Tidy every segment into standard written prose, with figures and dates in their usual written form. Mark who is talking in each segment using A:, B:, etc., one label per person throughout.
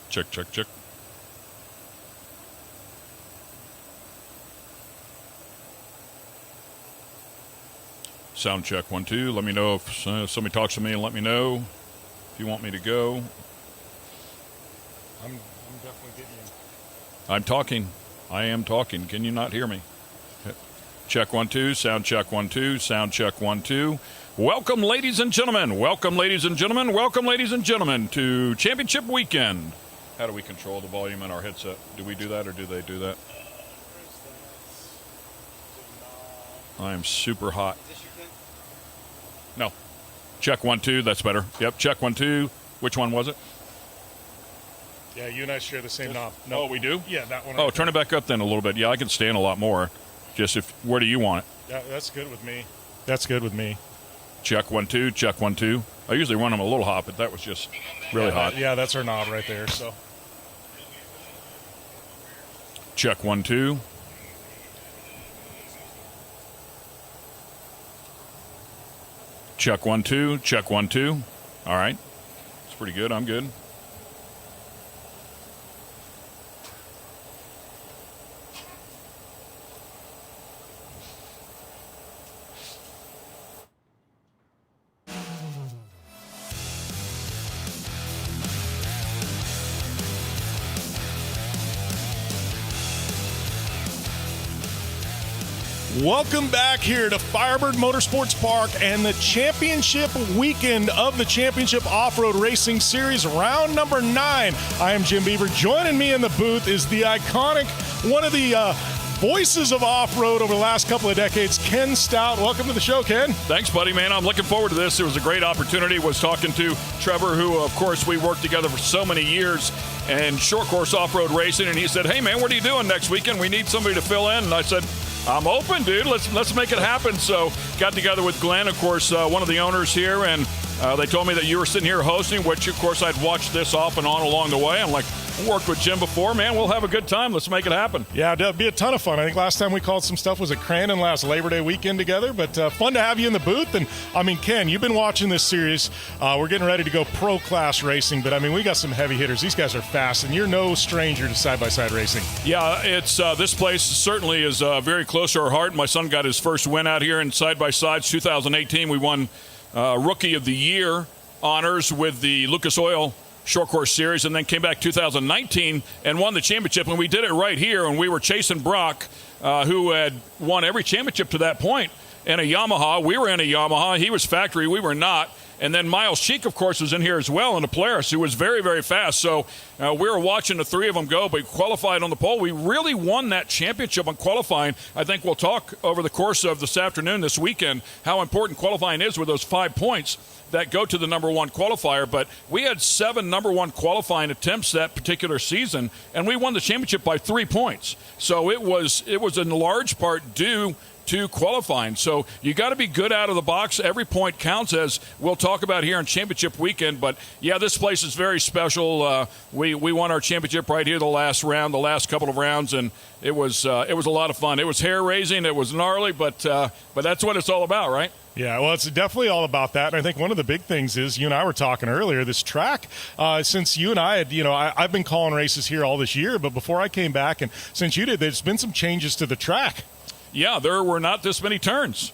A: Check, check, check. Sound check, 1, 2. Let me know if somebody talks to me and let me know if you want me to go.
B: I'm definitely getting you.
A: I'm talking. I am talking. Can you not hear me? Check, 1, 2. Sound check, 1, 2. Sound check, 1, 2. Welcome, ladies and gentlemen. Welcome, ladies and gentlemen. Welcome, ladies and gentlemen, to Championship Weekend. How do we control the volume in our headset? Do we do that or do they do that? I am super hot. No. Check, 1, 2. That's better. Yep. Check, 1, 2. Which one was it?
B: Yeah, you and I share the same knob.
A: No, we do?
B: Yeah, that one.
A: Oh, turn it back up then a little bit. Yeah, I can stand a lot more. Just where do you want it?
B: Yeah, that's good with me. That's good with me.
A: Check, 1, 2. Check, 1, 2. I usually run them a little hot, but that was just really hot.
B: Yeah, that's our knob right there. So.
A: Check, 1, 2. Check, 1, 2. Check, 1, 2. All right. It's pretty good. I'm good.
B: Welcome back here to Firebird Motorsports Park and the championship weekend of the Championship Off-Road Racing Series, round number 9. I am Jim Beaver. Joining me in the booth is the iconic, one of the voices of off-road over the last couple of decades, Ken Stout. Welcome to the show, Ken.
A: Thanks, buddy, man. I'm looking forward to this. It was a great opportunity. Was talking to Trevor, who, of course, we worked together for so many years and short course off-road racing, and he said, hey, man, what are you doing next weekend? We need somebody to fill in. And I said, I'm open, dude. Let's make it happen. So got together with Glenn, of course, one of the owners here, and they told me that you were sitting here hosting, which, of course, I'd watched this off and on along the way. I'm like, I worked with Jim before, man. We'll have a good time. Let's make it happen.
B: Yeah, it'll be a ton of fun. I think last time we called some stuff was at Crandon last Labor Day weekend together, but fun to have you in the booth. And, I mean, Ken, you've been watching this series. We're getting ready to go pro-class racing, but, I mean, we got some heavy hitters. These guys are fast, and you're no stranger to side-by-side racing.
A: Yeah, it's this place certainly is very close to our heart. My son got his first win out here in side-by-sides. 2018, we won Rookie of the Year honors with the Lucas Oil Short Course Series, and then came back 2019 and won the championship. And we did it right here, and we were chasing Brock, who had won every championship to that point in a Yamaha. We were in a Yamaha. He was factory. We were not. And then Miles Cheek, of course, was in here as well in a Polaris, who was very, very fast. So we were watching the three of them go, but qualified on the pole. We really won that championship on qualifying. I think we'll talk over the course of this afternoon, this weekend, how important qualifying is with those 5 points that go to the number one qualifier. But we had 7 number one qualifying attempts that particular season, and we won the championship by 3 points. So it was in large part due to qualifying. So you got to be good out of the box. Every point counts, as we'll talk about here on championship weekend. But yeah, this place is very special. We won our championship right here the last round, the last couple of rounds, and it was a lot of fun. It was hair raising, it was gnarly, but that's what it's all about, right?
B: Yeah, well, it's definitely all about that. And I think one of the big things is, you and I were talking earlier, this track, since you and I had, I've been calling races here all this year, but before I came back, and since you did, there's been some changes to the track.
A: Yeah, there were not this many turns.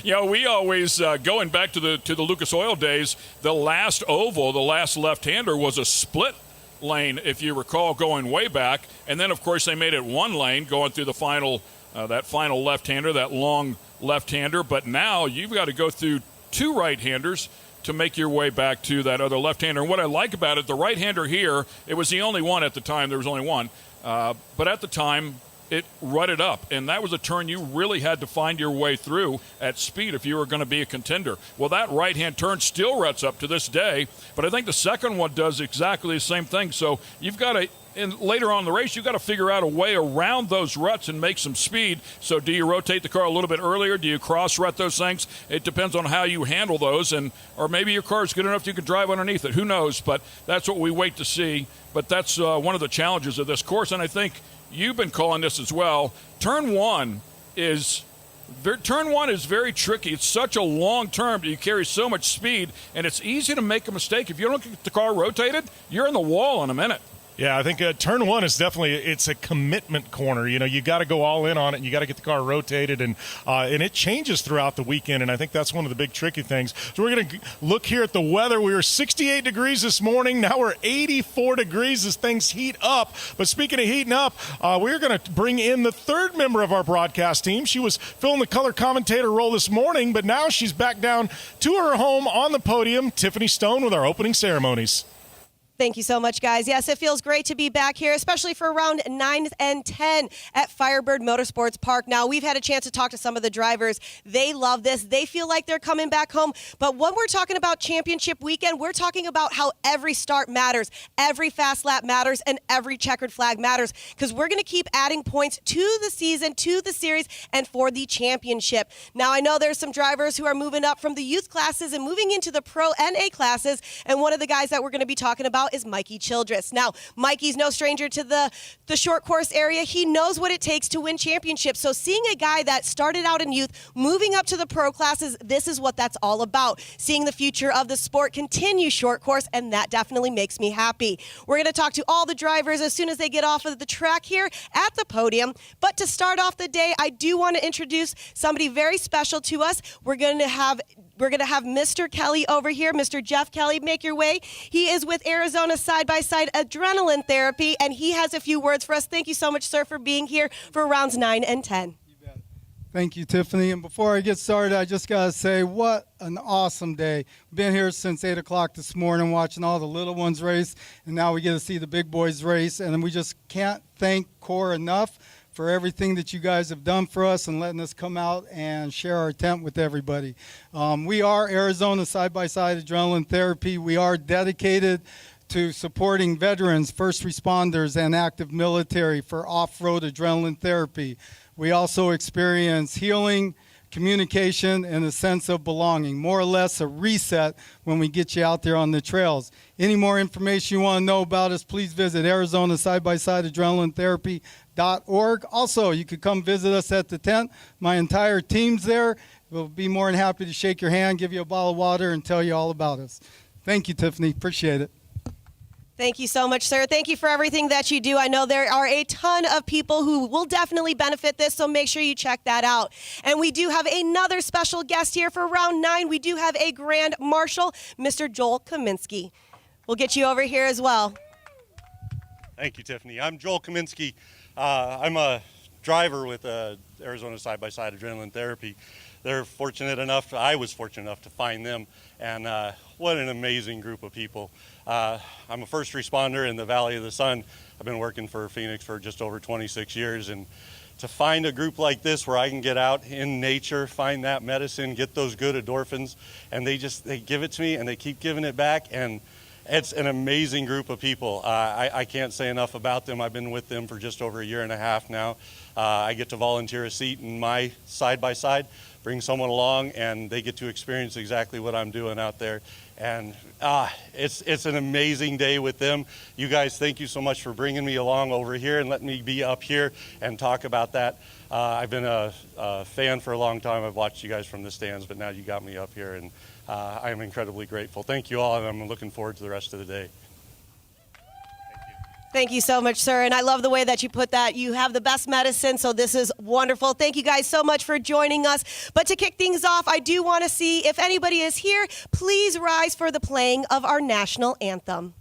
A: We always, going back to the Lucas Oil days, the last oval, the last left-hander was a split lane, if you recall, going way back. And then, of course, they made it one lane going through the final, that final left-hander, that long left-hander. But now you've got to go through 2 right-handers to make your way back to that other left-hander. And what I like about it, the right-hander here, it was the only one at the time. There was only one. But at the time, it rutted up, and that was a turn you really had to find your way through at speed if you were going to be a contender. Well, that right-hand turn still ruts up to this day, but I think the second one does exactly the same thing. So you've got to, and later on in the race, you've got to figure out a way around those ruts and make some speed. So do you rotate the car a little bit earlier? Do you cross-rut those things? It depends on how you handle those, or maybe your car is good enough you can drive underneath it. Who knows? But that's what we wait to see. But that's one of the challenges of this course, and I think you've been calling this as well. Turn 1 is Turn one is very tricky. It's such a long turn, but you carry so much speed, and it's easy to make a mistake. If you don't get the car rotated, you're in the wall in a minute.
B: Yeah, I think turn one is definitely it's a commitment corner. You got to go all in on it, and you got to get the car rotated, and it changes throughout the weekend, and I think that's one of the big tricky things. So we're going to look here at the weather. We were 68 degrees this morning. Now we're 84 degrees as things heat up. But speaking of heating up, we're going to bring in the third member of our broadcast team. She was filling the color commentator role this morning, but now she's back down to her home on the podium. Tiffany Stone with our opening ceremonies.
C: Thank you so much, guys. Yes, it feels great to be back here, especially for round 9 and 10 at Firebird Motorsports Park. Now, we've had a chance to talk to some of the drivers. They love this. They feel like they're coming back home. But when we're talking about championship weekend, we're talking about how every start matters, every fast lap matters, and every checkered flag matters, because we're going to keep adding points to the season, to the series, and for the championship. Now, I know there's some drivers who are moving up from the youth classes and moving into the Pro NA classes, and one of the guys that we're going to be talking about is Mikey Childress. Now, Mikey's no stranger to the short course area. He knows what it takes to win championships. So seeing a guy that started out in youth, moving up to the pro classes, this is what that's all about. Seeing the future of the sport continue short course, and that definitely makes me happy. We're going to talk to all the drivers as soon as they get off of the track here at the podium. But to start off the day, I do want to introduce somebody very special to us. We're going to have Mr. Kelly over here. Mr. Jeff Kelly, make your way. He is with Arizona Side-by-Side Adrenaline Therapy, and he has a few words for us. Thank you so much, sir, for being here for rounds 9 and 10.
D: You bet. Thank you, Tiffany. And before I get started, I just got to say what an awesome day. We've been here since 8 o'clock this morning watching all the little ones race, and now we get to see the big boys race, and we just can't thank CORR enough for everything that you guys have done for us and letting us come out and share our tent with everybody. We are Arizona Side-by-Side Adrenaline Therapy. We are dedicated to supporting veterans, first responders, and active military for off-road adrenaline therapy. We also experience healing, communication, and a sense of belonging, more or less a reset when we get you out there on the trails. Any more information you want to know about us, please visit Arizona Side-by-Side Adrenaline Therapy.org. Also, you could come visit us at the tent. My entire team's there. We'll be more than happy to shake your hand, give you a bottle of water, and tell you all about us. Thank you, Tiffany. Appreciate it.
C: Thank you so much, sir. Thank you for everything that you do. I know there are a ton of people who will definitely benefit this, so make sure you check that out. And we do have another special guest here for round 9. We do have a Grand Marshal, Mr. Joel Kaminsky. We'll get you over here as well.
E: Thank you, Tiffany. I'm Joel Kaminsky. I'm a driver with Arizona Side-by-Side Adrenaline Therapy. I was fortunate enough to find them, and what an amazing group of people. I'm a first responder in the Valley of the Sun. I've been working for Phoenix for just over 26 years, and to find a group like this where I can get out in nature, find that medicine, get those good endorphins, and they give it to me and they keep giving it back, and it's an amazing group of people. I can't say enough about them. I've been with them for just over a year and a half now. I get to volunteer a seat in my side-by-side, bring someone along, and they get to experience exactly what I'm doing out there. And it's an amazing day with them. You guys, thank you so much for bringing me along over here and letting me be up here and talk about that. I've been a fan for a long time. I've watched you guys from the stands, but now you got me up here, and I am incredibly grateful. Thank you all, and I'm looking forward to the rest of the day.
C: Thank you so much, sir. And I love the way that you put that. You have the best medicine, so this is wonderful. Thank you guys so much for joining us. But to kick things off, I do want to see if anybody is here, please rise for the playing of our national anthem.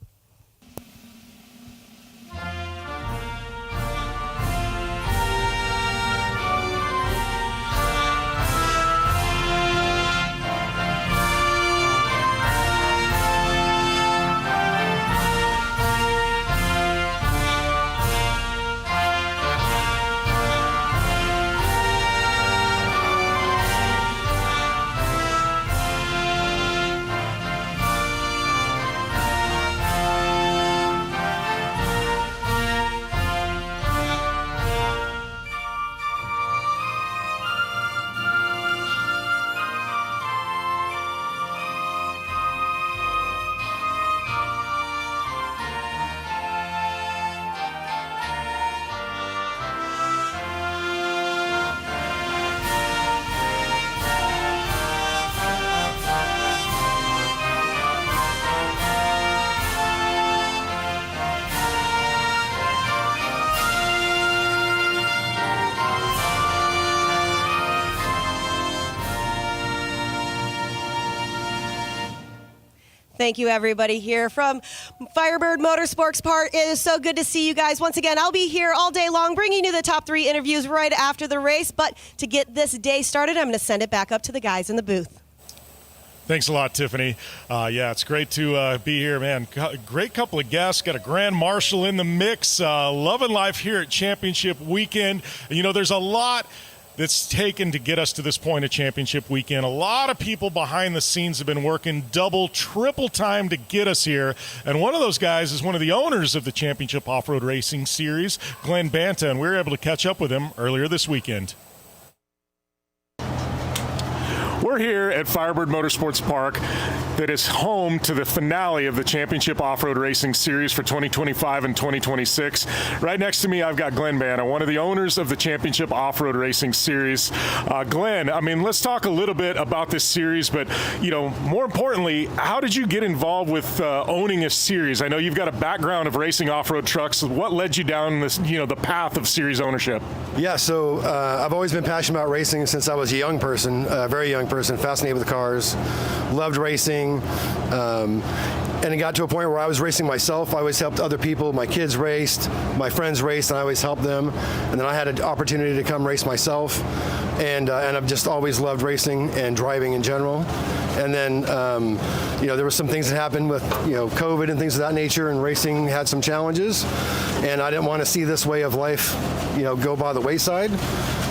C: Thank you, everybody here from Firebird Motorsports Park. It is so good to see you guys. Once again, I'll be here all day long bringing you the top 3 interviews right after the race. But to get this day started, I'm going to send it back up to the guys in the booth.
B: Thanks a lot, Tiffany. Yeah, it's great to be here, man. Great couple of guests. Got a Grand Marshal in the mix. Loving life here at Championship Weekend. You know, there's a lot that's taken to get us to this point of Championship Weekend. A lot of people behind the scenes have been working double, triple time to get us here. And one of those guys is one of the owners of the Championship Off-Road Racing Series, Glenn Banta, and we were able to catch up with him earlier this weekend. We're here at Firebird Motorsports Park that is home to the finale of the Championship Off-Road Racing Series for 2025 and 2026. Right next to me, I've got Glenn Banta, one of the owners of the Championship Off-Road Racing Series. Glenn, I mean, let's talk a little bit about this series, but, you know, more importantly, how did you get involved with owning a series? I know you've got a background of racing off-road trucks. What led you down this, you know, the path of series ownership?
F: Yeah, so I've always been passionate about racing since I was a young person, very young person, fascinated with cars, loved racing, and it got to a point where I was racing myself. I always helped other people. My kids raced, my friends raced, and I always helped them. And then I had an opportunity to come race myself, and I've just always loved racing and driving in general. And then, you know, there were some things that happened with, you know, COVID and things of that nature, and racing had some challenges. And I didn't want to see this way of life, you know, go by the wayside.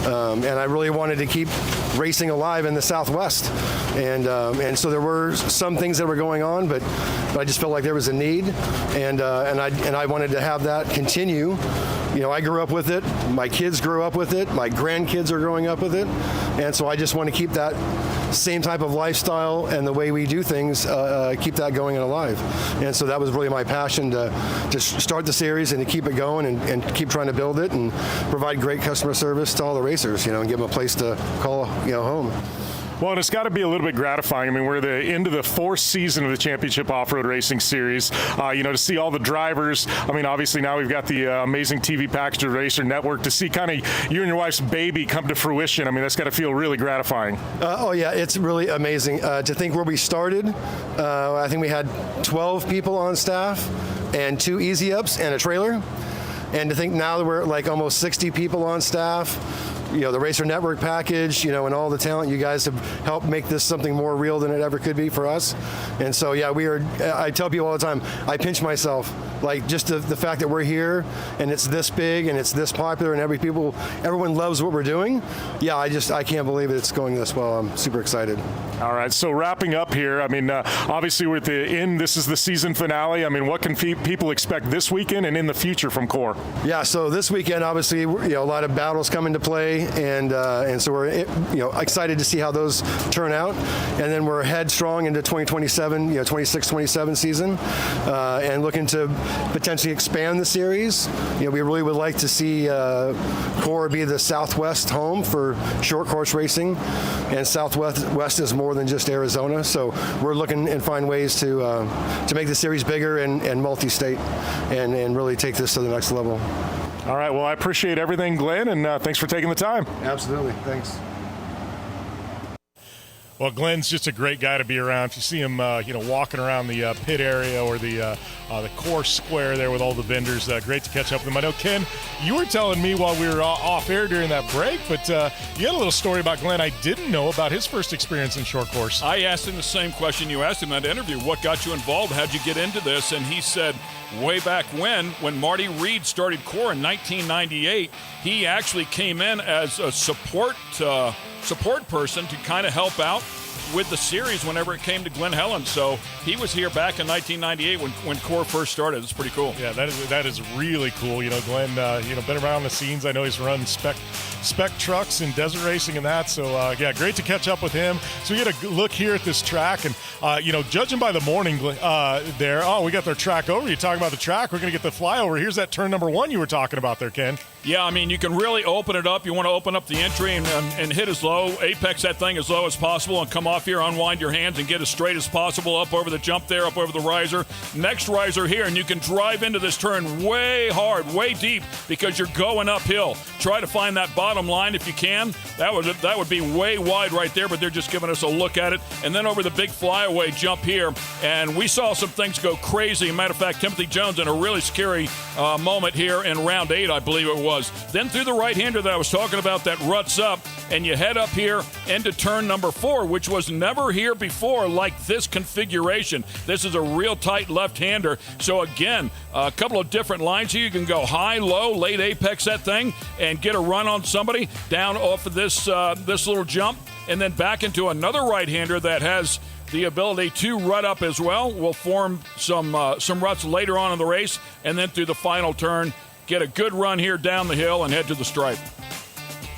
F: And I really wanted to keep racing alive in the Southwest. And so there were some things that were going on, but I just felt like there was a need, and I wanted to have that continue. You know, I grew up with it. My kids grew up with it. My grandkids are growing up with it. And so I just want to keep that same type of lifestyle and the way we do things, keep that going and alive. And so that was really my passion to start the series and to keep it going and keep trying to build it and provide great customer service to all the racers, you know, and give them a place to call, you know, home.
B: Well, and it's got to be a little bit gratifying. I mean, we're into the 4th season of the Championship Off-Road Racing Series. You know, to see all the drivers. I mean, obviously now we've got the amazing TV package of Racer Network. To see kind of you and your wife's baby come to fruition, I mean, that's got to feel really gratifying.
F: Oh, yeah, it's really amazing. To think where we started, I think we had 12 people on staff and 2 Easy Ups and a trailer. And to think now that we're like almost 60 people on staff, you know, the Racer Network package, you know, and all the talent, you guys have helped make this something more real than it ever could be for us. And so, yeah, I tell people all the time, I pinch myself, like just the fact that we're here and it's this big and it's this popular and everyone loves what we're doing. Yeah, I can't believe it's going this well. I'm super excited.
B: All right, so wrapping up here, I mean, obviously we're at the end. This is the season finale. I mean, what can people expect this weekend and in the future from CORR?
F: Yeah, so this weekend, obviously, you know, a lot of battles come into play, and so we're, you know, excited to see how those turn out. And then we're headstrong into 2027, you know, 26-27 season, and looking to potentially expand the series. You know, we really would like to see CORR be the Southwest home for short course racing, and Southwest is more than just Arizona. So we're looking and find ways to make the series bigger and multi-state, and really take this to the next level.
B: All right, well, I appreciate everything, Glenn, and thanks for taking the time.
F: Absolutely, thanks.
B: Well, Glenn's just a great guy to be around. If you see him, you know, walking around the pit area or the course square there with all the vendors, great to catch up with him. I know, Ken, you were telling me while we were off air during that break, but you had a little story about Glenn I didn't know about his first experience in short course.
A: I asked him the same question you asked him in that interview. What got you involved? How'd you get into this? And he said, way back when Marty Reed started CORR in 1998, he actually came in as a support person to kind of help out with the series whenever it came to Glen Helen. So he was here back in 1998 when CORR first started. It's pretty cool.
B: Yeah, that is really cool. You know, Glenn, you know, been around the scenes. I know he's run spec trucks and desert racing and that. So yeah, great to catch up with him. So we get a look here at this track, and you know, judging by the morning there. Oh, we got their track over. You're talking about the track. We're gonna get the flyover. Here's that turn number 1 you were talking about there, Ken.
A: Yeah, I mean, you can really open it up. You want to open up the entry and hit as low, apex that thing as low as possible, and come off off here, unwind your hands, and get as straight as possible up over the jump there, up over the riser. Next riser here, and you can drive into this turn way hard, way deep, because you're going uphill. Try to find that bottom line if you can. That would be way wide right there, but they're just giving us a look at it. And then over the big flyaway jump here, and we saw some things go crazy. Matter of fact, Timothy Jones in a really scary moment here in round 8, I believe it was. Then through the right-hander that I was talking about that ruts up, and you head up here into turn number 4, which was never here before like this configuration. This is a real tight left-hander. So again, a couple of different lines here. You can go high, low, late apex that thing, and get a run on somebody down off of this little jump, and then back into another right-hander that has the ability to rut up as well. We'll form some ruts later on in the race, and then through the final turn, get a good run here down the hill and head to the stripe.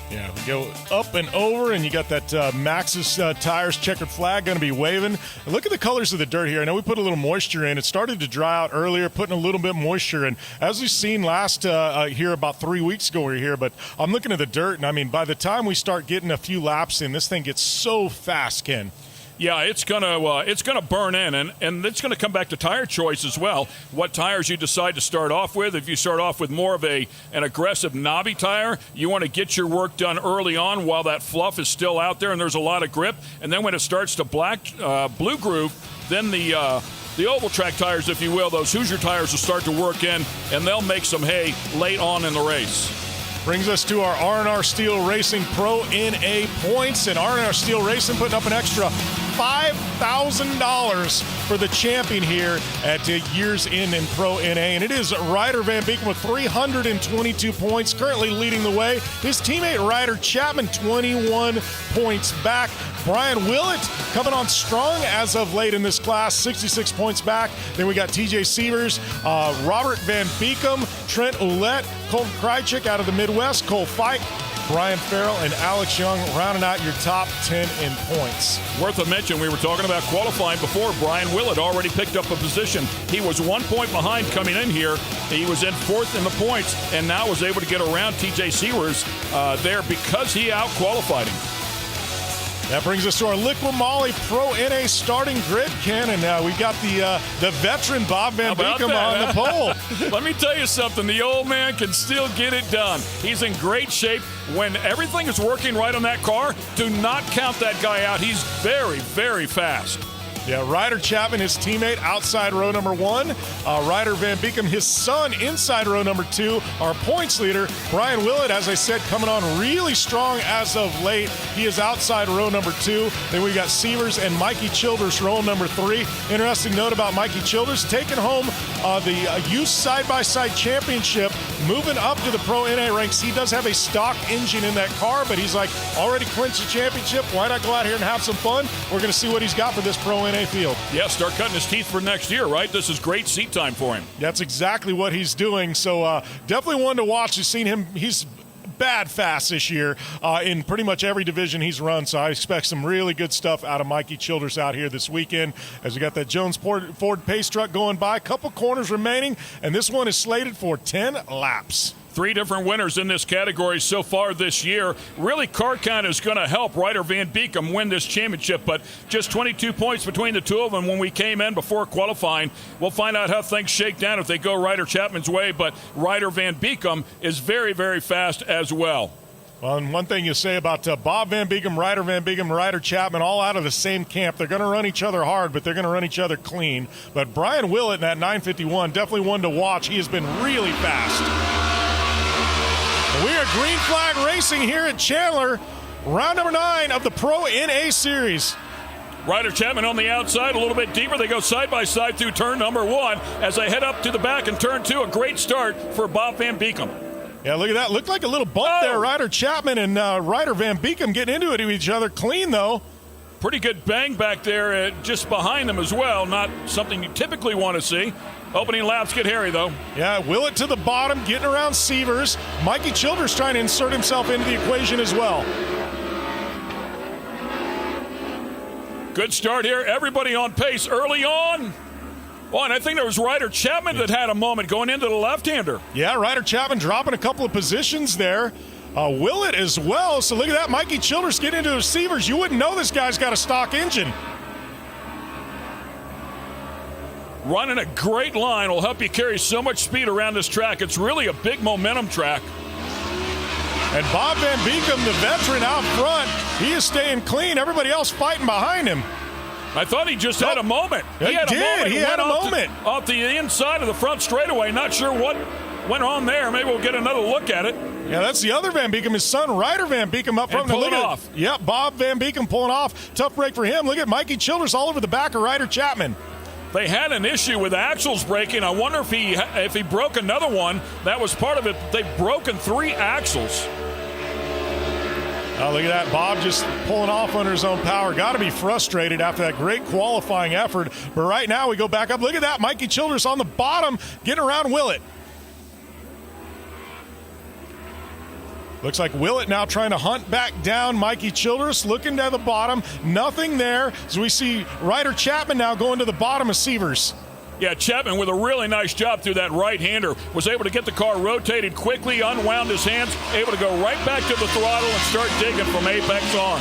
B: Yeah, we go up and over, and you got that Maxxis tires checkered flag going to be waving. And look at the colors of the dirt here. I know we put a little moisture in. It started to dry out earlier, putting a little bit moisture in. As we've seen last here about 3 weeks ago, we were here, but I'm looking at the dirt, and I mean, by the time we start getting a few laps in, this thing gets so fast, Ken.
A: Yeah, it's gonna burn in, and it's gonna come back to tire choice as well. What tires you decide to start off with. If you start off with more of an aggressive knobby tire, you want to get your work done early on while that fluff is still out there and there's a lot of grip. And then when it starts to blue groove, then the oval track tires, if you will, those Hoosier tires will start to work in, and they'll make some hay late on in the race.
B: Brings us to our R&R Steel Racing Pro NA points, and R&R Steel Racing putting up an extra $5,000 for the champion here at Years in Pro NA, and it is Ryder Van Beeken with 322 points, currently leading the way. His teammate Ryder Chapman 21 points back. Brian Willett coming on strong as of late in this class, 66 points back. Then we got TJ Sievers, Robert Van Beekem, Trent Ouellette, Colton Krychek out of the Midwest, Cole Fike, Brian Farrell, and Alex Young rounding out your top 10 in points.
A: Worth a mention, we were talking about qualifying before. Brian Willett already picked up a position. He was 1 point behind coming in here. He was in 4th in the points, and now was able to get around TJ Sievers there because he out-qualified him.
B: That brings us to our Liqui Moly Pro NA starting grid, Ken, and we got the veteran Bob Van Beekem on the pole.
A: Let me tell you something. The old man can still get it done. He's in great shape. When everything is working right on that car, do not count that guy out. He's very, very fast.
B: Yeah, Ryder Chapman, his teammate, outside row number 1. Ryder Van Beekem, his son, inside row number 2. Our points leader, Brian Willett, as I said, coming on really strong as of late. He is outside row number 2. Then we got Sievers and Mikey Childers, row number 3. Interesting note about Mikey Childers, taking home the youth side-by-side championship, moving up to the Pro NA ranks. He does have a stock engine in that car, but he's like, already clinched the championship. Why not go out here and have some fun? We're going to see what he's got for this Pro NA field.
A: Yeah, start cutting his teeth for next year, right? This is great seat time for him.
B: That's exactly what he's doing. So definitely one to watch. You've seen him. He's bad fast this year in pretty much every division he's run. So I expect some really good stuff out of Mikey Childers out here this weekend as we got that Jones Ford pace truck going by. A couple corners remaining, and this one is slated for 10 laps.
A: 3 different winners in this category so far this year. Really, car count is going to help Ryder Van Beekem win this championship, but just 22 points between the two of them when we came in before qualifying. We'll find out how things shake down if they go Ryder Chapman's way, but Ryder Van Beekem is very, very fast as well.
B: Well, and one thing you say about Bob Van Beekem, Ryder Chapman, all out of the same camp. They're going to run each other hard, but they're going to run each other clean. But Brian Willett in that 951, definitely one to watch. He has been really fast. We are green flag racing here at Chandler, round number 9 of the Pro NA Series.
A: Ryder Chapman on the outside, a little bit deeper. They go side by side through turn number 1 as they head up to the back in turn 2. A great start for Bob Van Beekem.
B: Yeah, look at that. Looked like a little bump there. Ryder Chapman and Ryder Van Beekem getting into it to each other. Clean, though.
A: Pretty good bang back there just behind them as well. Not something you typically want to see. Opening laps get hairy, though.
B: Yeah, Willett to the bottom, getting around Sievers. Mikey Childers trying to insert himself into the equation as well.
A: Good start here. Everybody on pace early on. Oh, and I think there was Ryder Chapman that had a moment going into the left-hander.
B: Yeah, Ryder Chapman dropping a couple of positions there. Willett as well. So look at that. Mikey Childress getting into his Sievers. You wouldn't know this guy's got a stock engine.
A: Running a great line will help you carry so much speed around this track. It's really a big momentum track.
B: And Bob Van Beekem, the veteran out front, he is staying clean. Everybody else fighting behind him.
A: I thought he just had a moment.
B: He had a moment.
A: Off the inside of the front straightaway. Not sure what went on there. Maybe we'll get another look at it.
B: Yeah, that's the other Van Beekem, his son, Ryder Van Beekem, up front.
A: And pulling off.
B: Yep, Bob Van Beekem pulling off. Tough break for him. Look at Mikey Childress all over the back of Ryder Chapman.
A: They had an issue with axles breaking. I wonder if he broke another one. That was part of it. They've broken 3 axles.
B: Oh, look at that. Bob just pulling off under his own power. Got to be frustrated after that great qualifying effort. But right now we go back up. Look at that. Mikey Childress on the bottom getting around Willett. Looks like Willett now trying to hunt back down Mikey Childress, looking to the bottom. Nothing there. As we see Ryder Chapman now going to the bottom of Sievers.
A: Yeah, Chapman with a really nice job through that right-hander. Was able to get the car rotated quickly, unwound his hands, able to go right back to the throttle and start digging from apex on.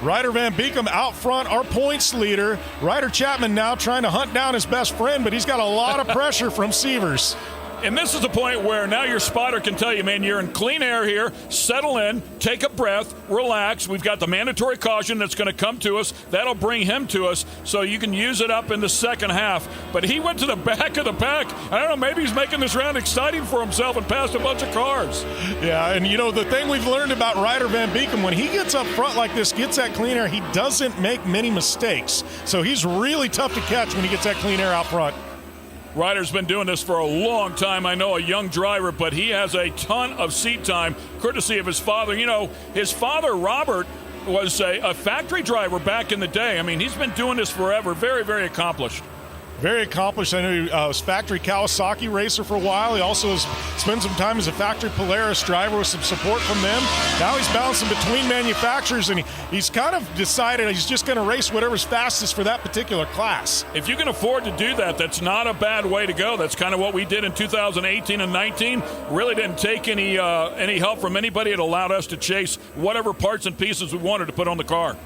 B: Ryder Van Beekem out front, our points leader. Ryder Chapman now trying to hunt down his best friend, but he's got a lot of pressure from Sievers.
A: And this is the point where now your spotter can tell you, man, you're in clean air here. Settle in, take a breath, relax. We've got the mandatory caution that's going to come to us. That'll bring him to us, so you can use it up in the second half. But he went to the back of the pack. I don't know, maybe he's making this round exciting for himself and passed a bunch of cars.
B: Yeah, and you know, the thing we've learned about Ryder Van Beekem, when he gets up front like this, gets that clean air, he doesn't make many mistakes. So he's really tough to catch when he gets that clean air out front.
A: Ryder's been doing this for a long time. I know, a young driver, but he has a ton of seat time, courtesy of his father. You know, his father, Robert, was a factory driver back in the day. I mean, he's been doing this forever. Very, very accomplished.
B: Very accomplished. I know he was factory Kawasaki racer for a while. He also has spent some time as a factory Polaris driver with some support from them. Now he's bouncing between manufacturers, and he's kind of decided he's just going to race whatever's fastest for that particular class.
A: If you can afford to do that, that's not a bad way to go. That's kind of what we did in 2018 and 19. Really didn't take any help from anybody. It allowed us to chase whatever parts and pieces we wanted to put on the car.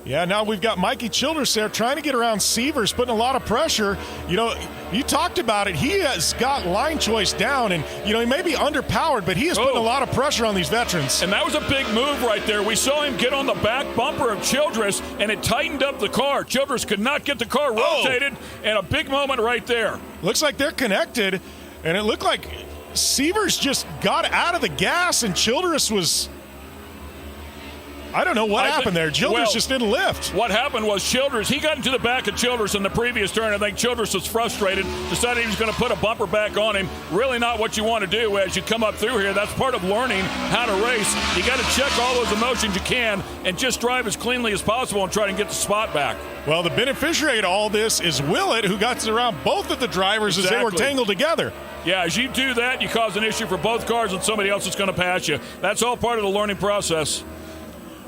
B: Yeah, now we've got Mikey Childress there trying to get around Sievers, putting a lot of pressure. You know, you talked about it. He has got line choice down, and, you know, he may be underpowered, but he is putting a lot of pressure on these veterans.
A: And that was a big move right there. We saw him get on the back bumper of Childress, and it tightened up the car. Childress could not get the car rotated, and a big moment right there.
B: Looks like they're connected, and it looked like Sievers just got out of the gas, and Childress was... I don't know what happened there. Childress just didn't lift.
A: What happened was Childress, he got into the back of Childress in the previous turn. I think Childress was frustrated, decided he was going to put a bumper back on him. Really not what you want to do as you come up through here. That's part of learning how to race. You got to check all those emotions you can and just drive as cleanly as possible and try to get the spot back.
B: Well, the beneficiary to all this is Willett, who got around both of the drivers as they were tangled together.
A: Yeah, as you do that, you cause an issue for both cars and somebody else is going to pass you. That's all part of the learning process.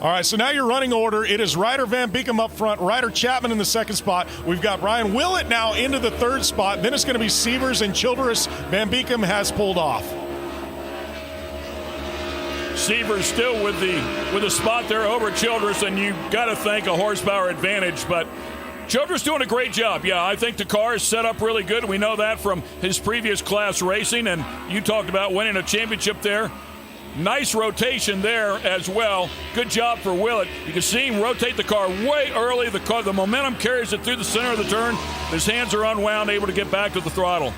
B: All right, so now your running order. It is Ryder Van Beekem up front, Ryder Chapman in the second spot. We've got Ryan Willett now into the third spot. Then it's going to be Sievers and Childress. Van Beekem has pulled off.
A: Sievers still with the spot there over Childress, and you got to think a horsepower advantage, but Childress doing a great job. Yeah, I think the car is set up really good. We know that from his previous class racing, and you talked about winning a championship there. Nice rotation there as well. Good job for Willett. You can see him rotate the car way early. The momentum carries it through the center of the turn. His hands are unwound, able to get back to the throttle.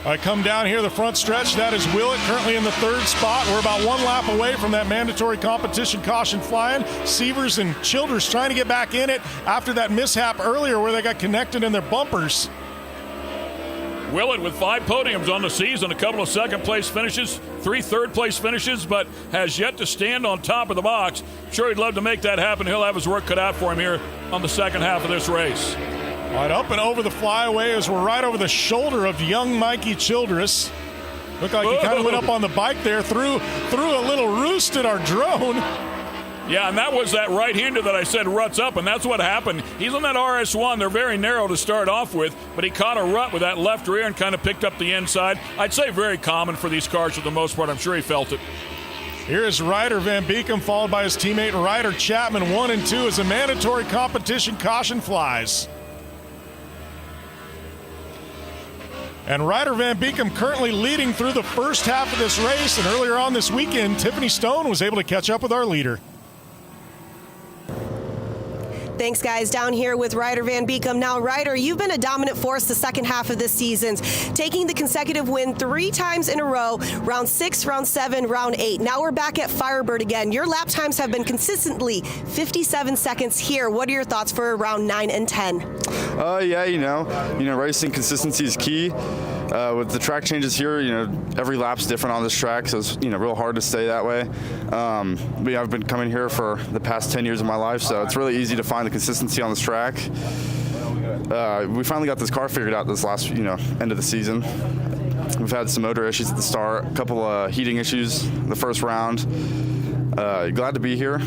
B: I come down here the front stretch. That is Willett currently in the third spot. We're about one lap away from that mandatory competition caution flying. Sievers and Childress trying to get back in it after that mishap earlier where they got connected in their bumpers.
A: Willett with 5 podiums on the season, a couple of second-place finishes, 3 third-place finishes, but has yet to stand on top of the box. Sure, he'd love to make that happen. He'll have his work cut out for him here on the second half of this race.
B: Right up and over the flyaway as we're right over the shoulder of young Mikey Childress. Looked like he kind of went up on the bike there, threw a little roost at our drone.
A: Yeah, and that was that right-hander that I said ruts up, and that's what happened. He's on that RS1. They're very narrow to start off with, but he caught a rut with that left rear and kind of picked up the inside. I'd say very common for these cars for the most part. I'm sure he felt it.
B: Here is Ryder Van Beekem, followed by his teammate Ryder Chapman. 1 and 2 as a mandatory competition caution flies. And Ryder Van Beekem currently leading through the first half of this race, and earlier on this weekend, Tiffany Stone was able to catch up with our leader.
C: Thanks, guys. Down here with Ryder Van Beekem. Now, Ryder, you've been a dominant force the second half of this season, taking the consecutive win 3 times in a row, round 6, round 7, round 8. Now we're back at Firebird again. Your lap times have been consistently 57 seconds here. What are your thoughts for round 9 and 10?
G: Yeah, racing consistency is key. With the track changes here, every lap's different on this track, so it's, real hard to stay that way. But I've been coming here for the past 10 years of my life, so it's really easy to find the consistency on this track. We finally got this car figured out this last, end of the season. We've had some motor issues at the start, a couple of heating issues the first round. Glad to be here.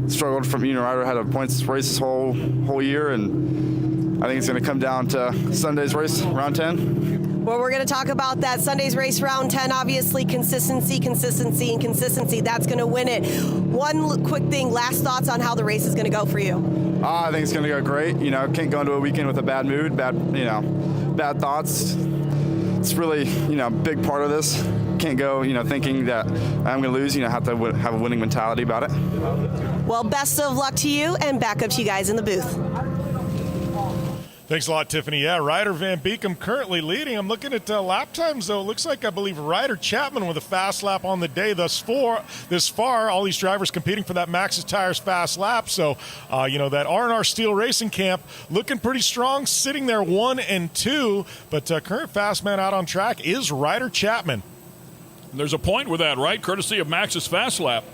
G: Struggled from, Ryder had a points race this whole year, and I think it's going to come down to Sunday's race, round 10.
C: Well, we're going to talk about that Sunday's race, round 10. Obviously, consistency. That's going to win it. One quick thing, last thoughts on how the race is going to go for you.
G: I think it's going to go great. Can't go into a weekend with a bad mood, bad thoughts. It's really, a big part of this. Can't go, thinking that I'm going to lose. Have to have a winning mentality about it.
C: Well, best of luck to you, and back up to you guys in the booth.
B: Thanks a lot, Tiffany. Yeah, Ryder Van Beekem currently leading. I'm looking at lap times, though. It looks like, I believe, Ryder Chapman with a fast lap on the day this far. All these drivers competing for that Maxxis Tires fast lap. So, that R&R Steel Racing Camp looking pretty strong, sitting there 1 and 2. But current fast man out on track is Ryder Chapman.
A: There's a point with that, right? Courtesy of Maxxis Fast Lap.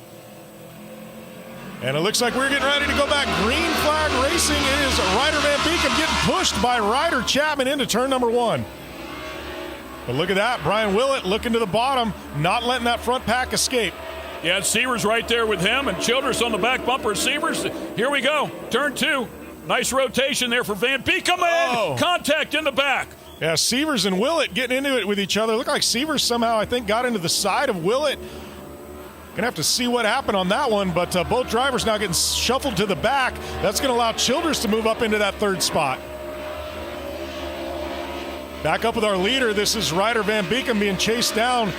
B: And it looks like we're getting ready to go back. Green flag racing. It is Ryder Van Beekem getting pushed by Ryder Chapman into turn number 1. But look at that. Brian Willett looking to the bottom, not letting that front pack escape.
A: Yeah, Severs right there with him, and Childress on the back bumper. Severs, here we go. Turn 2. Nice rotation there for Van Beekem, and contact in the back.
B: Yeah, Severs and Willett getting into it with each other. Looked like Severs somehow, I think, got into the side of Willett. Gonna have to see what happened on that one, but both drivers now getting shuffled to the back. That's gonna allow Childress to move up into that 3rd spot. Back up with our leader. This is Ryder Van Beekem being chased down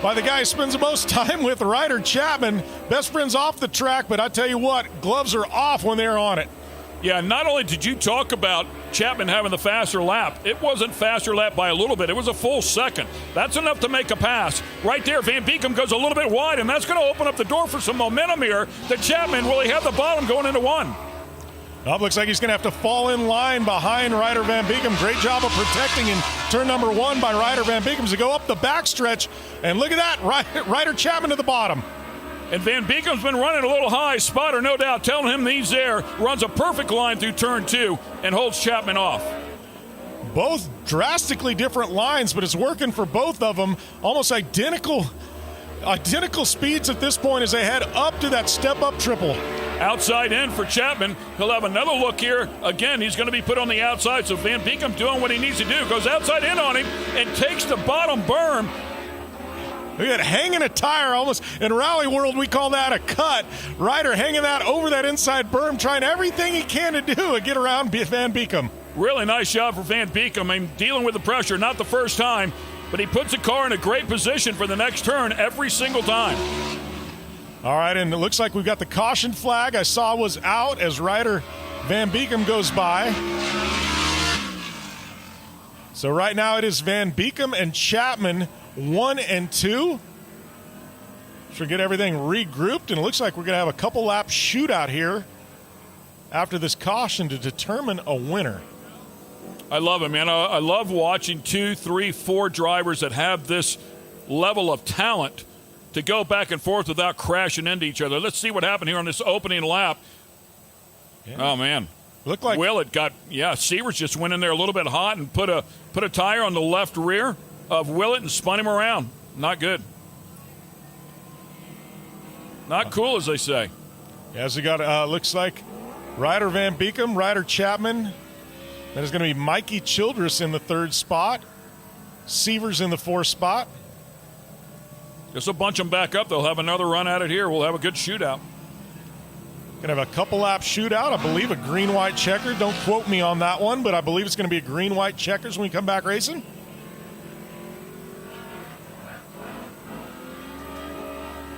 B: by the guy who spends the most time with, Ryder Chapman. Best friends off the track, but I tell you what, gloves are off when they're on it.
A: Yeah, not only did you talk about Chapman having the faster lap, it wasn't faster lap by a little bit. It was a full second. That's enough to make a pass. Right there, Van Beekem goes a little bit wide, and that's going to open up the door for some momentum here. The Chapman, will he have the bottom going into 1?
B: Oh, looks like he's going to have to fall in line behind Ryder Van Beekem. Great job of protecting in turn number 1 by Ryder Van Beekem to go up the backstretch. And look at that, Ryder Chapman to the bottom.
A: And Van Beekem's been running a little high. Spotter, no doubt, telling him he's there. Runs a perfect line through turn 2 and holds Chapman off.
B: Both drastically different lines, but it's working for both of them. Almost identical speeds at this point as they head up to that step-up triple.
A: Outside in for Chapman. He'll have another look here. Again, he's going to be put on the outside, so Van Beekem doing what he needs to do. Goes outside in on him and takes the bottom berm.
B: Look at that, hanging a tire almost. In rally world, we call that a cut. Ryder hanging that over that inside berm, trying everything he can to do to get around Van Beekem.
A: Really nice job for Van Beekem. I mean, dealing with the pressure, not the first time, but he puts the car in a great position for the next turn every single time.
B: All right, and it looks like we've got the caution flag I saw was out as Ryder Van Beekem goes by. So right now it is Van Beekem and Chapman 1 and 2. Should get everything regrouped, and it looks like we're going to have a couple lap shootout here after this caution to determine a winner.
A: I love it, man. I love watching 2, 3, 4 drivers that have this level of talent to go back and forth without crashing into each other. Let's see what happened here on this opening lap. Yeah. Oh, man.
B: Looked like
A: Willett got, Severs just went in there a little bit hot and put a tire on the left rear of Willett and spun him around. Not good. Not cool, as they say.
B: As we got, looks like Ryder Van Beekem, Ryder Chapman. Then it's going to be Mikey Childress in the 3rd spot. Sievers in the 4th spot.
A: Just a bunch them back up. They'll have another run at it here. We'll have a good shootout.
B: Going to have a couple lap shootout. I believe a green-white checker. Don't quote me on that one, but I believe it's going to be a green-white checkers when we come back racing.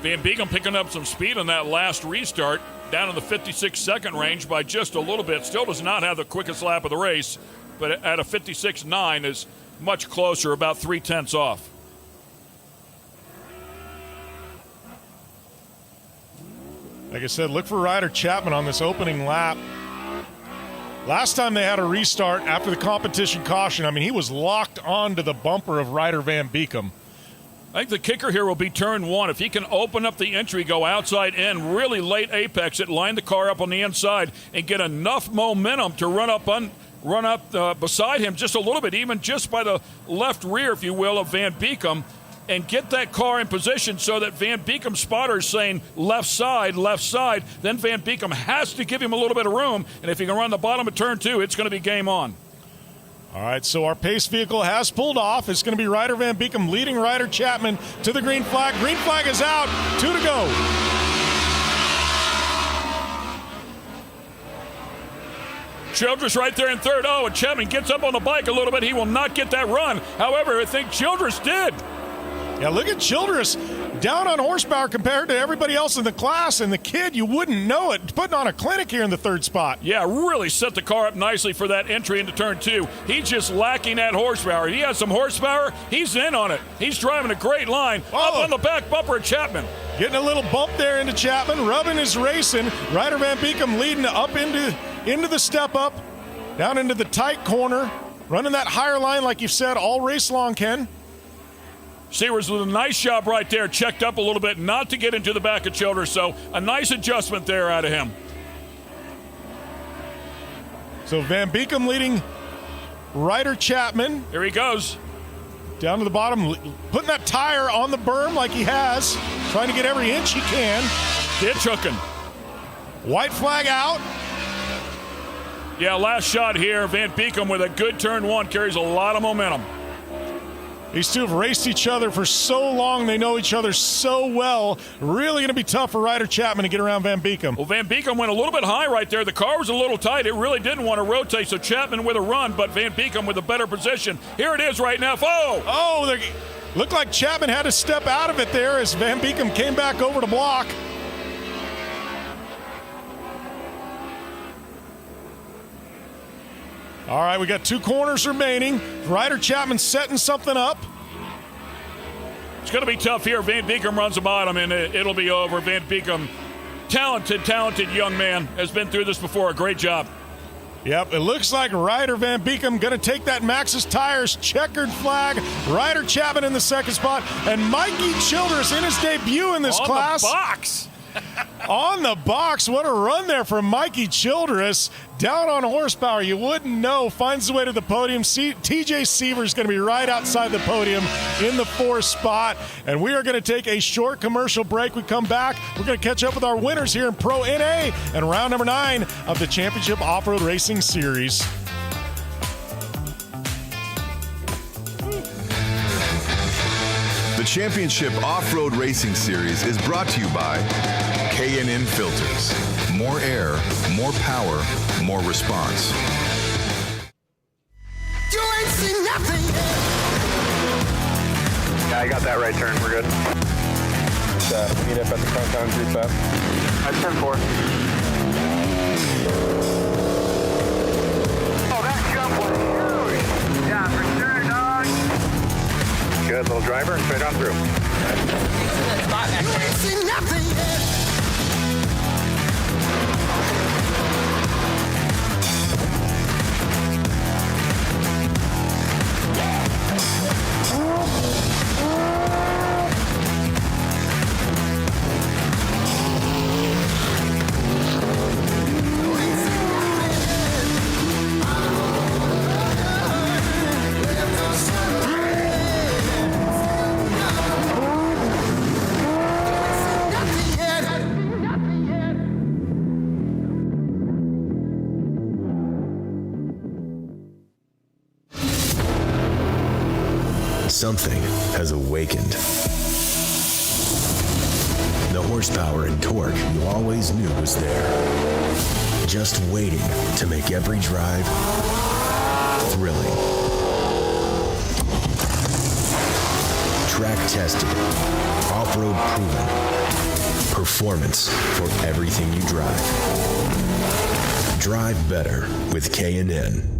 A: Van Beekem picking up some speed on that last restart, down in the 56-second range by just a little bit. Still does not have the quickest lap of the race, but at a 56.9 is much closer, about 0.3 off.
B: Like I said, look for Ryder Chapman on this opening lap. Last time they had a restart after the competition caution, I mean, he was locked onto the bumper of Ryder Van Beekem.
A: I think the kicker here will be turn 1. If he can open up the entry, go outside in, really late apex it, line the car up on the inside, and get enough momentum to run up beside him just a little bit, even just by the left rear, if you will, of Van Beekem, and get that car in position so that Van Beekem's spotter is saying left side, then Van Beekem has to give him a little bit of room, and if he can run the bottom of turn 2, it's going to be game on.
B: All right, so our pace vehicle has pulled off. It's going to be Ryder Van Beekem leading Ryder Chapman to the green flag. Green flag is out. 2 to go.
A: Childress right there in 3rd. Oh, and Chapman gets up on the bike a little bit. He will not get that run. However, I think Childress did.
B: Yeah, look at Childress down on horsepower compared to everybody else in the class, and the kid, you wouldn't know it, putting on a clinic here in the 3rd spot.
A: Yeah, really set the car up nicely for that entry into turn 2. He's just lacking that horsepower. He has some horsepower. He's in on it. He's driving a great line up on the back bumper of Chapman.
B: Getting a little bump there into Chapman. Rubbing is racing. Ryder Van Beekem leading up into the step up, down into the tight corner, running that higher line like you've said all race long, Ken.
A: Sears with a nice job right there, checked up a little bit, not to get into the back of Childress, so a nice adjustment there out of him.
B: So Van Beekem leading Ryder Chapman.
A: Here he goes.
B: Down to the bottom, putting that tire on the berm like he has, trying to get every inch he can.
A: Ditch hooking.
B: White flag out.
A: Yeah, last shot here. Van Beekem with a good turn 1, carries a lot of momentum.
B: These two have raced each other for so long. They know each other so well. Really going to be tough for Ryder Chapman to get around Van Beekem.
A: Well, Van Beekem went a little bit high right there. The car was a little tight. It really didn't want to rotate, so Chapman with a run, but Van Beekem with a better position. Here it is right now.
B: Oh, looked like Chapman had to step out of it there as Van Beekem came back over to block. All right, we got 2 corners remaining. Ryder Chapman setting something up.
A: It's going to be tough here. Van Beekem runs the bottom, and it'll be over. Van Beekem, talented young man, has been through this before. A great job.
B: Yep, it looks like Ryder Van Beekem going to take that Maxxis Tires checkered flag. Ryder Chapman in the 2nd spot, and Mikey Childress in his debut in this class.
A: On the box.
B: On the box. What a run there from Mikey Childress. Down on horsepower, you wouldn't know. Finds his way to the podium. TJ Seaver's going to be right outside the podium in the 4th spot. And we are going to take a short commercial break. We come back. We're going to catch up with our winners here in Pro NA and round number 9 of the Championship Off-Road Racing Series.
H: The Championship Off-Road Racing Series is brought to you by K&N Filters. More air, more power, more response.
I: You ain't seen nothing yet.
J: Yeah, I got that right turn. We're good.
K: Meet up at the compound group up.
J: I turn 4. Oh, that jump was huge. Yeah, for sure, dog. Good little driver, straight on through.
I: You ain't seen nothing yet.
L: Something has awakened. The horsepower and torque you always knew was there, just waiting to make every drive thrilling. Track tested, off-road proven, performance for everything you drive. Drive better with K&N.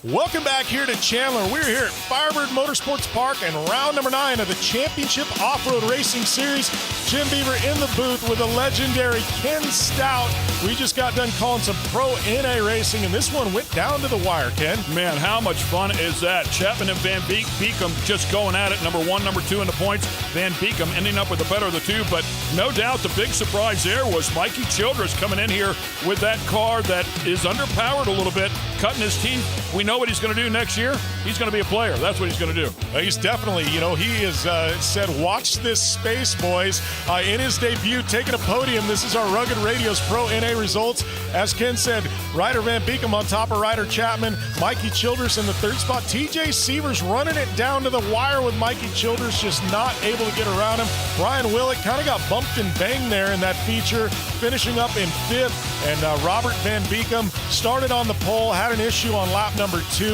B: Welcome back here to Chandler. We're here at Firebird Motorsports Park and round number 9 of the Championship Off-Road Racing Series. Jim Beaver in the booth with the legendary Ken Stout. We just got done calling some Pro NA racing, and this one went down to the wire, Ken.
A: Man, how much fun is that? Chapman and Van Beekum just going at it, number 1, number 2 in the points. Van Beekum ending up with the better of the two, but no doubt the big surprise there was Mikey Childress coming in here with that car that is underpowered a little bit, cutting his teeth. We know what he's going to do next year. He's going to be a player. That's what he's going to do.
B: He's definitely, he has said, watch this space, boys. In his debut, taking a podium. This is our Rugged Radio's Pro NA results. As Ken said, Ryder Van Beekum on top of Ryder Chapman. Mikey Childress in the 3rd spot. TJ Sievers running it down to the wire with Mikey Childress just not able to get around him. Brian Willett kind of got bumped and banged there in that feature, finishing up in 5th. And Robert Van Beekum started on the pole, had an issue on lap number 2,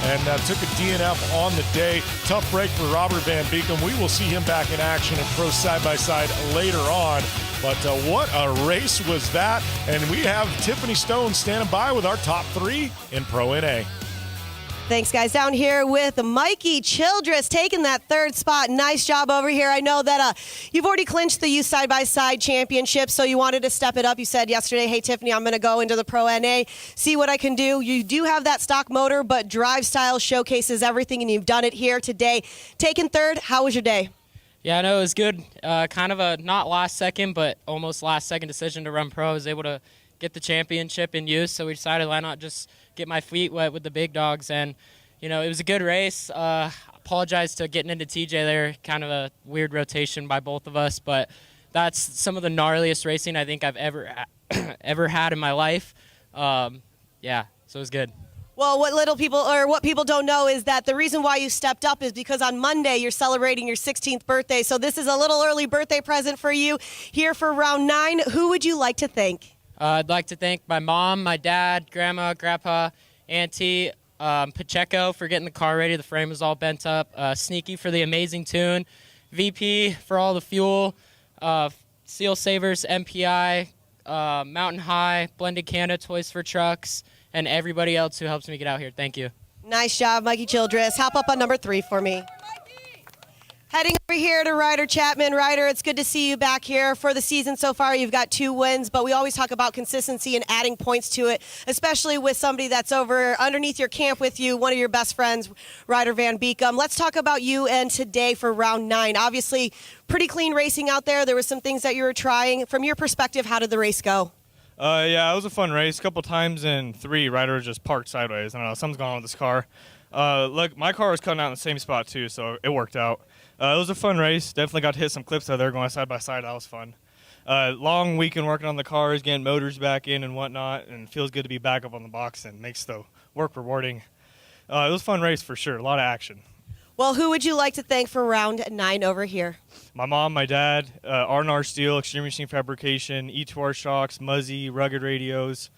B: and took a DNF on the day. Tough break for Robert Van Beekum. We will see him back in action in Pro Side-by-Side later on. But what a race was that. And we have Tiffany Stone standing by with our top 3 in Pro NA.
C: Thanks, guys. Down here with Mikey Childress taking that 3rd spot. Nice job over here. I know that you've already clinched the youth side-by-side championship, so you wanted to step it up. You said yesterday, hey, Tiffany, I'm going to go into the Pro NA, see what I can do. You do have that stock motor, but drive style showcases everything, and you've done it here today. Taking 3rd, how was your day?
M: Yeah, no, it was good. Kind of a not last second, but almost last second decision to run pro. I was able to get the championship in use, so we decided why not just get my feet wet with the big dogs. And, it was a good race. Apologize to getting into TJ there. Kind of a weird rotation by both of us, but that's some of the gnarliest racing I think I've ever had in my life. So it was good.
C: Well, what people don't know is that the reason why you stepped up is because on Monday you're celebrating your 16th birthday. So this is a little early birthday present for you here for round 9. Who would you like to thank?
M: I'd like to thank my mom, my dad, grandma, grandpa, auntie, Pacheco for getting the car ready. The frame was all bent up. Sneaky for the amazing tune. VP for all the fuel. Seal Savers, MPI, Mountain High, Blended Canada, Toys for Trucks, and everybody else who helps me get out here. Thank you.
C: Nice job, Mikey Childress. Hop up on number 3 for me. Heading over here to Ryder Chapman. Ryder, it's good to see you back here. For the season so far, you've got 2 wins, but we always talk about consistency and adding points to it, especially with somebody that's over underneath your camp with you, one of your best friends, Ryder Van Beekum. Let's talk about you and today for round 9. Obviously, pretty clean racing out there. There were some things that you were trying. From your perspective, how did the race go?
N: It was a fun race. A couple times in 3, Ryder just parked sideways. I don't know, something's going on with this car. Look, my car was cutting out in the same spot too, so it worked out. It was a fun race. Definitely got to hit some clips out there going side by side. That was fun. Long weekend working on the cars, getting motors back in and whatnot, and it feels good to be back up on the box and makes the work rewarding. It was a fun race for sure. A lot of action.
C: Well, who would you like to thank for round 9 over here?
N: My mom, my dad, R&R Steel, Extreme Machine Fabrication, E2R Shocks, Muzzy, Rugged Radios,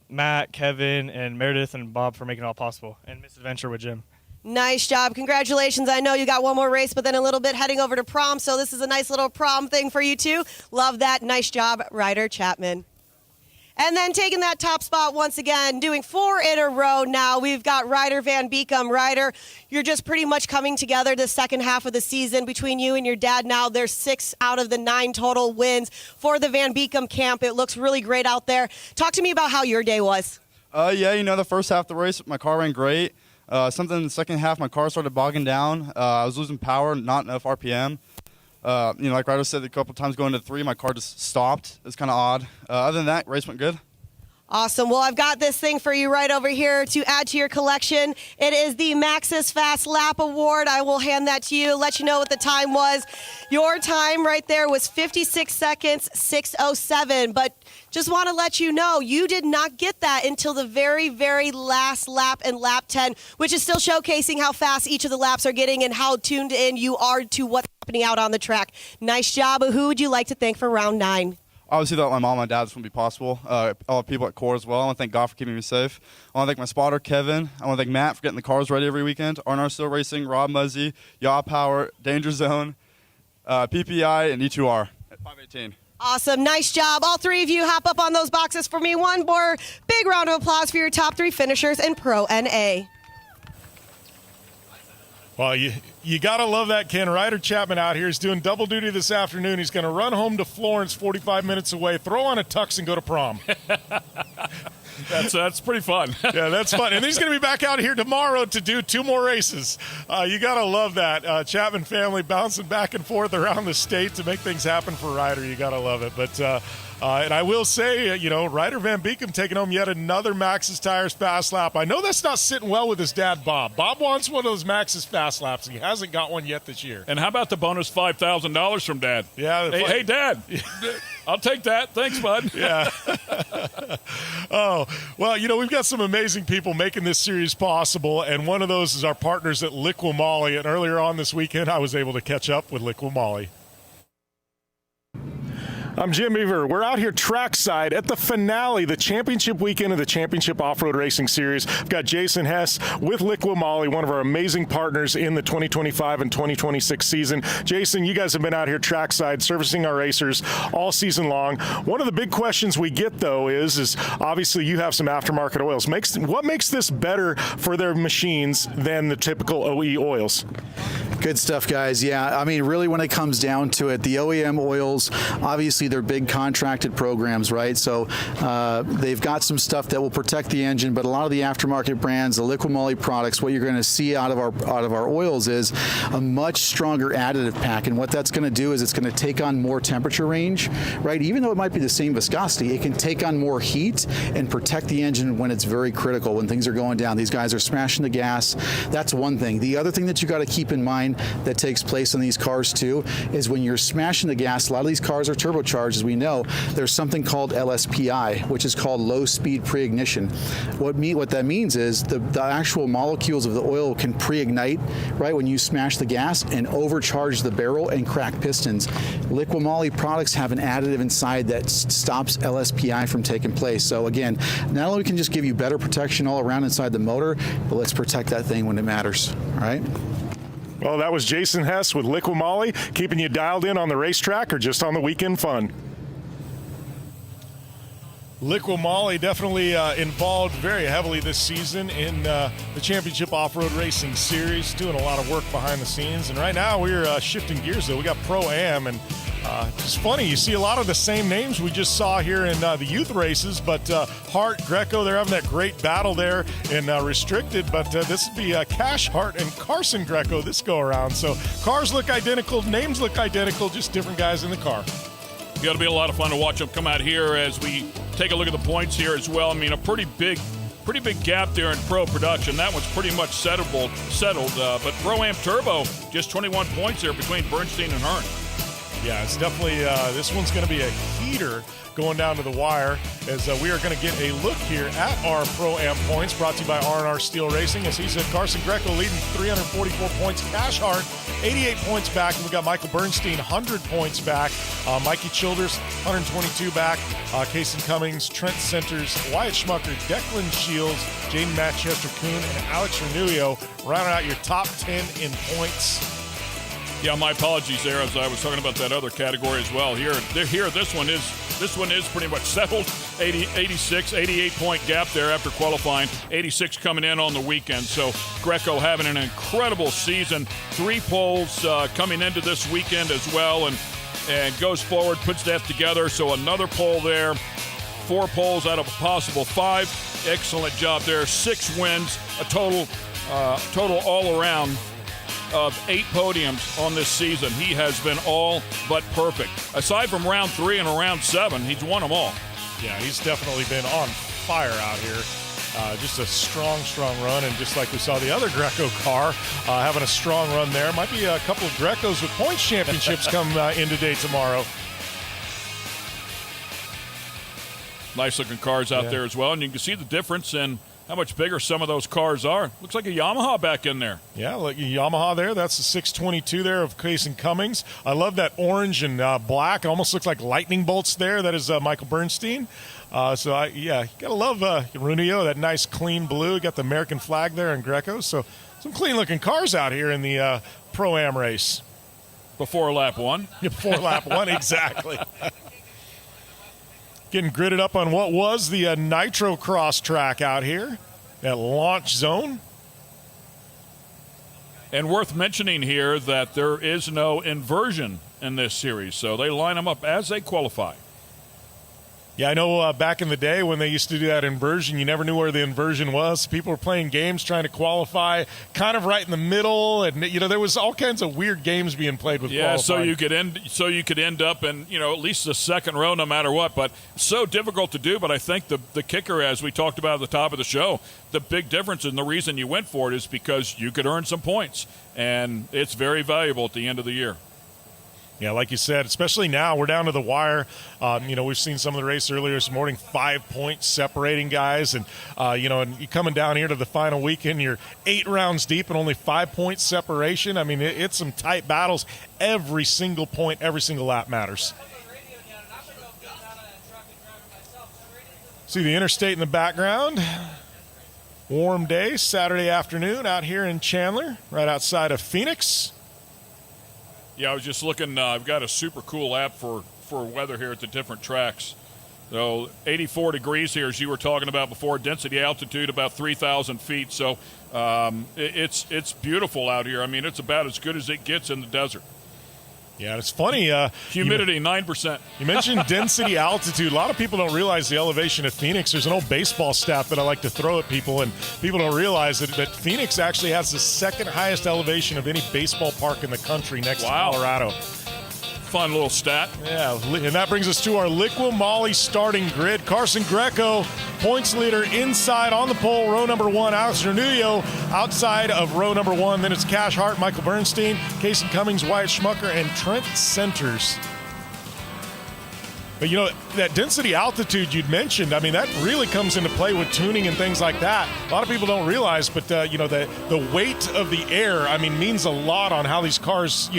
N: Matt, Kevin, and Meredith and Bob for making it all possible, and Misadventure with Jim.
C: Nice job. Congratulations. I know you got one more race, but then a little bit heading over to prom, so this is a nice little prom thing for you too. Love that. Nice job, Ryder Chapman. And then taking that top spot once again, doing 4 in a row now, we've got Ryder Van Beekum. Ryder, you're just pretty much coming together the second half of the season between you and your dad now. There's 6 out of the 9 total wins for the Van Beekum camp. It looks really great out there. Talk to me about how your day was.
G: The first half of the race, my car ran great. Something in the second half, my car started bogging down. I was losing power, not enough RPM. Like Ryder said, a couple times going to 3, my car just stopped. It was kind of odd. Other than that, race went good.
C: Awesome. Well, I've got this thing for you right over here to add to your collection. It is the Maxxis Fast Lap Award. I will hand that to you, let you know what the time was. Your time right there was 56 seconds, 6:07. But just want to let you know, you did not get that until the very, very last lap in lap 10, which is still showcasing how fast each of the laps are getting and how tuned in you are to what's happening out on the track. Nice job. Who would you like to thank for round 9?
G: Obviously, without my mom and dad, this wouldn't be possible. All the people at CORR as well. I want to thank God for keeping me safe. I want to thank my spotter, Kevin. I want to thank Matt for getting the cars ready every weekend. R&R Still Racing, Rob Muzzy, Yaw Power, Danger Zone, PPI, and E2R at 518.
C: Awesome. Nice job. All three of you hop up on those boxes for me. One more big round of applause for your top 3 finishers in Pro NA.
B: Well, you got to love that, Ken. Ryder Chapman out here is doing double duty this afternoon. He's going to run home to Florence, 45 minutes away, throw on a tux, and go to prom.
A: That's pretty fun.
B: Yeah, that's fun. And he's going to be back out here tomorrow to do 2 more races. You got to love that. Chapman family bouncing back and forth around the state to make things happen for Ryder. You got to love it. But and I will say, Ryder Van Beekem taking home yet another Maxxis Tires Fast Lap. I know that's not sitting well with his dad, Bob. Bob wants one of those Maxxis Fast Laps. He hasn't got one yet this year.
A: And how about the bonus $5,000 from Dad?
B: Yeah.
A: Hey, Dad. I'll take that. Thanks, bud.
B: Yeah. Oh, well, we've got some amazing people making this series possible, and one of those is our partners at Liqui Moly. And earlier on this weekend, I was able to catch up with Liqui Moly. I'm Jim Beaver. We're out here trackside at the finale, the championship weekend of the Championship Off-Road Racing Series. I've got Jason Hess with Liqui Moly, one of our amazing partners in the 2025 and 2026 season. Jason, you guys have been out here trackside servicing our racers all season long. One of the big questions we get, though, is obviously you have some aftermarket oils. What makes this better for their machines than the typical OE oils?
O: Good stuff, guys. Yeah, I mean, really when it comes down to it, the OEM oils, obviously they're big contracted programs, right? So they've got some stuff that will protect the engine, but a lot of the aftermarket brands, the Liqui Moly products, what you're going to see out of our oils is a much stronger additive pack. And what that's going to do is it's going to take on more temperature range, right? Even though it might be the same viscosity, it can take on more heat and protect the engine when it's very critical, when things are going down. These guys are smashing the gas. That's one thing. The other thing that you got to keep in mind that takes place on these cars too is when you're smashing the gas, a lot of these cars are turbocharged, as we know. There's something called LSPI, which is called low speed pre-ignition. What that means is the actual molecules of the oil can pre-ignite right when you smash the gas and overcharge the barrel and crack pistons. Liqui Moly products have an additive inside that stops LSPI from taking place. So again, not only can just give you better protection all around inside the motor, but let's protect that thing when it matters, all right?
B: Well, that was Jason Hess with Liqui Moly, keeping you dialed in on the racetrack or just on the weekend fun. Liqui Moly definitely involved very heavily this season in the Championship Off-Road Racing Series, doing a lot of work behind the scenes. And right now we're shifting gears, though. We got Pro-Am, and it's funny, you see a lot of the same names we just saw here in the youth races, but Hart, Greco, they're having that great battle there in Restricted, but this would be Cash Hart and Carson Greco this go-around. So cars look identical, names look identical, just different guys in the car.
A: It's got to be a lot of fun to watch them come out here as we take a look at the points here as well. I mean, a pretty big gap there in pro production. That one's pretty much settled. But Pro-Am Turbo, just 21 points there between Bernstein and Hearn.
B: Yeah, it's definitely, this one's going to be a heater going down to the wire as we are going to get a look here at our Pro-Am points brought to you by R&R Steel Racing. As he said, Carson Greco leading 344 points. Cash Hart, 88 points back. And we got Michael Bernstein, 100 points back. Mikey Childers, 122 back. Kason Cummings, Trent Centers, Wyatt Schmucker, Declan Shields, Jaden Manchester-Kuhn, and Alex Renulio rounding out your top 10 in points.
A: Yeah, my apologies there as I was talking about that other category as well. Here, this one is pretty much settled. 88-point gap there after qualifying. 86 coming in on the weekend. So Greco having an incredible season. 3 poles coming into this weekend as well, and goes forward, puts that together. So another pole there. 4 poles out of a possible 5. Excellent job there. 6 wins, a total all around of 8 podiums on this season. He has been all but perfect. Aside from round 3 and round 7, he's won them all.
B: Yeah, he's definitely been on fire out here. Just a strong run, and just like we saw the other Greco car having a strong run there. Might be a couple of Grecos with points championships come in today tomorrow.
A: Nice looking cars out there as well, and you can see the difference in how much bigger some of those cars are. Looks like a Yamaha back in there.
B: Yeah, look, Yamaha there. That's the 622 there of Case and Cummings. I love that orange and black. It almost looks like lightning bolts there. That is Michael Bernstein. You got to love Runio, that nice clean blue. Got the American flag there in Greco. So some clean-looking cars out here in the Pro-Am race.
A: Before lap one.
B: Yeah, before lap one, exactly. Getting gridded up on what was the Nitro Cross track out here at Launch Zone.
A: And worth mentioning here that there is no inversion in this series, so they line them up as they qualify.
B: Yeah, I know back in the day when they used to do that inversion, you never knew where the inversion was. People were playing games trying to qualify kind of right in the middle, and there was all kinds of weird games being played with qualifying.
A: so you could end up in at least the second row no matter what. But so difficult to do. But I think the kicker, as we talked about at the top of the show, the big difference and the reason you went for it is because you could earn some points, and it's very valuable at the end of the year.
B: Yeah, like you said, especially now, we're down to the wire. We've seen some of the race earlier this morning, 5 points separating guys. And, and you're coming down here to the final weekend, you're 8 rounds deep and only 5 points separation. I mean, it's some tight battles. Every single point, every single lap matters. See the interstate in the background. Warm day, Saturday afternoon out here in Chandler, right outside of Phoenix.
A: Yeah, I was just looking. I've got a super cool app for weather here at the different tracks. So 84 degrees here, as you were talking about before. Density altitude about 3,000 feet. So it's beautiful out here. I mean, it's about as good as it gets in the desert.
B: Yeah, it's funny.
A: Humidity, 9%.
B: You mentioned density altitude. A lot of people don't realize the elevation of Phoenix. There's an old baseball stat that I like to throw at people, and people don't realize that Phoenix actually has the second highest elevation of any baseball park in the country next to Colorado.
A: Fun little stat.
B: Yeah, and that brings us to our Liqui Moly starting grid. Carson Greco, points leader inside on the pole, row number 1. Alex Renullo outside of row number 1. Then it's Cash Hart, Michael Bernstein, Casey Cummings, Wyatt Schmucker, and Trent Centers. But, that density altitude you'd mentioned, I mean, that really comes into play with tuning and things like that. A lot of people don't realize, but, the weight of the air, I mean, means a lot on how these cars,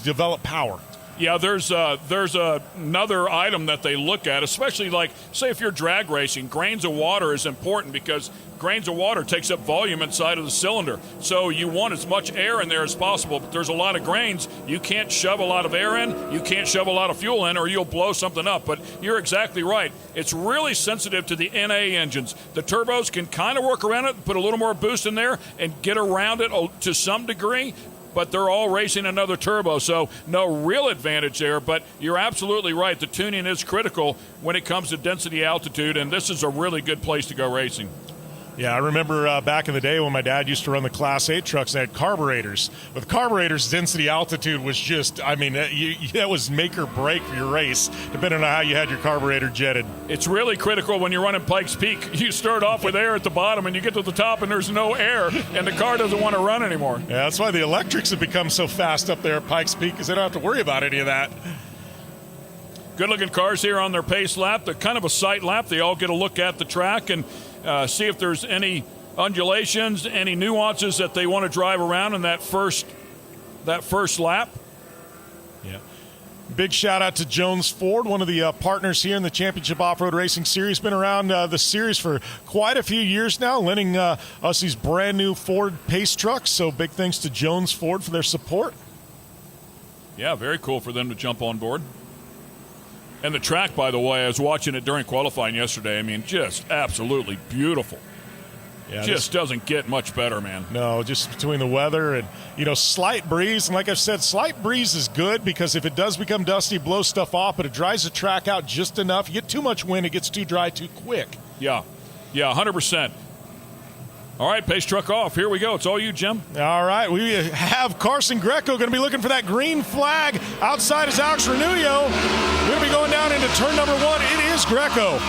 B: develop power.
A: Yeah, there's another item that they look at, especially like, say, if you're drag racing, grains of water is important because grains of water takes up volume inside of the cylinder. So you want as much air in there as possible, but there's a lot of grains. You can't shove a lot of air in, you can't shove a lot of fuel in, or you'll blow something up. But you're exactly right. It's really sensitive to the NA engines. The turbos can kind of work around it, put a little more boost in there, and get around it to some degree. But they're all racing another turbo, so no real advantage there. But you're absolutely right. The tuning is critical when it comes to density altitude, and this is a really good place to go racing.
B: Yeah, I remember back in the day when my dad used to run the Class 8 trucks, they had carburetors. With carburetors, density altitude was just, I mean, that was make or break for your race, depending on how you had your carburetor jetted.
A: It's really critical when you're running Pikes Peak. You start off with air at the bottom, and you get to the top, and there's no air, and the car doesn't want to run anymore.
B: Yeah, that's why the electrics have become so fast up there at Pikes Peak, because they don't have to worry about any of that.
A: Good-looking cars here on their pace lap. They're kind of a sight lap. They all get a look at the track and see if there's any undulations, any nuances that they want to drive around in that first lap.
B: Yeah. Big shout out to Jones Ford, one of the partners here in the Championship Off-Road Racing Series. Been around the series for quite a few years now, lending us these brand new Ford Pace trucks. So big thanks to Jones Ford for their support.
A: Yeah, very cool for them to jump on board. And the track, by the way, I was watching it during qualifying yesterday. I mean, just absolutely beautiful. Yeah, just doesn't get much better, man.
B: No, just between the weather and, slight breeze. And like I've said, slight breeze is good because if it does become dusty, it blows stuff off, but it dries the track out just enough. You get too much wind, it gets too dry too quick.
A: Yeah, 100%. All right, pace truck off. Here we go. It's all you, Jim.
B: All right, we have Carson Greco going to be looking for that green flag. Outside is Alex Renullo. Going to be going down into turn number 1. It is Greco.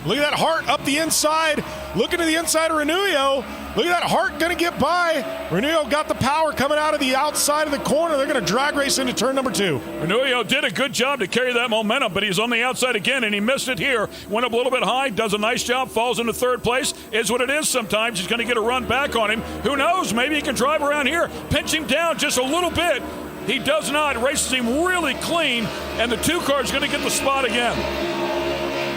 B: Look at that Hart up the inside. Looking to the inside of Renullo. Look at that Hart going to get by. Renullo got the power coming out of the outside of the corner. They're going to drag race into turn number 2.
A: Renullo did a good job to carry that momentum, but he's on the outside again, and he missed it here. Went up a little bit high, does a nice job, falls into third place. Is what it is sometimes. He's going to get a run back on him. Who knows? Maybe he can drive around here. Pinch him down just a little bit. He does not. Races him really clean, and the 2 car is going to get the spot again.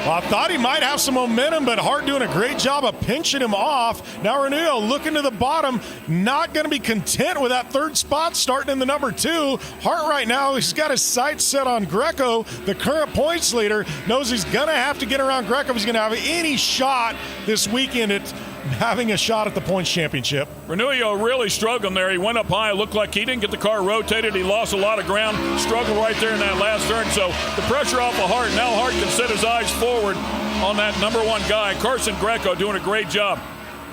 B: Well, I thought he might have some momentum, but Hart doing a great job of pinching him off. Now Renullo looking to the bottom, not going to be content with that 3rd spot starting in the number 2. Hart right now, he's got his sights set on Greco, the current points leader, knows he's going to have to get around Greco if he's going to have any shot this weekend at having a shot at the points championship.
A: Renullo really struggling there. He went up high. It looked like he didn't get the car rotated. He lost a lot of ground. Struggled right there in that last turn. So the pressure off of Hart. Now Hart can set his eyes forward on that number 1 guy. Carson Greco doing a great job.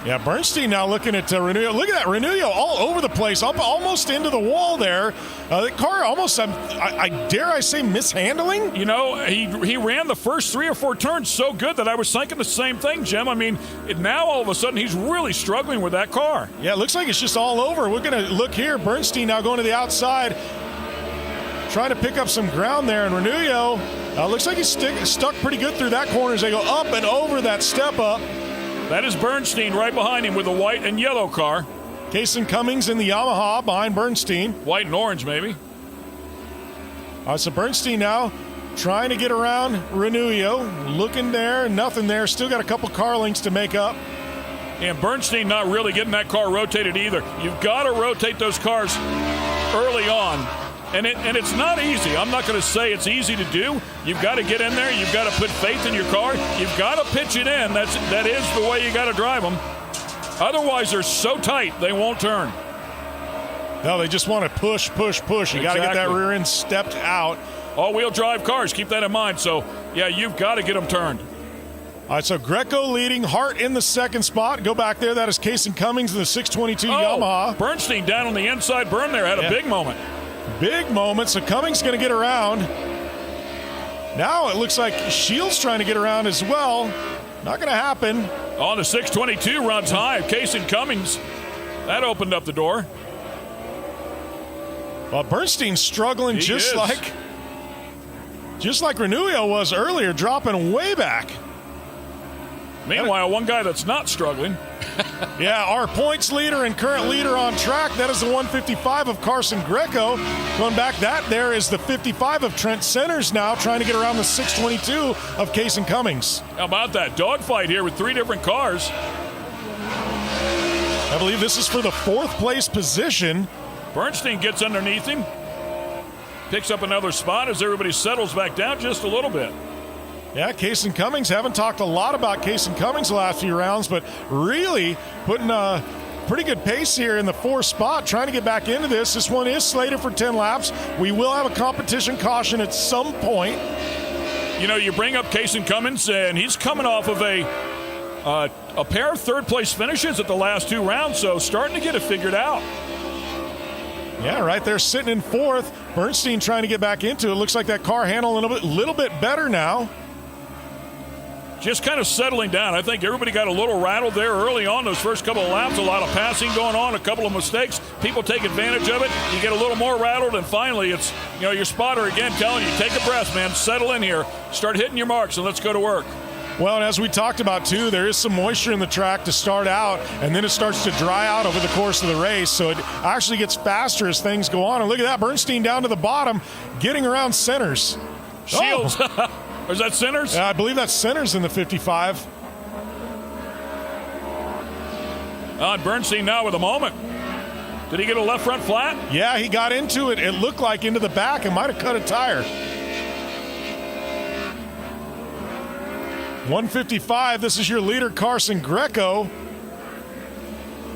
B: Yeah, Bernstein now looking at Renullo. Look at that, Renullo all over the place, up almost into the wall there. The car almost, I dare I say, mishandling?
A: You know, he ran the first 3 or 4 turns so good that I was thinking the same thing, Jim. I mean, now all of a sudden he's really struggling with that car.
B: Yeah, it looks like it's just all over. We're going to look here. Bernstein now going to the outside, trying to pick up some ground there, and Renullo looks like he's stuck pretty good through that corner as they go up and over that step up.
A: That is Bernstein right behind him with a white and yellow car.
B: Kason Cummings in the Yamaha behind Bernstein.
A: White and orange, maybe.
B: So Bernstein now trying to get around Renullo. Looking there, nothing there. Still got a couple car lengths to make up.
A: And Bernstein not really getting that car rotated either. You've got to rotate those cars early on. And it's not easy. I'm not going to say it's easy to do. You've got to get in there. You've got to put faith in your car. You've got to pitch it in. That is the way you got to drive them. Otherwise, they're so tight they won't turn.
B: No, they just want to push. You
A: Exactly.
B: got to get that rear end stepped out.
A: All-wheel drive cars, keep that in mind. So, yeah, you've got to get them turned.
B: All right, so Greco leading, Hart in the 2nd spot. Go back there. That is Kason Cummings in the 622 Yamaha.
A: Bernstein down on the inside berm there had a big moment.
B: Big moment. So Cummings going to get around. Now it looks like Shields trying to get around as well. Not going to happen.
A: On the 622 runs high. Kason Cummings. That opened up the door.
B: Well, Bernstein's struggling
A: He
B: just
A: is.
B: like Renullo was earlier, dropping way back.
A: Meanwhile, one guy that's not struggling.
B: Yeah, our points leader and current leader on track, that is the 155 of Carson Greco. Going back, that there is the 55 of Trent Centers now, trying to get around the 622 of Kason Cummings.
A: How about that dogfight here with 3 different cars?
B: I believe this is for the 4th place position.
A: Bernstein gets underneath him. Picks up another spot as everybody settles back down just a little bit.
B: Yeah, Kason Cummings. Haven't talked a lot about Kason Cummings the last few rounds, but really putting a pretty good pace here in the 4th spot, trying to get back into this. This one is slated for 10 laps. We will have a competition caution at some point.
A: You know, you bring up Kason Cummings, and he's coming off of a pair of 3rd-place finishes at the last 2 rounds, so starting to get it figured out.
B: Yeah, right there sitting in 4th. Bernstein trying to get back into it. Looks like that car handling a little bit better now.
A: Just kind of settling down. I think everybody got a little rattled there early on those first couple of laps. A lot of passing going on, a couple of mistakes. People take advantage of it. You get a little more rattled, and finally it's, your spotter again telling you, take a breath, man. Settle in here. Start hitting your marks, and let's go to work.
B: Well, and as we talked about, too, there is some moisture in the track to start out, and then it starts to dry out over the course of the race, so it actually gets faster as things go on. And look at that, Bernstein down to the bottom, getting around Centers.
A: Shields. Oh. Is that Centers?
B: Yeah, I believe that's Centers in the 55.
A: On Bernstein now with a moment. Did he get a left front flat?
B: Yeah, he got into it. It looked like into the back and might have cut a tire. 155, this is your leader, Carson Greco.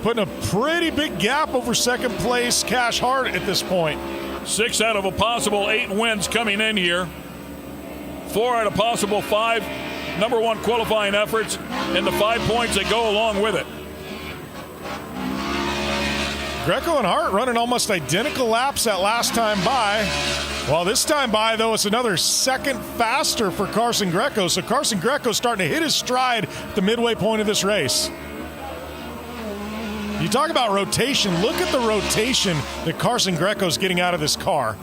B: Putting a pretty big gap over 2nd place, Cash Hart at this point.
A: 6 out of a possible 8 wins coming in here. 4 out of possible 5 number 1 qualifying efforts, and the 5 points that go along with it.
B: Greco and Hart running almost identical laps that last time by. Well, this time by, though, it's another second faster for Carson Greco. So Carson Greco's starting to hit his stride at the midway point of this race. You talk about rotation. Look at the rotation that Carson Greco's getting out of this car.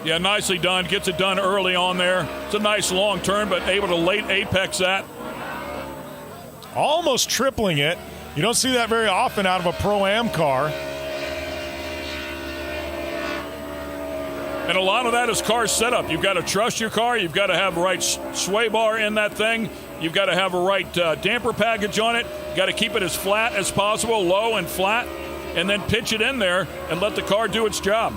A: Yeah, nicely done. Gets it done early on there. It's a nice long turn, but able to late apex that.
B: Almost tripling it. You don't see that very often out of a Pro-Am car.
A: And a lot of that is car setup. You've got to trust your car. You've got to have the right sway bar in that thing. You've got to have a right damper package on it. You've got to keep it as flat as possible, low and flat, and then pitch it in there and let the car do its job.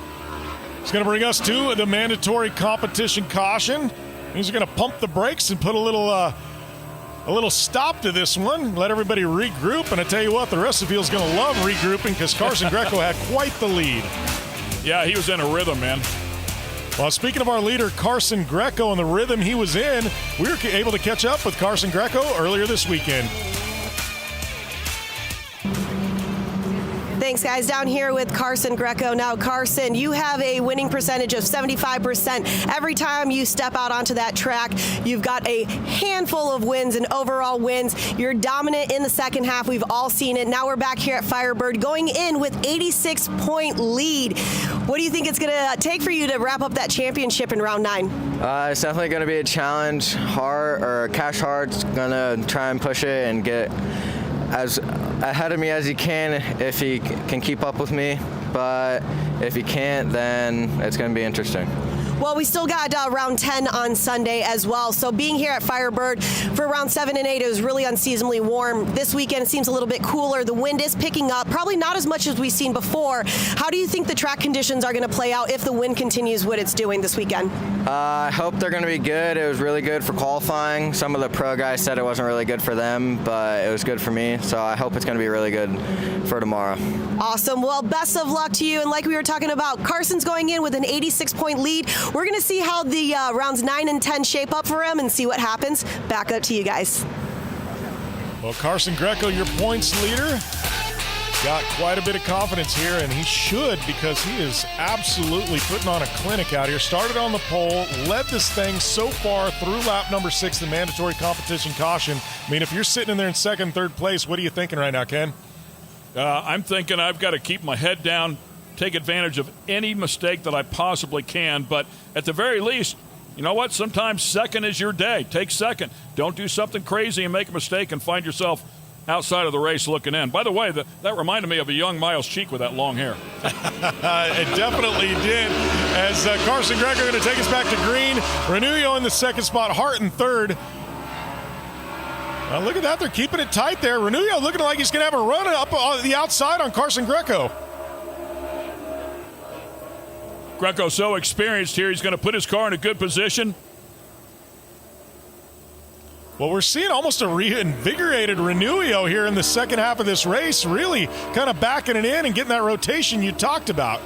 B: It's going to bring us to the mandatory competition caution. He's going to pump the brakes and put a little stop to this one. Let everybody regroup. And I tell you what, the rest of the field's going to love regrouping because Carson Greco had quite the lead.
A: Yeah, he was in a rhythm, man.
B: Well, speaking of our leader, Carson Greco, and the rhythm he was in, we were able to catch up with Carson Greco earlier this weekend.
C: Thanks, guys. Down here with Carson Greco. Now, Carson, you have a winning percentage of 75%. Every time you step out onto that track, you've got a handful of wins and overall wins. You're dominant in the second half. We've all seen it. Now we're back here at Firebird going in with 86-point lead. What do you think it's going to take for you to wrap up that championship in round 9?
P: It's definitely going to be a challenge. Cash Hart's going to try and push it and get as ahead of me as he can if he can keep up with me, but if he can't, then it's going to be interesting.
C: Well, we still got round 10 on Sunday as well. So being here at Firebird for round 7 and 8, it was really unseasonably warm. This weekend it seems a little bit cooler. The wind is picking up, probably not as much as we've seen before. How do you think the track conditions are going to play out if the wind continues what it's doing this weekend?
P: I hope they're going to be good. It was really good for qualifying. Some of the pro guys said it wasn't really good for them, but it was good for me. So I hope it's going to be really good for tomorrow.
C: Awesome. Well, best of luck to you. And like we were talking about, Carson's going in with an 86-point lead. We're going to see how the rounds 9 and 10 shape up for him and see what happens. Back up to you guys.
B: Well, Carson Greco, your points leader, got quite a bit of confidence here, and he should because he is absolutely putting on a clinic out here. Started on the pole, led this thing so far through lap number 6, the mandatory competition caution. I mean, if you're sitting in there in second, third place, what are you thinking right now, Ken?
A: I'm thinking I've got to keep my head down, take advantage of any mistake that I possibly can, but at the very least, you know what? Sometimes second is your day. Take second. Don't do something crazy and make a mistake and find yourself outside of the race looking in. By the way, that reminded me of a young Miles Cheek with that long hair.
B: It definitely did. As Carson Greco going to take us back to green. Renullo in the second spot, Hart in third. Look at that. They're keeping it tight there. Renullo looking like he's going to have a run up on the outside on Carson Greco.
A: Greco's so experienced here, he's going to put his car in a good position.
B: Well, we're seeing almost a reinvigorated Renullo here in the second half of this race, really kind of backing it in and getting that rotation you talked about.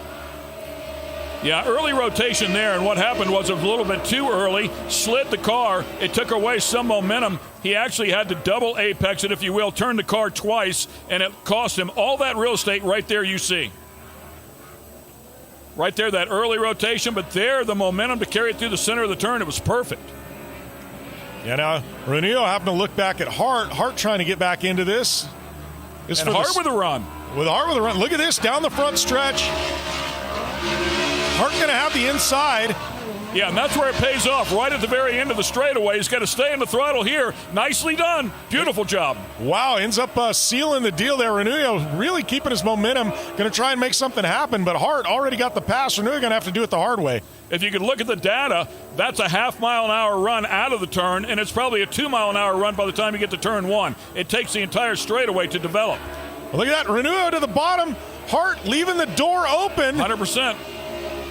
A: Yeah, early rotation there, and what happened was it was a little bit too early, slid the car, it took away some momentum. He actually had to double apex it, if you will, turn the car twice, and it cost him all that real estate right there you see. Right there, that early rotation, but there, the momentum to carry it through the center of the turn, it was perfect.
B: Yeah, now, Renullo happened to look back at Hart. Hart trying to get back into this.
A: And Hart with a run.
B: With Hart with a run. Look at this, down the front stretch. Hart going to have the inside.
A: Yeah, and that's where it pays off, right at the very end of the straightaway. He's got to stay in the throttle here. Nicely done. Beautiful job.
B: Wow, ends up sealing the deal there. Renullo really keeping his momentum, going to try and make something happen, but Hart already got the pass. Renullo going to have to do it the hard way.
A: If you could look at the data, that's a half-mile-an-hour run out of the turn, and it's probably a 2-mile-an-hour run by the time you get to turn 1. It takes the entire straightaway to develop.
B: Well, look at that. Renullo to the bottom. Hart leaving the door open.
A: 100%.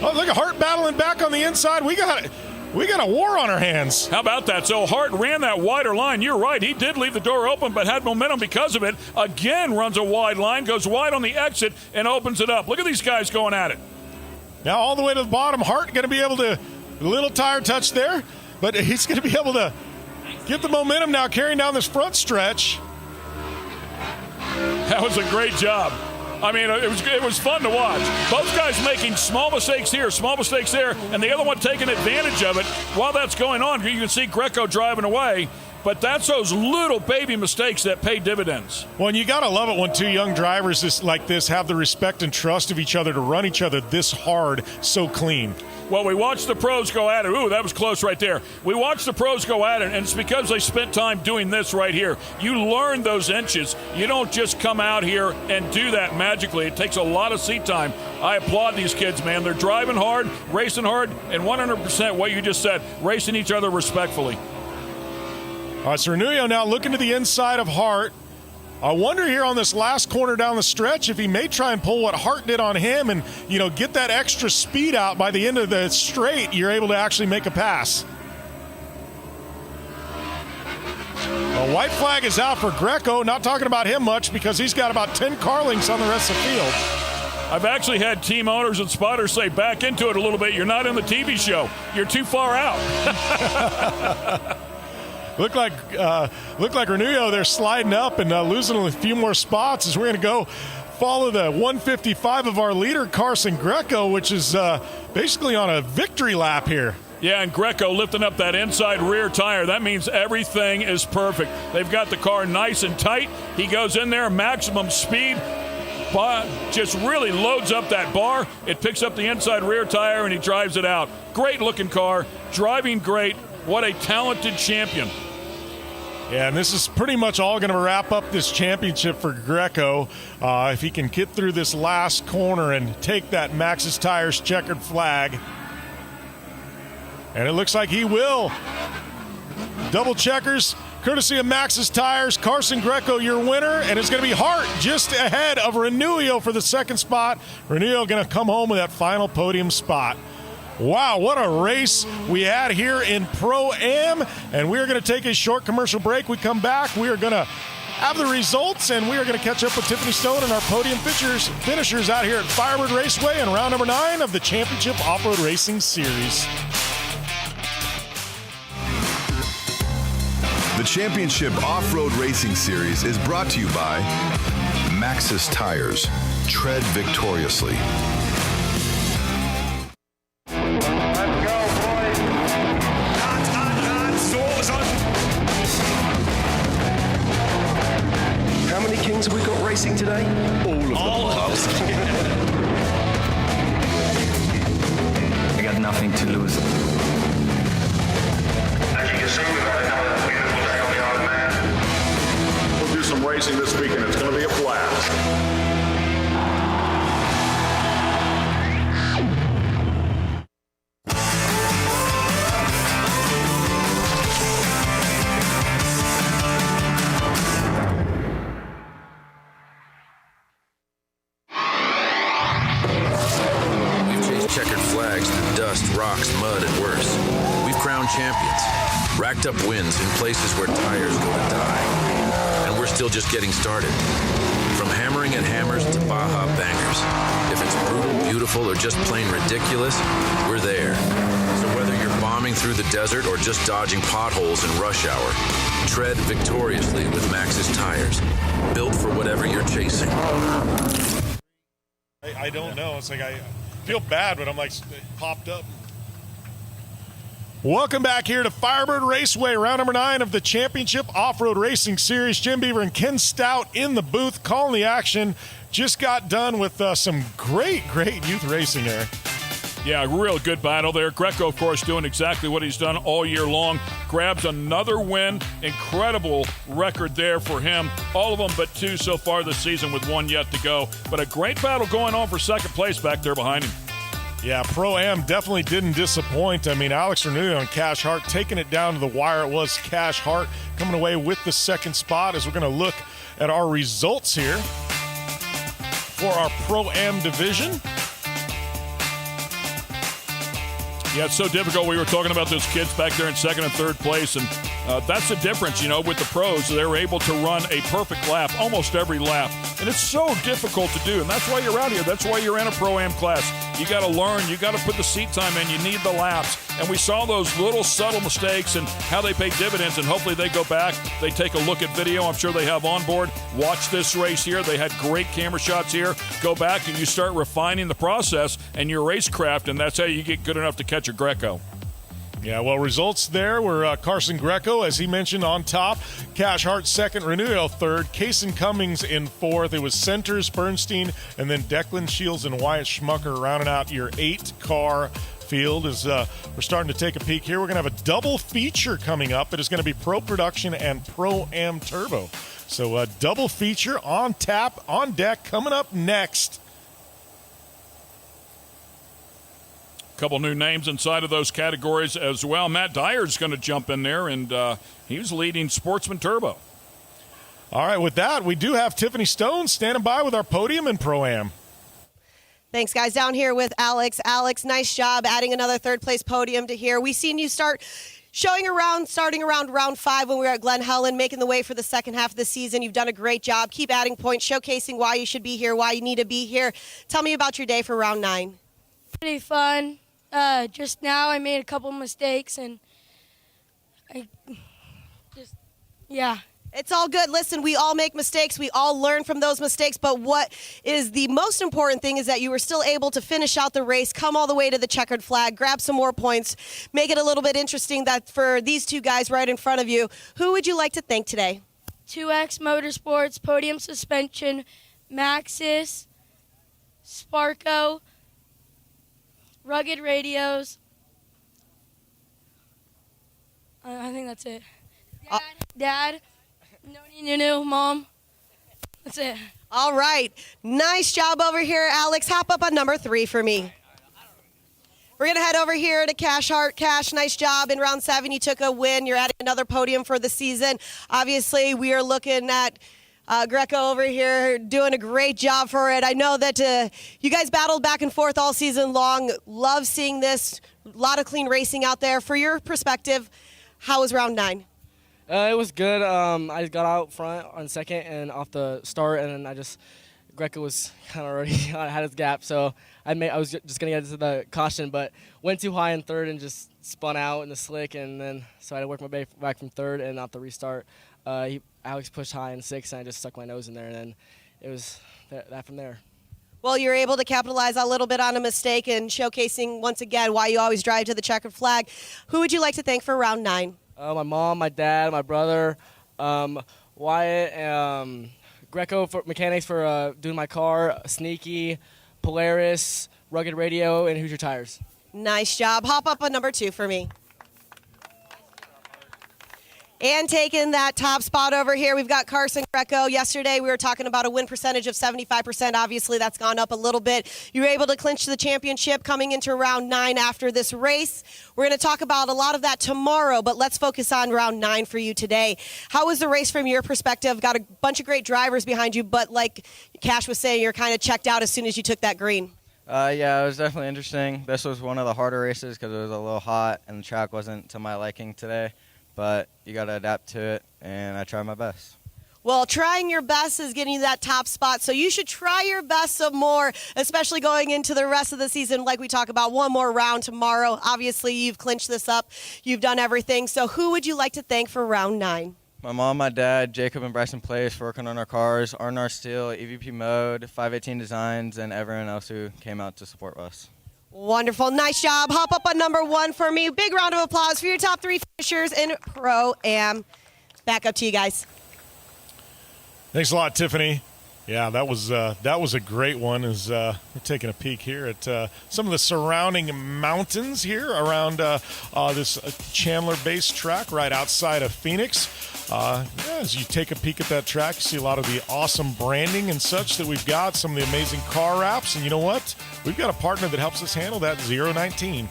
B: Oh, look at Hart battling back on the inside. We got a war on our hands.
A: How about that? So Hart ran that wider line. You're right. He did leave the door open, but had momentum because of it. Again, runs a wide line, goes wide on the exit, and opens it up. Look at these guys going at it.
B: Now all the way to the bottom. Hart going to be able to, a little tire touch there, but he's going to be able to get the momentum now carrying down this front stretch.
A: That was a great job. I mean, it was fun to watch. Both guys making small mistakes here, small mistakes there, and the other one taking advantage of it. While that's going on, you can see Greco driving away. But that's those little baby mistakes that pay dividends.
B: Well, and you got to love it when two young drivers like this have the respect and trust of each other to run each other this hard, so clean.
A: Well, we watched the pros go at it. Ooh, that was close right there. We watched the pros go at it, and it's because they spent time doing this right here. You learn those inches. You don't just come out here and do that magically. It takes a lot of seat time. I applaud these kids, man. They're driving hard, racing hard, and 100% what you just said, racing each other respectfully.
B: All right, Ceremonial now looking to the inside of Hart. I wonder here on this last corner down the stretch if he may try and pull what Hart did on him and, get that extra speed out by the end of the straight. You're able to actually make a pass. A white flag is out for Greco. Not talking about him much because he's got about 10 car lengths on the rest of the field.
A: I've actually had team owners and spotters say, back into it a little bit. You're not in the TV show. You're too far out.
B: Look like Renullo, they're sliding up and losing a few more spots as we're going to go follow the 155 of our leader, Carson Greco, which is basically on a victory lap here.
A: Yeah, and Greco lifting up that inside rear tire. That means everything is perfect. They've got the car nice and tight. He goes in there, maximum speed, just really loads up that bar. It picks up the inside rear tire, and he drives it out. Great-looking car, driving great. What a talented champion.
B: Yeah, and this is pretty much all going to wrap up this championship for Greco. If he can get through this last corner and take that Maxxis Tires checkered flag. And it looks like he will. Double checkers, courtesy of Maxxis Tires. Carson Greco, your winner. And it's going to be Hart just ahead of Renullo for the second spot. Renullo going to come home with that final podium spot. Wow, what a race we had here in Pro-Am. And we're going to take a short commercial break. We come back, we are going to have the results, and we are going to catch up with Tiffany Stone and our podium finishers out here at Firebird Raceway in round number 9 of the Championship Off-Road Racing Series.
H: The Championship Off-Road Racing Series is brought to you by Maxxis Tires. Tread victoriously.
Q: How many Kings have we got racing today? All of them. I got nothing to lose.
J: As you can see, we've had another beautiful day on the Isle of Man.
R: We'll do some racing this weekend. It's going to be a blast.
S: Rocks, mud, and worse. We've crowned champions, racked up wins in places where tires go to die. And we're still just getting started. From hammering at hammers to Baja bangers. If it's brutal, beautiful, or just plain ridiculous, we're there. So whether you're bombing through the desert or just dodging potholes in rush hour, tread victoriously with Maxxis Tires. Built for whatever you're chasing.
B: I don't know. It's like I feel bad, but I'm like popped up. Welcome back here to Firebird Raceway, round number 9 of the Championship Off-Road Racing Series. Jim Beaver and Ken Stout in the booth calling the action. Just got done with some great youth racing there.
A: Yeah, real good battle there. Greco, of course, doing exactly what he's done all year long. Grabs another win. Incredible record there for him. All of them but 2 so far this season with 1 yet to go. But a great battle going on for second place back there behind him.
B: Yeah, Pro-Am definitely didn't disappoint. I mean, Alex Renullo and Cash Hart taking it down to the wire. It was Cash Hart coming away with the second spot as we're going to look at our results here for our Pro-Am division.
A: Yeah, it's so difficult. We were talking about those kids back there in second and third place, and that's the difference, with the pros. They're able to run a perfect lap almost every lap, and it's so difficult to do, and that's why you're out here. That's why you're in a Pro-Am class. You got to learn. You got to put the seat time in. You need the laps. And we saw those little subtle mistakes and how they pay dividends, and hopefully they go back. They take a look at video. I'm sure they have on board. Watch this race here. They had great camera shots here. Go back and you start refining the process and your racecraft, and that's how you get good enough to catch a Greco.
B: Yeah, well, results there were Carson Greco, as he mentioned, on top. Cash Hart second, Renuel third, Kaysen Cummings in fourth. It was Centers, Bernstein, and then Declan Shields and Wyatt Schmucker rounding out your 8-car field. As we're starting to take a peek here, we're going to have a double feature coming up. It is going to be Pro Production and Pro-Am Turbo. So a double feature on tap, on deck, coming up next.
A: Couple new names inside of those categories as well. Matt Dyer's going to jump in there, and he's leading Sportsman Turbo.
B: All right, with that, we do have Tiffany Stone standing by with our podium and Pro-Am.
C: Thanks, guys. Down here with Alex. Alex, nice job adding another third-place podium to here. We've seen you starting around round 5 when we were at Glen Helen, making the way for the second half of the season. You've done a great job. Keep adding points, showcasing why you should be here, why you need to be here. Tell me about your day for round 9.
T: Pretty fun. Just now I made a couple mistakes, and yeah.
C: It's all good. Listen, we all make mistakes. We all learn from those mistakes. But what is the most important thing is that you were still able to finish out the race, come all the way to the checkered flag, grab some more points, make it a little bit interesting that for these two guys right in front of you. Who would you like to thank today?
T: 2X Motorsports, Podium Suspension, Maxis, Sparco, Rugged Radios. I think that's it. Dad, Nunu, Mom. That's it.
C: All right. Nice job over here, Alex. Hop up on number 3 for me. We're going to head over here to Cash Hart. Cash, nice job. In round 7, you took a win. You're adding another podium for the season. Obviously, we are looking at Greco over here doing a great job for it. I know that you guys battled back and forth all season long. Love seeing this. A lot of clean racing out there. For your perspective, how was round 9?
U: It was good. I got out front on second and off the start, and then Greco was kind of already had his gap, so I was just going to get into the caution, but went too high in third and just spun out in the slick, and then so I had to work my way back from third and off the restart. Alex pushed high in 6, and I just stuck my nose in there, and then it was that from there.
C: Well, you're able to capitalize a little bit on a mistake and showcasing once again why you always drive to the checkered flag. Who would you like to thank for round 9?
U: My mom, my dad, my brother, Wyatt, Greco for mechanics for doing my car, Sneaky, Polaris, Rugged Radio, and Hoosier Tires.
C: Nice job. Hop up on number 2 for me. And taking that top spot over here, we've got Carson Greco. Yesterday, we were talking about a win percentage of 75%. Obviously, that's gone up a little bit. You were able to clinch the championship coming into round 9 after this race. We're going to talk about a lot of that tomorrow, but let's focus on round 9 for you today. How was the race from your perspective? Got a bunch of great drivers behind you, but like Cash was saying, you're kind of checked out as soon as you took that green.
P: Yeah, it was definitely interesting. This was one of the harder races because it was a little hot and the track wasn't to my liking today. But you got to adapt to it, and I tried my best.
C: Well, trying your best is getting you that top spot, so you should try your best some more, especially going into the rest of the season like we talk about. One more round tomorrow. Obviously, you've clinched this up. You've done everything. So who would you like to thank for round 9?
P: My mom, my dad, Jacob and Bryson Place for working on our cars, R&R Steel, EVP Mode, 518 Designs, and everyone else who came out to support us.
C: Wonderful. Nice job. Hop up on number 1 for me. Big round of applause for your top 3 finishers in Pro-Am. Back up to you guys.
B: Thanks a lot, Tiffany. Yeah, that was a great one. As we're taking a peek here at some of the surrounding mountains here around this Chandler-based track right outside of Phoenix. As you take a peek at that track, you see a lot of the awesome branding and such that we've got, some of the amazing car wraps, and you know what? We've got a partner that helps us handle that, 019.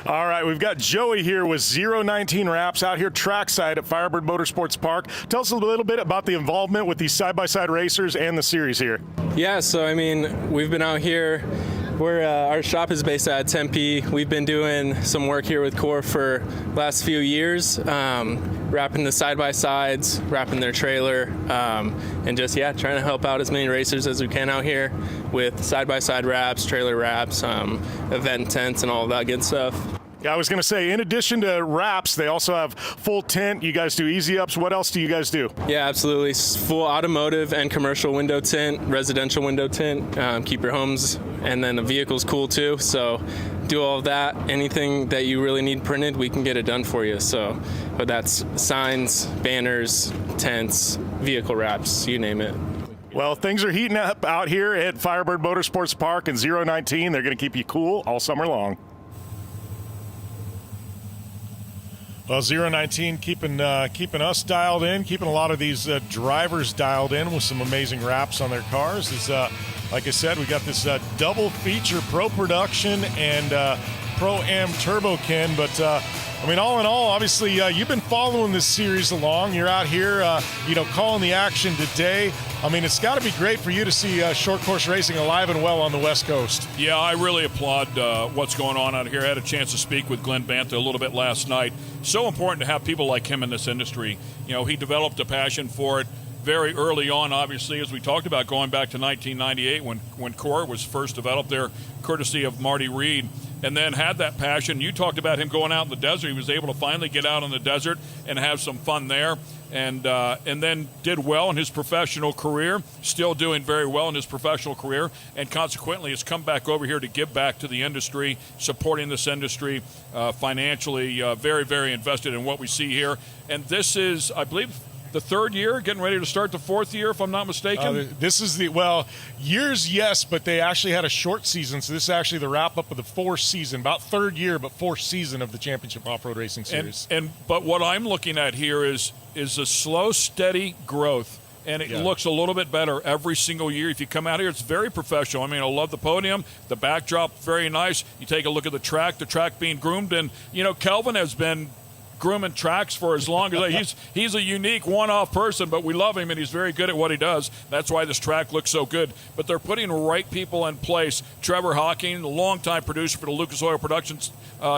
B: All right, we've got Joey here with 019 Wraps out here trackside at Firebird Motorsports Park. Tell us a little bit about the involvement with these side-by-side racers and the series here.
V: Yeah, so I mean, we've been out here
D: Our shop is based out of Tempe. We've been doing some work here with CORR for the last few years, wrapping the side-by-sides, wrapping their trailer, and just, trying to help out as many racers as we can out here with side-by-side wraps, trailer wraps, event tents, and all of that good stuff.
B: Yeah, I was going to say, in addition to wraps, they also have full tent. You guys do easy ups. What else do you guys do?
D: Yeah, absolutely. Full automotive and commercial window tint, residential window tint, keep your homes, and then the vehicle's cool too. So do all of that. Anything that you really need printed, we can get it done for you. So, but that's signs, banners, tents, vehicle wraps, you name it.
B: Well, things are heating up out here at Firebird Motorsports Park in 019. They're going to keep you cool all summer long. Well, 019 keeping us dialed in, keeping a lot of these drivers dialed in with some amazing wraps on their cars. It's, like I said, we got this double feature Pro Production and Pro-Am Turbo Ken. But, all in all, obviously, you've been following this series along. You're out here, calling the action today. It's got to be great for you to see short course racing alive and well on the West Coast.
A: Yeah, I really applaud what's going on out here. I had a chance to speak with Glenn Banta a little bit last night. So important to have people like him in this industry. He developed a passion for it very early on, obviously, as we talked about, going back to 1998 when CORR was first developed there, courtesy of Marty Reed, and then had that passion. You talked about him going out in the desert. He was able to finally get out in the desert and have some fun there, and then did well in his professional career, still doing very well in his professional career, and consequently has come back over here to give back to the industry, supporting this industry financially, very, very invested in what we see here. And this is, I believe, the third year, getting ready to start the fourth year, if I'm not mistaken.
B: This is years, yes, but they actually had a short season, so this is actually the wrap-up of the fourth season, about third year, but fourth season of the Championship Off-Road Racing Series.
A: But what I'm looking at here is a slow, steady growth, and it looks a little bit better every single year. If you come out here, it's very professional. I love the podium, the backdrop, very nice. You take a look at the track being groomed, and, Kelvin has been grooming tracks for as long as he's a unique one-off person, but we love him and he's very good at what he does. That's why this track looks so good. But they're putting the right people in place. Trevor Hawking, the longtime producer for the Lucas Oil Productions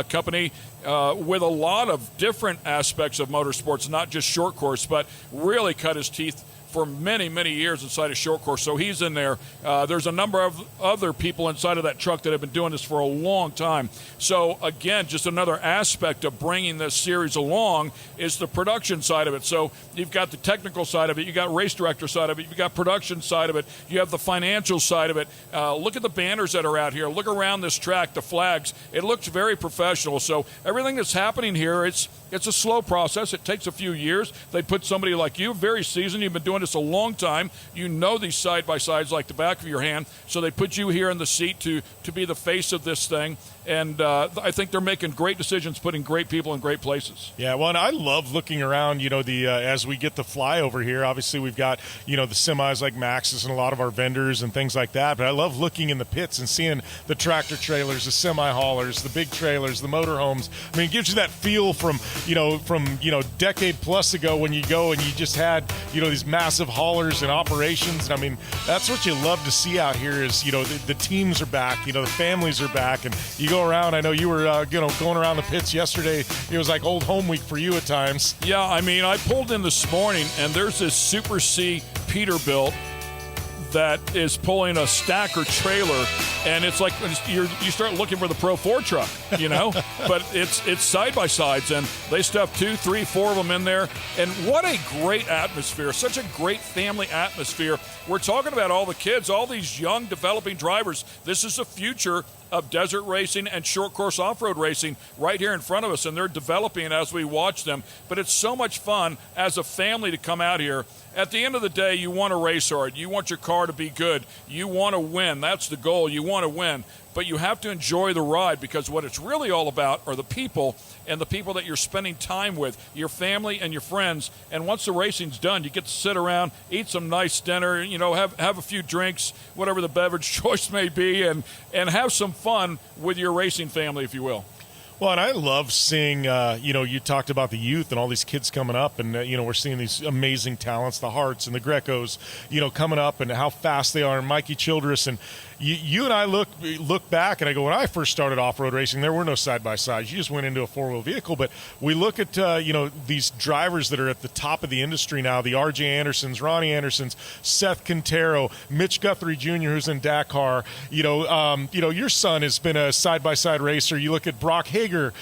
A: company, with a lot of different aspects of motorsports, not just short course, but really cut his teeth for many, many years inside of short course. So he's in there. There's a number of other people inside of that truck that have been doing this for a long time. So, again, just another aspect of bringing this series along is the production side of it. So you've got the technical side of it. You've got race director side of it. You've got production side of it. You have the financial side of it. Look at the banners that are out here. Look around this track, the flags. It looks very professional. So everything that's happening here, it's a slow process. It takes a few years. They put somebody like you, very seasoned. You've been doing this a long time. You know these side-by-sides like the back of your hand. So they put you here in the seat to be the face of this thing. And I think they're making great decisions, putting great people in great places.
B: Yeah, well, and I love looking around, as we get the flyover here. Obviously, we've got, the semis like Max's and a lot of our vendors and things like that. But I love looking in the pits and seeing the tractor trailers, the semi-haulers, the big trailers, the motorhomes. It gives you that feel from decade plus ago when you go and you just had, these massive haulers and operations. That's what you love to see out here is, the teams are back, the families are back, and you go around. I know you were, going around the pits yesterday. It was like old home week for you at times.
A: Yeah, I pulled in this morning, and there's this Super C Peterbilt that is pulling a stacker trailer, and it's like you start looking for the Pro 4 truck, but it's side-by-sides, and they stuff 2, 3, 4 of them in there, and what a great atmosphere, such a great family atmosphere. We're talking about all the kids, all these young developing drivers. This is the future of desert racing and short course off-road racing right here in front of us, and they're developing as we watch them. But it's so much fun as a family to come out here. At the end of the day, you want to race hard. You want your car to be good. You want to win. That's the goal. You want to win. But you have to enjoy the ride, because what it's really all about are the people, and the people that you're spending time with, your family and your friends. And once the racing's done, you get to sit around, eat some nice dinner, have a few drinks, whatever the beverage choice may be, and have some fun with your racing family, if you will.
B: Well, and I love seeing, you talked about the youth and all these kids coming up, and, we're seeing these amazing talents, the Harts and the Grecos, coming up, and how fast they are, and Mikey Childress. And you and I look back, and I go, when I first started off-road racing, there were no side-by-sides. You just went into a four-wheel vehicle. But we look at, these drivers that are at the top of the industry now, the R.J. Andersons, Ronnie Andersons, Seth Quintero, Mitch Guthrie Jr., who's in Dakar. Your son has been a side-by-side racer. You look at Brock Hager.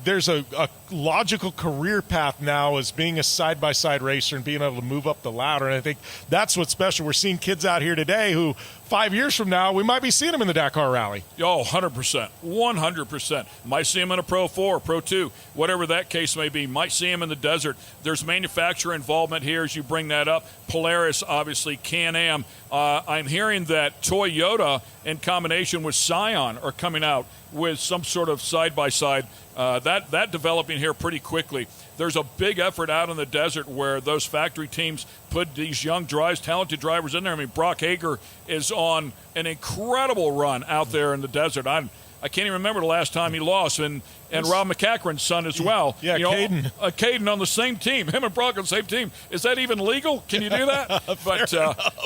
B: There's a logical career path now as being a side-by-side racer and being able to move up the ladder. And I think that's what's special. We're seeing kids out here today who 5 years from now, we might be seeing them in the Dakar Rally.
A: Oh, 100%. 100%. Might see them in a Pro 4, Pro 2, whatever that case may be. Might see them in the desert. There's manufacturer involvement here as you bring that up. Polaris, obviously, Can-Am. I'm hearing that Toyota, in combination with Scion, are coming out with some sort of side-by-side. That developing here pretty quickly. There's a big effort out in the desert where those factory teams put these young drivers, talented drivers in there. I mean, Brock Hager is on an incredible run out there in the desert. I can't even remember the last time he lost, and Rob McCachran's son as well.
B: Yeah, Caden.
A: Caden on the same team. Him and Brock on the same team. Is that even legal? Can you do that?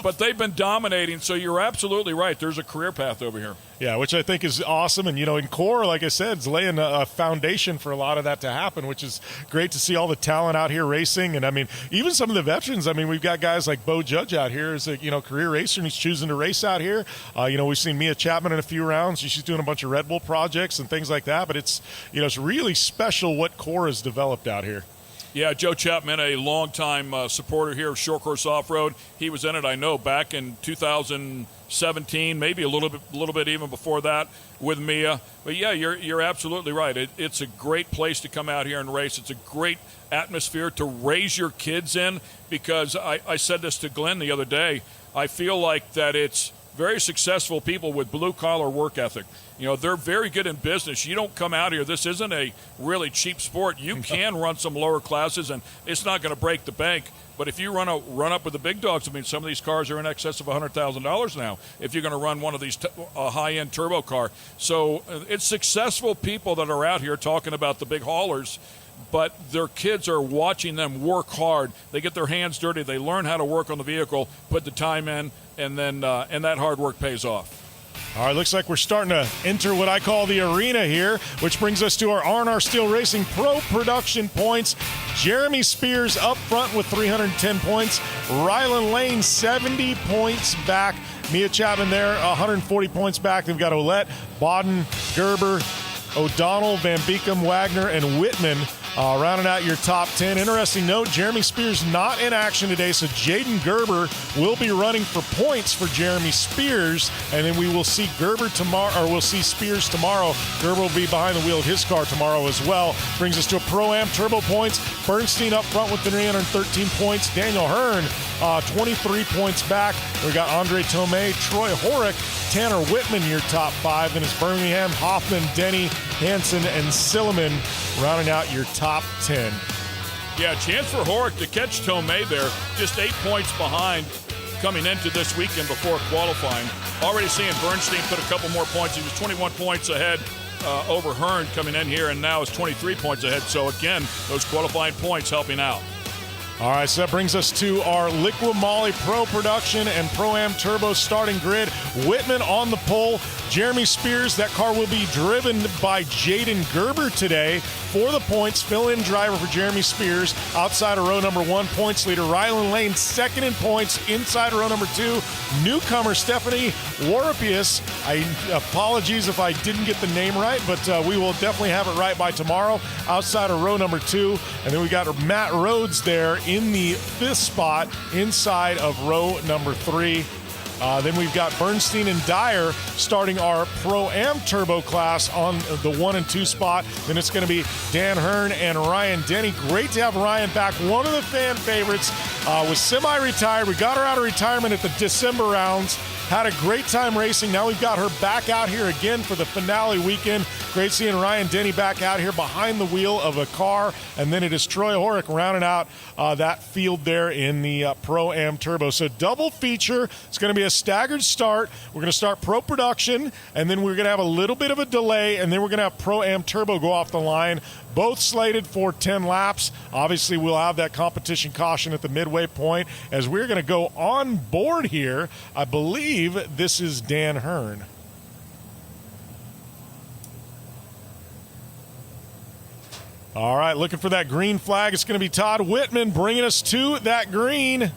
A: But they've been dominating, so you're absolutely right. There's a career path over here.
B: Yeah, which I think is awesome. And, in CORR, like I said, is laying a foundation for a lot of that to happen, which is great to see all the talent out here racing. And, I mean, even some of the veterans. I mean, we've got guys like Bo Judge out here as a, career racer, and he's choosing to race out here. We've seen Mia Chapman in a few rounds. She's doing a bunch of Red Bull projects and things like that. But it's, it's really special what CORR has developed out here.
A: Yeah, Joe Chapman, a longtime supporter here of Short Course Off-Road. He was in it, I know, back in 2017, maybe a little bit even before that with Mia. But yeah, you're absolutely right. It's a great place to come out here and race. It's a great atmosphere to raise your kids in, because I said this to Glenn the other day. I feel like that it's very successful people with blue-collar work ethic. They're very good in business. You don't come out here. This isn't a really cheap sport. You can run some lower classes, and it's not going to break the bank. But if you run up with the big dogs, I mean, some of these cars are in excess of $100,000 now if you're going to run one of these high-end turbo car. So it's successful people that are out here talking about the big haulers, but their kids are watching them work hard. They get their hands dirty. They learn how to work on the vehicle, put the time in, and then and that hard work pays off.
B: All right, looks like we're starting to enter what I call the arena here, which brings us to our R&R Steel Racing Pro Production points. Jeremy Spears up front with 310 points. Rylan Lane, 70 points back. Mia Chapman there, 140 points back. They've got Ouellette, Bodden, Gerber, O'Donnell, Van Beekum, Wagner, and Whitman rounding out your top 10. Interesting note, Jeremy Spears not in action today, so Jaden Gerber will be running for points for Jeremy Spears, and then we will see Gerber tomorrow, or we'll see Spears tomorrow. Gerber will be behind the wheel of his car tomorrow as well. Brings us to a Pro-Am Turbo points. Bernstein up front with the 313 points. Daniel Hearn, 23 points back. We got Andre Tomei, Troy Horrick, Tanner Whitman, your top 5. Then it's Birmingham, Hoffman, Denny, Hansen, and Silliman rounding out your top 10.
A: Yeah, chance for Horrick to catch Tomei there, just 8 points behind coming into this weekend before qualifying. Already seeing Bernstein put a couple more points. He was 21 points ahead over Hearn coming in here, and now is 23 points ahead. So again, those qualifying points helping out.
B: All right, so that brings us to our Liqui Moly Pro Production and Pro-Am Turbo starting grid. Whitman on the pole. Jeremy Spears, that car will be driven by Jaden Gerber today for the points. Fill-in driver for Jeremy Spears. Outside of row number 1, points leader Rylan Lane, second in points. Inside of row number 2, newcomer Stephanie Warapius. Apologies if I didn't get the name right, but we will definitely have it right by tomorrow. Outside of row number 2, and then we got Matt Rhodes there in the 5th spot inside of row number 3. Then we've got Bernstein and Dyer starting our Pro-Am Turbo class on the 1 and 2 spot. Then it's going to be Dan Hearn and Ryan Denny. Great to have Ryan back. One of the fan favorites was semi-retired. We got her out of retirement at the December rounds. Had a great time racing. Now we've got her back out here again for the finale weekend. Great seeing Ryan Denny back out here behind the wheel of a car. And then it is Troy Horrick rounding out that field there in the Pro-Am Turbo. So double feature. It's going to be a staggered start. We're going to start Pro Production, and then we're going to have a little bit of a delay, and then we're going to have Pro-Am Turbo go off the line, both slated for 10 laps. Obviously, we'll have that competition caution at the midway point as we're going to go on board here. I believe this is Dan Hearn. All right, looking for that green flag. It's going to be Todd Whitman bringing us to that green.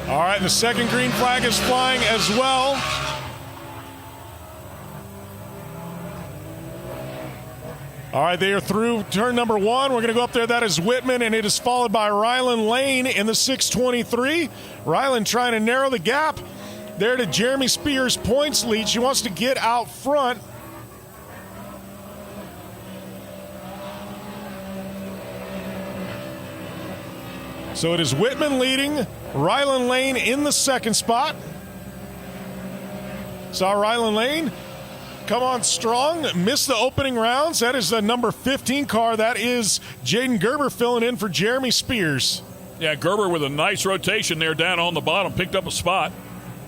B: All right, and the second green flag is flying as well. All right, they are through turn number 1. We're going to go up there. That is Whitman, and it is followed by Rylan Lane in the 623. Rylan trying to narrow the gap there to Jeremy Spears' points lead. She wants to get out front. So it is Whitman leading, Rylan Lane in the second spot. Saw Rylan Lane come on strong, missed the opening rounds. That is the number 15 car. That is Jaden Gerber filling in for Jeremy Spears.
A: Yeah, Gerber with a nice rotation there down on the bottom, picked up a spot.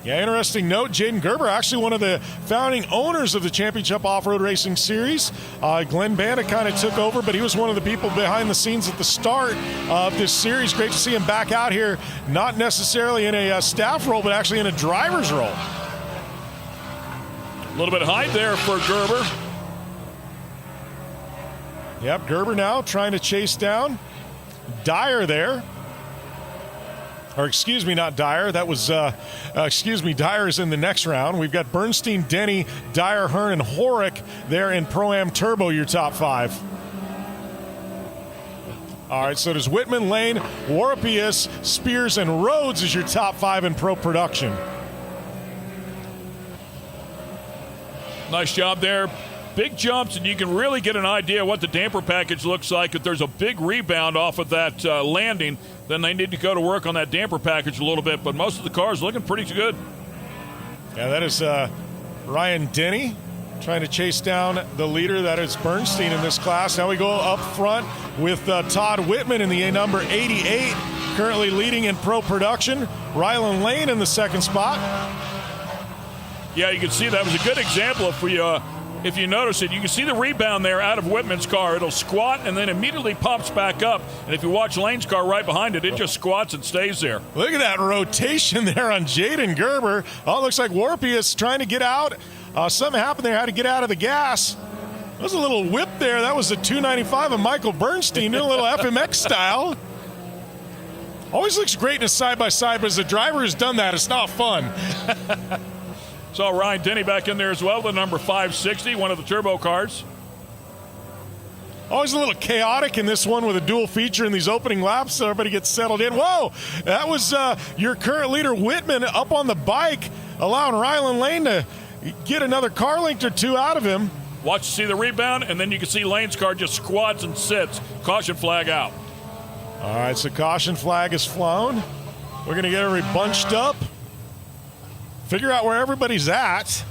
B: Yeah, interesting note, Jaden Gerber, actually one of the founding owners of the Championship Off-Road Racing Series. Glenn Banta kind of took over, but he was one of the people behind the scenes at the start of this series. Great to see him back out here, not necessarily in a staff role, but actually in a driver's role.
A: A little bit of height there for Gerber.
B: Yep, Gerber now trying to chase down Dyer there. Or excuse me, not Dyer. That was, Dyer is in the next round. We've got Bernstein, Denny, Dyer, Hearn, and Horick there in Pro-Am Turbo, your top 5. All right, so there's Whitman, Lane, Warpius, Spears, and Rhodes is your top 5 in Pro Production.
A: Nice job there. Big jumps, and you can really get an idea what the damper package looks like. If there's a big rebound off of that landing, then they need to go to work on that damper package a little bit. But most of the cars looking pretty good.
B: Yeah, that is Ryan Denny trying to chase down the leader. That is Bernstein in this class. Now we go up front with Todd Whitman in the number 88, currently leading in Pro Production. Rylan Lane in the second spot.
A: Yeah, you can see that was a good example. If you notice it, you can see the rebound there out of Whitman's car. It'll squat and then immediately pops back up. And if you watch Lane's car right behind it, it just squats and stays there.
B: Look at that rotation there on Jaden Gerber. Oh, it looks like Warpius trying to get out. Something happened there, had to get out of the gas. There was a little whip there. That was the 295 of Michael Bernstein, doing a little FMX style. Always looks great in a side-by-side, but as a driver who's done that, it's not fun.
A: Saw Ryan Denny back in there as well, the number 560, one of the turbo cars.
B: Always a little chaotic in this one with a dual feature in these opening laps, so everybody gets settled in. Whoa, that was your current leader, Whitman, up on the bike, allowing Rylan Lane to get another car length or two out of him.
A: Watch see the rebound, and then you can see Lane's car just squats and sits. Caution flag out.
B: All right, so caution flag is flown. We're going to get everybody bunched up. Figure out where everybody's at.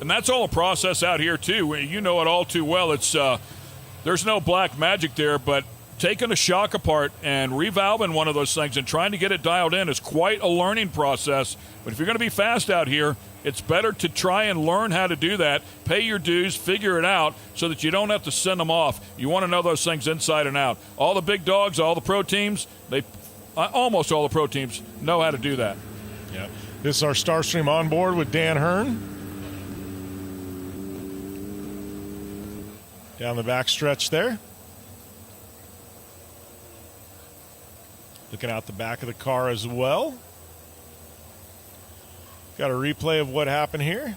A: And that's all a process out here, too. You know it all too well. It's there's no black magic there, but taking a shock apart and revalving one of those things and trying to get it dialed in is quite a learning process. But if you're going to be fast out here, it's better to try and learn how to do that, pay your dues, figure it out so that you don't have to send them off. You want to know those things inside and out. All the big dogs, all the pro teams, almost all the pro teams know how to do that.
B: Yeah. This is our Starstream onboard with Dan Hearn. Down the back stretch there. Looking out the back of the car as well. Got a replay of what happened here.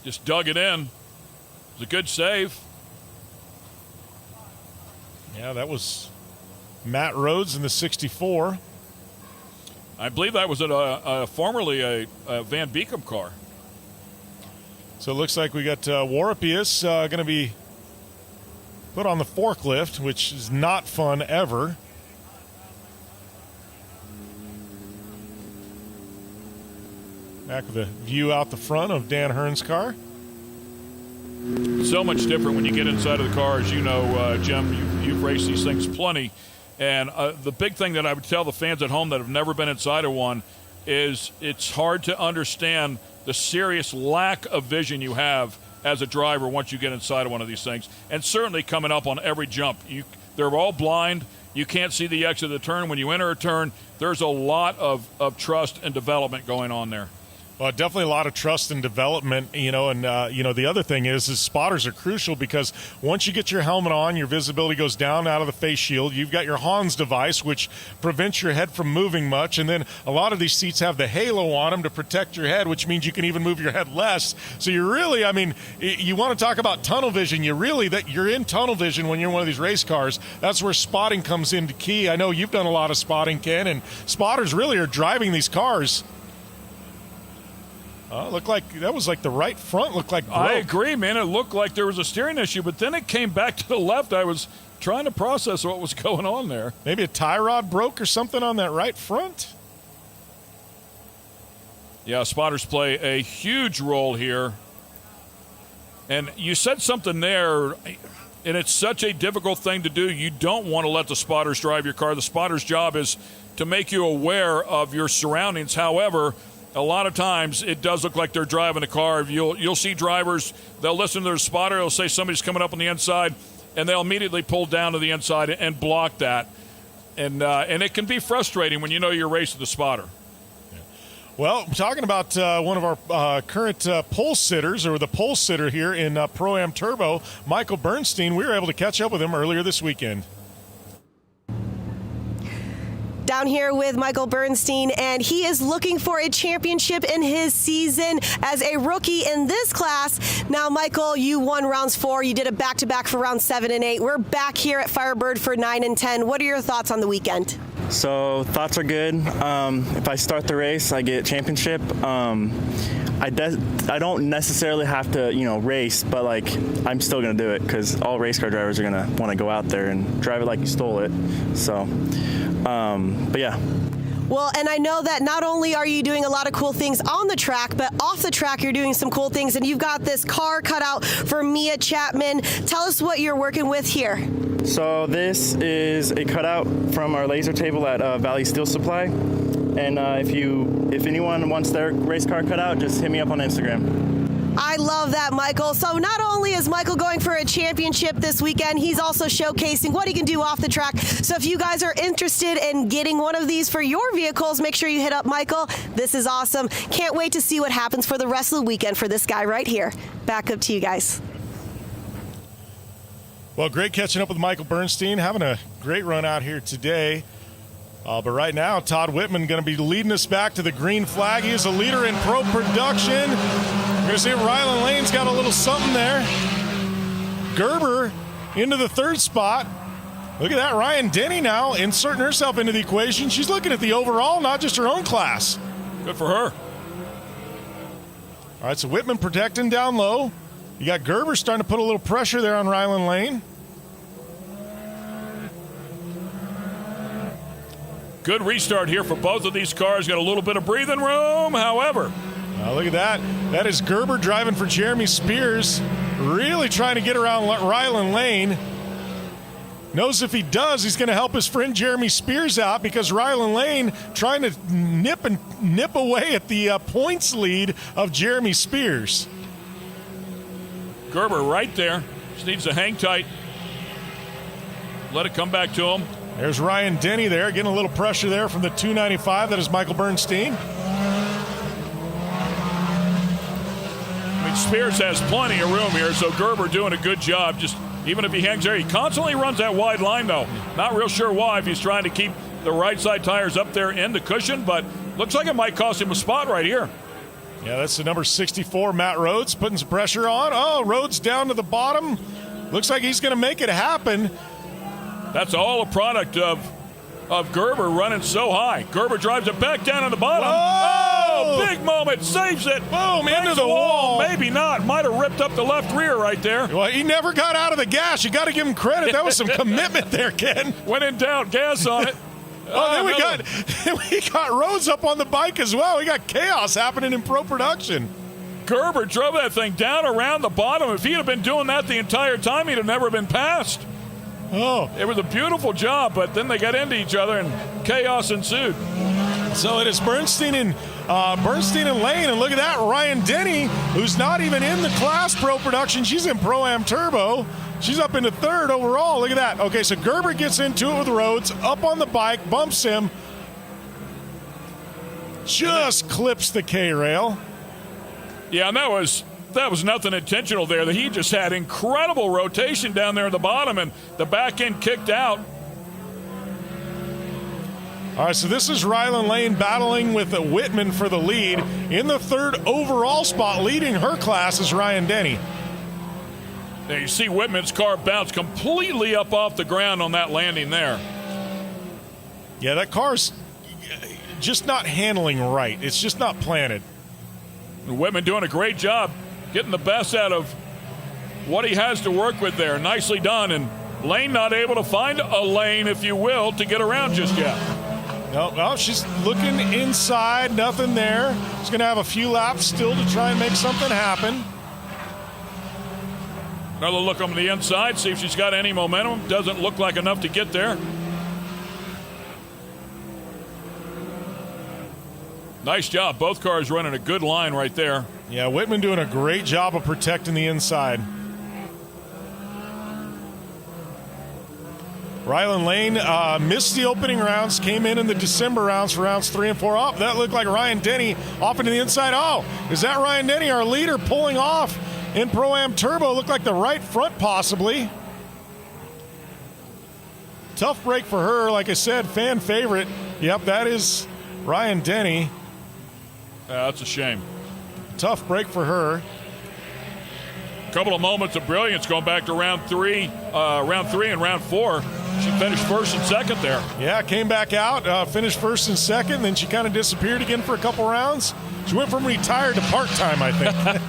A: Just dug it in. It was a good save.
B: Yeah, that was Matt Rhodes in the 64.
A: I believe that was formerly a Van Beekum car.
B: So it looks like we got Warpius going to be put on the forklift, which is not fun ever. Back with a view out the front of Dan Hearn's car.
A: so much different when you get inside of the car. As you know, Jim, you've raced these things plenty. And the big thing that I would tell the fans at home that have never been inside of one is it's hard to understand the serious lack of vision you have as a driver once you get inside of one of these things. And certainly coming up on every jump. They're all blind. You can't see the exit of the turn. When you enter a turn, there's a lot of trust and development going on there.
B: Well, definitely a lot of trust and development, and the other thing is spotters are crucial because once you get your helmet on, your visibility goes down out of the face shield. You've got your Hans device, which prevents your head from moving much, and then a lot of these seats have the halo on them to protect your head, which means you can even move your head less. So you're really, you want to talk about tunnel vision. You're in tunnel vision when you're in one of these race cars. That's where spotting comes into key. I know you've done a lot of spotting, Ken, and spotters really are driving these cars. Looked like that was like the right front looked like broke.
A: I agree, man. It looked like there was a steering issue, but then it came back to the left. I was trying to process what was going on there.
B: Maybe a tie rod broke or something on that right front.
A: Yeah, spotters play a huge role here. And you said something there, and it's such a difficult thing to do. You don't want to let the spotters drive your car. The spotter's job is to make you aware of your surroundings. However, a lot of times it does look like they're driving a car. You'll see drivers, they'll listen to their spotter, they'll say somebody's coming up on the inside, and they'll immediately pull down to the inside and block that. And it can be frustrating when you know you're racing the spotter.
B: Well, talking about one of our current pole sitters, or the pole sitter here in Pro-Am Turbo, Michael Bernstein, we were able to catch up with him earlier this weekend.
C: Down here with Michael Bernstein, and he is looking for a championship in his season as a rookie in this class. Now, Michael, you won rounds 4. You did a back-to-back for rounds 7 and 8. We're back here at Firebird for 9 and 10. What are your thoughts on the weekend?
E: So, thoughts are good. If I start the race, I get championship. I don't necessarily have to, race, but I'm still gonna do it because all race car drivers are gonna want to go out there and drive it like you stole it. So, but yeah.
C: Well, and I know that not only are you doing a lot of cool things on the track, but off the track you're doing some cool things, and you've got this car cut out for Mia Chapman. Tell us what you're working with here.
E: So this is a cutout from our laser table at Valley Steel Supply. And if anyone wants their race car cut out, just hit me up on Instagram.
C: I love that, Michael. So not only is Michael going for a championship this weekend, he's also showcasing what he can do off the track. So if you guys are interested in getting one of these for your vehicles, make sure you hit up Michael. This is awesome. Can't wait to see what happens for the rest of the weekend for this guy right here. Back up to you guys.
B: Well, great catching up with Michael Bernstein. Having a great run out here today. But right now, Todd Whitman going to be leading us back to the green flag. He is a leader in pro production. We're going to see if Rylan Lane's got a little something there. Gerber into the 3rd spot. Look at that. Ryan Denny now inserting herself into the equation. She's looking at the overall, not just her own class.
A: Good for her.
B: All right, so Whitman protecting down low. You got Gerber starting to put a little pressure there on Rylan Lane.
A: Good restart here for both of these cars. Got a little bit of breathing room, however.
B: Look at that. That is Gerber driving for Jeremy Spears. Really trying to get around Rylan Lane. Knows if he does, he's going to help his friend Jeremy Spears out because Rylan Lane trying to nip away at the points lead of Jeremy Spears.
A: Gerber right there. Just needs to hang tight. Let it come back to him.
B: There's Ryan Denny there, getting a little pressure there from the 295. That is Michael Bernstein.
A: Spears has plenty of room here, so Gerber doing a good job. Just even if he hangs there, he constantly runs that wide line, though. Not real sure why, if he's trying to keep the right side tires up there in the cushion, but looks like it might cost him a spot right here.
B: Yeah, that's the number 64, Matt Rhodes, putting some pressure on. Oh, Rhodes down to the bottom. Looks like he's going to make it happen.
A: That's all a product of Gerber running so high. Gerber drives it back down on the bottom.
B: Whoa!
A: Oh, big moment, saves it.
B: Boom, into the wall.
A: Maybe not. Might have ripped up the left rear right there.
B: Well, he never got out of the gas. You got to give him credit. That was some commitment there, Ken.
A: When in doubt, gas on it.
B: Then we got Rhodes up on the bike as well. We got chaos happening in pro production.
A: Gerber drove that thing down around the bottom. If he'd have been doing that the entire time, he'd have never been passed.
B: Oh.
A: It was a beautiful job, but then they got into each other and chaos ensued.
B: So it is Bernstein and Lane, and look at that, Ryan Denny, who's not even in the class Pro Production. She's in Pro-Am Turbo. She's up into third overall. Look at that. Okay, so Gerber gets into it with Rhodes, up on the bike, bumps him, just clips the K-rail.
A: Yeah, and that was nothing intentional there. He just had incredible rotation down there at the bottom, and the back end kicked out.
B: All right, so this is Rylan Lane battling with Whitman for the lead. In the third overall spot, leading her class, is Ryan Denny.
A: There you see Whitman's car bounce completely up off the ground on that landing there.
B: Yeah, that car's just not handling right. It's just not planted.
A: Whitman doing a great job getting the best out of what he has to work with there. Nicely done. And Lane not able to find a lane, if you will, to get around just yet.
B: No, she's looking inside. Nothing there. She's going to have a few laps still to try and make something happen.
A: Another look on the inside, see if she's got any momentum. Doesn't look like enough to get there. Nice job. Both cars running a good line right there.
B: Yeah, Whitman doing a great job of protecting the inside. Rylan Lane missed the opening rounds, came in the December rounds for rounds 3 and 4. Oh, that looked like Ryan Denny off into the inside. Oh, is that Ryan Denny, our leader, pulling off in Pro-Am Turbo? Looked like the right front possibly. Tough break for her. Like I said, fan favorite. Yep, that is Ryan Denny.
A: That's a shame.
B: Tough break for her.
A: A couple of moments of brilliance going back to round three and round 4. She finished first and second there.
B: Yeah, came back out, finished first and second, then she kind of disappeared again for a couple rounds. She went from retired to part-time, I think.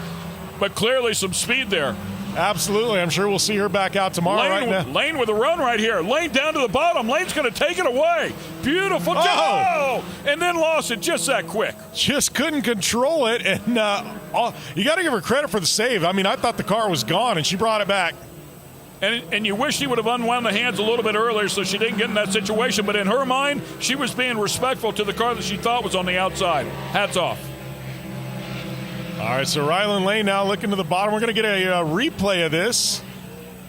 A: But clearly some speed there.
B: Absolutely. I'm sure we'll see her back out tomorrow.
A: Lane with a run right here. Lane down to the bottom. Lane's going to take it away. Beautiful job. Oh! And then lost it just that quick.
B: Just couldn't control it. And you got to give her credit for the save. I mean, I thought the car was gone, and she brought it back.
A: And you wish she would have unwound the hands a little bit earlier so she didn't get in that situation. But in her mind, she was being respectful to the car that she thought was on the outside. Hats off.
B: All right, so Rylan Lane now looking to the bottom. We're going to get a replay of this.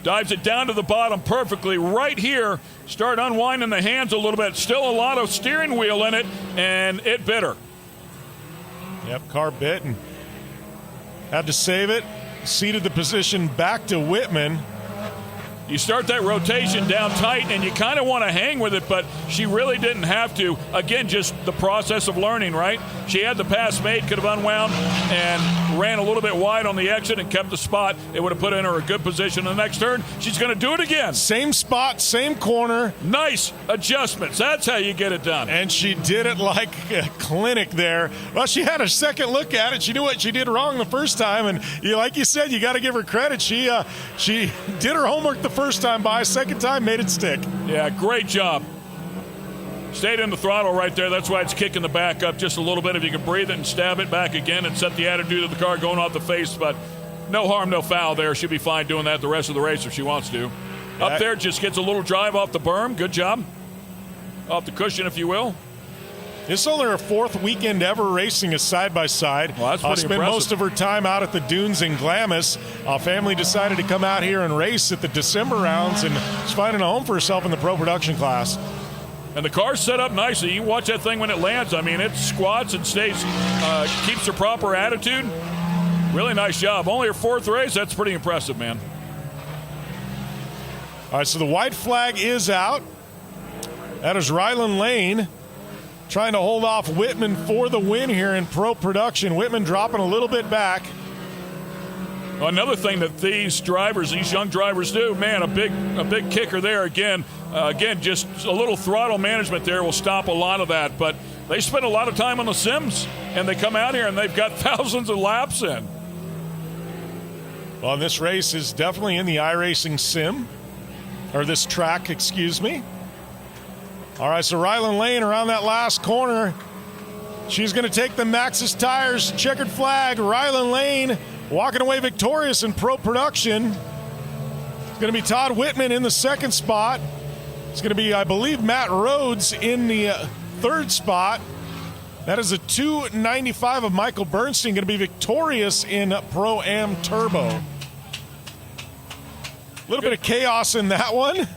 A: Dives it down to the bottom perfectly right here. Start unwinding the hands a little bit. Still a lot of steering wheel in it, and it bit her.
B: Yep, car bit and had to save it. Ceded the position back to Whitman.
A: You start that rotation down tight, and you kind of want to hang with it, but she really didn't have to. Again, just the process of learning, right? She had the pass made, could have unwound, and ran a little bit wide on the exit and kept the spot. It would have put her in a good position in the next turn. She's going to do it again.
B: Same spot, same corner.
A: Nice adjustments. That's how you get it done.
B: And she did it like a clinic there. Well, she had a second look at it. She knew what she did wrong the first time, and like you said, you got to give her credit. She did her homework the first time by, second time made it stick.
A: Yeah, great job. Stayed in the throttle right there. That's why it's kicking the back up just a little bit. If you can breathe it and stab it back again and set the attitude of the car going off the face. But no harm, no foul there. She'll be fine doing that the rest of the race if she wants to. Up there, just gets a little drive off the berm. Good job. Off the cushion, if you will.
B: This is only her 4th weekend ever racing a side-by-side.
A: Well, that's pretty
B: spent
A: impressive.
B: most of her time out at the dunes in Glamis. Family decided to come out here and race at the December rounds, and she's finding a home for herself in the Pro Production class.
A: And the car's set up nicely. You watch that thing when it lands. I mean, it squats and stays, keeps her proper attitude. Really nice job. Only her 4th race. That's pretty impressive, man.
B: All right, so the white flag is out. That is Rylan Lane trying to hold off Whitman for the win here in Pro Production. Whitman dropping a little bit back.
A: Another thing that these young drivers do, man, a big kicker there again. Just a little throttle management there will stop a lot of that. But they spend a lot of time on the sims, and they come out here and they've got thousands of laps in.
B: Well, this race is definitely in the iRacing sim, or this track, excuse me. All right, so Rylan Lane around that last corner. She's going to take the Maxxis Tires checkered flag. Rylan Lane walking away victorious in Pro Production. It's going to be Todd Whitman in the second spot. It's going to be, I believe, Matt Rhodes in the third spot. That is a 295 of Michael Bernstein, going to be victorious in Pro-Am Turbo. A little bit of chaos in that one.
A: Yeah,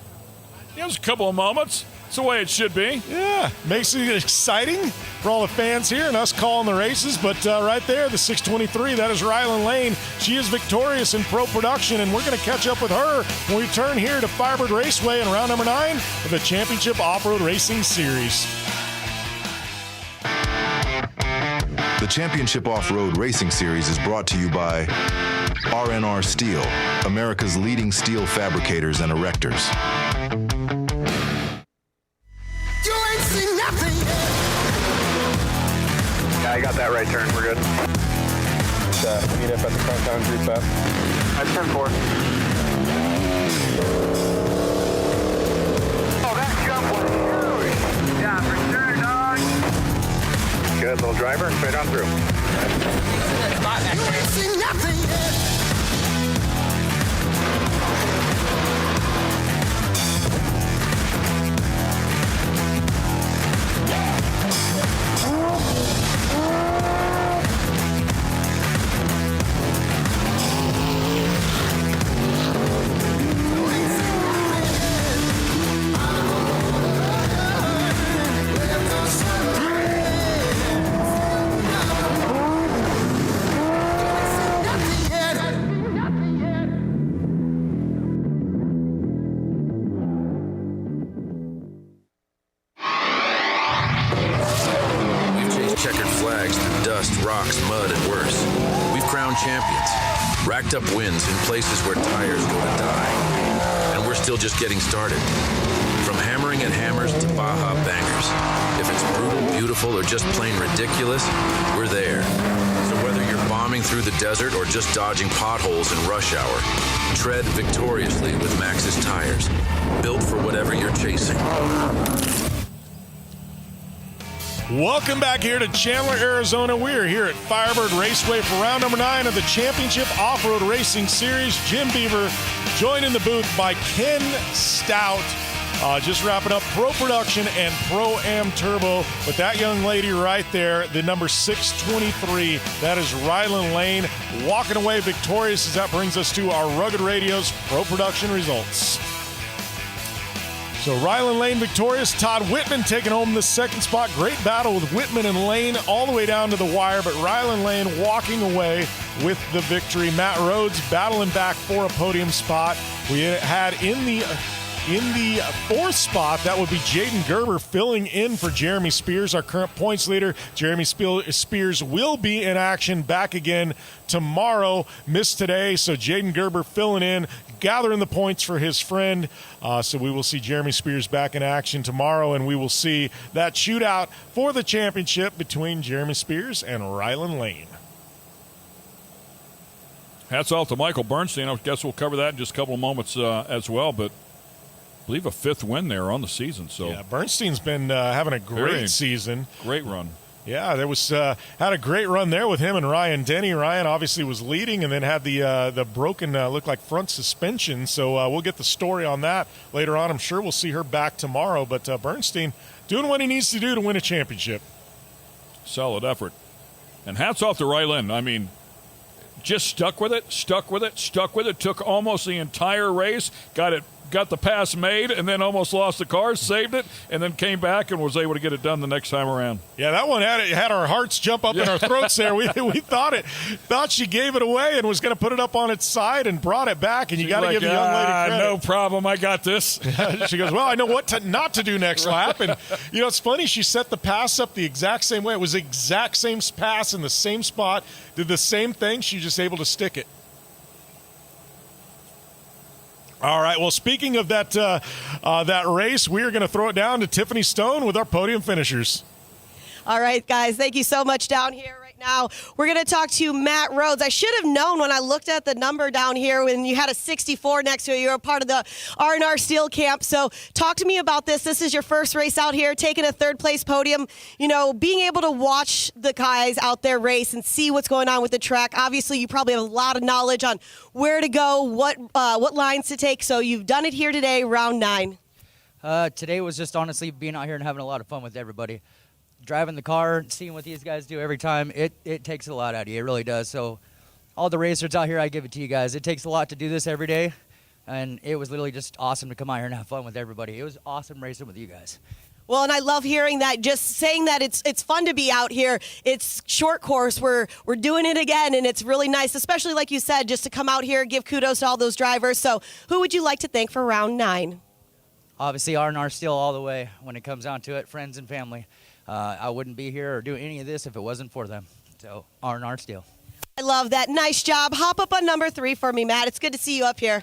A: there's a couple of moments. It's the way it should be.
B: Yeah, makes it exciting for all the fans here and us calling the races. But right there, the 623, that is Rylan Lane. She is victorious in Pro Production, and we're going to catch up with her when we turn here to Firebird Raceway in round number 9 of the Championship Off-Road Racing Series.
H: The Championship Off-Road Racing Series is brought to you by R&R Steel, America's leading steel fabricators and erectors.
I: You ain't seen nothing yet.
J: Yeah, I got that right turn. We're good.
K: Meet up at the front group up.
J: That's turn 4. Oh, that jump was huge. Yeah, for sure, dog. Good little driver, straight on through.
I: You ain't seen nothing yet.
S: Rocks, mud, and worse. We've crowned champions, racked up wins in places where tires go to die. And we're still just getting started. From hammering at hammers to Baja bangers. If it's brutal, beautiful, or just plain ridiculous, we're there. So whether you're bombing through the desert or just dodging potholes in rush hour, tread victoriously with Maxxis tires. Built for whatever you're chasing.
B: Welcome back here to Chandler, Arizona. We're here at Firebird Raceway for round number 9 of the Championship Off-Road Racing Series. Jim Beaver joined in the booth by Ken Stout. Just wrapping up Pro Production and Pro-Am Turbo. With that young lady right there, the number 623, that is Rylan Lane, walking away victorious as that brings us to our Rugged Radio's Pro Production results. So Rylan Lane victorious. Todd Whitman taking home the second spot. Great battle with Whitman and Lane all the way down to the wire, but Rylan Lane walking away with the victory. Matt Rhodes battling back for a podium spot. We had in the fourth spot, that would be Jaden Gerber filling in for Jeremy Spears, our current points leader. Jeremy Spears will be in action back again tomorrow. Missed today, so Jaden Gerber filling in, gathering the points for his friend. So we will see Jeremy Spears back in action tomorrow, and we will see that shootout for the championship between Jeremy Spears and Rylan Lane.
A: Hats off to Michael Bernstein. I guess we'll cover that in just a couple of moments as well, but I believe a 5th win there on the season. So
B: yeah, Bernstein's been having a great season.
A: Great run.
B: Yeah, there was had a great run there with him and Ryan Denny. Ryan obviously was leading and then had the broken, look like front suspension. So we'll get the story on that later on. I'm sure we'll see her back tomorrow. But Bernstein doing what he needs to do to win a championship.
A: Solid effort. And hats off to Rylan. I mean, just stuck with it, took almost the entire race, got the pass made, and then almost lost the car, saved it, and then came back and was able to get it done the next time around.
B: Yeah, that one had our hearts jump up in our throats there. We thought she gave it away and was going to put it up on its side and brought it back, and you got to give the young lady credit.
A: No problem, I got this.
B: She goes, well, I know what not to do next lap. And, it's funny, she set the pass up the exact same way. It was the exact same pass in the same spot, did the same thing. She was just able to stick it. All right, well, speaking of that race, we are going to throw it down to Tiffany Stone with our podium finishers.
C: All right, guys, thank you so much down here right Now, we're going to talk to Matt Rhodes. I should have known when I looked at the number down here when you had a 64 next to it. You're a part of the R&R Steel Camp. So talk to me about this. This is your first race out here, taking a third-place podium. You know, being able to watch the guys out there race and see what's going on with the track. Obviously, you probably have a lot of knowledge on where to go, what lines to take. So you've done it here today, round 9.
F: Today was just honestly being out here and having a lot of fun with everybody. Driving the car, seeing what these guys do every time, it takes a lot out of you. It really does. So all the racers out here, I give it to you guys. It takes a lot to do this every day, and it was literally just awesome to come out here and have fun with everybody. It was awesome racing with you guys.
C: Well, and I love hearing that, just saying that it's fun to be out here. It's short course. We're doing it again, and it's really nice, especially like you said, just to come out here, give kudos to all those drivers. So who would you like to thank for round 9?
F: Obviously, R&R Steel all the way when it comes down to it, friends and family. I wouldn't be here or do any of this if it wasn't for them. So, R&R Steel.
C: I love that. Nice job. Hop up on number 3 for me, Matt. It's good to see you up here.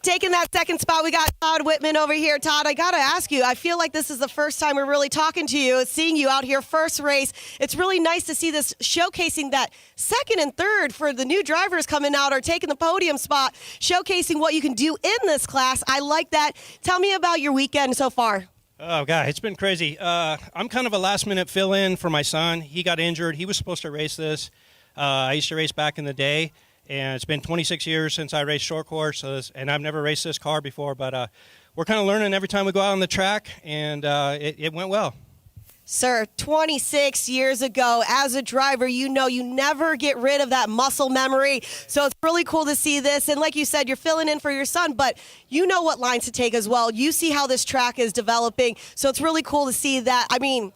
C: Taking that second spot, we got Todd Whitman over here. Todd, I got to ask you, I feel like this is the first time we're really talking to you, seeing you out here first race. It's really nice to see this showcasing that second and third for the new drivers coming out or taking the podium spot, showcasing what you can do in this class. I like that. Tell me about your weekend so far.
V: Oh, God, it's been crazy. I'm kind of a last-minute fill-in for my son. He got injured. He was supposed to race this. I used to race back in the day, and it's been 26 years since I raced short course, and I've never raced this car before. But we're kind of learning every time we go out on the track, and it went well.
C: Sir, 26 years ago, as a driver, you know you never get rid of that muscle memory. So it's really cool to see this. And like you said, you're filling in for your son, but you know what lines to take as well. You see how this track is developing. So it's really cool to see that. I mean,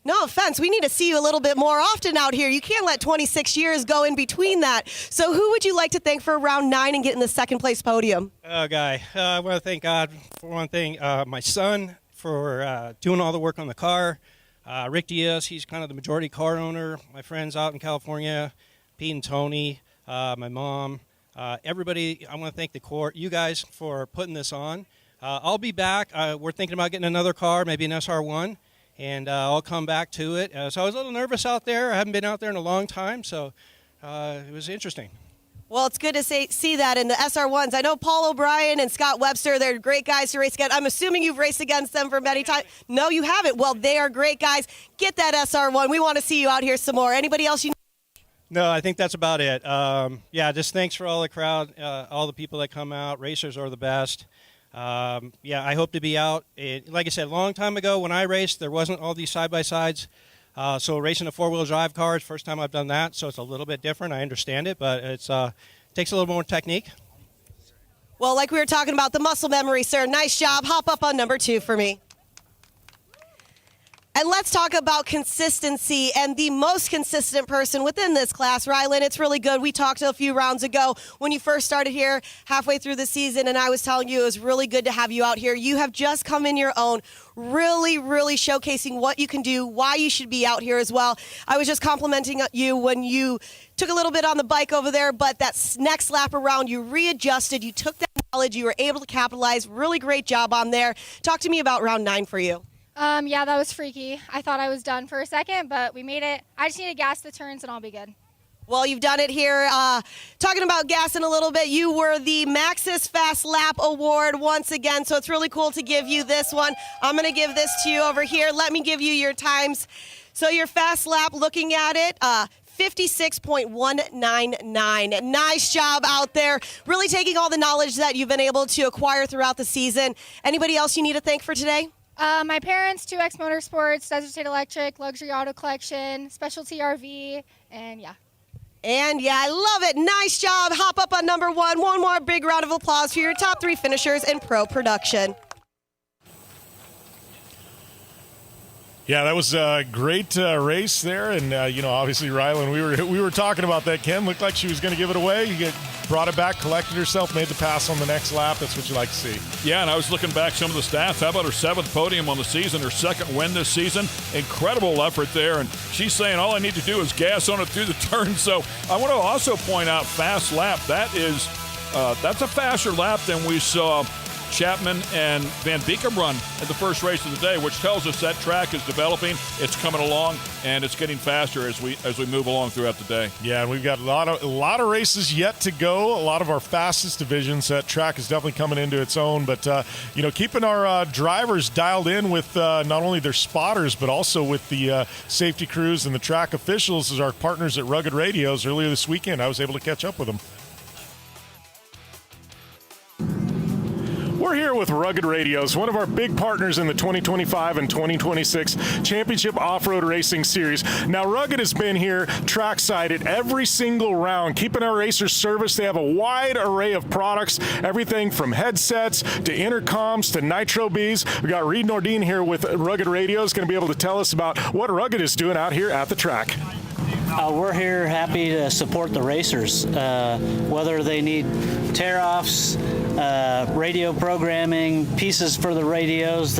C: no offense, we need to see you a little bit more often out here. You can't let 26 years go in between that. So who would you like to thank for round 9 and getting the second place podium?
V: Oh, Guy, I want to thank God for one thing. My son for doing all the work on the car. Rick Diaz, he's kind of the majority car owner. My friends out in California, Pete and Tony, my mom, everybody. I want to thank the CORR, you guys, for putting this on. I'll be back. We're thinking about getting another car, maybe an SR1, and I'll come back to it. So I was a little nervous out there. I haven't been out there in a long time, so it was interesting.
C: Well, it's good to see that in the SR1s. I know Paul O'Brien and Scott Webster, they're great guys to race against. I'm assuming you've raced against them for many times. No, you haven't. Well, they are great guys. Get that SR1. We want to see you out here some more. Anybody else you know?
V: No, I think that's about it. Yeah, just thanks for all the crowd, all the people that come out. Racers are the best. Yeah, I hope to be out. Like I said, a long time ago when I raced, there wasn't all these side-by-sides. So racing a four-wheel drive car is the first time I've done that, so it's a little bit different. I understand it, but it takes a little more technique.
C: Well, like we were talking about, the muscle memory, sir. Nice job. Hop up on number 2 for me. And let's talk about consistency and the most consistent person within this class, Rylan. It's really good. We talked a few rounds ago when you first started here halfway through the season, and I was telling you it was really good to have you out here. You have just come in your own, really, really showcasing what you can do, why you should be out here as well. I was just complimenting you when you took a little bit on the bike over there, but that next lap around, you readjusted, you took that knowledge, you were able to capitalize. Really great job on there. Talk to me about round 9 for you.
W: Yeah, that was freaky. I thought I was done for a second, but we made it. I just need to gas the turns and I'll be good.
C: Well, you've done it here. Talking about gas in a little bit, you were the Maxxis Fast Lap Award once again, so it's really cool to give you this one. I'm going to give this to you over here. Let me give you your times. So your fast lap, looking at it, 56.199. Nice job out there. Really taking all the knowledge that you've been able to acquire throughout the season. Anybody else you need to thank for today?
W: My parents, 2X Motorsports, Desert State Electric, Luxury Auto Collection, Specialty RV, and yeah.
C: And yeah, I love it. Nice job. Hop up on number 1. One more big round of applause for your top 3 finishers in pro production.
B: Yeah, that was a great race there, and obviously Rylan, we were talking about that. Ken looked like she was going to give it away. You brought it back, collected herself, made the pass on the next lap. That's what you like to see.
A: Yeah, and I was looking back some of the stats. How about her 7th podium on the season, her 2nd win this season? Incredible effort there, and she's saying all I need to do is gas on it through the turn. So I want to also point out fast lap. That's a faster lap than we saw Chapman and Van Beekem run at the first race of the day, which tells us that track is developing, it's coming along, and it's getting faster as we move along throughout the day.
B: Yeah, and we've got a lot of races yet to go. A lot of our fastest divisions. That track is definitely coming into its own. But keeping our drivers dialed in with not only their spotters but also with the safety crews and the track officials as our partners at Rugged Radios. Earlier this weekend, I was able to catch up with them. We're here with Rugged Radios, one of our big partners in the 2025 and 2026 Championship Off-Road Racing Series. Now, Rugged has been here trackside at every single round, keeping our racers serviced. They have a wide array of products, everything from headsets to intercoms to Nitro Bees. We got Reed Nordine here with Rugged Radios, going to be able to tell us about what Rugged is doing out here at the track.
L: We're here happy to support the racers, whether they need tear-offs, radio programming, pieces for the radios,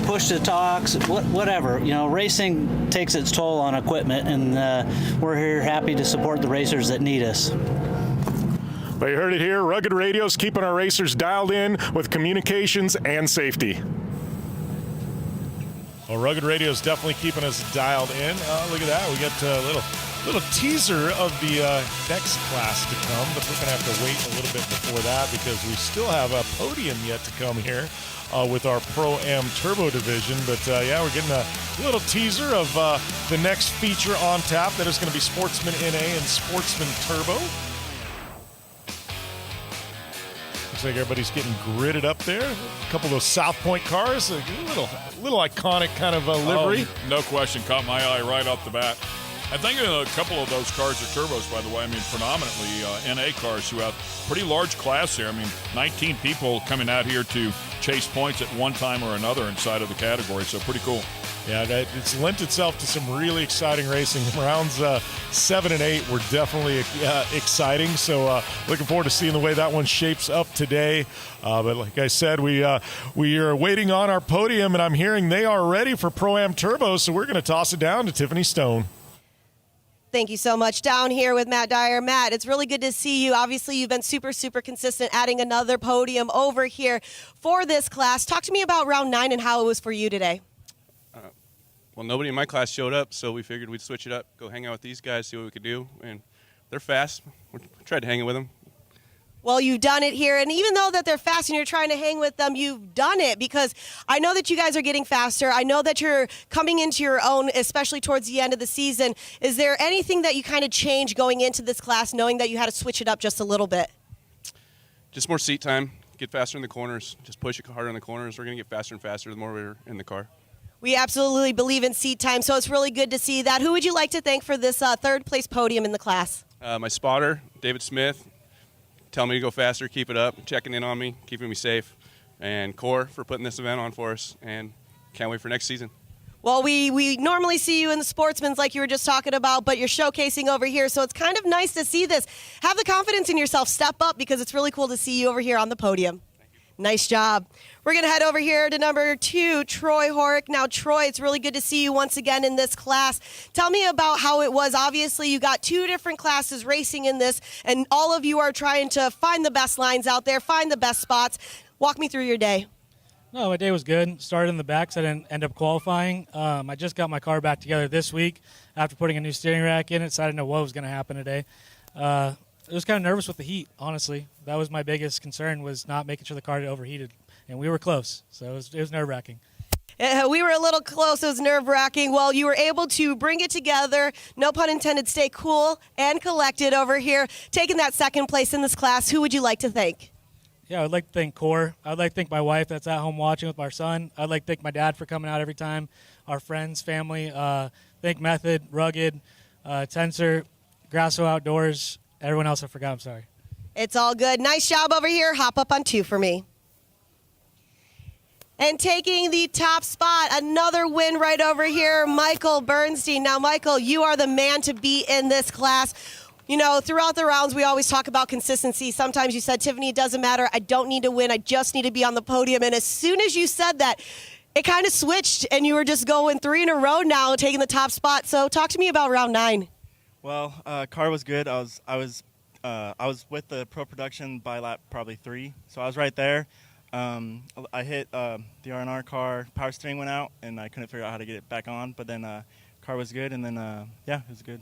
L: push-to-talks, whatever. Racing takes its toll on equipment, and we're here happy to support the racers that need us.
B: Well, you heard it here. Rugged Radios keeping our racers dialed in with communications and safety. Well, Rugged Radio is definitely keeping us dialed in. Look at that. We got a little teaser of the next class to come, but we're going to have to wait a little bit before that because we still have a podium yet to come here with our Pro-Am Turbo division. But, we're getting a little teaser of the next feature on tap. That is going to be Sportsman NA and Sportsman Turbo. Looks like everybody's getting gridded up there. A couple of those South Point cars, a little iconic kind of livery.
A: Oh, no question, caught my eye right off the bat. I think a couple of those cars are turbos, by the way. I mean, predominantly NA cars throughout. Pretty large class here. I mean, 19 people coming out here to chase points at one time or another inside of the category, so pretty cool.
B: Yeah, it's lent itself to some really exciting racing. Rounds 7 and 8 were definitely exciting, so looking forward to seeing the way that one shapes up today. But like I said, we are waiting on our podium, and I'm hearing they are ready for Pro-Am Turbo, so we're going to toss it down to Tiffany Stone.
C: Thank you so much. Down here with Matt Dyer. Matt, it's really good to see you. Obviously, you've been super, super consistent, adding another podium over here for this class. Talk to me about round 9 and how it was for you today.
K: Well, nobody in my class showed up, so we figured we'd switch it up, go hang out with these guys, see what we could do. And they're fast. We tried to hang it with them.
C: Well, you've done it here, and even though that they're fast and you're trying to hang with them, you've done it because I know that you guys are getting faster. I know that you're coming into your own, especially towards the end of the season. Is there anything that you kind of changed going into this class, knowing that you had to switch it up just a little bit?
K: Just more seat time, get faster in the corners, just push it harder in the corners. We're going to get faster and faster the more we're in the car.
C: We absolutely believe in seat time, so it's really good to see that. Who would you like to thank for this third-place podium in the class?
K: My spotter, David Smith, telling me to go faster, keep it up, checking in on me, keeping me safe, and CORR for putting this event on for us, and can't wait for next season.
C: Well, we normally see you in the Sportsman's like you were just talking about, but you're showcasing over here, so it's kind of nice to see this. Have the confidence in yourself, step up, because it's really cool to see you over here on the podium. Nice job. We're going to head over here to number 2, Troy Horick. Now, Troy, it's really good to see you once again in this class. Tell me about how it was. Obviously, you got 2 different classes racing in this, and all of you are trying to find the best lines out there, find the best spots. Walk me through your day.
M: No, my day was good. Started in the back, so I didn't end up qualifying. I just got my car back together this week after putting a new steering rack in it, so I didn't know what was going to happen today. I was kind of nervous with the heat, honestly. That was my biggest concern, was not making sure the car overheated. And we were close, so it was nerve-wracking.
C: We were a little close. It was nerve-wracking. Well, you were able to bring it together, no pun intended, stay cool and collected over here, taking that second place in this class. Who would you like to thank?
M: Yeah, I'd like to thank CORR. I'd like to thank my wife that's at home watching with our son. I'd like to thank my dad for coming out every time, our friends, family. Thank Method, Rugged, Tensor, Grasso Outdoors, everyone else I forgot, I'm sorry.
C: It's all good. Nice job over here. Hop up on 2 for me. And taking the top spot, another win right over here, Michael Bernstein. Now, Michael, you are the man to beat in this class. You know, throughout the rounds, we always talk about consistency. Sometimes you said, Tiffany, it doesn't matter. I don't need to win. I just need to be on the podium. And as soon as you said that, it kind of switched, and you were just going 3 in a row now, taking the top spot. So talk to me about round 9.
E: Well, car was good. I was I was with the pro production by lap probably 3, so I was right there. I hit the R&R car, power steering went out, and I couldn't figure out how to get it back on. But then car was good, and then yeah, it was good.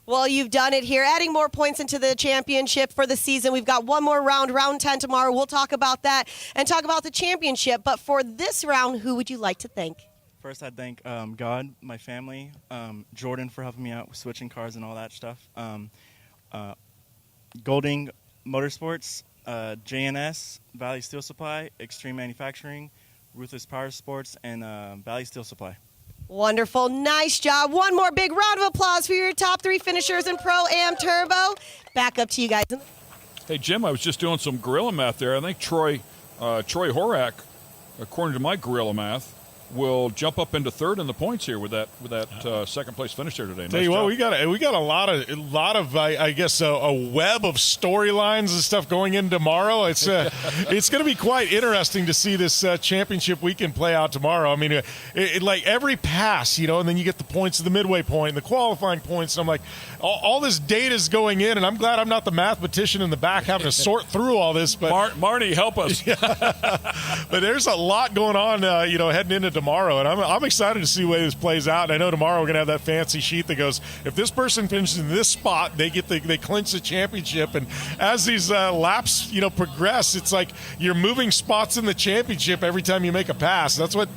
C: Well, you've done it here, adding more points into the championship for the season. We've got one more round, round 10 tomorrow. We'll talk about that and talk about the championship. But for this round, who would you like to thank?
E: First, I'd thank God, my family, Jordan for helping me out with switching cars and all that stuff, Golding Motorsports, JNS, Valley Steel Supply, Extreme Manufacturing, Ruthless Power Sports, and Valley Steel Supply.
C: Wonderful. Nice job. One more big round of applause for your top 3 finishers in Pro-Am Turbo. Back up to you guys.
A: Hey, Jim, I was just doing some gorilla math there. I think Troy Horak, according to my gorilla math, will jump up into 3rd in the points here with that second place finish there today.
B: Tell you what, we got a lot of I guess a web of storylines and stuff going in tomorrow. It's it's going to be quite interesting to see this championship weekend play out tomorrow. I mean, like every pass, and then you get the points of the midway point and the qualifying points. And I'm like, all this data is going in, and I'm glad I'm not the mathematician in the back having to sort through all this. But
A: Marnie, help us.
B: But there's a lot going on, heading into tomorrow, and I'm excited to see the way this plays out. And I know tomorrow we're going to have that fancy sheet that goes, if this person finishes in this spot, they clinch the championship. And as these laps, progress, it's like you're moving spots in the championship every time you make a pass. That's what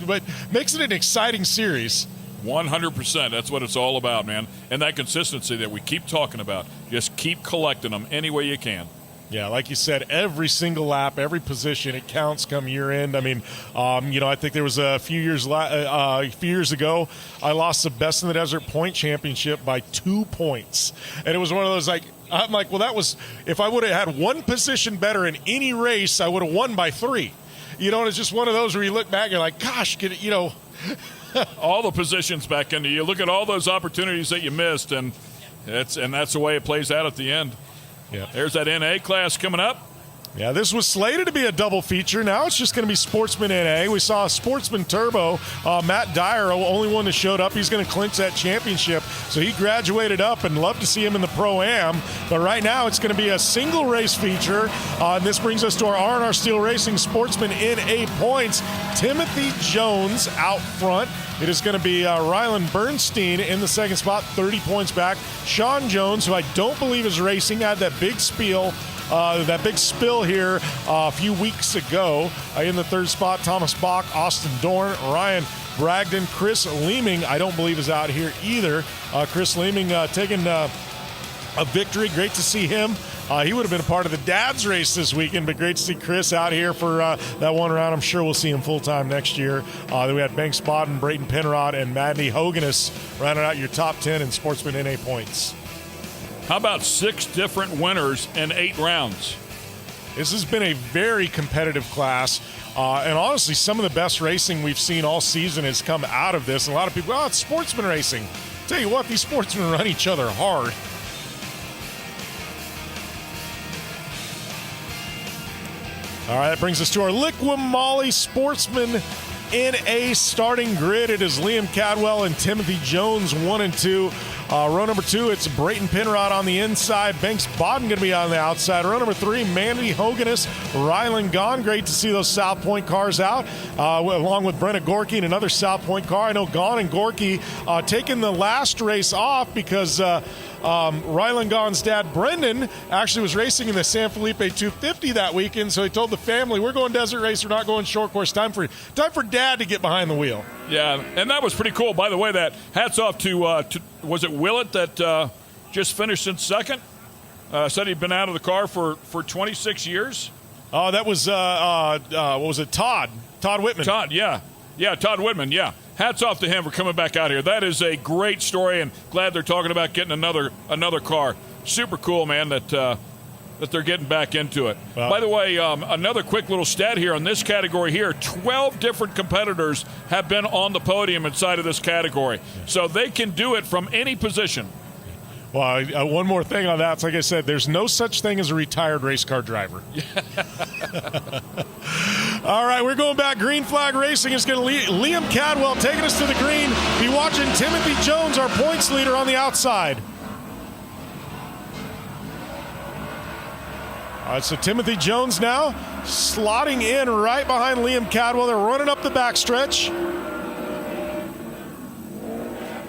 B: makes it an exciting series.
A: 100%. That's what it's all about, man. And that consistency that we keep talking about. Just keep collecting them any way you can.
B: Yeah, like you said, every single lap, every position, it counts come year end. I mean, I think there was a few years ago, I lost the Best in the Desert Point Championship by 2 points. And it was one of those, I'm like, well, that was, if I would have had one position better in any race, I would have won by 3. And it's just one of those where you look back and you're like, gosh,
A: all the positions back into you. Look at all those opportunities that you missed, and that's the way it plays out at the end.
B: Yeah.
A: There's that NA class coming up.
B: Yeah, this was slated to be a double feature. Now it's just going to be Sportsman NA. We saw Sportsman Turbo. Matt Dyer, only one that showed up. He's going to clinch that championship. So he graduated up, and love to see him in the Pro-Am. But right now it's going to be a single race feature. And this brings us to our R&R Steel Racing Sportsman NA points. Timothy Jones out front. It is going to be Rylan Bernstein in the second spot, 30 points back. Sean Jones, who I don't believe is racing, had that big spill. That big spill here a few weeks ago. In the third spot, Thomas Bach, Austin Dorn, Ryan Bragdon, Chris Leeming, I don't believe is out here either. Chris Leeming taking a victory. Great to see him. He would have been a part of the dad's race this weekend, but great to see Chris out here for that one round. I'm sure we'll see him full-time next year. Then we had Banks Bodden, Brayton Penrod, and Maddie Hoganus rounding out your top 10 in Sportsman NA points.
A: How about 6 different winners in 8 rounds?
B: This has been a very competitive class. And honestly, some of the best racing we've seen all season has come out of this. And a lot of people, it's sportsman racing. Tell you what, these sportsmen run each other hard. All right, that brings us to our Liqui Moly Sportsman NA starting grid. It is Liam Cadwell and Timothy Jones, 1 and 2. Row number 2, it's Brayton Penrod on the inside. Banks Bodden going to be on the outside. Row number 3, Mandy Hoganus, Rylan Gahn. Great to see those South Point cars out, along with Brenna Gorky and another South Point car. I know Gahn and Gorky taking the last race off because Rylan Gahn's dad, Brendan, actually was racing in the San Felipe 250 that weekend, so he told the family, we're going desert race, we're not going short course. Time for Dad to get behind the wheel.
A: Yeah, and that was pretty cool. By the way, that hats off to was it Willett that just finished in second? Said he'd been out of the car for 26 years.
B: Oh, that was, what was it, Todd Whitman.
A: Todd, yeah. Yeah, Todd Whitman, yeah. Hats off to him for coming back out here. That is a great story, and glad they're talking about getting another car. Super cool, man, that they're getting back into it. Wow. By the way, another quick little stat here on this category here, 12 different competitors have been on the podium inside of this category. So they can do it from any position.
B: Well, one more thing on that. Like I said, there's no such thing as a retired race car driver. All right, we're going back. Green flag racing is going to Liam Cadwell taking us to the green. Be watching Timothy Jones, our points leader, on the outside. All right, so Timothy Jones now slotting in right behind Liam Cadwell. They're running up the backstretch.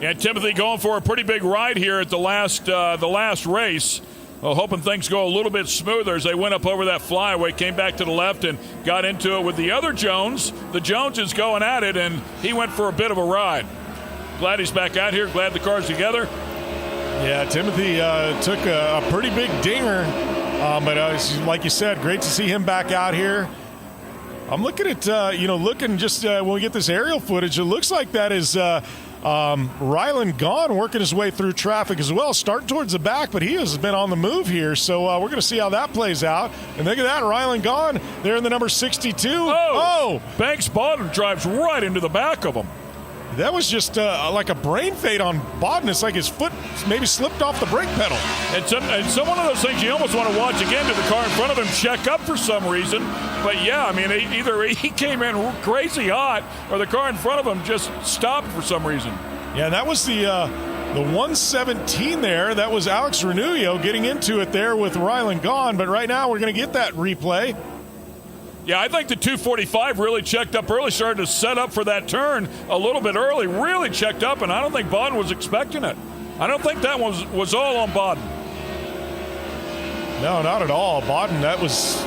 A: Yeah, Timothy going for a pretty big ride here at the last race. Well, hoping things go a little bit smoother as they went up over that flyaway, came back to the left and got into it with the other Jones. The Jones is going at it, and he went for a bit of a ride. Glad he's back out here. Glad the car's together.
B: Yeah, Timothy took a pretty big dinger, but like you said, great to see him back out here. I'm looking at, looking just when we get this aerial footage, it looks like that is Rylan Gahn working his way through traffic as well, starting towards the back, but he has been on the move here, so we're going to see how that plays out. And look at that, Rylan Gahn there in the number 62. Oh!
A: Banks Bodden drives right into the back of him.
B: That was just like a brain fade on Bodden. It's like his foot maybe slipped off the brake pedal.
A: And so one of those things you almost want to watch again to the car in front of him check up for some reason. But yeah, I mean, either he came in crazy hot or the car in front of him just stopped for some reason.
B: Yeah, that was the 117 there. That was Alex Renouillo getting into it there with Rylan Gahn. But right now we're going to get that replay.
A: Yeah, I think the 245 really checked up early, started to set up for that turn a little bit early, really checked up, and I don't think Bodden was expecting it. I don't think that was all on Bodden.
B: No, not at all. Bodden, that was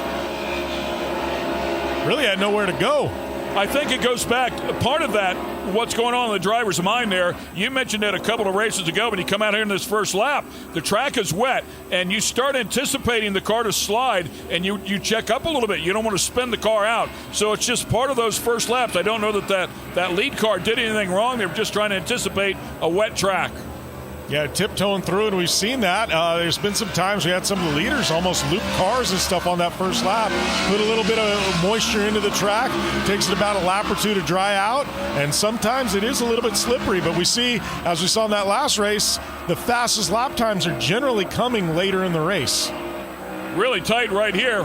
B: really had nowhere to go.
A: I think it goes back, part of that, what's going on in the driver's mind there, you mentioned it a couple of races ago when you come out here in this first lap, the track is wet, and you start anticipating the car to slide, and you check up a little bit. You don't want to spin the car out. So it's just part of those first laps. I don't know that lead car did anything wrong. They were just trying to anticipate a wet track.
B: Yeah, tiptoeing through, and we've seen that. There's been some times we had some of the leaders almost loop cars and stuff on that first lap. Put a little bit of moisture into the track. Takes it about a lap or two to dry out, and sometimes it is a little bit slippery. But we see, as we saw in that last race, the fastest lap times are generally coming later in the race.
A: Really tight right here.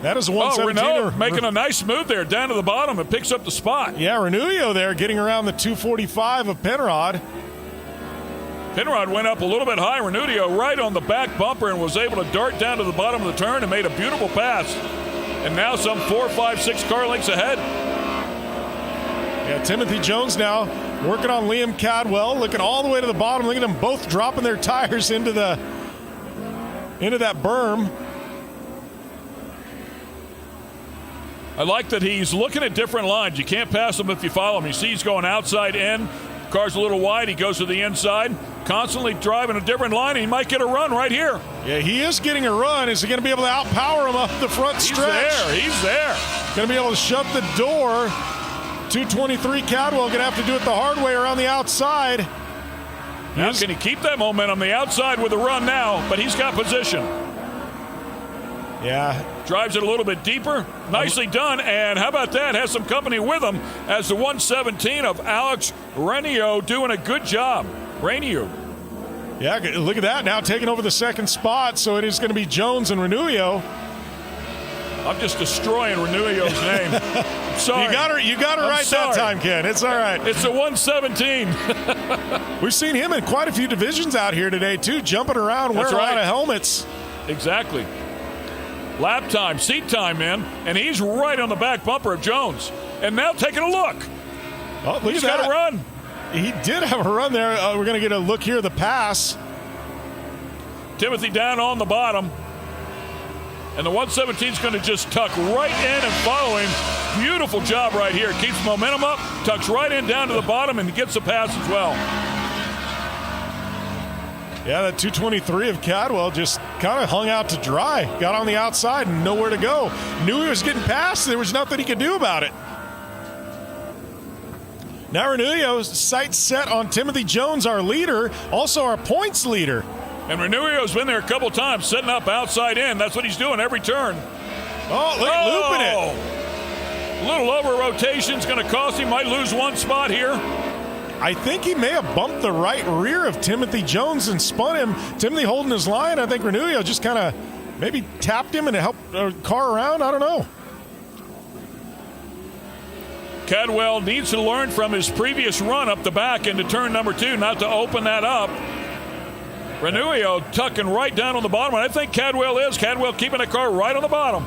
B: That is a 117.
A: Renault making a nice move there down to the bottom and picks up the spot.
B: Yeah, Renouillo there getting around the 245 of Penrod.
A: Penrod went up a little bit high. Renouillo right on the back bumper and was able to dart down to the bottom of the turn and made a beautiful pass. And now some 4, 5, 6 car lengths ahead.
B: Yeah, Timothy Jones now working on Liam Cadwell, looking all the way to the bottom. Look at them both dropping their tires into that berm.
A: I like that he's looking at different lines. You can't pass him if you follow him. You see he's going outside in. Car's a little wide. He goes to the inside. Constantly driving a different line. He might get a run right here.
B: Yeah, he is getting a run. Is he going to be able to outpower him up the front stretch?
A: He's there.
B: Going to be able to shut the door. 223 Cadwell going to have to do it the hard way around the outside.
A: Now, can he keep that momentum? The outside with a run now, but he's got position.
B: Yeah.
A: Drives it a little bit deeper. Nicely done. And how about that? Has some company with him as the 117 of Alex Renouillo doing a good job. Renouillo.
B: Yeah, look at that. Now taking over the second spot. So it is going to be Jones and Renouillo.
A: I'm just destroying Renouillo's name. Sorry.
B: You got it right that time, Ken. It's all right.
A: It's the 117.
B: We've seen him in quite a few divisions out here today, too, jumping around, wearing a lot of helmets.
A: Exactly. Lap time, seat time, man. And he's right on the back bumper of Jones. And now taking a look.
B: Oh, look
A: He's
B: at that.
A: got a run.
B: He did have a run there. We're going to get a look here, the pass.
A: Timothy down on the bottom. And the 117 is going to just tuck right in and follow him. Beautiful job right here. Keeps momentum up, tucks right in down to the bottom, and gets the pass as well.
B: Yeah, that 223 of Cadwell just kind of hung out to dry. Got on the outside and nowhere to go. Knew he was getting past. There was nothing he could do about it. Now Renouillo's sights set on Timothy Jones, our leader, also our points leader.
A: And Renouillo's been there a couple times, setting up outside in. That's what he's doing every turn.
B: Oh, look at looping it.
A: A little over rotation is going to cost him. Might lose one spot here.
B: I think he may have bumped the right rear of Timothy Jones and spun him. Timothy holding his line. I think Renouillo just kind of maybe tapped him and helped the car around. I don't know.
A: Cadwell needs to learn from his previous run up the back into turn number 2, not to open that up. Renouillot tucking right down on the bottom, and I think Cadwell is. Cadwell keeping the car right on the bottom.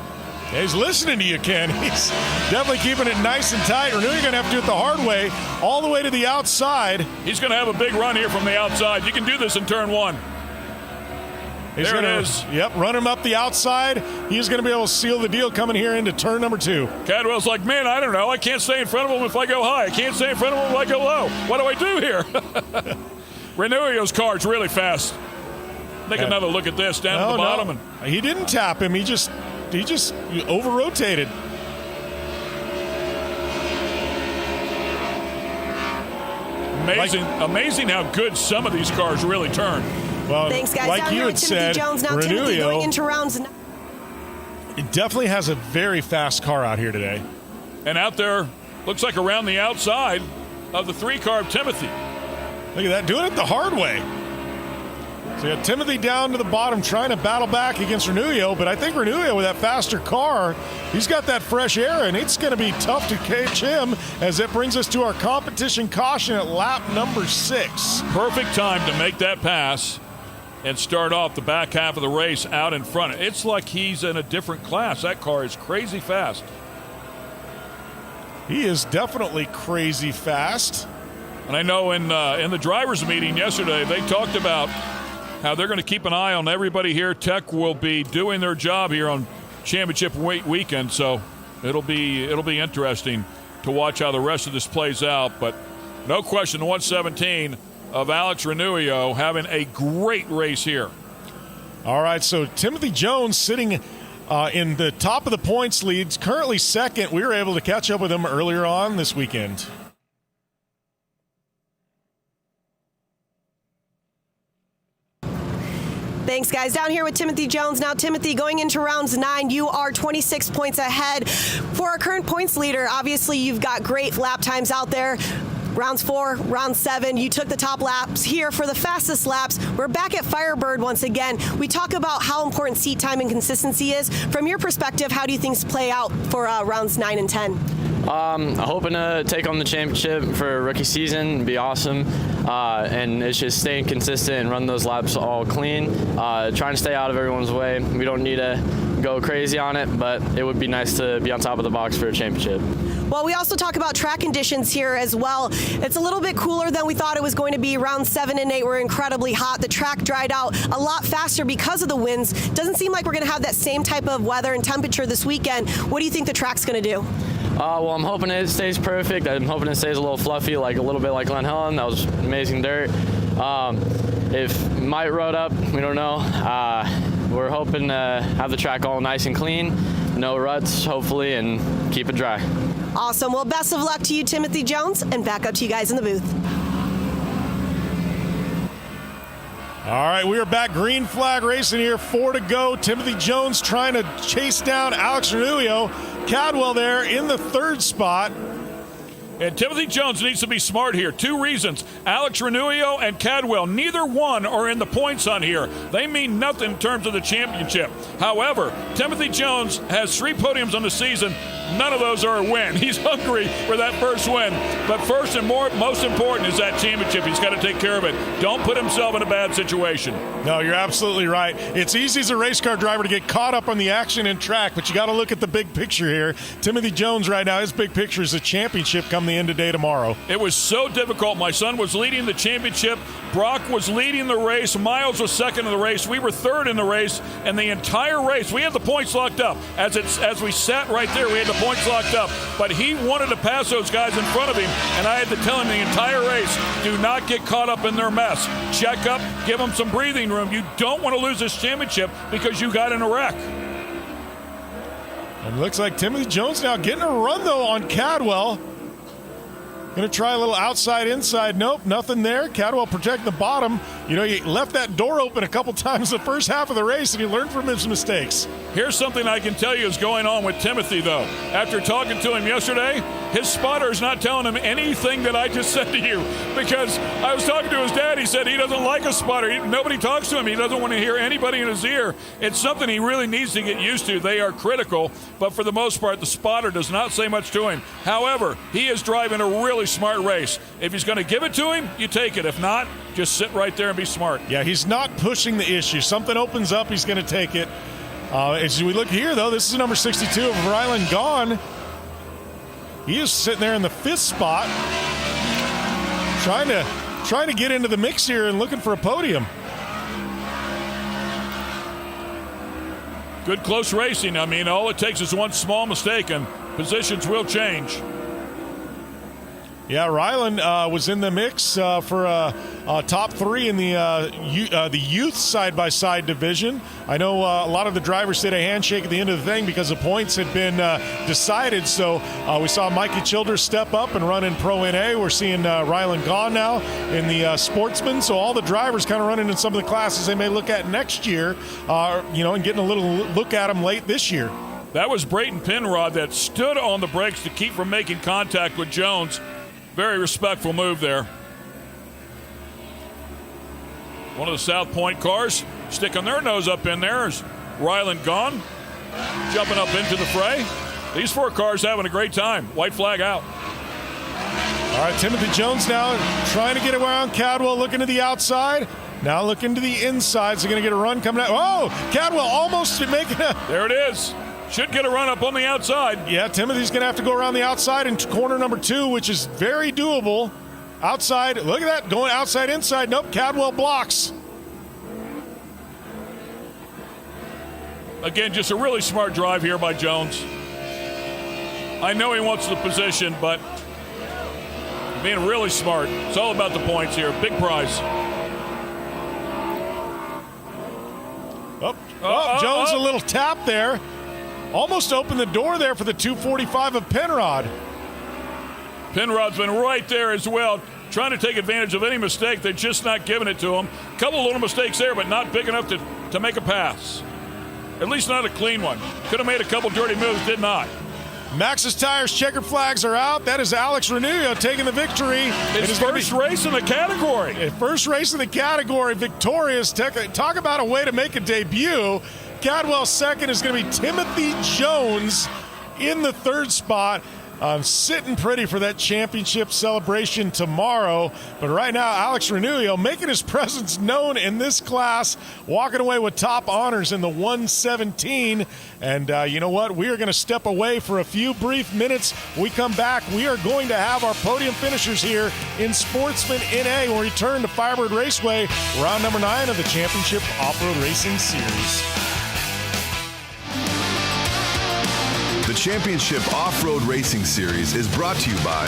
B: Yeah, he's listening to you, Ken. He's definitely keeping it nice and tight. Renouillot's going to have to do it the hard way, all the way to the outside.
A: He's going to have a big run here from the outside. You can do this in turn one. There it is.
B: Yep, run him up the outside. He's going to be able to seal the deal coming here into turn number 2.
A: Cadwell's like, man, I don't know. I can't stay in front of him if I go high. I can't stay in front of him if I go low. What do I do here? Renouillot's car is really fast. Take another look at this down at the bottom.
B: No. He didn't tap him. He just over-rotated.
A: Amazing how good some of these cars really turn.
B: Well,
C: thanks, guys.
B: like
C: Down
B: you
C: here
B: had
C: with Timothy
B: said,
C: Jones. Now Timothy going into rounds.
B: It definitely has a very fast car out here today.
A: And out there, looks like around the outside of the 3-car of Timothy.
B: Look at that, doing it the hard way. So you got Timothy down to the bottom trying to battle back against Renouillot, but I think Renouillot with that faster car, he's got that fresh air, and it's going to be tough to catch him as it brings us to our competition caution at lap number 6.
A: Perfect time to make that pass and start off the back half of the race out in front. It's like he's in a different class. That car is crazy fast.
B: He is definitely crazy fast.
A: And I know in the drivers' meeting yesterday, they talked about how they're going to keep an eye on everybody here. Tech will be doing their job here on championship weekend, so it'll be interesting to watch how the rest of this plays out. But no question, the 117 of Alex Renouillot having a great race here.
B: All right, so Timothy Jones sitting in the top of the points leads, currently second. We were able to catch up with him earlier on this weekend.
C: Thanks, guys. Down here with Timothy Jones. Now, Timothy, going into rounds 9, you are 26 points ahead. For our current points leader, obviously you've got great lap times out there. Rounds 4, round 7, you took the top laps here for the fastest laps. We're back at Firebird once again. We talk about how important seat time and consistency is. From your perspective, how do you things play out for rounds 9 and 10?
G: Hoping to take on the championship for rookie season, be awesome, and it's just staying consistent and run those laps all clean, trying to stay out of everyone's way. We don't need to go crazy on it, but it would be nice to be on top of the box for a championship.
C: Well, we also talk about track conditions here as well. It's a little bit cooler than we thought it was going to be. Rounds 7 and 8 were incredibly hot. The track dried out a lot faster because of the winds. Doesn't seem like we're going to have that same type of weather and temperature this weekend. What do you think the track's going to do?
G: Well, I'm hoping it stays perfect. I'm hoping it stays a little fluffy, like a little bit like Glen Helen. That was amazing dirt. If it might road up, we don't know. We're hoping to have the track all nice and clean, no ruts, hopefully, and keep it dry.
C: Awesome. Well, best of luck to you, Timothy Jones, and back up to you guys in the booth.
B: All right, we are back. Green flag racing here. 4 to go. Timothy Jones trying to chase down Alex Renouillot. Cadwell there in the 3rd spot.
A: And Timothy Jones needs to be smart here. 2 reasons. Alex Renouillot and Cadwell, neither one are in the points hunt here. They mean nothing in terms of the championship. However, Timothy Jones has 3 podiums on the season. None of those are a win. He's hungry for that first win. But first and most important is that championship. He's got to take care of it. Don't put himself in a bad situation.
B: No, you're absolutely right. It's easy as a race car driver to get caught up on the action and track, but you got to look at the big picture here. Timothy Jones right now, his big picture is a championship come the end of day tomorrow.
A: It was so difficult. My son was leading the championship. Brock was leading the race. Miles was second in the race. We were 3rd in the race. And the entire race, we had the points locked up. As we sat right there, we had the points locked up. But he wanted to pass those guys in front of him. And I had to tell him the entire race, do not get caught up in their mess. Check up, give them some breathing room. You don't want to lose this championship because you got in a wreck.
B: And looks like Timothy Jones now getting a run, though, on Cadwell. Going to try a little outside, inside. Nope, nothing there. Cadwell protecting the bottom. You know, he left that door open a couple times the first half of the race, and he learned from his mistakes.
A: Here's something I can tell you is going on with Timothy, though. After talking to him yesterday, his spotter is not telling him anything that I just said to you, because I was talking to his dad. He said he doesn't like a spotter. Nobody talks to him. He doesn't want to hear anybody in his ear. It's something he really needs to get used to. They are critical, but for the most part, the spotter does not say much to him. However, he is driving a really smart race. If he's going to give it to him, you take it. If not, just sit right there and be smart.
B: Yeah, he's not pushing the issue. Something opens up, he's going to take it. As we look here, though, this is number 62 of Rylan Gahn. He is sitting there in the 5th spot, trying to get into the mix here and looking for a podium.
A: Good close racing. I mean, all it takes is one small mistake and positions will change.
B: Yeah, Rylan was in the mix for top 3 in the youth side-by-side division. I know a lot of the drivers did a handshake at the end of the thing because the points had been decided. So we saw Mikey Childers step up and run in Pro NA. We're seeing Rylan Gahn now in the Sportsman. So all the drivers kind of running in some of the classes they may look at next year, and getting a little look at them late this year.
A: That was Brayton Penrod that stood on the brakes to keep from making contact with Jones. Very respectful move there. One of the South Point cars sticking their nose up in there is Rylan Gahn, jumping up into the fray. These 4 cars having a great time. White flag out.
B: All right, Timothy Jones now trying to get around Cadwell, looking to the outside. Now looking to the inside. So going to get a run coming out. Oh, Cadwell almost making a...
A: There it is. Should get a run up on the outside.
B: Yeah, Timothy's going to have to go around the outside in corner number 2, which is very doable. Outside, look at that, going outside, inside. Nope, Cadwell blocks.
A: Again, just a really smart drive here by Jones. I know he wants the position, but being really smart. It's all about the points here. Big prize.
B: Jones a little tap there. Almost opened the door there for the 245 of Penrod.
A: Penrod's been right there as well, trying to take advantage of any mistake. They're just not giving it to him. A couple little mistakes there, but not big enough to make a pass. At least not a clean one. Could have made a couple dirty moves, did not.
B: Max's Tires checkered flags are out. That is Alex Renullo taking the victory.
A: His first race in the category.
B: First race in the category, victorious. Talk about a way to make a debut. Cadwell's second is going to be Timothy Jones in the 3rd spot. Sitting pretty for that championship celebration tomorrow. But right now, Alex Renullo making his presence known in this class, walking away with top honors in the 117. And you know what? We are going to step away for a few brief minutes. When we come back, we are going to have our podium finishers here in Sportsman NA. We'll return to Firebird Raceway, round number 9 of the Championship Off-Road Racing Series.
H: The Championship Off-Road Racing Series is brought to you by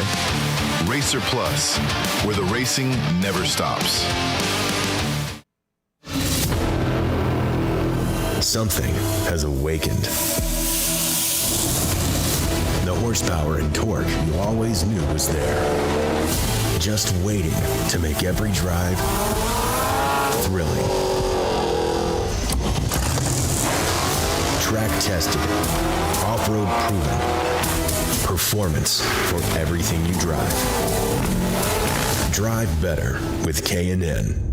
H: Racer Plus, where the racing never stops.
N: Something has awakened. The horsepower and torque you always knew was there, just waiting to make every drive thrilling. Track tested, off-road proven, performance for everything you drive. Drive better with K&N.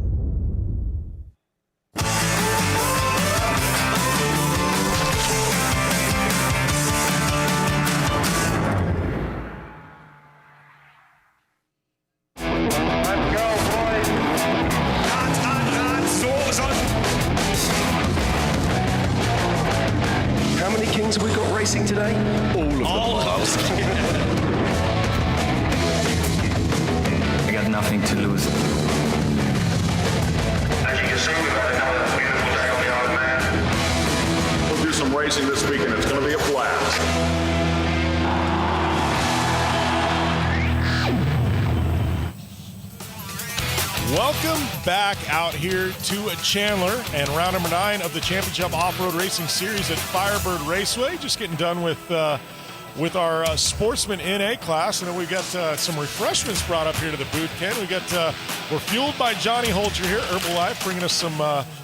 O: Today? All of them. I got nothing to lose.
R: As you can see, we've had another beautiful day on the Isle of Man. We'll do some racing this weekend. It's going to be a blast.
B: Welcome back out here to Chandler and round number 9 of the Championship Off-Road Racing Series at Firebird Raceway. Just getting done with our Sportsman NA class, and then we've got some refreshments brought up here to the booth. Ken, we're fueled by Johnny Holture here, Herbalife, bringing us some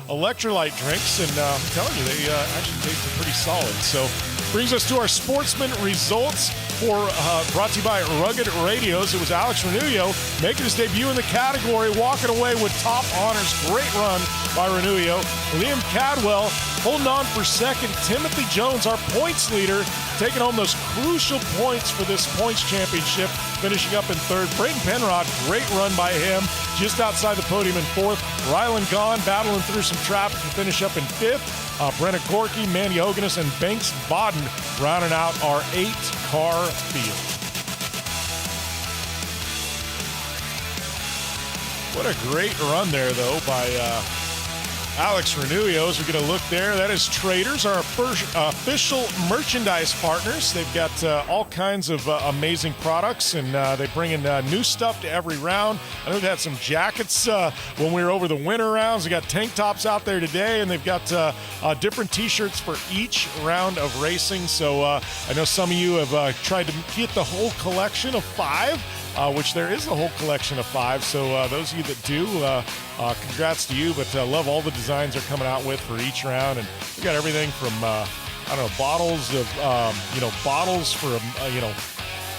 B: electrolyte drinks, and I'm telling you, they actually taste pretty solid. So brings us to our Sportsman results. brought to you by Rugged Radios. It was Alex Renullo making his debut in the category, walking away with top honors. Great run by Renullo. Liam Cadwell holding on for second. Timothy Jones, our points leader, taking home those crucial points for this points championship, finishing up in third. Brayton Penrod, great run by him, just outside the podium in fourth. Rylan Gahn battling through some traffic to finish up in fifth. Brennan Corky, Mandy Hoganis, and Banks Bodden rounding out our 8-car field. What a great run there, though, by Alex Renullo. As we're going to look there, that is Traders, our first official merchandise partners. They've got all kinds of amazing products, and they bring in new stuff to every round. I know they've had some jackets when we were over the winter rounds. They got tank tops out there today, and they've got different T-shirts for each round of racing. So I know some of you have tried to get the whole collection of 5. Which there is a whole collection of 5. So those of you that do, congrats to you. But love all the designs they're coming out with for each round. And we got everything from, bottles of, bottles for,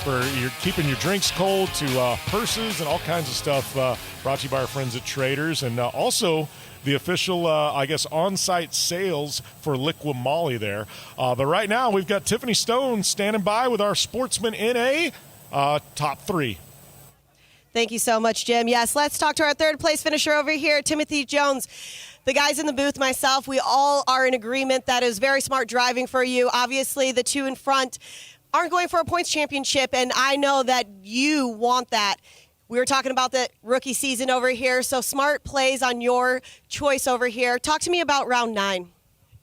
B: for your keeping your drinks cold to purses and all kinds of stuff brought to you by our friends at Traders. And also the official, on-site sales for Liqui Moly there. But right now we've got Tiffany Stone standing by with our Sportsman NA top 3.
C: Thank you so much, Jim. Yes, let's talk to our third place finisher over here, Timothy Jones. The guys in the booth, myself, we all are in agreement that is very smart driving for you. Obviously, the 2 in front aren't going for a points championship, and I know that you want that. We were talking about the rookie season over here, so smart plays on your choice over here. Talk to me about round 9.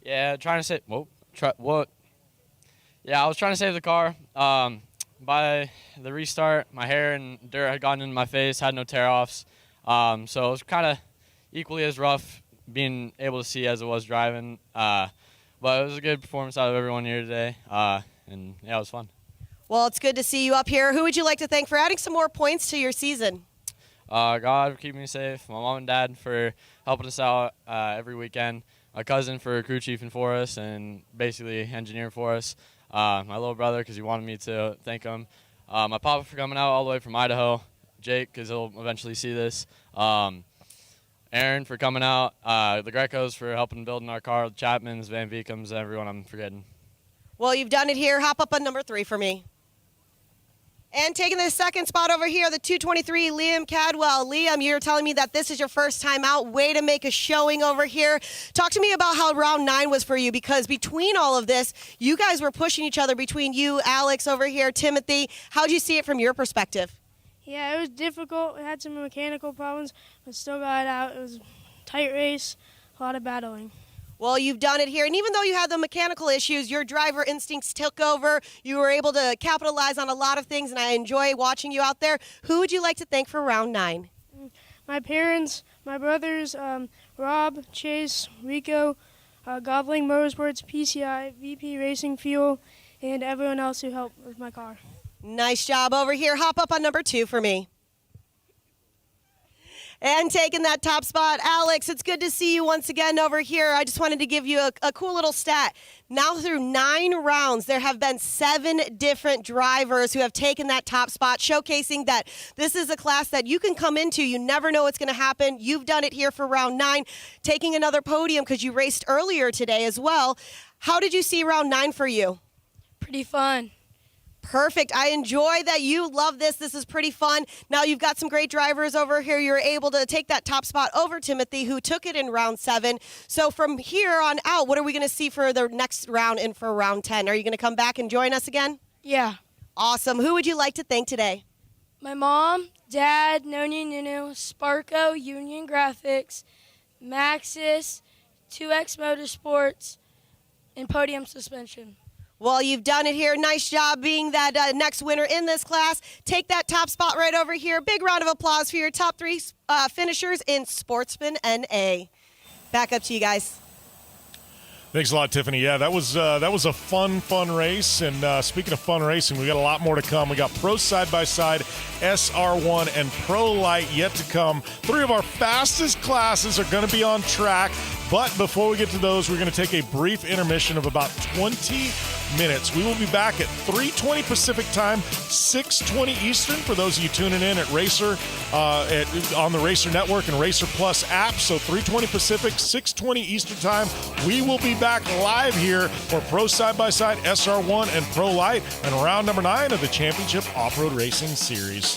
G: Yeah, trying to save. What? Yeah, I was trying to save the car. By the restart, my hair and dirt had gotten into my face, had no tear-offs. So it was kind of equally as rough being able to see as it was driving. But it was a good performance out of everyone here today. And, yeah, it was fun.
C: Well, it's good to see you up here. Who would you like to thank for adding some more points to your season?
G: God for keeping me safe, my mom and dad for helping us out every weekend, my cousin for crew chiefing for us and basically engineering for us. My little brother, because he wanted me to thank him. My papa for coming out all the way from Idaho. Jake, because he'll eventually see this. Aaron for coming out. The Grecos for helping building our car. The Chapmans, Van Veekums, everyone I'm forgetting.
C: Well, you've done it here. Hop up on number 3 for me. And taking the second spot over here, the 223, Liam Cadwell. Liam, you're telling me that this is your first time out. Way to make a showing over here. Talk to me about how round 9 was for you, because between all of this, you guys were pushing each other, between you, Alex over here, Timothy. How'd you see it from your perspective?
Q: Yeah, it was difficult. It had some mechanical problems, but still got it out. It was a tight race, a lot of battling.
C: Well, you've done it here, and even though you had the mechanical issues, your driver instincts took over. You were able to capitalize on a lot of things, and I enjoy watching you out there. Who would you like to thank for round 9?
Q: My parents, my brothers, Rob, Chase, Rico, Gobbling Motorsports, PCI, VP Racing Fuel, and everyone else who helped with my car.
C: Nice job over here. Hop up on number 2 for me. And taking that top spot, Alex, it's good to see you once again over here. I just wanted to give you a cool little stat. Now through 9 rounds, there have been 7 different drivers who have taken that top spot, showcasing that this is a class that you can come into. You never know what's going to happen. You've done it here for round 9, taking another podium because you raced earlier today as well. How did you see round 9 for you?
Q: Pretty fun.
C: Perfect. I enjoy that you love this. This is pretty fun. Now you've got some great drivers over here. You're able to take that top spot over Timothy, who took it in round 7. So from here on out, what are we going to see for the next round and for round 10? Are you going to come back and join us again?
Q: Yeah.
C: Awesome. Who would you like to thank today?
Q: My mom, Dad, Noni Nunu, Sparko, Union Graphics, Maxis, 2X Motorsports, and Podium Suspension.
C: Well, you've done it here. Nice job being that next winner in this class. Take that top spot right over here. Big round of applause for your top 3 finishers in Sportsman NA. Back up to you guys.
B: Thanks a lot, Tiffany. Yeah, that was a fun race. And speaking of fun racing, we got a lot more to come. We got Pro Side-by-Side, SR1, and Pro Light yet to come. 3 of our fastest classes are going to be on track. But before we get to those, we're going to take a brief intermission of about 20 minutes. We will be back at 3:20 Pacific time, 6:20 Eastern for those of you tuning in at Racer, on the Racer Network and Racer Plus app. So 3:20 Pacific, 6:20 Eastern time. We will be back live here for Pro Side-by-Side SR1 and Pro Light and round number 9 of the Championship Off-Road Racing Series.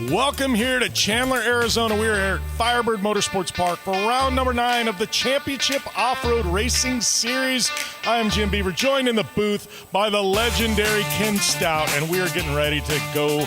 B: Welcome here to Chandler, Arizona. We are here at Firebird Motorsports Park for round number 9 of the Championship Off-Road Racing Series. I am Jim Beaver, joined in the booth by the legendary Ken Stout, and we are getting ready to go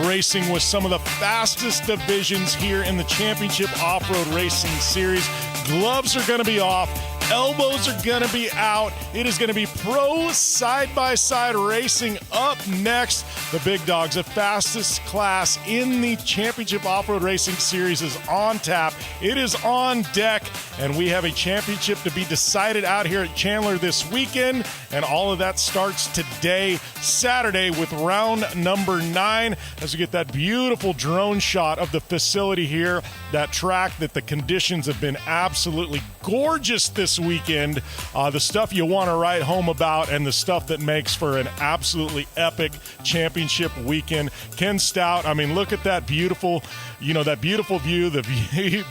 B: racing with some of the fastest divisions here in the Championship Off-Road Racing Series. Gloves are going to be off. Elbows are going to be out. It is going to be pro side-by-side racing up next. The big dogs, the fastest class in the Championship Off-Road Racing Series is on tap. It is on deck, and we have a championship to be decided out here at Chandler this weekend, and all of that starts today, Saturday, with round number 9, as we get that beautiful drone shot of the facility here, that track that the conditions have been absolutely gorgeous this weekend. The stuff you want to write home about and the stuff that makes for an absolutely epic championship weekend. Ken Stout, I mean, look at that beautiful, that beautiful view, the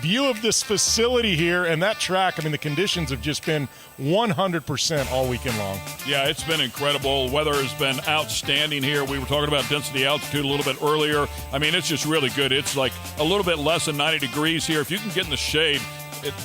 B: view of this facility here and that track. I mean, the conditions have just been 100% all weekend long.
A: Yeah, it's been incredible. Weather has been outstanding here. We were talking about density altitude a little bit earlier. I mean, it's just really good. It's like a little bit less than 90 degrees here. If you can get in the shade,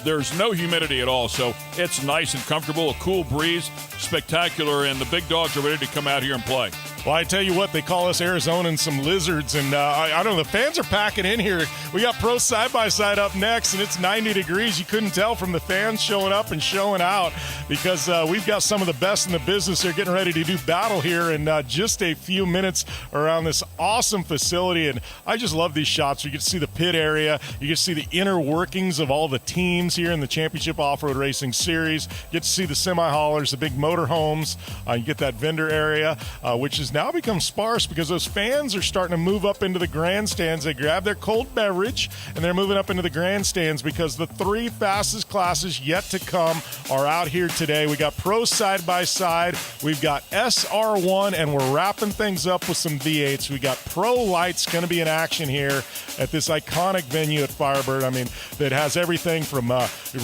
A: there's no humidity at all, so it's nice and comfortable, a cool breeze, spectacular, and the big dogs are ready to come out here and play.
B: Well, I tell you what, they call us Arizonans some lizards, and I don't know, the fans are packing in here. We got pro side-by-side up next, and it's 90 degrees. You couldn't tell from the fans showing up and showing out because we've got some of the best in the business. They're getting ready to do battle here in just a few minutes around this awesome facility, and I just love these shots. You can see the pit area. You can see the inner workings of all the teams here in the Championship Off-Road Racing Series. You get to see the semi-haulers, the big motor homes. You get that vendor area, which is now become sparse because those fans are starting to move up into the grandstands. They grab their cold beverage and they're moving up into the grandstands because the 3 fastest classes yet to come are out here today. We got pro side-by-side, we've got SR1, and we're wrapping things up with some V8s. We got pro lights going to be in action here at this iconic venue at Firebird. I mean, that has everything from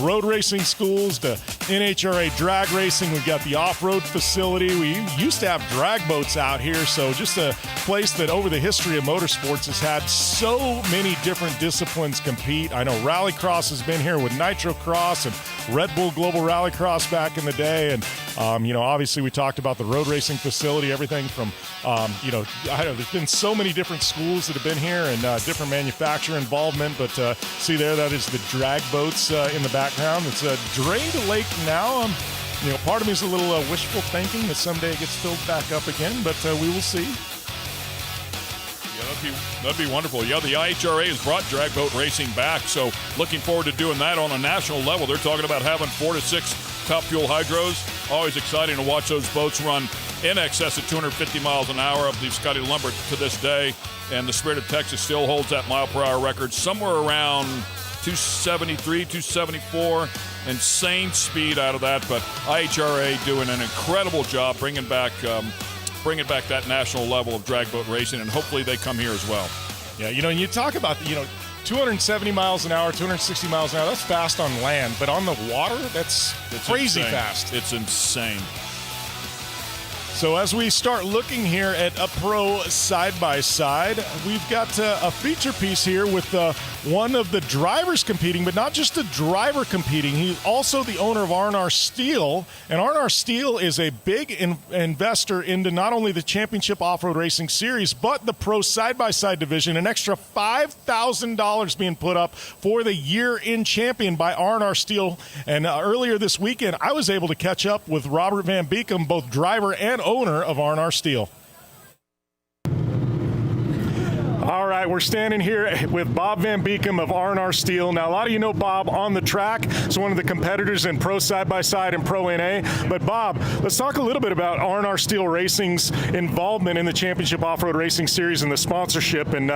B: road racing schools to NHRA drag racing. We've got the off-road facility. We used to have drag boats out here, so just a place that over the history of motorsports has had so many different disciplines compete. I know Rallycross has been here with Nitro Cross and Red Bull Global Rallycross back in the day, and obviously we talked about the road racing facility, everything from I don't know, there's been so many different schools that have been here and different manufacturer involvement, but see there, that is the drag boats in the background. It's a drained lake now. Part of me is a little wishful thinking that someday it gets filled back up again, but we will see.
A: Yeah, that'd be wonderful. Yeah, the IHRA has brought drag boat racing back, so looking forward to doing that on a national level. They're talking about having 4 to 6 top fuel hydros. Always exciting to watch those boats run in excess of 250 miles an hour. I believe Scotty Lumbert to this day, and the Spirit of Texas still holds that mile-per-hour record somewhere around 273, 274. Insane speed out of that, but IHRA doing an incredible job bringing back that national level of drag boat racing, and hopefully they come here as well.
B: Yeah, and you talk about 270 miles an hour, 260 miles an hour, that's fast on land, but on the water, it's crazy
A: insane.
B: Fast.
A: It's insane.
B: So as we start looking here at a pro side-by-side, we've got a feature piece here with one of the drivers competing, but not just a driver competing. He's also the owner of R&R Steel, and R&R Steel is a big investor into not only the Championship Off-Road Racing Series, but the pro side-by-side division. An extra $5,000 being put up for the year-in champion by R&R Steel. And earlier this weekend, I was able to catch up with Robert Van Beekum, both driver and owner of R&R Steel. All right, we're standing here with Bob Van Beekum of R&R Steel. Now, a lot of you know Bob on the track. He's one of the competitors in Pro Side-by-Side and Pro NA. But, Bob, let's talk a little bit about R&R Steel Racing's involvement in the Championship Off-Road Racing Series and the sponsorship and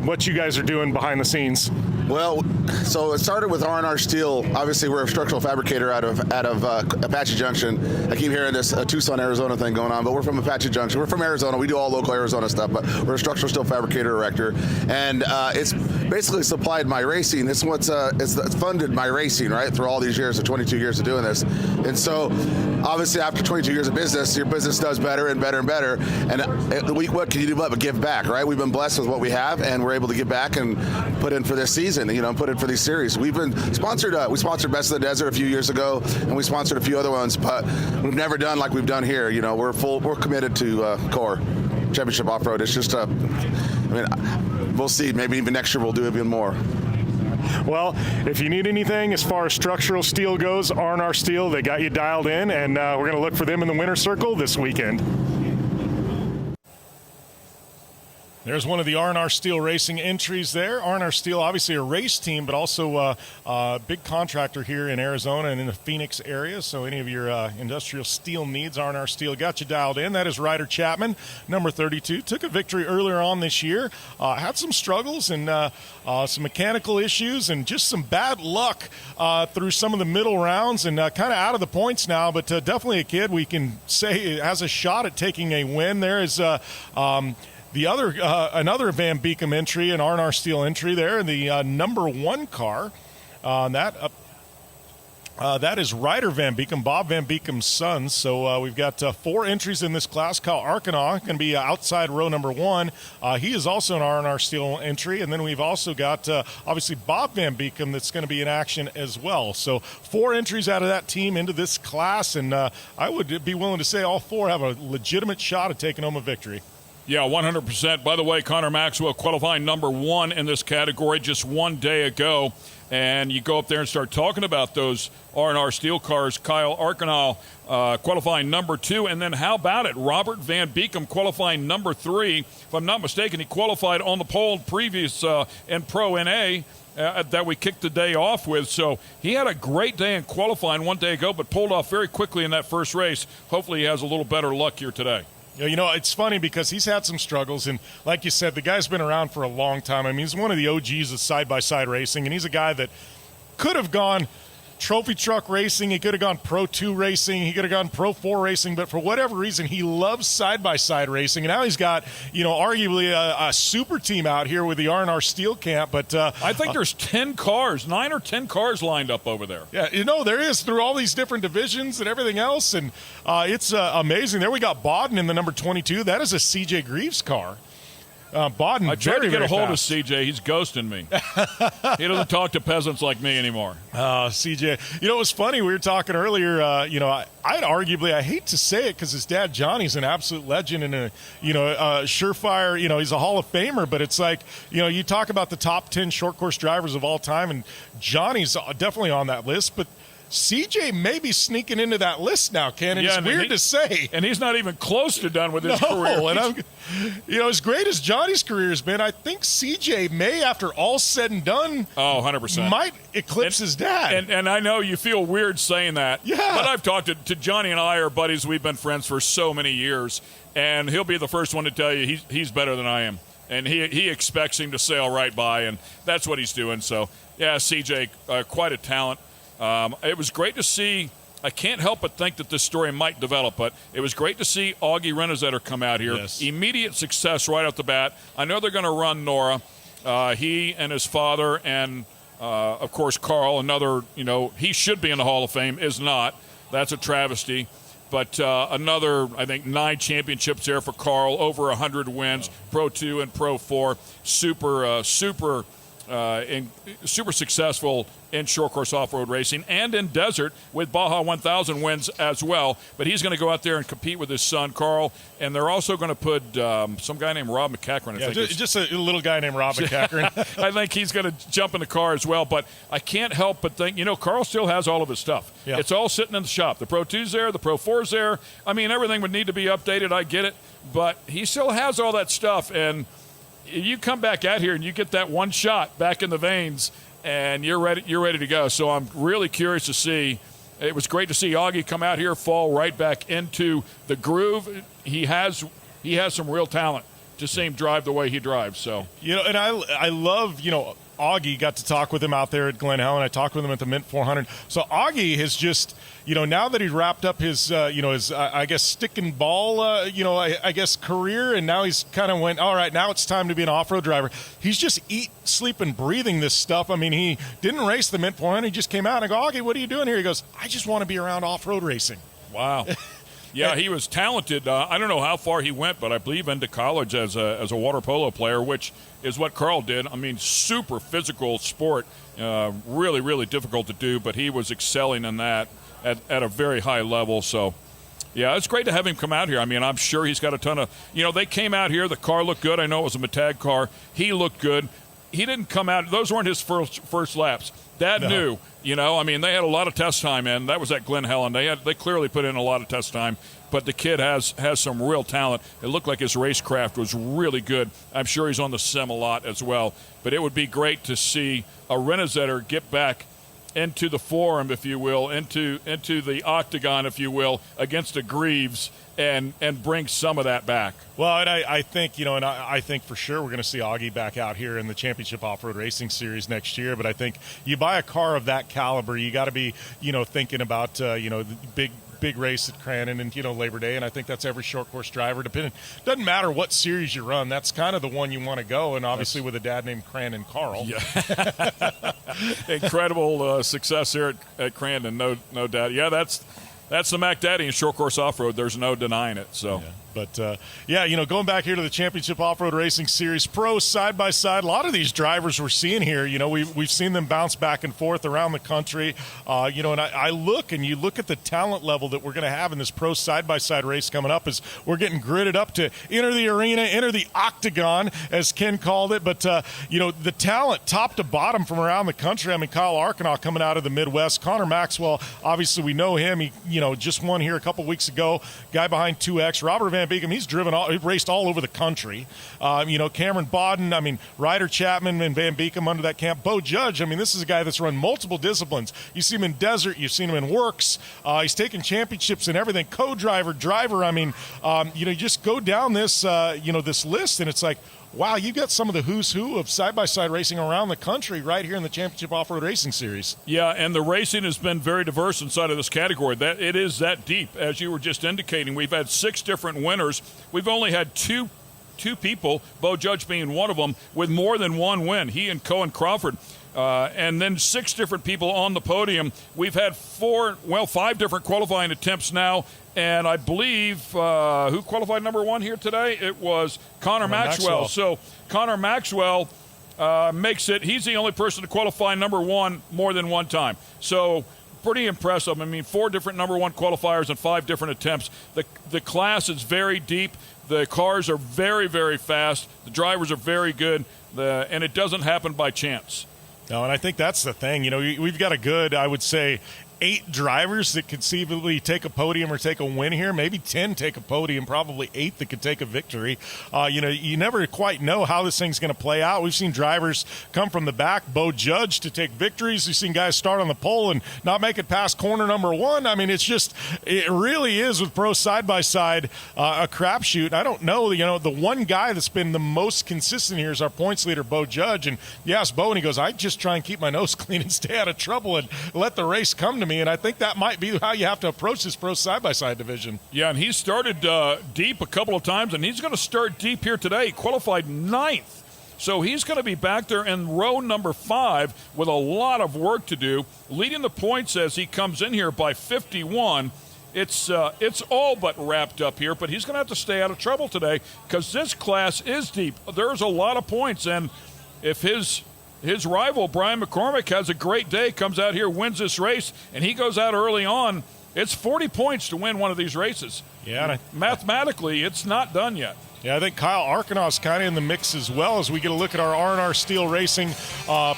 B: what you guys are doing behind the scenes.
P: Well, so it started with R&R Steel. Obviously, we're a structural fabricator out of Apache Junction. I keep hearing this Tucson, Arizona thing going on, but we're from Apache Junction. We're from Arizona. We do all local Arizona stuff, but we're a structural steel fabricator erector. And it's basically supplied my racing. It's what's it's funded my racing, right, through all these years, of 22 years of doing this. And so, obviously, after 22 years of business, your business does better and better and better. And what can you do but give back, right? We've been blessed with what we have, and we're able to give back and put in for this season, put in for these series. We've been sponsored. We sponsored Best of the Desert a few years ago, and we sponsored a few other ones, but we've never done like we've done here. We're committed to CORR Championship Off-Road. It's just we'll see. Maybe even next year we'll do even more.
B: Well, if you need anything as far as structural steel goes, R&R Steel, they got you dialed in, and we're going to look for them in the winner's circle this weekend. There's one of the R&R Steel Racing entries there. R&R Steel, obviously a race team, but also a big contractor here in Arizona and in the Phoenix area. So any of your industrial steel needs, R&R Steel got you dialed in. That is Ryder Chapman, number 32. Took a victory earlier on this year. Had some struggles and some mechanical issues and just some bad luck through some of the middle rounds and kind of out of the points now. But definitely a kid we can say has a shot at taking a win. There is another Van Beekum entry, an R&R Steel entry there in the number 1 car. That is Ryder Van Beekum, Bob Van Beekum's son. So we've got 4 entries in this class. Kyle Arkenaugh going to be outside row number 1. He is also an R&R Steel entry. And then we've also got, obviously, Bob Van Beekum that's going to be in action as well. So 4 entries out of that team into this class. And I would be willing to say all 4 have a legitimate shot at taking home a victory.
A: Yeah, 100%. By the way, Connor Maxwell qualifying number 1 in this category just one day ago. And you go up there and start talking about those R&R Steel cars. Kyle Arkenaugh qualifying number 2. And then how about it? Robert Van Beekum qualifying number 3. If I'm not mistaken, he qualified on the pole previous in Pro NA that we kicked the day off with. So he had a great day in qualifying one day ago, but pulled off very quickly in that first race. Hopefully he has a little better luck here today.
B: It's funny because he's had some struggles, and like you said, the guy's been around for a long time. I mean, he's one of the OGs of side-by-side racing, and he's a guy that could have gone trophy truck racing, he could have gone Pro 2 racing, he could have gone Pro 4 racing, but for whatever reason, he loves side-by-side racing, and now he's got, arguably a super team out here with the R&R Steel camp, but...
A: I think there's 10 cars, 9 or 10 cars lined up over there.
B: Yeah, there is, through all these different divisions and everything else, and it's amazing. There we got Bodden in the number 22. That is a C.J. Greaves car. Bodden,
A: I tried to get a hold
B: fast.
A: of CJ. He's ghosting me. He doesn't talk to peasants like me anymore.
B: CJ. It was funny. We were talking earlier. I hate to say it because his dad Johnny's an absolute legend and a surefire. He's a Hall of Famer. But it's like you talk about the top 10 short course drivers of all time, and Johnny's definitely on that list. But CJ may be sneaking into that list now, Ken. And it's weird to say.
A: And he's not even close to done with his career.
B: And as great as Johnny's career has been, I think CJ may, after all said and done,
A: 100%.
B: might eclipse his dad.
A: And I know you feel weird saying that.
B: Yeah.
A: But I've talked to Johnny, and I are buddies. We've been friends for so many years. And he'll be the first one to tell you he's better than I am. And he expects him to sail right by, and that's what he's doing. So, yeah, CJ, quite a talent. It was great to see. I can't help but think that this story might develop, but it was great to see Augie Renazetter come out here.
B: Yes.
A: Immediate success right off the bat. I know they're going to run Nora. He and his father and, of course, Carl, another, he should be in the Hall of Fame, is not. That's a travesty. But another, I think, 9 championships there for Carl, over 100 wins, Pro 2 and Pro 4. Super successful in short course off-road racing and in desert with Baja 1000 wins as well. But he's going to go out there and compete with his son, Carl. And they're also going to put some guy named Rob McCachran.
B: Just a little guy named Rob McCachran.
A: I think he's going to jump in the car as well. But I can't help but think, Carl still has all of his stuff.
B: Yeah.
A: It's all sitting in the shop. The Pro 2's there. The Pro 4's there. I mean, everything would need to be updated. I get it. But he still has all that stuff. And you come back out here and you get that one shot back in the veins, and you're ready to go. So I'm really curious to see. It was great to see Augie come out here, fall right back into the groove. He has some real talent to see him drive the way he drives. So
B: and I love Augie, got to talk with him out there at Glen Helen. I talked with him at the Mint 400. So Augie has just, now that he's wrapped up his, I guess, stick and ball, I guess, career, and now he's kind of went, all right, now it's time to be an off-road driver. He's just eat, sleep, and breathing this stuff. I mean, he didn't race the Mint 400. He just came out and I go, Augie, what are you doing here? He goes, I just want to be around off-road racing.
A: Wow. Yeah, he was talented. I don't know how far he went, but I believe into college as a water polo player, which is what Carl did. I mean, super physical sport, really, really difficult to do, but he was excelling in that at a very high level. So, yeah, it's great to have him come out here. I mean, I'm sure he's got a ton of – they came out here. The car looked good. I know it was a Matag car. He looked good. He didn't come out – those weren't his first laps. Dad knew. I mean, they had a lot of test time in. That was at Glen Helen. They clearly put in a lot of test time, but the kid has some real talent. It looked like his racecraft was really good. I'm sure he's on the sim a lot as well. But it would be great to see a Renazetter get back into the forum, if you will, into the octagon, if you will, against a Greaves and bring some of that back.
B: Well, and I think, I think for sure we're going to see Augie back out here in the Championship Off-Road Racing Series next year. But I think you buy a car of that caliber, you got to be, thinking about, the big race at Crandon and, Labor Day. And I think that's every short course driver. Doesn't matter what series you run. That's kind of the one you want to go. And obviously with a dad named Crandon Carl.
A: Yeah. Incredible success here at Crandon, no doubt. Yeah, that's the Mac Daddy in short course off-road. There's no denying it. So.
B: Yeah. But, going back here to the Championship Off-Road Racing Series, pros side-by-side, a lot of these drivers we're seeing here, we've seen them bounce back and forth around the country, and I look, and you look at the talent level that we're going to have in this pro side-by-side race coming up as we're getting gridded up to enter the arena, enter the octagon, as Ken called it. But, the talent top to bottom from around the country, I mean, Kyle Arkenaugh coming out of the Midwest, Connor Maxwell, obviously we know him. He, just won here a couple weeks ago, guy behind 2X, Robert Van Beekem, he's raced all over the country. Cameron Bodden, Ryder Chapman and Van Beekem under that camp. Bo Judge, this is a guy that's run multiple disciplines. You see him in desert, you've seen him in works. He's taken championships and everything. Co-driver, driver. You just go down this, this list, and it's like, wow, you got some of the who's who of side-by-side racing around the country right here in the Championship Off-Road Racing Series.
A: Yeah, and the racing has been very diverse inside of this category. That it is that deep, as you were just indicating. We've had 6 different winners. We've only had two people, Bo Judge being one of them, with more than one win. He and Cohen Crawford. And then 6 different people on the podium. We've had 5 different qualifying attempts now. And I believe who qualified number 1 here today? It was Connor Maxwell. So Connor Maxwell makes it. He's the only person to qualify number 1 more than one time. So pretty impressive. 4 different number 1 qualifiers and 5 different attempts. The class is very deep. The cars are very, very fast. The drivers are very good. And it doesn't happen by chance.
B: No, and I think that's the thing. We've got a good, I would say, 8 drivers that conceivably take a podium or take a win here. Maybe 10 take a podium, probably 8 that could take a victory. You never quite know how this thing's going to play out. We've seen drivers come from the back, Bo Judge, to take victories. We've seen guys start on the pole and not make it past corner number 1. It really is with pro side-by-side a crapshoot. I don't know, the one guy that's been the most consistent here is our points leader, Bo Judge. And you ask Bo, and he goes, I just try and keep my nose clean and stay out of trouble and let the race come to me. And I think that might be how you have to approach this pro side-by-side division.
A: Yeah, and he started deep a couple of times, and he's going to start deep here today. He qualified 9th. So he's going to be back there in row number 5 with a lot of work to do, leading the points as he comes in here by 51. It's all but wrapped up here, but he's going to have to stay out of trouble today because this class is deep. There's a lot of points, and if his rival, Brian McCormick, has a great day, comes out here, wins this race, and he goes out early on, it's 40 points to win one of these races.
B: Yeah.
A: Mathematically, it's not done yet.
B: Yeah, I think Kyle Arkenaugh's kind of in the mix as well as we get a look at our R&R Steel Racing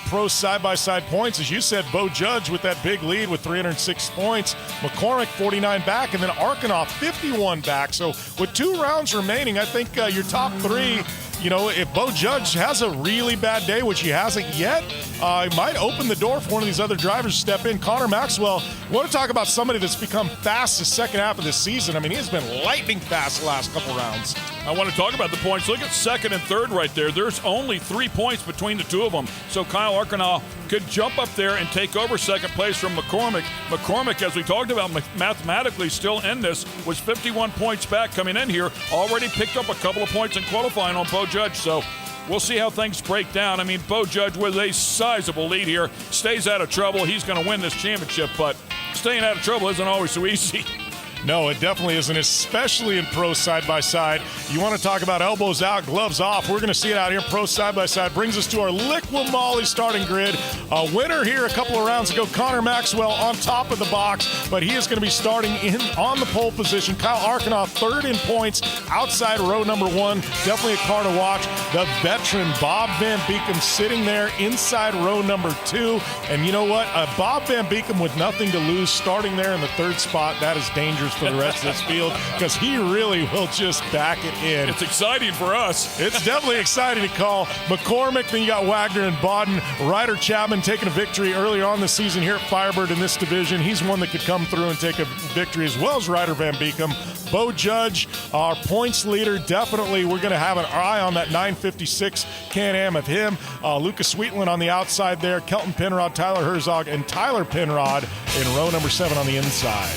B: pro side-by-side points. As you said, Bo Judge with that big lead with 306 points. McCormick 49 back, and then Arkenaugh 51 back. So with 2 rounds remaining, I think your top 3, if Bo Judge has a really bad day, which he hasn't yet, it might open the door for one of these other drivers to step in. Connor Maxwell, we want to talk about somebody that's become fast the second half of this season. He has been lightning fast the last couple rounds.
A: I want to talk about the points. Look at second and third right there. There's only 3 points between the two of them. So Kyle Arcanaugh could jump up there and take over second place from McCormick. McCormick, as we talked about, mathematically still in this, was 51 points back coming in here. Already picked up a couple of points in qualifying on Bo Judge. So we'll see how things break down. I mean, Bo Judge with a sizable lead here. Stays out of trouble. He's going to win this championship, but staying out of trouble isn't always so easy.
B: No, it definitely isn't, especially in pro side-by-side. You want to talk about elbows out, gloves off. We're going to see it out here in pro side-by-side. Brings us to our Liqui Moly starting grid. A winner here a couple of rounds ago, Connor Maxwell on top of the box, but he is going to be starting in on the pole position. Kyle Arcanaugh third in points outside row number 1. Definitely a car to watch. The veteran Bob Van Beekem sitting there inside row number 2. And you know what? Bob Van Beekem with nothing to lose starting there in the third spot. That is dangerous for the rest of this field because he really will just back it in.
A: It's exciting for us.
B: It's definitely exciting to call. McCormick, then you got Wagner and Bodden. Ryder Chapman taking a victory earlier on this season here at Firebird in this division. He's one that could come through and take a victory as well as Ryder Van Beekem. Bo Judge, our points leader, definitely we're going to have an eye on that 956 Can-Am of him. Lucas Sweetland on the outside there, Kelton Penrod, Tyler Herzog, and Tyler Penrod in row number 7 on the inside.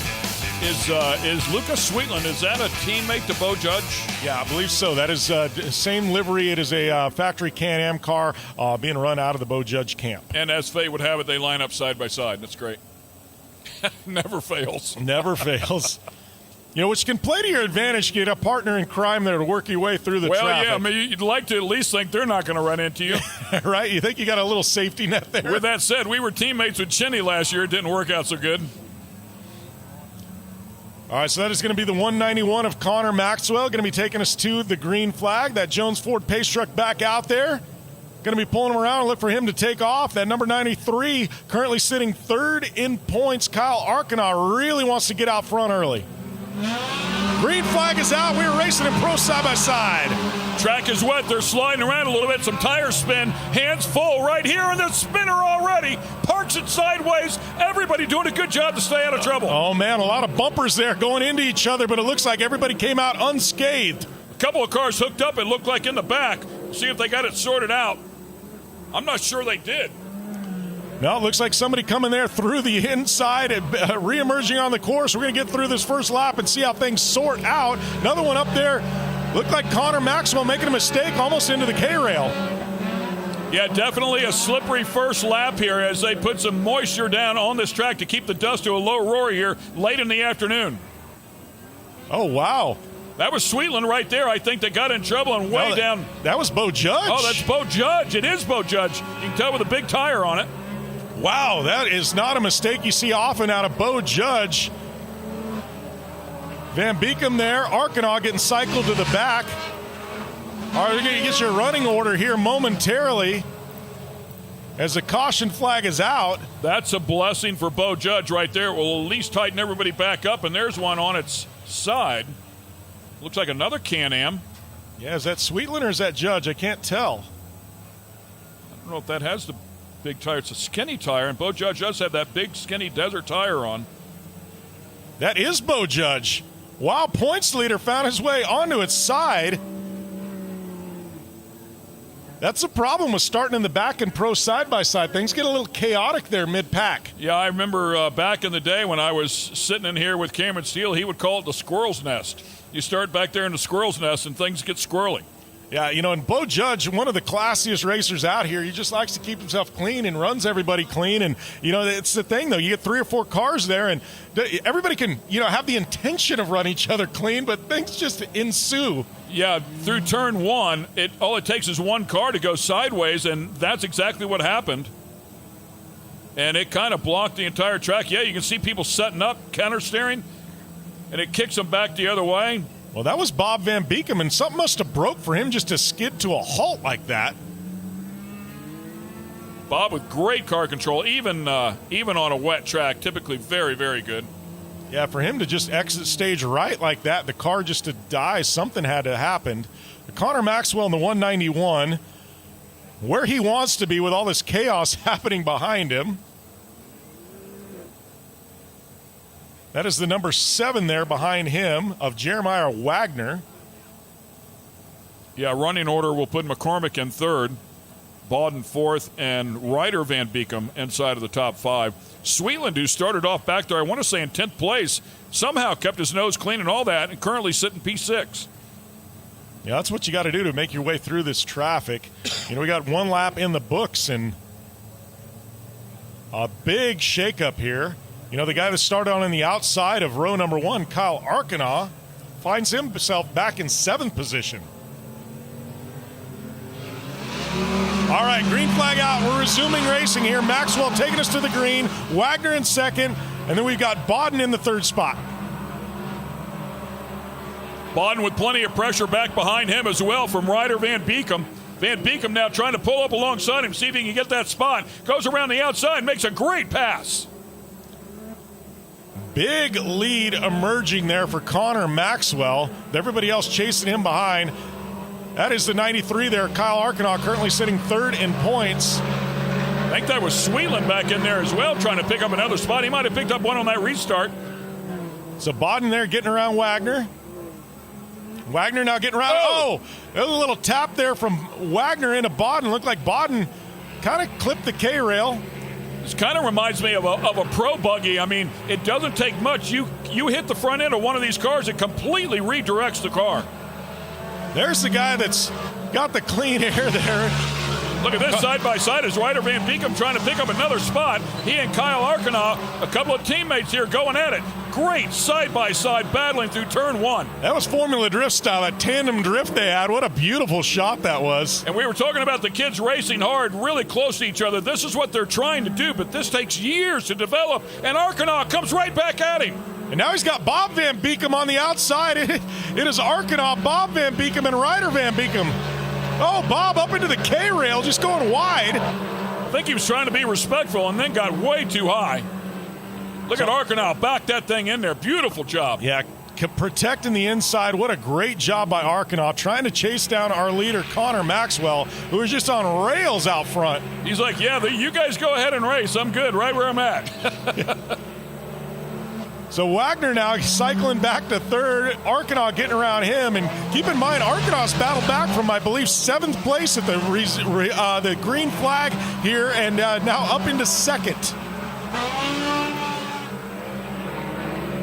A: Is Lucas Sweetland, is that a teammate to Bo Judge?
B: Yeah, I believe so. That is same livery. It is a factory Can-Am car being run out of the Bo Judge camp.
A: And as fate would have it, they line up side by side. That's great. Never fails.
B: Never fails. You know, which can play to your advantage, get a partner in crime there to work your way through the traffic.
A: Well, yeah, I mean, you'd like to at least think they're not going to run into you.
B: Right? You think you got a little safety net there?
A: With that said, we were teammates with Chinny last year. It didn't work out so good.
B: All right, so that is going to be the 191 of Connor Maxwell. Going to be taking us to the green flag. That Jones Ford pace truck back out there. Going to be pulling him around and look for him to take off. That number 93 currently sitting third in points. Kyle Arcanaugh really wants to get out front early. Green flag is out. We're racing in pro side-by-side.
A: Track is wet. They're sliding around a little bit. Some tire spin. Hands full right here in the spinner already. Parks it sideways. Everybody doing a good job to stay out of trouble.
B: Oh, man, a lot of bumpers there going into each other, but it looks like everybody came out unscathed.
A: A couple of cars hooked up, it looked like in the back. See if they got it sorted out. I'm not sure they did.
B: No, it looks like somebody coming there through the inside and re-emerging on the course. We're going to get through this first lap and see how things sort out. Another one up there. Looked like Connor Maxwell making a mistake almost into the K-rail.
A: Yeah, definitely a slippery first lap here as they put some moisture down on this track to keep the dust to a low roar here late in the afternoon.
B: Oh, wow.
A: That was Sweetland right there. I think they got in trouble and way down.
B: That was Bo Judge.
A: Oh, that's Bo Judge. It is Bo Judge. You can tell with a big tire on it.
B: Wow, that is not a mistake you see often out of Bo Judge. Van Beekem there. Arcanaugh getting cycled to the back. All right, you're going to get your running order here momentarily as the caution flag is out.
A: That's a blessing for Bo Judge right there. It will at least tighten everybody back up, and there's one on its side. Looks like another Can-Am.
B: Yeah, is that Sweetland or is that Judge? I can't tell.
A: I don't know if that has the big tire. It's a skinny tire, and Bo Judge does have that big, skinny desert tire on.
B: That is Bo Judge. Wow, points leader found his way onto its side. That's the problem with starting in the back and pro side-by-side. Things get a little chaotic there mid-pack.
A: Yeah, I remember back in the day when I was sitting in here with Cameron Steele, he would call it the squirrel's nest. You start back there in the squirrel's nest and things get squirrely.
B: Yeah, you know, and Bo Judge, one of the classiest racers out here, he just likes to keep himself clean and runs everybody clean. And, you know, it's the thing, though. You get 3 or 4 cars there, and everybody can, you know, have the intention of running each other clean, but things just ensue.
A: Yeah, through turn 1, all it takes is one car to go sideways, and that's exactly what happened. And it kind of blocked the entire track. Yeah, you can see people setting up, counter-steering, and it kicks them back the other way.
B: Well, that was Bob Van Beekem, and something must have broke for him just to skid to a halt like that.
A: Bob with great car control, even on a wet track, typically very, very good.
B: Yeah, for him to just exit stage right like that, the car just to die, something had to happen. Connor Maxwell in the 191, where he wants to be with all this chaos happening behind him. That is the number 7 there behind him of Jeremiah Wagner.
A: Yeah, running order will put McCormick in third, Bawden fourth, and Ryder Van Beekem inside of the top 5. Sweetland, who started off back there, I want to say in 10th place, somehow kept his nose clean and all that, and currently sitting P6.
B: Yeah, that's what you got to do to make your way through this traffic. We got one lap in the books and a big shakeup here. The guy that started on the outside of row number 1, Kyle Arkenaugh, finds himself back in 7th position. All right, green flag out. We're resuming racing here. Maxwell taking us to the green. Wagner in second. And then we've got Bawden in the 3rd spot.
A: Bawden with plenty of pressure back behind him as well from Ryder Van Beekem. Van Beekem now trying to pull up alongside him, see if he can get that spot. Goes around the outside, makes a great pass.
B: Big lead emerging there for Connor Maxwell. Everybody else chasing him behind. That is the 93 there. Kyle Arkenaugh currently sitting 3rd in points.
A: I think that was Sweetland back in there as well, trying to pick up another spot. He might have picked up one on that restart.
B: So Bawden there getting around Wagner. Wagner now getting around. Oh, a little tap there from Wagner into Bawden. Looked like Bawden kind of clipped the K-rail.
A: This kind of reminds me of a pro buggy. I mean, it doesn't take much. You hit the front end of one of these cars, it completely redirects the car.
B: There's the guy that's got the clean air there.
A: Look at this side by side as Ryder Van Beekem trying to pick up another spot. He and Kyle Arkenaugh, a couple of teammates here going at it. Great side by side battling through turn 1.
B: That was Formula Drift style, that tandem drift they had. What a beautiful shot that was.
A: And we were talking about the kids racing hard, really close to each other. This is what they're trying to do, but this takes years to develop. And Arkenaugh comes right back at him.
B: And now he's got Bob Van Beekem on the outside. It is Arkenaugh, Bob Van Beekem, and Ryder Van Beekem. Oh, Bob up into the K-rail, just going wide.
A: I think he was trying to be respectful and then got way too high. Look at Arkenaugh, back that thing in there. Beautiful job.
B: Yeah, protecting the inside. What a great job by Arkenaugh, trying to chase down our leader, Connor Maxwell, who was just on rails out front.
A: He's like, yeah, you guys go ahead and race. I'm good, right where I'm at.
B: So Wagner now cycling back to 3rd. Arkenaugh getting around him. And keep in mind, Arkenaugh's battled back from, I believe, 7th place at the green flag here, and now up into 2nd.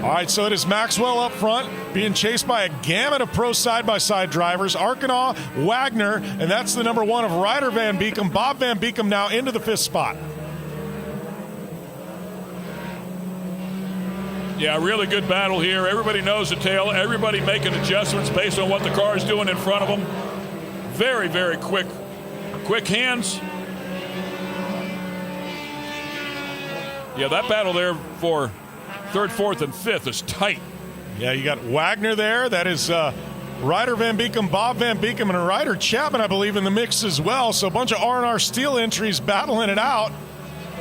B: All right, so it is Maxwell up front, being chased by a gamut of pro side-by-side drivers. Arkenaugh, Wagner, and that's the number 1 of Ryder Van Beekem. Bob Van Beekem now into the 5th spot.
A: Yeah, really good battle here. Everybody knows the tail. Everybody making adjustments based on what the car is doing in front of them. Very, very quick hands. Yeah, that battle there for 3rd, 4th, and 5th is tight.
B: Yeah, you got Wagner there. That is Ryder Van Beekem, Bob Van Beekem, and Ryder Chapman, I believe, in the mix as well. So a bunch of R&R Steel entries battling it out.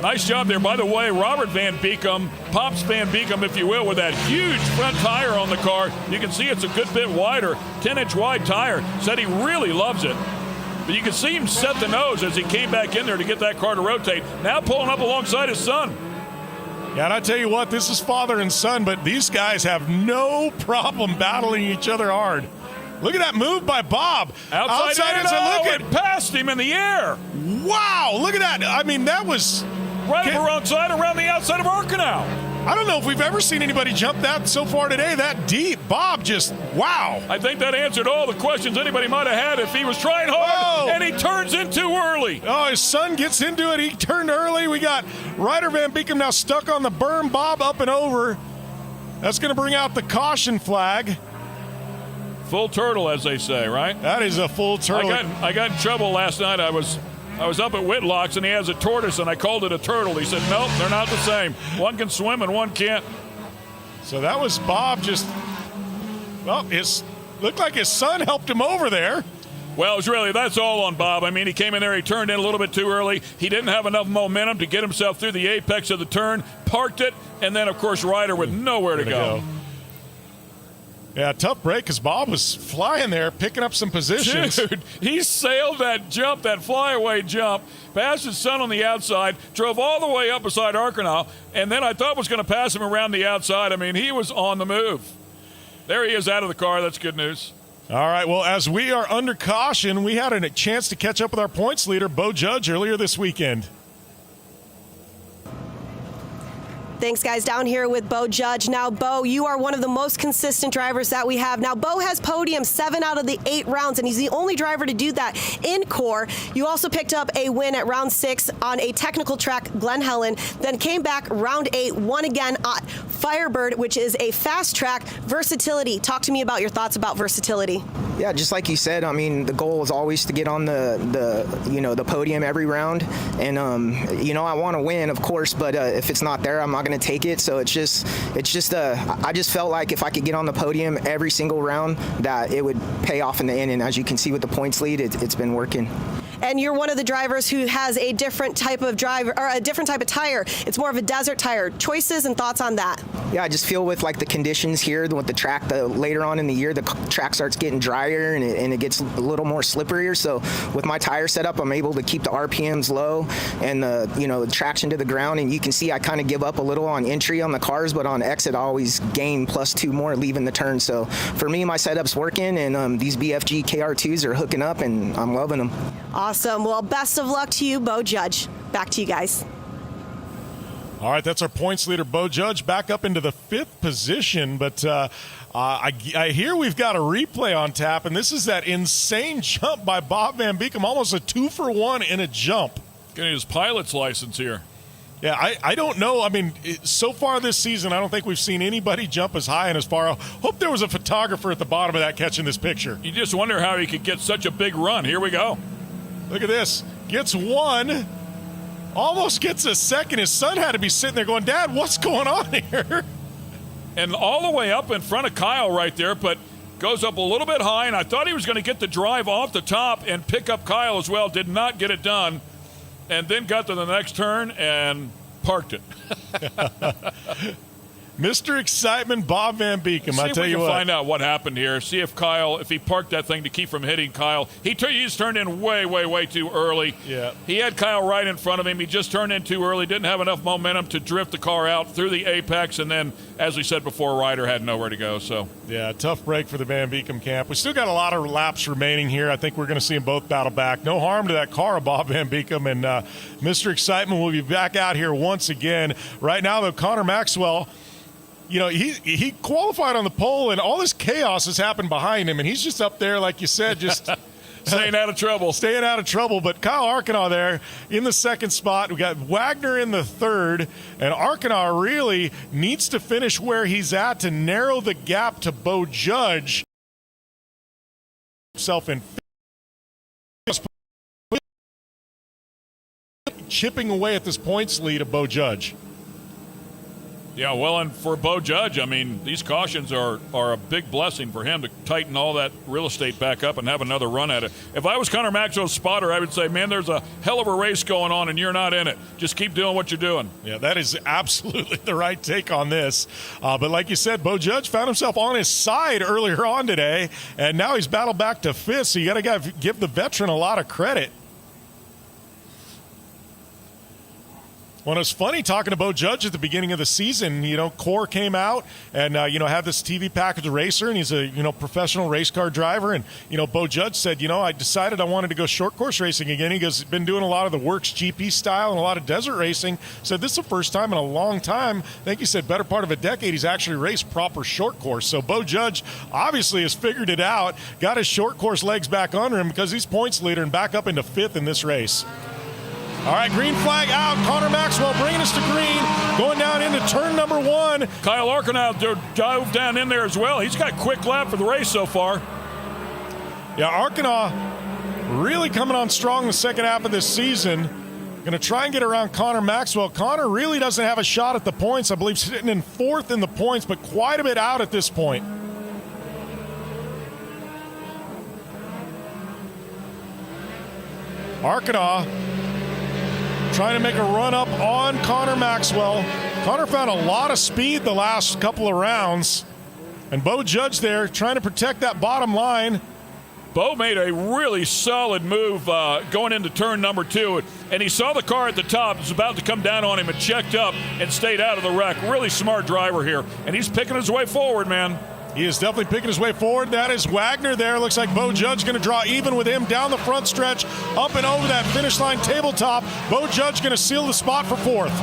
A: Nice job there. By the way, Robert Van Beekem, Pops Van Beekem, if you will, with that huge front tire on the car. You can see it's a good bit wider, 10-inch wide tire. Said he really loves it. But you can see him set the nose as he came back in there to get that car to rotate. Now pulling up alongside his son.
B: Yeah, and I tell you what, this is father and son, but these guys have no problem battling each other hard. Look at that move by Bob.
A: Outside
B: look at
A: past him in the air.
B: Wow, look at that. I mean, that was
A: right around the outside of Arkenaugh.
B: I don't know if we've ever seen anybody jump that so far today, that deep. Bob just, wow.
A: I think that answered all the questions anybody might have had if he was trying hard, and he turns in too early.
B: Oh, his son gets into it. He turned early. We got Ryder Van Beekem now stuck on the berm. Bob up and over. That's going to bring out the caution flag.
A: Full turtle, as they say, right?
B: That is a full turtle.
A: I got in trouble last night. I was up at Whitlock's, and he has a tortoise, and I called it a turtle. He said, nope, they're not the same. One can swim and one can't.
B: So that was Bob just, well, looked like his son helped him over there.
A: Well, that's all on Bob. I mean, he came in there, he turned in a little bit too early. He didn't have enough momentum to get himself through the apex of the turn, parked it, and then, of course, Ryder with nowhere to go.
B: Yeah, tough break because Bob was flying there, picking up some positions.
A: Dude, he sailed that jump, that flyaway jump, passed his son on the outside, drove all the way up beside Arkenaugh, and then I thought was going to pass him around the outside. I mean, he was on the move. There he is out of the car. That's good news.
B: All right, well, as we are under caution, we had a chance to catch up with our points leader, Bo Judge, earlier this weekend.
C: Thanks, guys. Down here with Bo Judge. Now, Bo, you are one of the most consistent drivers that we have. Now, Bo has podium 7 out of the 8 rounds, and he's the only driver to do that in CORR. You also picked up a win at round 6 on a technical track, Glen Helen, then came back round 8, won again at Firebird, which is a fast track. Versatility. Talk to me about your thoughts about versatility.
D: Yeah, just like you said, I mean, the goal is always to get on the podium every round, and I want to win, of course, but if it's not there, I'm not going to take it. So I just felt like if I could get on the podium every single round, that it would pay off in the end. And as you can see with the points lead, it's been working.
C: And you're one of the drivers who has a different type of driver or a different type of tire. It's more of a desert tire. Choices and thoughts on that?
D: Yeah, I just feel with like the conditions here, with the track, later on in the year, the track starts getting drier and it gets a little more slipperier. So with my tire setup, I'm able to keep the RPMs low and the traction to the ground. And you can see I kind of give up a little on entry on the cars, but on exit I always gain +2 more leaving the turn. So for me, my setup's working, and these BFG KR2s are hooking up, and I'm loving them.
C: Awesome. Well, best of luck to you, Bo Judge. Back to you guys.
B: All right, that's our points leader, Bo Judge, back up into the 5th position. But I hear we've got a replay on tap, and this is that insane jump by Bob Van Beekem, almost a 2-for-1 in a jump.
A: Getting his pilot's license here.
B: Yeah, I don't know. I mean, so far this season, I don't think we've seen anybody jump as high and as far. I hope there was a photographer at the bottom of that catching this picture.
A: You just wonder how he could get such a big run. Here we go.
B: Look at this. Gets 1. Almost gets a 2nd. His son had to be sitting there going, Dad, what's going on here?
A: And all the way up in front of Kyle right there, but goes up a little bit high, and I thought he was going to get the drive off the top and pick up Kyle as well. Did not get it done, and then got to the next turn and parked it.
B: Mr. Excitement, Bob Van Beekem. I tell you what.
A: Find out what happened here. See if he parked that thing to keep from hitting Kyle. He's turned in way too early.
B: Yeah.
A: He had Kyle right in front of him. He just turned in too early. Didn't have enough momentum to drift the car out through the apex. And then, as we said before, Ryder had nowhere to go. So
B: yeah, tough break for the Van Beekem camp. We still got a lot of laps remaining here. I think we're going to see them both battle back. No harm to that car of Bob Van Beekem. And Mr. Excitement will be back out here once again. Right now, though, Connor Maxwell, he qualified on the pole, and all this chaos has happened behind him, and he's just up there, like you said, just
A: staying out of trouble.
B: But Kyle Arcanaugh there in the 2nd spot. We got Wagner in the 3rd, and Arcanaugh really needs to finish where he's at to narrow the gap to Bo Judge. Himself in chipping away at this points lead of Bo Judge.
A: Yeah, well, and for Bo Judge, I mean, these cautions are a big blessing for him to tighten all that real estate back up and have another run at it. If I was Connor Maxwell's spotter, I would say, man, there's a hell of a race going on, and you're not in it. Just keep doing what you're doing.
B: Yeah, that is absolutely the right take on this. But like you said, Bo Judge found himself on his side earlier on today, and now he's battled back to 5th, so you got to give the veteran a lot of credit. Well, it's funny talking to Bo Judge at the beginning of the season. CORR came out and, had this TV package racer, and he's a, professional race car driver. And, Bo Judge said, I decided I wanted to go short course racing again. He goes, been doing a lot of the Works GP style and a lot of desert racing. Said this is the first time in a long time, I think he said better part of a decade, he's actually raced proper short course. So Bo Judge obviously has figured it out, got his short course legs back under him because he's points leader and back up into 5th in this race. All right, green flag out. Connor Maxwell bringing us to green, going down into turn number 1.
A: Kyle Arcanaugh dove down in there as well. He's got a quick lap for the race so far.
B: Yeah, Arcanaugh really coming on strong in the second half of this season. Going to try and get around Connor Maxwell. Connor really doesn't have a shot at the points. I believe sitting in 4th in the points, but quite a bit out at this point. Arcanaugh trying to make a run up on Connor Maxwell. Connor found a lot of speed the last couple of rounds. And Bo Judge there trying to protect that bottom line.
A: Bo made a really solid move going into turn number 2. And he saw the car at the top. It was about to come down on him and checked up and stayed out of the wreck. Really smart driver here. And he's picking his way forward, man.
B: He is definitely picking his way forward. That is Wagner there. Looks like Bo Judge going to draw even with him down the front stretch, up and over that finish line tabletop. Bo Judge going to seal the spot for 4th.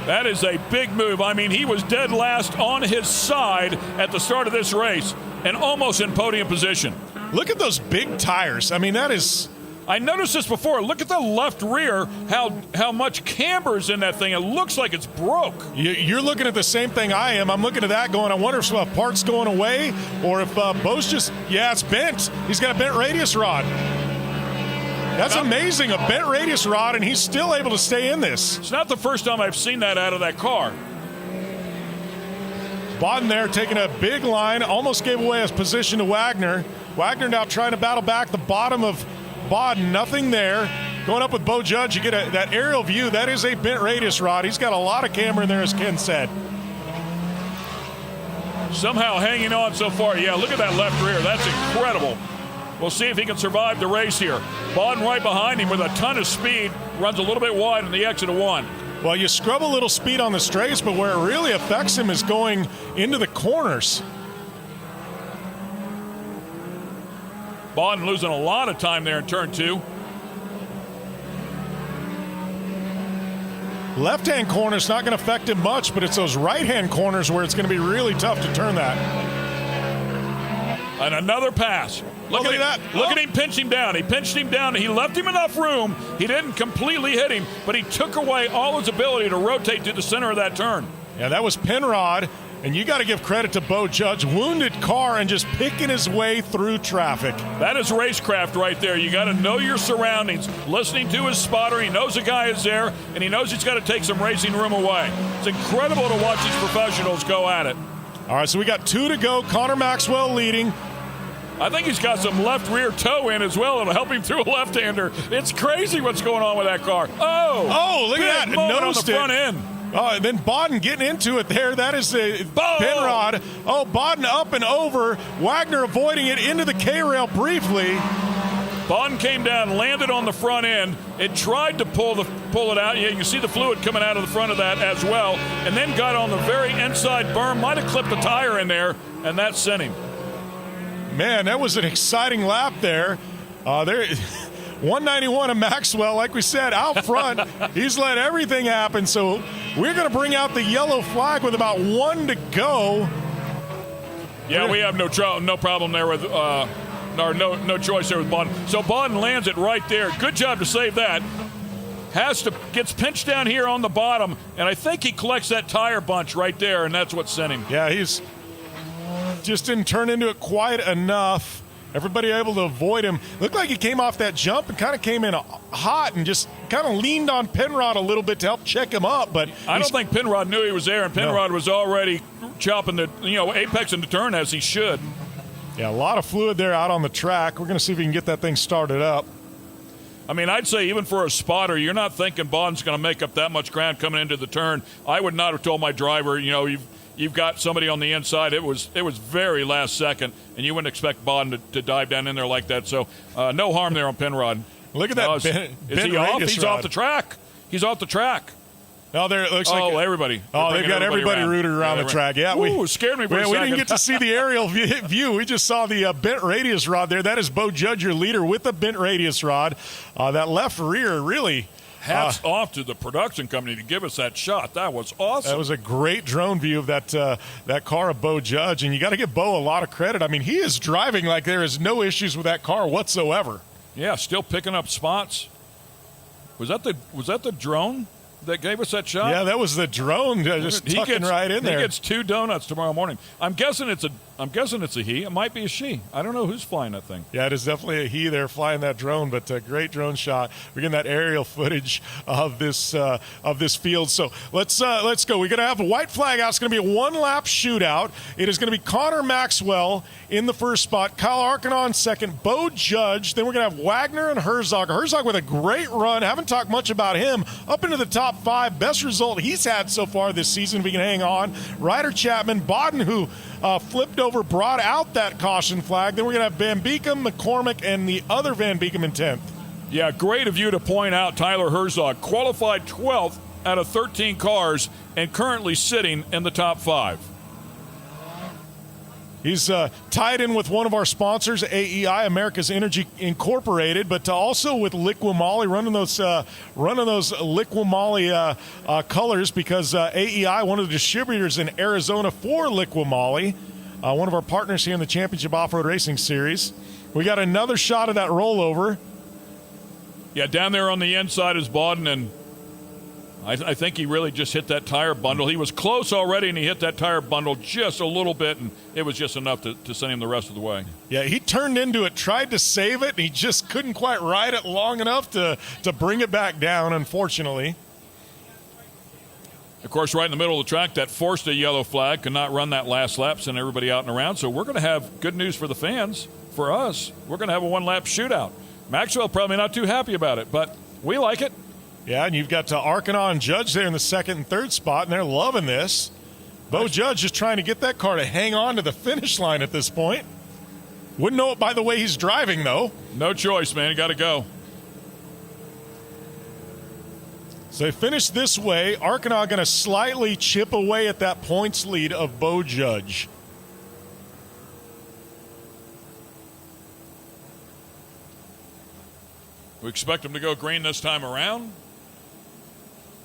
A: That is a big move. I mean, he was dead last on his side at the start of this race and almost in podium position.
B: Look at those big tires. I mean, that is...
A: I noticed this before. Look at the left rear, how much camber's in that thing. It looks like it's broke.
B: You're looking at the same thing I am. I'm looking at that going, I wonder if part's going away or if Bo's just, it's bent. He's got a bent radius rod. That's amazing, a bent radius rod, and he's still able to stay in this.
A: It's not the first time I've seen that out of that car.
B: Bodden there taking a big line, almost gave away his position to Wagner. Wagner now trying to battle back the bottom of Bodden, nothing there. Going up with Bo Judge, you get that aerial view. That is a bent radius rod. He's got a lot of camber in there, as Ken said.
A: Somehow hanging on so far. Yeah, look at that left rear. That's incredible. We'll see if he can survive the race here. Bodden right behind him with a ton of speed. Runs a little bit wide on the exit of 1.
B: Well, you scrub a little speed on the straights, but where it really affects him is going into the corners.
A: Bodden losing a lot of time there in turn 2.
B: Left-hand corner's not going to affect him much, but it's those right-hand corners where it's going to be really tough to turn that.
A: And another pass. Look at that. Look at him pinch him down. He pinched him down. He left him enough room. He didn't completely hit him, but he took away all his ability to rotate to the center of that turn.
B: Yeah, that was Penrod. And you got to give credit to Bo Judge. Wounded car and just picking his way through traffic.
A: That is racecraft right there. You got to know your surroundings. Listening to his spotter, he knows a guy is there, and he knows he's got to take some racing room away. It's incredible to watch these professionals go at it.
B: All right, so we got 2 to go. Connor Maxwell leading.
A: I think he's got some left rear toe in as well. It'll help him through a left-hander. It's crazy what's going on with that car.
B: Oh, look at that.
A: Moment on the front end.
B: Oh, and then Bodden getting into it there. That is a Penrod. Oh, Bodden up and over. Wagner avoiding it into the K-rail briefly.
A: Bodden came down, landed on the front end. It tried to pull it out. Yeah, you can see the fluid coming out of the front of that as well. And then got on the very inside berm. Might have clipped the tire in there, and that sent him.
B: Man, that was an exciting lap there. 191 of Maxwell, like we said, out front. He's let everything happen. So we're going to bring out the yellow flag with about 1 to go.
A: Yeah, we have no problem there with no choice there with Bodden. So Bodden lands it right there. Good job to save that. Gets pinched down here on the bottom, and I think he collects that tire bunch right there, and that's what sent him.
B: Yeah, he's just didn't turn into it quite enough. Everybody able to avoid him. Looked like he came off that jump and kind of came in hot and just kind of leaned on Penrod a little bit to help check him up. But
A: I don't think Penrod knew he was there, and Penrod was already chopping the apex in the turn as he should.
B: Yeah, a lot of fluid there out on the track. We're going to see if we can get that thing started up.
A: I mean, I'd say even for a spotter, you're not thinking Bodden's going to make up that much ground coming into the turn. I would not have told my driver, you've got somebody on the inside. It was very last second, and you wouldn't expect Bodden to dive down in there like that. So no harm there on Penrod.
B: Look at that.
A: Is he off? He's off the track. He's off the track.
B: No, there it looks like
A: everybody.
B: They've got everybody rooted around the track. Yeah,
A: Ooh, scared me for a second.
B: We didn't get to see the aerial view. We just saw the bent radius rod there. That is Bo Judge, your leader, with the bent radius rod. That left rear really.
A: Hats off to the production company to give us that shot. That was awesome.
B: That was a great drone view of that car of Bo Judge, and you got to give Bo a lot of credit. I mean, he is driving like there is no issues with that car whatsoever.
A: Yeah, still picking up spots. Was that the drone that gave us that shot?
B: Yeah, that was the drone just tucking right in there.
A: He gets 2 donuts tomorrow morning. I'm guessing it's a he. It might be a she. I don't know who's flying that thing.
B: Yeah, it is definitely a he there flying that drone, but a great drone shot. We're getting that aerial footage of this field. So let's go. We're going to have a white flag out. It's going to be a 1-lap shootout. It is going to be Connor Maxwell in the first spot, Kyle Arkanon second, Bo Judge. Then we're going to have Wagner and Herzog. Herzog with a great run. Haven't talked much about him. Up into the top 5. Best result he's had so far this season. We can hang on. Ryder Chapman, Bodden, who flipped over, brought out that caution flag. Then we're going to have Van Beekem, McCormick, and the other Van Beekem in 10th.
A: Yeah, great of you to point out Tyler Herzog. Qualified 12th out of 13 cars and currently sitting in the top 5.
B: He's tied in with one of our sponsors, AEI, America's Energy Incorporated, but also with Liqui Moly, running those Liqui Moly colors, because AEI, one of the distributors in Arizona for Liqui Moly, one of our partners here in the Championship Off-Road Racing Series. We got another shot of that rollover.
A: Yeah, down there on the inside is Bawden, and I think he really just hit that tire bundle. He was close already, and he hit that tire bundle just a little bit, and it was just enough to send him the rest of the way.
B: Yeah, he turned into it, tried to save it, and he just couldn't quite ride it long enough to bring it back down, unfortunately.
A: Of course, right in the middle of the track, that forced a yellow flag, could not run that last lap, send everybody out and around. So we're going to have good news for the fans. For us, we're going to have a one-lap shootout. Maxwell probably not too happy about it, but we like it.
B: Yeah, and you've got Arkansas and Judge there in the second and third spot, and they're loving this. Bo Judge just trying to get that car to hang on to the finish line at this point. Wouldn't know it by the way he's driving, though.
A: No choice, man. You got to go.
B: So they finish this way. Arkansas going to slightly chip away at that points lead of Bo Judge.
A: We expect him to go green this time around.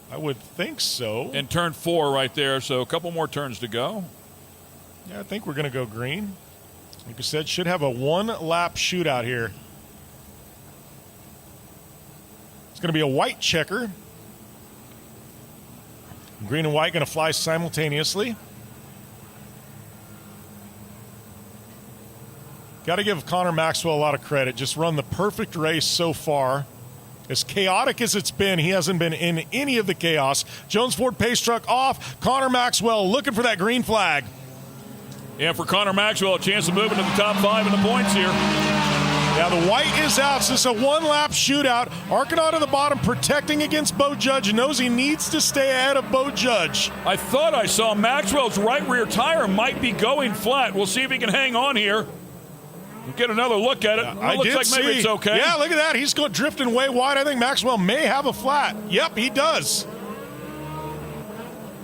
B: I would think so.
A: And turn 4 right there, so a couple more turns to go.
B: Yeah, I think we're going to go green. Like I said, should have a one-lap shootout here. It's going to be a white checker. Green and white going to fly simultaneously. Got to give Connor Maxwell a lot of credit. Just run the perfect race so far. As chaotic as it's been, he hasn't been in any of the chaos. Jones Ford pace truck off. Connor Maxwell looking for that green flag.
A: Yeah, for Connor Maxwell, a chance of moving to the top 5 in the points here.
B: Yeah, the white is out, so it's a one-lap shootout. Arkansas to the bottom, protecting against Bo Judge. Knows he needs to stay ahead of Bo Judge.
A: I thought I saw Maxwell's right rear tire might be going flat. We'll see if he can hang on here. We'll get another look at it.
B: Yeah,
A: it looks like maybe it's okay.
B: Yeah, look at that. He's drifting way wide. I think Maxwell may have a flat. Yep, he does.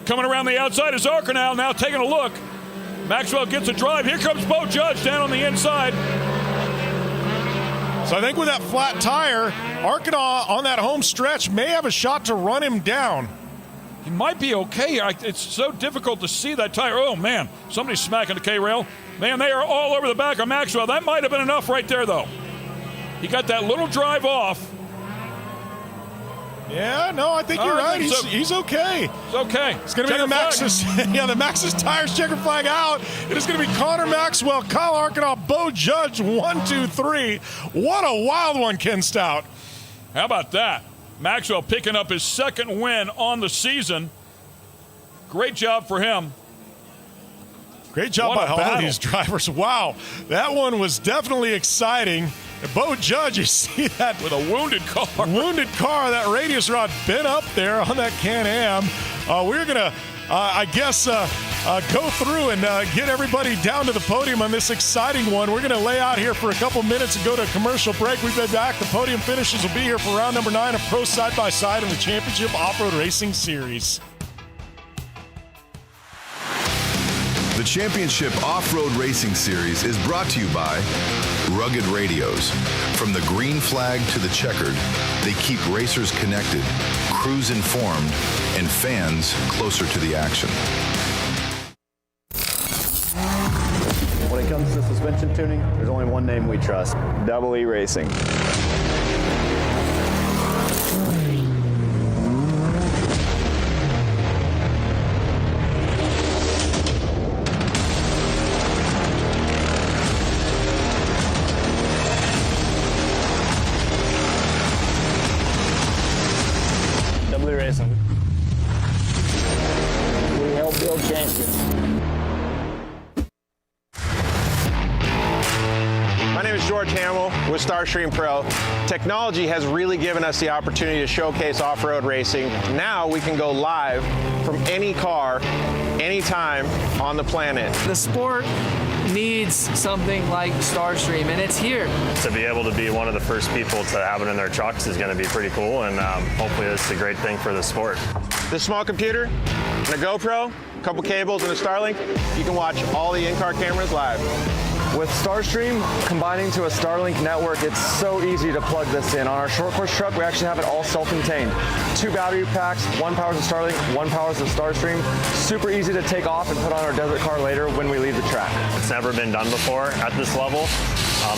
A: Coming around the outside is Arkansas now taking a look. Maxwell gets a drive. Here comes Bo Judge down on the inside.
B: So I think with that flat tire, Arkansas on that home stretch may have a shot to run him down.
A: He might be okay. It's so difficult to see that tire. Oh, man. Somebody's smacking the K-rail. Man, they are all over the back of Maxwell. That might have been enough right there, though. He got that little drive off.
B: Yeah, no, I think you're right. He's okay.
A: It's okay.
B: It's going to be the Maxxis. Yeah, the Maxxis tires checker flag out. It is going to be Connor Maxwell, Kyle Arkansas, Bo Judge, 1, 2, 3. What a wild one, Ken Stout.
A: How about that? Maxwell picking up his second win on the season. Great job for him.
B: Great job by all of these drivers. Wow, that one was definitely exciting. Bo Judge, you see that?
A: With a wounded car.
B: Wounded car, that radius rod bent up there on that Can-Am. We're going to, go through and get everybody down to the podium on this exciting one. We're going to lay out here for a couple minutes and go to a commercial break. We've been back. The podium finishers will be here for round number 9 of Pro Side-by-Side in the Championship Off-Road Racing Series.
H: The Championship Off-Road Racing Series is brought to you by Rugged Radios. From the green flag to the checkered, they keep racers connected, crews informed, and fans closer to the action.
J: When it comes to suspension tuning, there's only one name we trust: Double E Racing.
T: We help build champions.
U: My name is George Hamill with Starstream Pro. Technology has really given us the opportunity to showcase off-road racing. Now we can go live from any car, anytime on the planet.
X: The sport
F: needs something like Starstream, and it's here.
I: To be able to be one of the first people to have it in their trucks is going to be pretty cool, and hopefully this is a great thing for the sport.
U: This small computer and a GoPro, a couple cables, and a Starlink, you can watch all the in-car cameras live.
S: With Starstream combining to a Starlink network, it's so easy to plug this in. On our short course truck, we actually have it all self-contained. 2 battery packs, one powers the Starlink, one powers the Starstream. Super easy to take off and put on our desert car later when we leave the track.
I: It's never been done before at this level.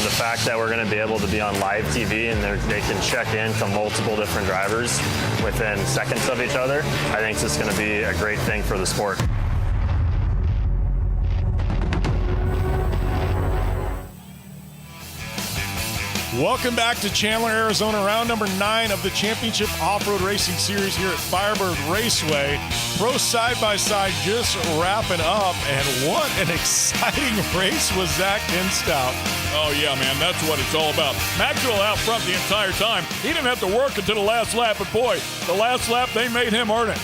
I: The fact that we're going to be able to be on live TV and they can check in to multiple different drivers within seconds of each other, I think it's going to be a great thing for the sport.
B: Welcome back to Chandler, Arizona, round number 9 of the Championship Off-Road Racing Series here at Firebird Raceway. Pro side-by-side just wrapping up, and what an exciting race was Zach Hinstout.
A: Oh, yeah, man, that's what it's all about. Maxwell out front the entire time. He didn't have to work until the last lap, but boy, the last lap, they made him earn it.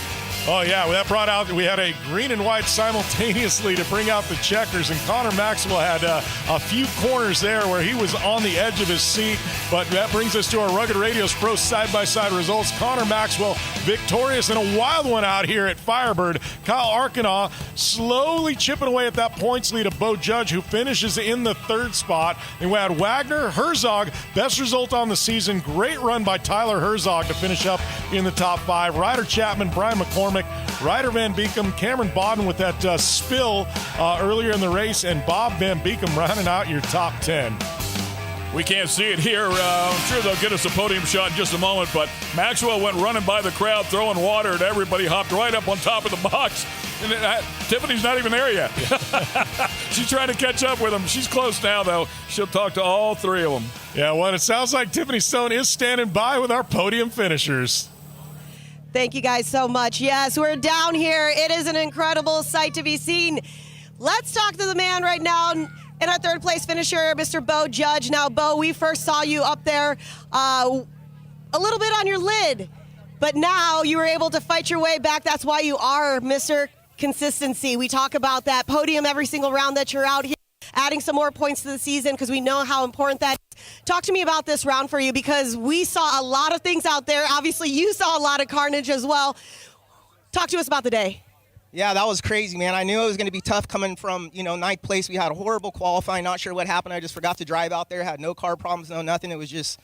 B: Oh, yeah, that brought out, we had a green and white simultaneously to bring out the checkers, and Connor Maxwell had a few corners there where he was on the edge of his seat, but that brings us to our Rugged Radio's Pro side-by-side results. Connor Maxwell victorious in a wild one out here at Firebird. Kyle Arkansas slowly chipping away at that points lead of Bo Judge, who finishes in the 3rd spot. And we had Wagner, Herzog, best result on the season. Great run by Tyler Herzog to finish up in the top 5. Ryder Chapman, Brian McCormick, Ryder Van Beekem, Cameron Bodden with that spill earlier in the race, and Bob Van Beekem rounding out your top 10.
A: We can't see it here. I'm sure they'll get us a podium shot in just a moment, but Maxwell went running by the crowd, throwing water at everybody, hopped right up on top of the box. And Tiffany's not even there yet. She's trying to catch up with him. She's close now, though. She'll talk to all 3 of them.
B: Yeah, well, it sounds like Tiffany Stone is standing by with our podium finishers.
C: Thank you guys so much. Yes, we're down here. It is an incredible sight to be seen. Let's talk to the man right now in our 3rd place finisher, Mr. Bo Judge. Now, Bo, we first saw you up there a little bit on your lid, but now you were able to fight your way back. That's why you are Mr. Consistency. We talk about that podium every single round that you're out here, adding some more points to the season because we know how important that is. Talk to me about this round for you, because we saw a lot of things out there. Obviously, you saw a lot of carnage as well. Talk to us about the day.
D: Yeah, that was crazy, man. I knew it was going to be tough coming from, 9th place. We had a horrible qualifying. Not sure what happened. I just forgot to drive out there. Had no car problems, no nothing. I was just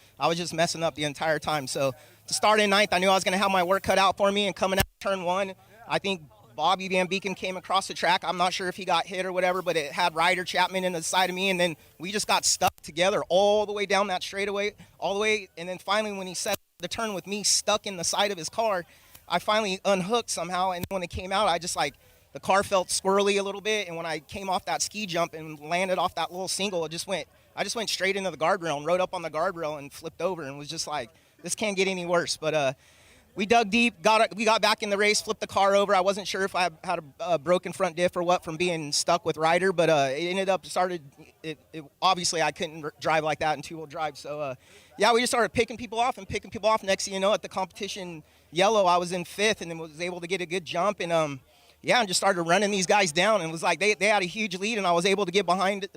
D: messing up the entire time. So to start in 9th, I knew I was going to have my work cut out for me. And coming out turn 1, I think Bobby Van Beekem came across the track. I'm not sure if he got hit or whatever, but it had Ryder Chapman in the side of me, and then we just got stuck together all the way down that straightaway, all the way. And then finally, when he set the turn with me stuck in the side of his car, I finally unhooked somehow. And when it came out, the car felt squirrely a little bit. And when I came off that ski jump and landed off that little single, I just went straight into the guardrail and rode up on the guardrail and flipped over, and was just like, this can't get any worse. But we dug deep, we got back in the race, flipped the car over. I wasn't sure if I had a broken front diff or what from being stuck with Ryder, but it ended up obviously I couldn't drive like that in 2-wheel drive. So, we just started picking people off. Next thing you know, at the competition yellow, I was in 5th and then was able to get a good jump. And, and just started running these guys down. And it was like they had a huge lead, and I was able to get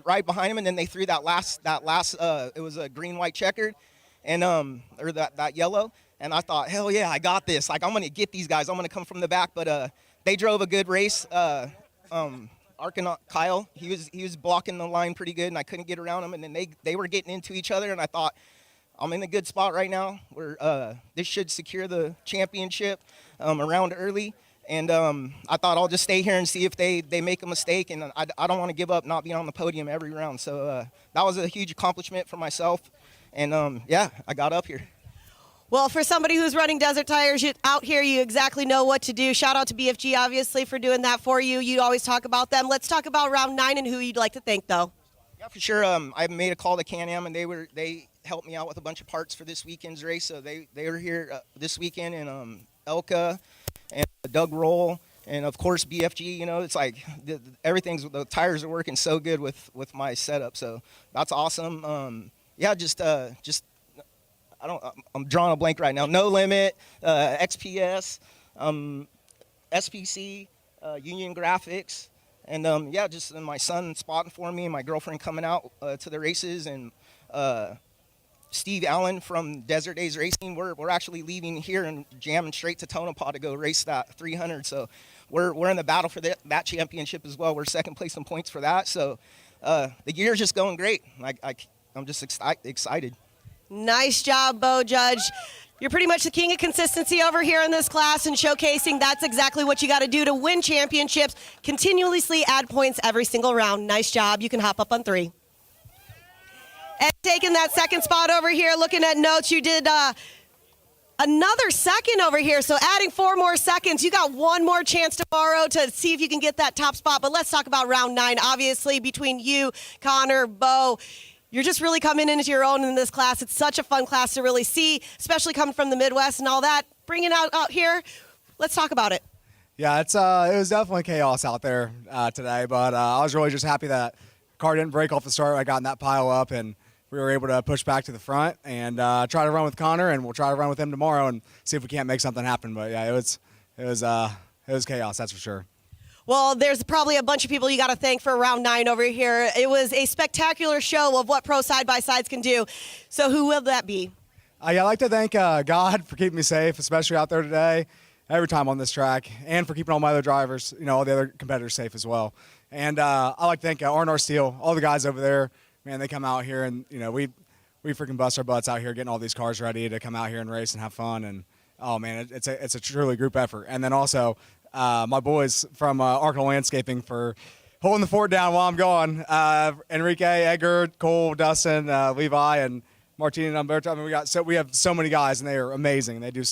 D: right behind them. And then they threw that last it was a green-white checkered, and or that yellow. And I thought, hell yeah, I got this. Like, I'm going to get these guys. I'm going to come from the back. But they drove a good race. Kyle, he was blocking the line pretty good, and I couldn't get around him. And then they were getting into each other, and I thought, I'm in a good spot right now. This should secure the championship around early. And I thought I'll just stay here and see if they make a mistake. And I don't want to give up not being on the podium every round. So that was a huge accomplishment for myself. And, I got up here.
C: Well, for somebody who's running desert tires out here, you exactly know what to do. Shout out to BFG, obviously, for doing that for you. You always talk about them. Let's talk about round 9 and who you'd like to thank, though.
D: Yeah, for sure. I made a call to Can-Am, and they helped me out with a bunch of parts for this weekend's race. So they were here this weekend, and Elka and Doug Roll, and of course BFG. It's like the tires are working so good with my setup. So that's awesome. I'm drawing a blank right now. No Limit, XPS, SPC, Union Graphics, And just my son spotting for me and my girlfriend coming out to the races, and Steve Allen from Desert Days Racing. We're actually leaving here and jamming straight to Tonopah to go race that 300. So we're in the battle for that championship as well. We're second place in points for that. So the year's just going great. I'm just excited.
C: Nice job, Bo Judge. You're pretty much the king of consistency over here in this class and showcasing that's exactly what you got to do to win championships. Continuously add points every single round. Nice job. You can hop up on 3. And taking that second spot over here, looking at notes, you did another second over here. So adding 4 more seconds. You got one more chance tomorrow to see if you can get that top spot. But let's talk about round 9. Obviously, between you, Connor, Bo, you're just really coming into your own in this class. It's such a fun class to really see, especially coming from the Midwest and all that. Bringing it out here, let's talk about it.
L: Yeah, it was definitely chaos out there today, but I was really just happy that car didn't break off the start. I got in that pile up, and we were able to push back to the front and try to run with Connor, and we'll try to run with him tomorrow and see if we can't make something happen. But yeah, it was chaos, that's for sure.
C: Well, there's probably a bunch of people you got to thank for round 9 over here. It was a spectacular show of what pro side-by-sides can do. So who will that be?
L: I'd like to thank God for keeping me safe, especially out there today, every time on this track, and for keeping all my other drivers, all the other competitors safe as well. And I'd like to thank R&R Steel, all the guys over there. Man, they come out here and, we freaking bust our butts out here getting all these cars ready to come out here and race and have fun. And, oh, man, it's a truly group effort. And then also my boys from Arco Landscaping for holding the fort down while I'm gone. Enrique, Edgar, Cole, Dustin, Levi, and Martina and Umberto. I mean, we have so many guys, and they are amazing. They do,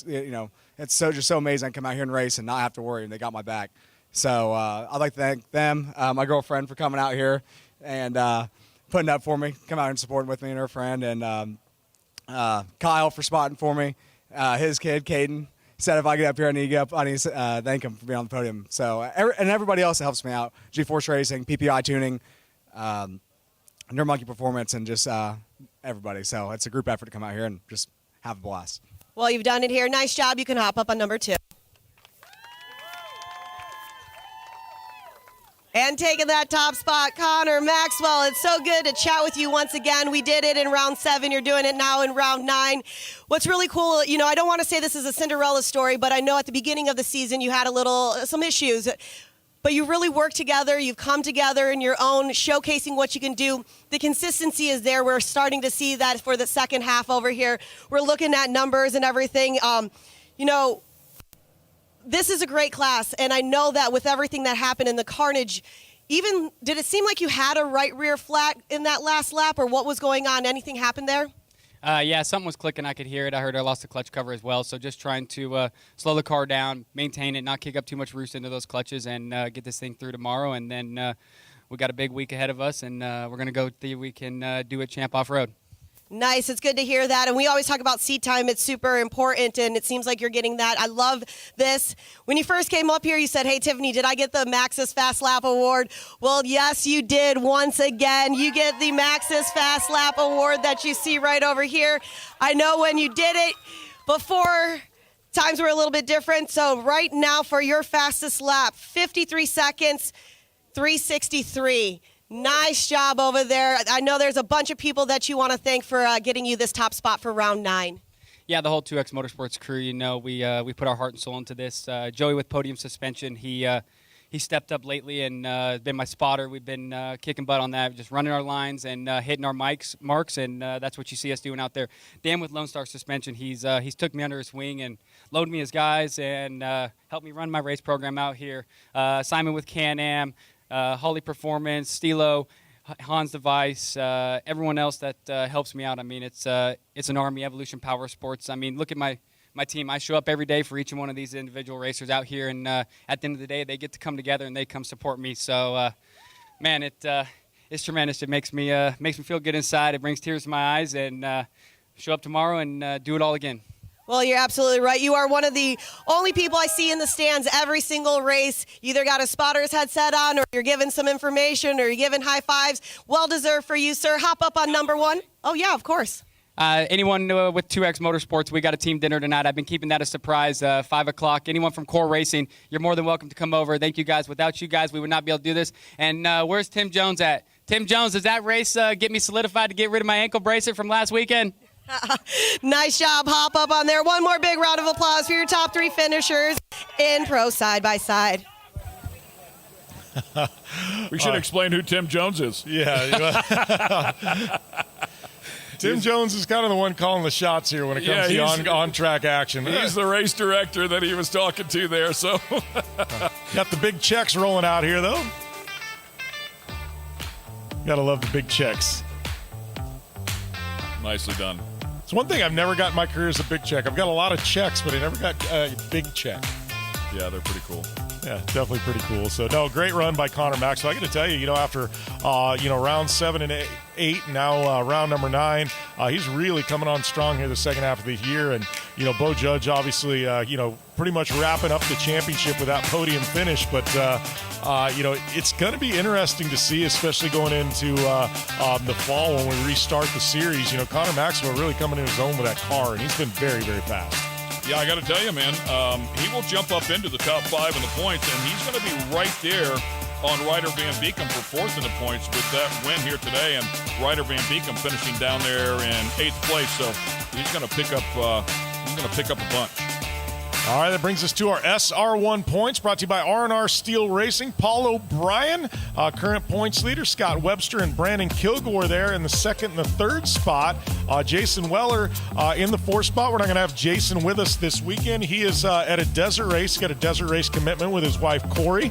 L: it's just so amazing. I come out here and race and not have to worry, and they got my back. So I'd like to thank them, my girlfriend, for coming out here and putting up for me, come out and supporting with me and her friend, and Kyle for spotting for me, his kid, Caden. Said if I get up here, I need to get up. I need to thank him for being on the podium. So, and everybody else that helps me out, G-Force Racing, PPI Tuning, Nerd Monkey Performance, and just everybody. So it's a group effort to come out here and just have a blast.
C: Well, you've done it here. Nice job. You can hop up on number 2. And taking that top spot, Connor Maxwell. It's so good to chat with you once again. We did it in round 7. You're doing it now in round 9. What's really cool, I don't want to say this is a Cinderella story, but I know at the beginning of the season you had some issues. But you really worked together. You've come together in your own, showcasing what you can do. The consistency is there. We're starting to see that for the second half over here. We're looking at numbers and everything. This is a great class, and I know that with everything that happened in the carnage, even did it seem like you had a right rear flat in that last lap, or what was going on? Anything happened there?
V: Yeah, something was clicking. I could hear it. I heard I lost the clutch cover as well, so just trying to slow the car down, maintain it, not kick up too much roost into those clutches, and get this thing through tomorrow. And then we got a big week ahead of us, and we're going to go see we can do it champ off-road.
C: Nice. It's good to hear that. And we always talk about seat time. It's super important, and it seems like you're getting that. I love this. When you first came up here, you said, hey, Tiffany, did I get the Maxxis Fast Lap Award? Well, yes, you did once again. You get the Maxxis Fast Lap Award that you see right over here. I know when you did it before, times were a little bit different. So right now for your fastest lap, 53 seconds, 363. Nice job over there. I know there's a bunch of people that you want to thank for getting you this top spot for round 9.
V: Yeah, the whole 2X Motorsports crew. We put our heart and soul into this. Joey with podium suspension. He stepped up lately and been my spotter. We've been kicking butt on that, just running our lines and hitting our marks, and that's what you see us doing out there. Dan with Lone Star suspension. He's took me under his wing and loaded me as guys and helped me run my race program out here. Simon with Can-Am. Holly Performance, Stilo, Hans Device, everyone else that helps me out. I mean, it's an army, Evolution Power Sports. I mean, look at my team. I show up every day for each one of these individual racers out here, and at the end of the day, they get to come together and they come support me. So, man, it's tremendous. It makes me feel good inside. It brings tears to my eyes, and show up tomorrow and do it all again.
C: Well, you're absolutely right. You are one of the only people I see in the stands every single race. You either got a spotter's headset on, or you're giving some information, or you're giving high fives. Well deserved for you, sir. Hop up on number 1. Oh, yeah, of course.
V: Anyone with 2X Motorsports, we got a team dinner tonight. I've been keeping that a surprise, 5 o'clock. Anyone from CORR Racing, you're more than welcome to come over. Thank you, guys. Without you guys, we would not be able to do this. And where's Tim Jones at? Tim Jones, does that race get me solidified to get rid of my ankle bracelet from last weekend?
C: Nice job. Hop up on there. One more big round of applause for your top 3 finishers in pro side-by-side.
A: We should explain who Tim Jones is.
B: Yeah. Tim Jones is kind of the one calling the shots here when it comes to on-track action.
A: He's the race director that he was talking to there. So
B: got the big checks rolling out here, though. Gotta love the big checks.
A: Nicely done.
B: It's one thing I've never got in my career is a big check. I've got a lot of checks, but I never got a big check.
A: Yeah, they're pretty cool.
B: Yeah, definitely pretty cool. So, no, great run by Connor Maxwell. I got to tell you, after, round 7 and 8, now round number 9, he's really coming on strong here the second half of the year. And, Bo Judge obviously, pretty much wrapping up the championship with that podium finish. But, it's going to be interesting to see, especially going into the fall when we restart the series. Connor Maxwell really coming in his own with that car, and he's been very, very fast.
A: Yeah, I got to tell you, man, he will jump up into the top 5 in the points, and he's going to be right there on Ryder Van Beekem for 4th in the points with that win here today, and Ryder Van Beekem finishing down there in 8th place. So he's going to pick up. A bunch.
B: All right, that brings us to our SR1 points, brought to you by R&R Steel Racing. Paul O'Brien, current points leader. Scott Webster and Brandon Kilgore there in the 2nd and the 3rd spot. Jason Weller in the 4th spot. We're not going to have Jason with us this weekend. He is at a desert race. He's got a desert race commitment with his wife, Corey.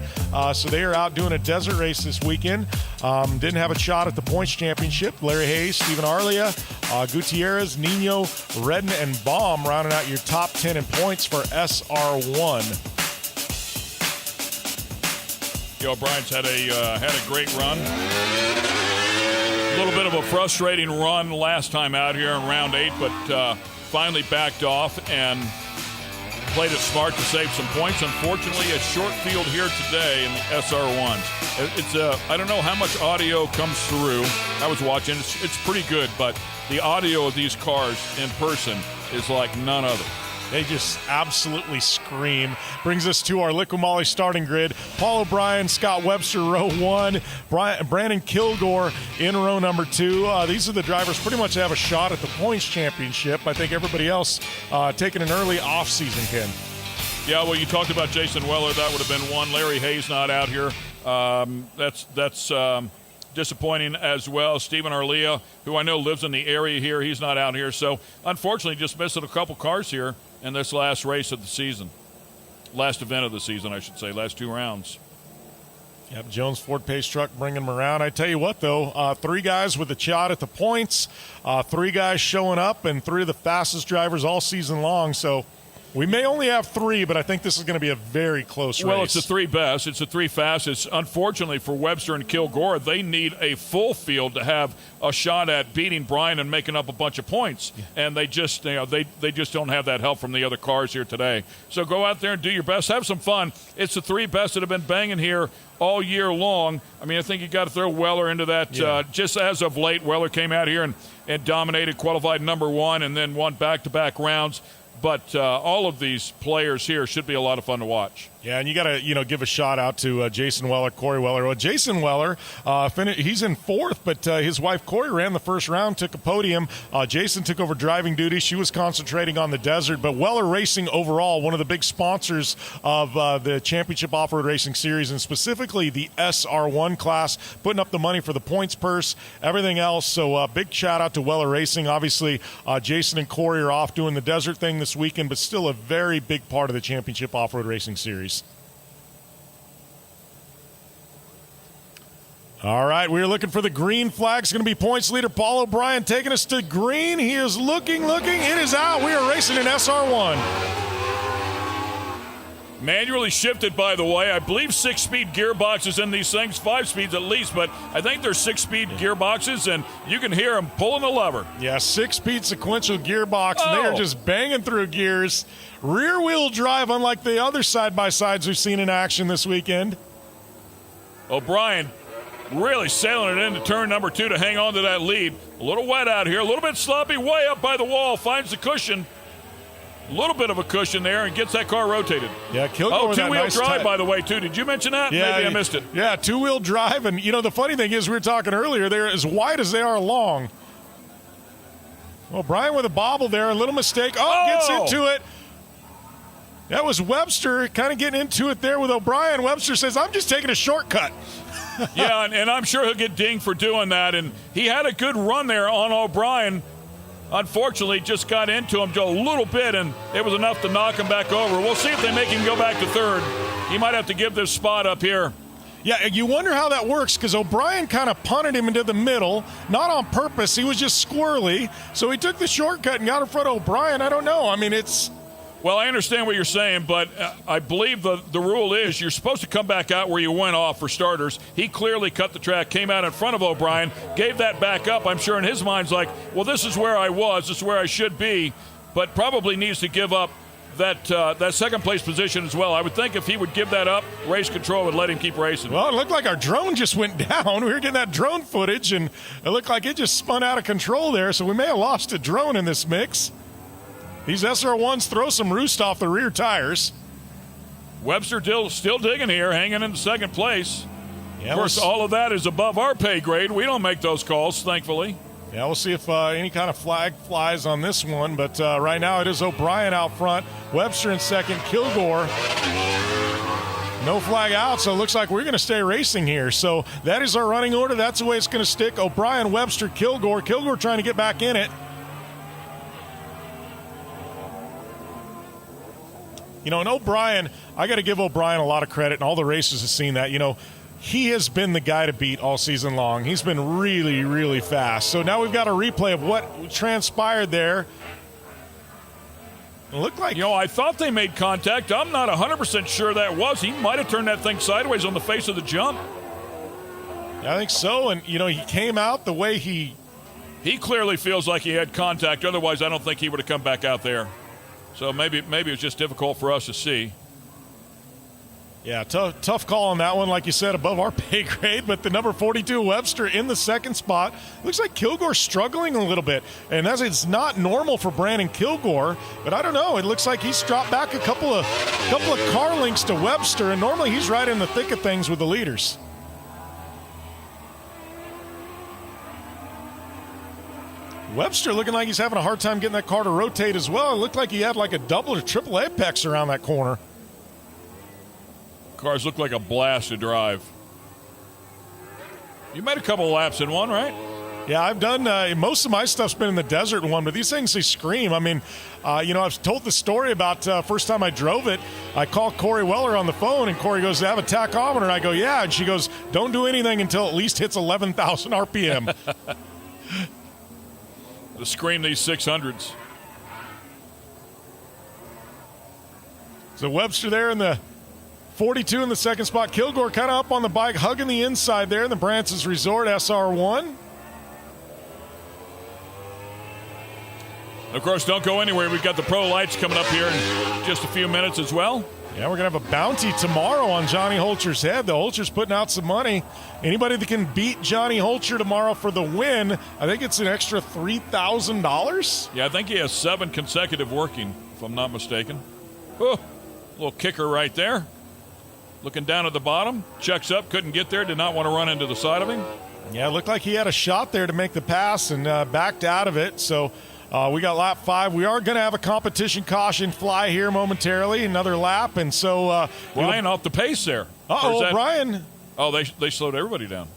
B: So they are out doing a desert race this weekend. Didn't have a shot at the points championship. Larry Hayes, Steven Arlia, Gutierrez, Nino, Redden, and Baum rounding out your top 10 in points for SR1.
A: O'Brien's had a great run. A little bit of a frustrating run last time out here in round 8, but finally backed off and played it smart to save some points. Unfortunately, a short field here today in the SR1. It's I don't know how much audio comes through. I was watching. It's pretty good, but the audio of these cars in person is like none other.
B: They just absolutely scream. Brings us to our Liqui Moly starting grid. Paul O'Brien, Scott Webster, row 1. Brandon Kilgore in row number 2. These are the drivers pretty much have a shot at the points championship. I think everybody else taking an early off-season, Ken.
A: Yeah, well, you talked about Jason Weller. That would have been one. Larry Hayes not out here. That's disappointing as well. Steven Arlia, who I know lives in the area here, he's not out here. So, unfortunately, just missing a couple cars here in this last race of the season. Last event of the season, I should say. Last 2 rounds.
B: Yep, Jones Ford Pace truck bringing them around. I tell you what, though, 3 guys with a shot at the points, 3 guys showing up, and 3 of the fastest drivers all season long. So we may only have 3, but I think this is going to be a very close race.
A: Well, it's the 3 best. It's the 3 fastest. Unfortunately for Webster and Kilgore, they need a full field to have a shot at beating Brian and making up a bunch of points. Yeah. And they just, they just don't have that help from the other cars here today. So go out there and do your best. Have some fun. It's the 3 best that have been banging here all year long. I mean, I think you got to throw Weller into that. Yeah. Just as of late, Weller came out here and dominated, qualified number 1, and then won back-to-back rounds. But all of these players here should be a lot of fun to watch.
B: Yeah, and you got to, give a shout out to Jason Weller, Corey Weller. Well, Jason Weller, he's in 4th, but his wife Corey ran the first round, took a podium. Jason took over driving duty. She was concentrating on the desert. But Weller Racing overall, one of the big sponsors of the Championship Off-Road Racing Series, and specifically the SR1 class, putting up the money for the points purse, everything else. So big shout out to Weller Racing. Obviously, Jason and Corey are off doing the desert thing this weekend, but still a very big part of the Championship Off-Road Racing Series. All right, we're looking for the green flag. It's going to be points leader Paul O'Brien taking us to green. He is looking. It is out. We are racing in SR1.
A: Manually shifted, by the way. I believe 6-speed gearboxes in these things, 5 speeds at least, but I think they're 6-speed gearboxes, and you can hear them pulling the lever.
B: Yeah, 6-speed sequential gearbox, and they are just banging through gears. Rear-wheel drive, unlike the other side-by-sides we've seen in action this weekend.
A: O'Brien really sailing it into turn number 2 to hang on to that lead. A little wet out here, a little bit sloppy, way up by the wall, finds the cushion. A little bit of a cushion there and gets that car rotated.
B: Yeah, Kilgore with that
A: two-wheel
B: nice
A: drive, by the way, too. Did you mention that?
B: Yeah,
A: Maybe I missed it.
B: Yeah, two-wheel drive. And, the funny thing is, we were talking earlier, they're as wide as they are long. Well, Brian with a bobble there, a little mistake. Gets into it. That was Webster kind of getting into it there with O'Brien. Webster says, I'm just taking a shortcut.
A: Yeah, and I'm sure he'll get dinged for doing that. And he had a good run there on O'Brien. Unfortunately, just got into him just a little bit, and it was enough to knock him back over. We'll see if they make him go back to third. He might have to give this spot up here.
B: Yeah, you wonder how that works because O'Brien kind of punted him into the middle, not on purpose. He was just squirrely. So he took the shortcut and got in front of O'Brien. I don't know. I mean, it's...
A: Well, I understand what you're saying, but I believe the rule is you're supposed to come back out where you went off for starters. He clearly cut the track, came out in front of O'Brien, gave that back up. I'm sure in his mind's like, well, this is where I was, this is where I should be, but probably needs to give up that second place position as well. I would think if he would give that up, race control would let him keep racing.
B: Well, it looked like our drone just went down. We were getting that drone footage, and it looked like it just spun out of control there, so we may have lost a drone in this mix. These SR1s throw some roost off the rear tires.
A: Webster still digging here, hanging in second place.
B: Yeah,
A: of course, all of that is above our pay grade. We don't make those calls, thankfully.
B: Yeah, we'll see if any kind of flag flies on this one. But right now it is O'Brien out front, Webster in second, Kilgore. No flag out, so it looks like we're going to stay racing here. So that is our running order. That's the way it's going to stick. O'Brien, Webster, Kilgore. Kilgore trying to get back in it. And O'Brien, I got to give O'Brien a lot of credit, and all the races have seen that. He has been the guy to beat all season long. He's been really, really fast. So now we've got a replay of what transpired there. It looked like...
A: I thought they made contact. I'm not 100% sure that was. He might have turned that thing sideways on the face of the jump.
B: Yeah, I think so. And, he came out the way he
A: clearly feels like he had contact. Otherwise, I don't think he would have come back out there. So maybe it was just difficult for us to see.
B: Yeah, tough call on that one. Like you said, above our pay grade. But the number 42, Webster, in the second spot. Looks like Kilgore's struggling a little bit. And it's not normal for Brandon Kilgore. But I don't know. It looks like he's dropped back a couple of car lengths to Webster. And normally he's right in the thick of things with the leaders. Webster looking like he's having a hard time getting that car to rotate as well. It looked like he had like a double or triple apex around that corner.
A: Cars look like a blast to drive. You made a couple laps in one, right?
B: Yeah, I've done most of my stuff's been in the desert in one, but these things, they scream. I mean, I've told the story about first time I drove it. I called Corey Weller on the phone, and Corey goes, "I have a tachometer." I go, "Yeah," and she goes, "Don't do anything until at least hits 11,000 RPM."
A: To scream these 600s.
B: So Webster there in the 42 in the second spot. Kilgore kind of up on the bike, hugging the inside there in the Brance's Resort SR1.
A: Of course, don't go anywhere. We've got the pro lights coming up here in just a few minutes as well.
B: Yeah, we're going to have a bounty tomorrow on Johnny Holture's head. The Holture's putting out some money. Anybody that can beat Johnny Holture tomorrow for the win, I think it's an extra $3,000.
A: Yeah, I think he has 7 consecutive working, if I'm not mistaken. Oh, little kicker right there. Looking down at the bottom, checks up, couldn't get there, did not want to run into the side of him.
B: Yeah, it looked like he had a shot there to make the pass and backed out of it. So we got lap 5. We are going to have a competition caution fly here momentarily, another lap. And so
A: Brian off the pace there.
B: Uh-oh, Brian.
A: Oh, they slowed everybody down.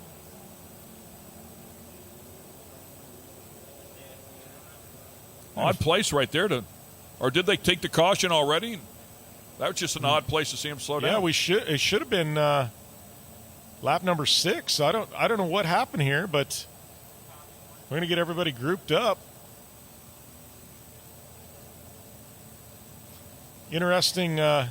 A: Odd place right there or did they take the caution already? That was just an odd place to see him slow down.
B: Yeah, it should have been lap number 6. I don't know what happened here, but we're going to get everybody grouped up. Interesting. So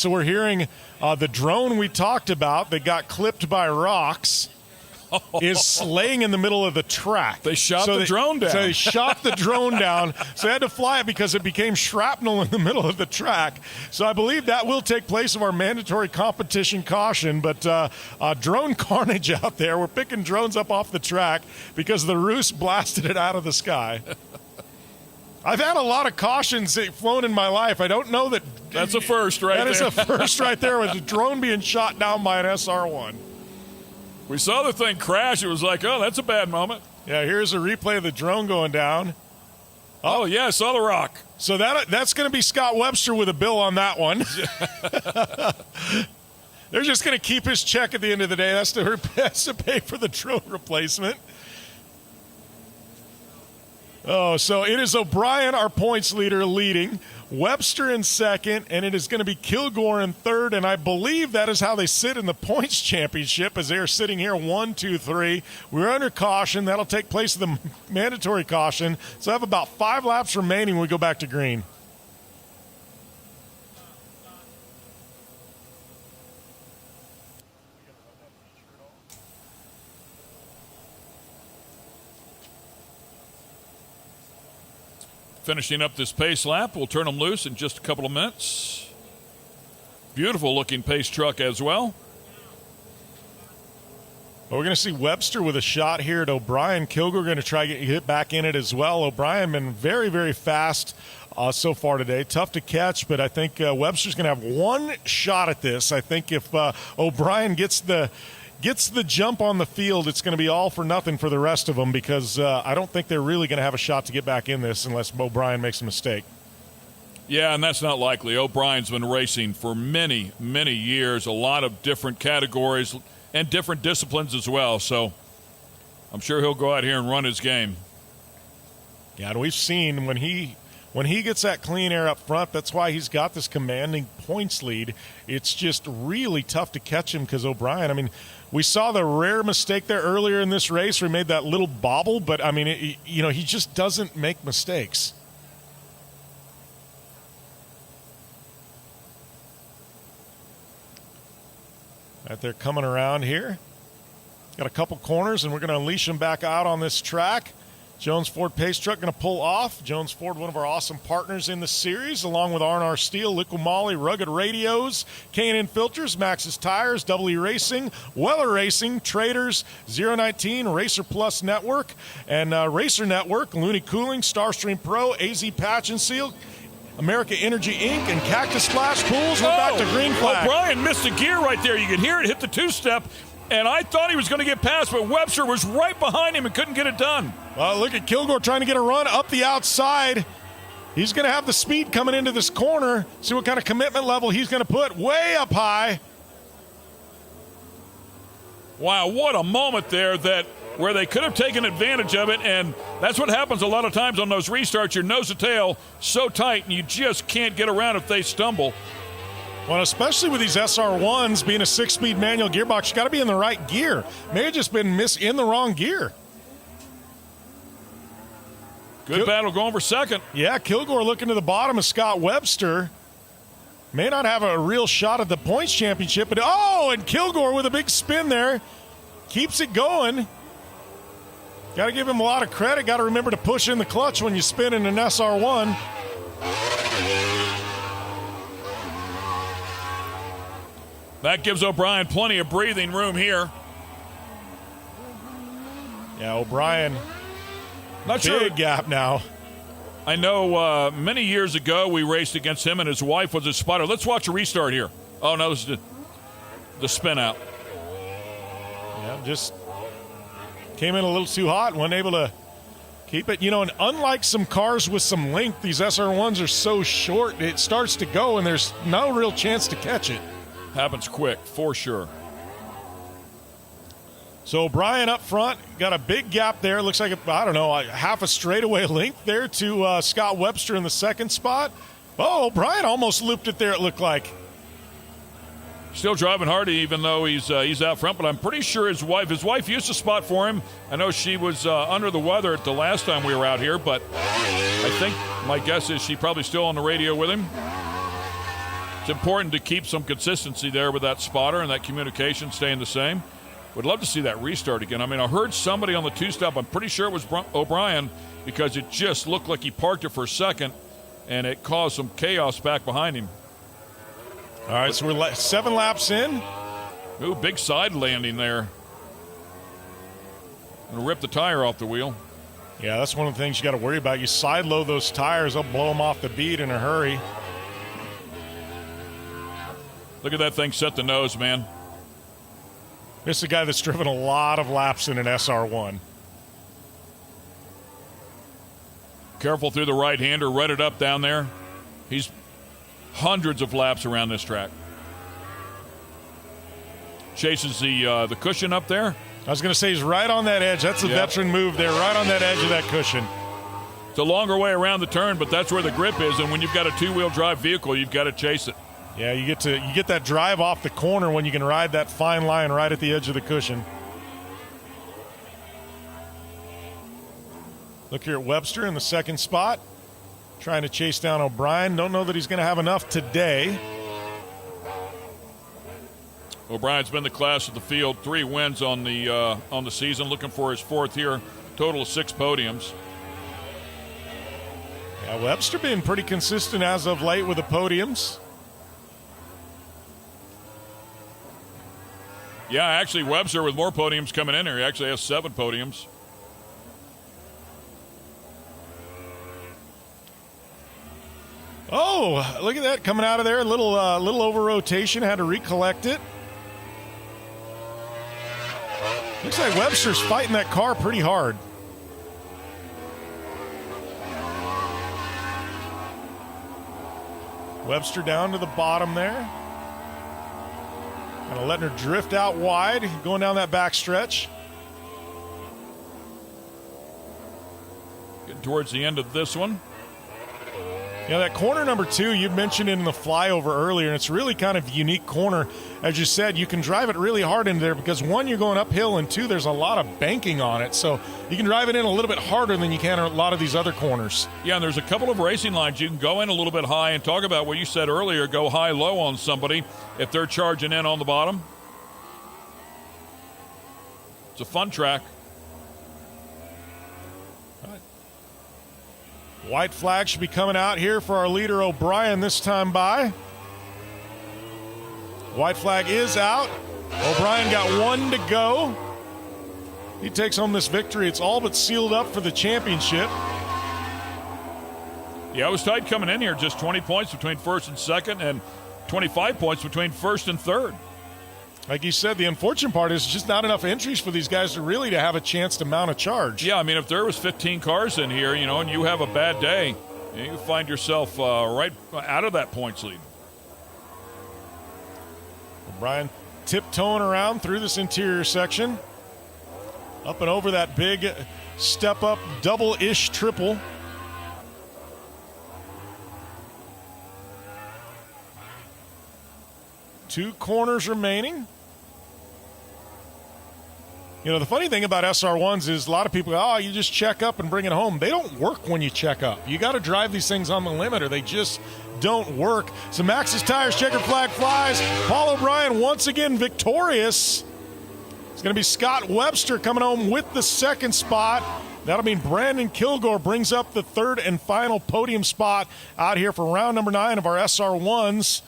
B: we're hearing the drone we talked about that got clipped by rocks. is laying in the middle of the track.
A: They shot the drone down.
B: So they shot the drone down. So they had to fly it because it became shrapnel in the middle of the track. So I believe that will take place of our mandatory competition caution. But drone carnage out there. We're picking drones up off the track because the roost blasted it out of the sky. I've had a lot of cautions flown in my life. I don't know that.
A: That's a first right there.
B: That is a first right there with a drone being shot down by an SR1.
A: We saw the thing crash. It was like, oh, that's a bad moment.
B: Yeah, here's a replay of the drone going down.
A: Oh, yeah, I saw the rock.
B: So that's going to be Scott Webster with a bill on that one. They're just going to keep his check at the end of the day. That's to pay for the drone replacement. Oh, so it is O'Brien, our points leader, leading. Webster in second, and it is going to be Kilgore in third, and I believe that is how they sit in the points championship as they are sitting here 1, 2, 3. We're under caution. That'll take place of the mandatory caution. So I have about 5 laps remaining when we go back to green.
A: Finishing up this pace lap, we'll turn them loose in just a couple of minutes. Beautiful looking pace truck as well.
B: Well, we're going to see Webster with a shot here at O'Brien. Kilgore going to try to get back in it as well. O'Brien been very, very fast so far today. Tough to catch, but I think Webster's going to have one shot at this. I think if O'Brien gets the jump on the field, it's going to be all for nothing for the rest of them because I don't think they're really going to have a shot to get back in this unless O'Brien makes a mistake.
A: Yeah, and that's not likely. O'Brien's been racing for many, many years, a lot of different categories and different disciplines as well. So I'm sure he'll go out here and run his game.
B: Yeah, and we've seen when he gets that clean air up front, that's why he's got this commanding points lead. It's just really tough to catch him because O'Brien, I mean, we saw the rare mistake there earlier in this race where he made that little bobble, but, I mean, he just doesn't make mistakes. Right, they're coming around here. Got a couple corners, and we're going to unleash them back out on this track. Jones Ford Pace Truck going to pull off. Jones Ford, one of our awesome partners in the series, along with R&R Steel, Liqui Moly, Rugged Radios, K&N Filters, Maxxis Tires, WE Racing, Weller Racing, Traders, 019, Racer Plus Network, and Racer Network, Looney Cooling, Starstream Pro, AZ Patch and Seal, America Energy Inc., and Cactus Splash Pools. We're back to green flag.
A: O'Brien missed a gear right there. You could hear it hit the two-step, and I thought he was going to get past, but Webster was right behind him and couldn't get it done.
B: Well, look at Kilgore trying to get a run up the outside. He's going to have the speed coming into this corner. See what kind of commitment level he's going to put way up high.
A: Wow, what a moment there where they could have taken advantage of it, and that's what happens a lot of times on those restarts. Your nose to tail so tight, and you just can't get around if they stumble.
B: Well, especially with these SR1s being a 6-speed manual gearbox, you got to be in the right gear. May have just been in the wrong gear.
A: Good battle going for second.
B: Yeah, Kilgore looking to the bottom of Scott Webster. May not have a real shot at the points championship, but and Kilgore with a big spin there. Keeps it going. Got to give him a lot of credit. Got to remember to push in the clutch when you spin in an SR1.
A: That gives O'Brien plenty of breathing room here.
B: Yeah, O'Brien,
A: not sure.
B: Big gap now.
A: I know many years ago we raced against him and his wife was a spotter. Let's watch a restart here. Oh, no, this is the spin out.
B: Yeah, just came in a little too hot and wasn't able to keep it. And unlike some cars with some length, these SR1s are so short, it starts to go and there's no real chance to catch it.
A: Happens quick, for sure.
B: So O'Brien up front, got a big gap there. Looks like, half a straightaway length there to Scott Webster in the second spot. Oh, O'Brien almost looped it there, it looked like.
A: Still driving hard, even though he's out front, but I'm pretty sure his wife used to spot for him. I know she was under the weather at the last time we were out here, but I think my guess is she's probably still on the radio with him. It's important to keep some consistency there with that spotter and that communication staying the same. Would love to see that restart again. I mean, I heard somebody on the two-stop. I'm pretty sure it was O'Brien because it just looked like he parked it for a second, and it caused some chaos back behind him.
B: All right, so we're 7 laps in.
A: Ooh, big side landing there. Gonna rip the tire off the wheel.
B: Yeah, that's one of the things you got to worry about. You side load those tires, they'll blow them off the bead in a hurry.
A: Look at that thing set the nose, man.
B: This is a guy that's driven a lot of laps in an SR1.
A: Careful through the right-hander, run it up down there. He's hundreds of laps around this track. Chases the cushion up there.
B: I was going to say he's right on that edge. That's a veteran move there, right on that edge of that cushion.
A: It's a longer way around the turn, but that's where the grip is, and when you've got a two-wheel drive vehicle, you've got to chase it.
B: Yeah, you get that drive off the corner when you can ride that fine line right at the edge of the cushion. Look here at Webster in the second spot, trying to chase down O'Brien. Don't know that he's going to have enough today.
A: O'Brien's been the class of the field, 3 wins on the season, looking for his 4th here, total of 6 podiums.
B: Yeah, Webster been pretty consistent as of late with the podiums.
A: Yeah, actually, Webster with more podiums coming in here. He actually has 7 podiums.
B: Oh, look at that coming out of there. A little over rotation. Had to recollect it. Looks like Webster's fighting that car pretty hard. Webster down to the bottom there. Kind of letting her drift out wide, going down that back stretch.
A: Getting towards the end of this one.
B: Yeah, that corner number 2, you mentioned it in the flyover earlier, and it's really kind of a unique corner. As you said, you can drive it really hard into there because, 1, you're going uphill, and 2, there's a lot of banking on it. So you can drive it in a little bit harder than you can in a lot of these other corners.
A: Yeah, and there's a couple of racing lines. You can go in a little bit high and talk about what you said earlier, go high-low on somebody if they're charging in on the bottom. It's a fun track.
B: White flag should be coming out here for our leader O'Brien this time by. White flag is out. O'Brien got 1 to go. He takes home this victory. It's all but sealed up for the championship.
A: Yeah, it was tight coming in here. Just 20 points between first and second and 25 points between first and third.
B: Like you said, the unfortunate part is just not enough entries for these guys to have a chance to mount a charge.
A: Yeah, I mean, if there was 15 cars in here, and you have a bad day, you find yourself right out of that points lead.
B: O'Brien tiptoeing around through this interior section. Up and over that big step-up double-ish triple. Two corners remaining. The funny thing about SR1s is a lot of people go, you just check up and bring it home. They don't work when you check up. You got to drive these things on the limit or they just don't work. So Max's tires, checkered flag flies. Paul O'Brien once again victorious. It's going to be Scott Webster coming home with the second spot. That'll mean Brandon Kilgore brings up the third and final podium spot out here for round number 9 of our SR1s.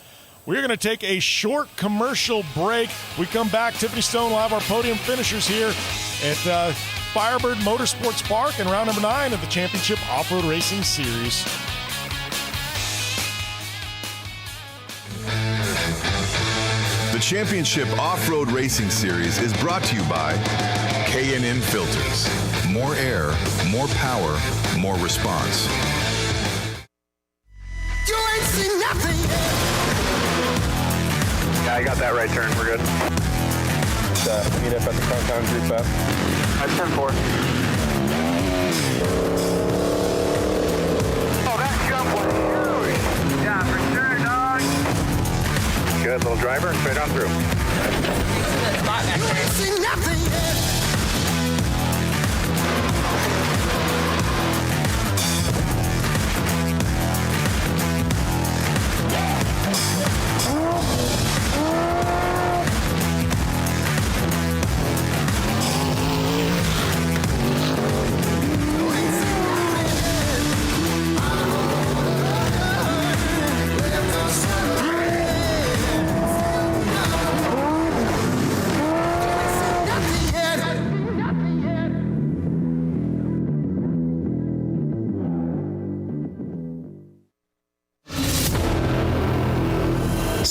B: We're going to take a short commercial break. We come back. Tiffany Stone will have our podium finishers here at Firebird Motorsports Park in round number 9 of the Championship Off-Road Racing Series.
H: The Championship Off-Road Racing Series is brought to you by K&N Filters. More air, more power, more response.
K: You ain't seen nothing yet.
U: Yeah, I got that right turn. We're good.
J: Meet up at the compound group up.
U: That's turn 4.
K: Oh, that jump was huge. Yeah, for sure, dog.
U: Good little driver, straight on through.
K: You ain't seen nothing yet.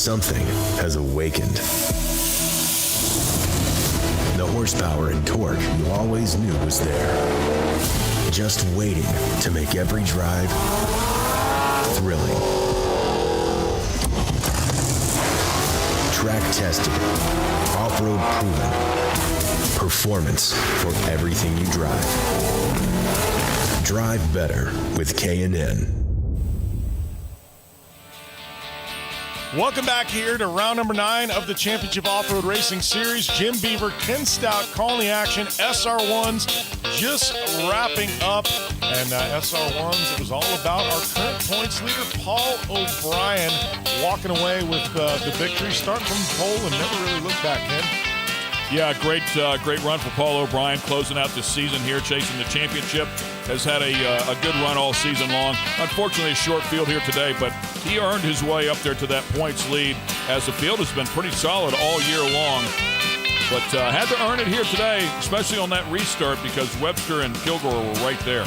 N: something has awakened. The horsepower and torque you always knew was there, just waiting to make every drive thrilling. Track tested, off-road proven, performance for everything you drive. Drive better with K&N.
B: Welcome back here to round number 9 of the Championship Off-Road Racing Series. Jim Beaver, Ken Stout calling the action. SR1s just wrapping up. And SR1s, it was all about our current points leader, Paul O'Brien, walking away with the victory. Starting from the pole and never really looked back, Ken.
A: Yeah, great run for Paul O'Brien, closing out this season here, chasing the championship. Has had a good run all season long. Unfortunately, a short field here today, but he earned his way up there to that points lead, as the field has been pretty solid all year long. But had to earn it here today, especially on that restart, because Webster and Kilgore were right there.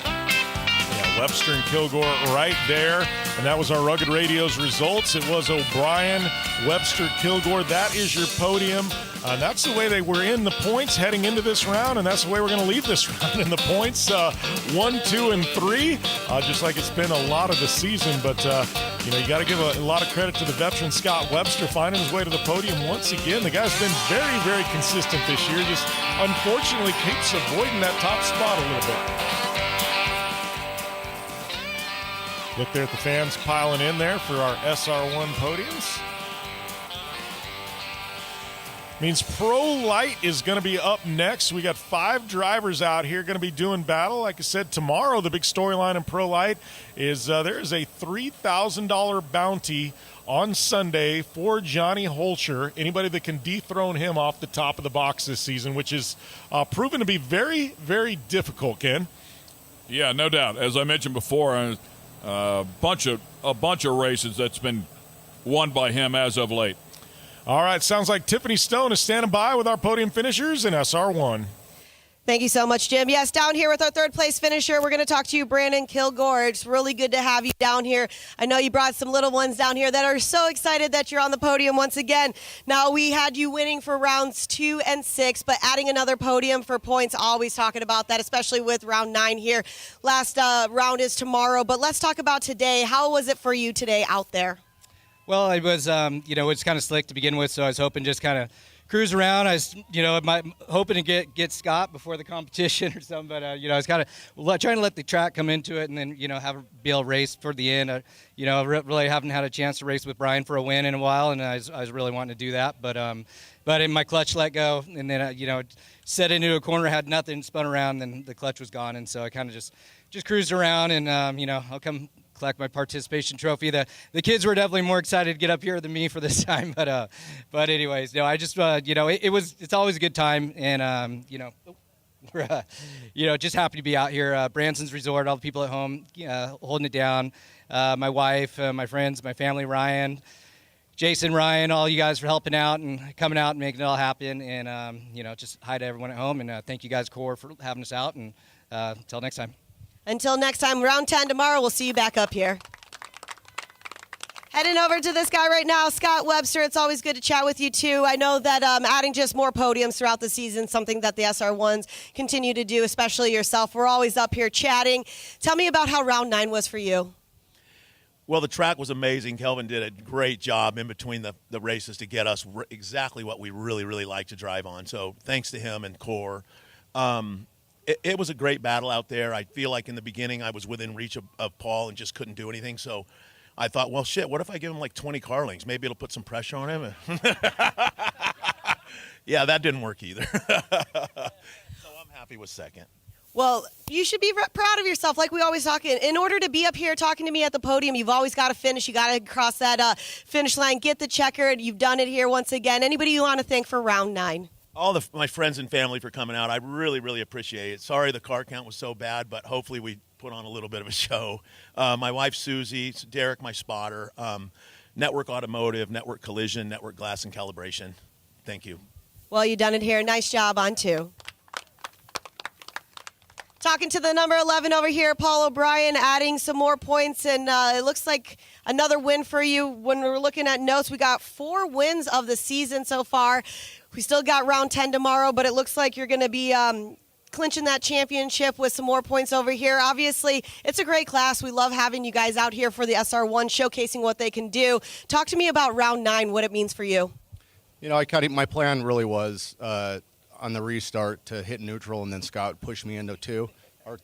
B: Yeah, Webster and Kilgore right there. And that was our Rugged Radio's results. It was O'Brien, Webster, Kilgore. That is your podium. That's the way they were in the points heading into this round, and that's the way we're going to leave this round in the points. 1, 2, and 3, just like it's been a lot of the season. But, you got to give a lot of credit to the veteran Scott Webster finding his way to the podium once again. The guy's been very, very consistent this year. Just unfortunately keeps avoiding that top spot a little bit. Look there at the fans piling in there for our SR1 podiums. Means Pro Light is going to be up next. We got 5 drivers out here going to be doing battle. Like I said, tomorrow the big storyline in Pro Light is there is a $3,000 bounty on Sunday for Johnny Holture. Anybody that can dethrone him off the top of the box this season, which is proven to be very, very difficult, Ken.
A: Yeah, no doubt. As I mentioned before, a bunch of races that's been won by him as of late.
B: All right, sounds like Tiffany Stone is standing by with our podium finishers in SR1.
C: Thank you so much, Jim. Yes, down here with our third place finisher, we're going to talk to you, Brandon Kilgore. It's really good to have you down here. I know you brought some little ones down here that are so excited that you're on the podium once again. Now, we had you winning for rounds 2 and 6, but adding another podium for points, always talking about that, especially with round 9 here. Last round is tomorrow, but let's talk about today. How was it for you today out there?
V: Well, it was, it was kind of slick to begin with, so I was hoping just kind of cruise around. I was, hoping to get Scott before the competition or something, but, I was kind of trying to let the track come into it and then, be able to race for the end. Really haven't had a chance to race with Brian for a win in a while, and I was really wanting to do that, but in my clutch let go, and then, set into a corner, had nothing, spun around, and the clutch was gone, and so I kind of just cruised around, and, I'll come collect my participation trophy. The kids were definitely more excited to get up here than me for this time, but anyways, I just it's always a good time, and we're just happy to be out here. Branson's Resort, all the people at home holding it down. My wife, my friends, my family, Ryan, Jason, Ryan, all you guys for helping out and coming out and making it all happen. And just hi to everyone at home, and thank you guys, CORR, for having us out. And until next time.
C: Until next time, round 10 tomorrow. We'll see you back up here. Heading over to this guy right now, Scott Webster. It's always good to chat with you, too. I know that adding just more podiums throughout the season, something that the SR1s continue to do, especially yourself. We're always up here chatting. Tell me about how round 9 was for you.
E: Well, the track was amazing. Kelvin did a great job in between the races to get us exactly what we really, really like to drive on. So thanks to him and CORR. It was a great battle out there. I feel like in the beginning I was within reach of Paul and just couldn't do anything. So I thought, well, shit, what if I give him like 20 car lengths? Maybe it'll put some pressure on him. Yeah, that didn't work either. So I'm happy with second.
C: Well, you should be proud of yourself. Like we always talk, in order to be up here talking to me at the podium, you've always got to finish. You got to cross that finish line, get the checkered. You've done it here once again. Anybody you want to thank for round 9?
E: All my friends and family for coming out. I really, really appreciate it. Sorry the car count was so bad, but hopefully we put on a little bit of a show. My wife, Susie, Derek, my spotter, Network Automotive, Network Collision, Network Glass and Calibration. Thank you.
C: Well, you done it here. Nice job on 2. Talking to the number 11 over here, Paul O'Brien, adding some more points, and it looks like another win for you. When we're looking at notes, we got 4 wins of the season so far. We still got round 10 tomorrow, but it looks like you're going to be clinching that championship with some more points over here. Obviously, it's a great class. We love having you guys out here for the SR1, showcasing what they can do. Talk to me about round 9, what it means for you.
M: You know, my plan really was on the restart to hit neutral, and then Scott pushed me into 2. Or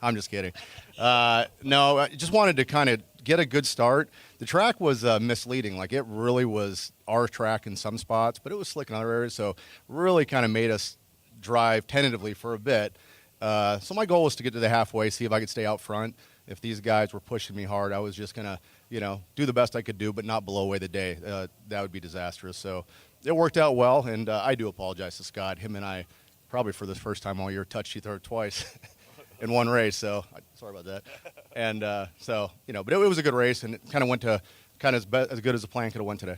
M: I'm just kidding. No, I just wanted to kind of get a good start. The track was misleading. Like, it really was our track in some spots, but it was slick in other areas, so really kind of made us drive tentatively for a bit. So my goal was to get to the halfway, see if I could stay out front. If these guys were pushing me hard, I was just going to, do the best I could do, but not blow away the day. That would be disastrous. So it worked out well, and I do apologize to Scott. Him and I, probably for the first time all year, touched each other twice in one race. So sorry about that. And but it was a good race, and it kind of went to as good as the plan could have went today.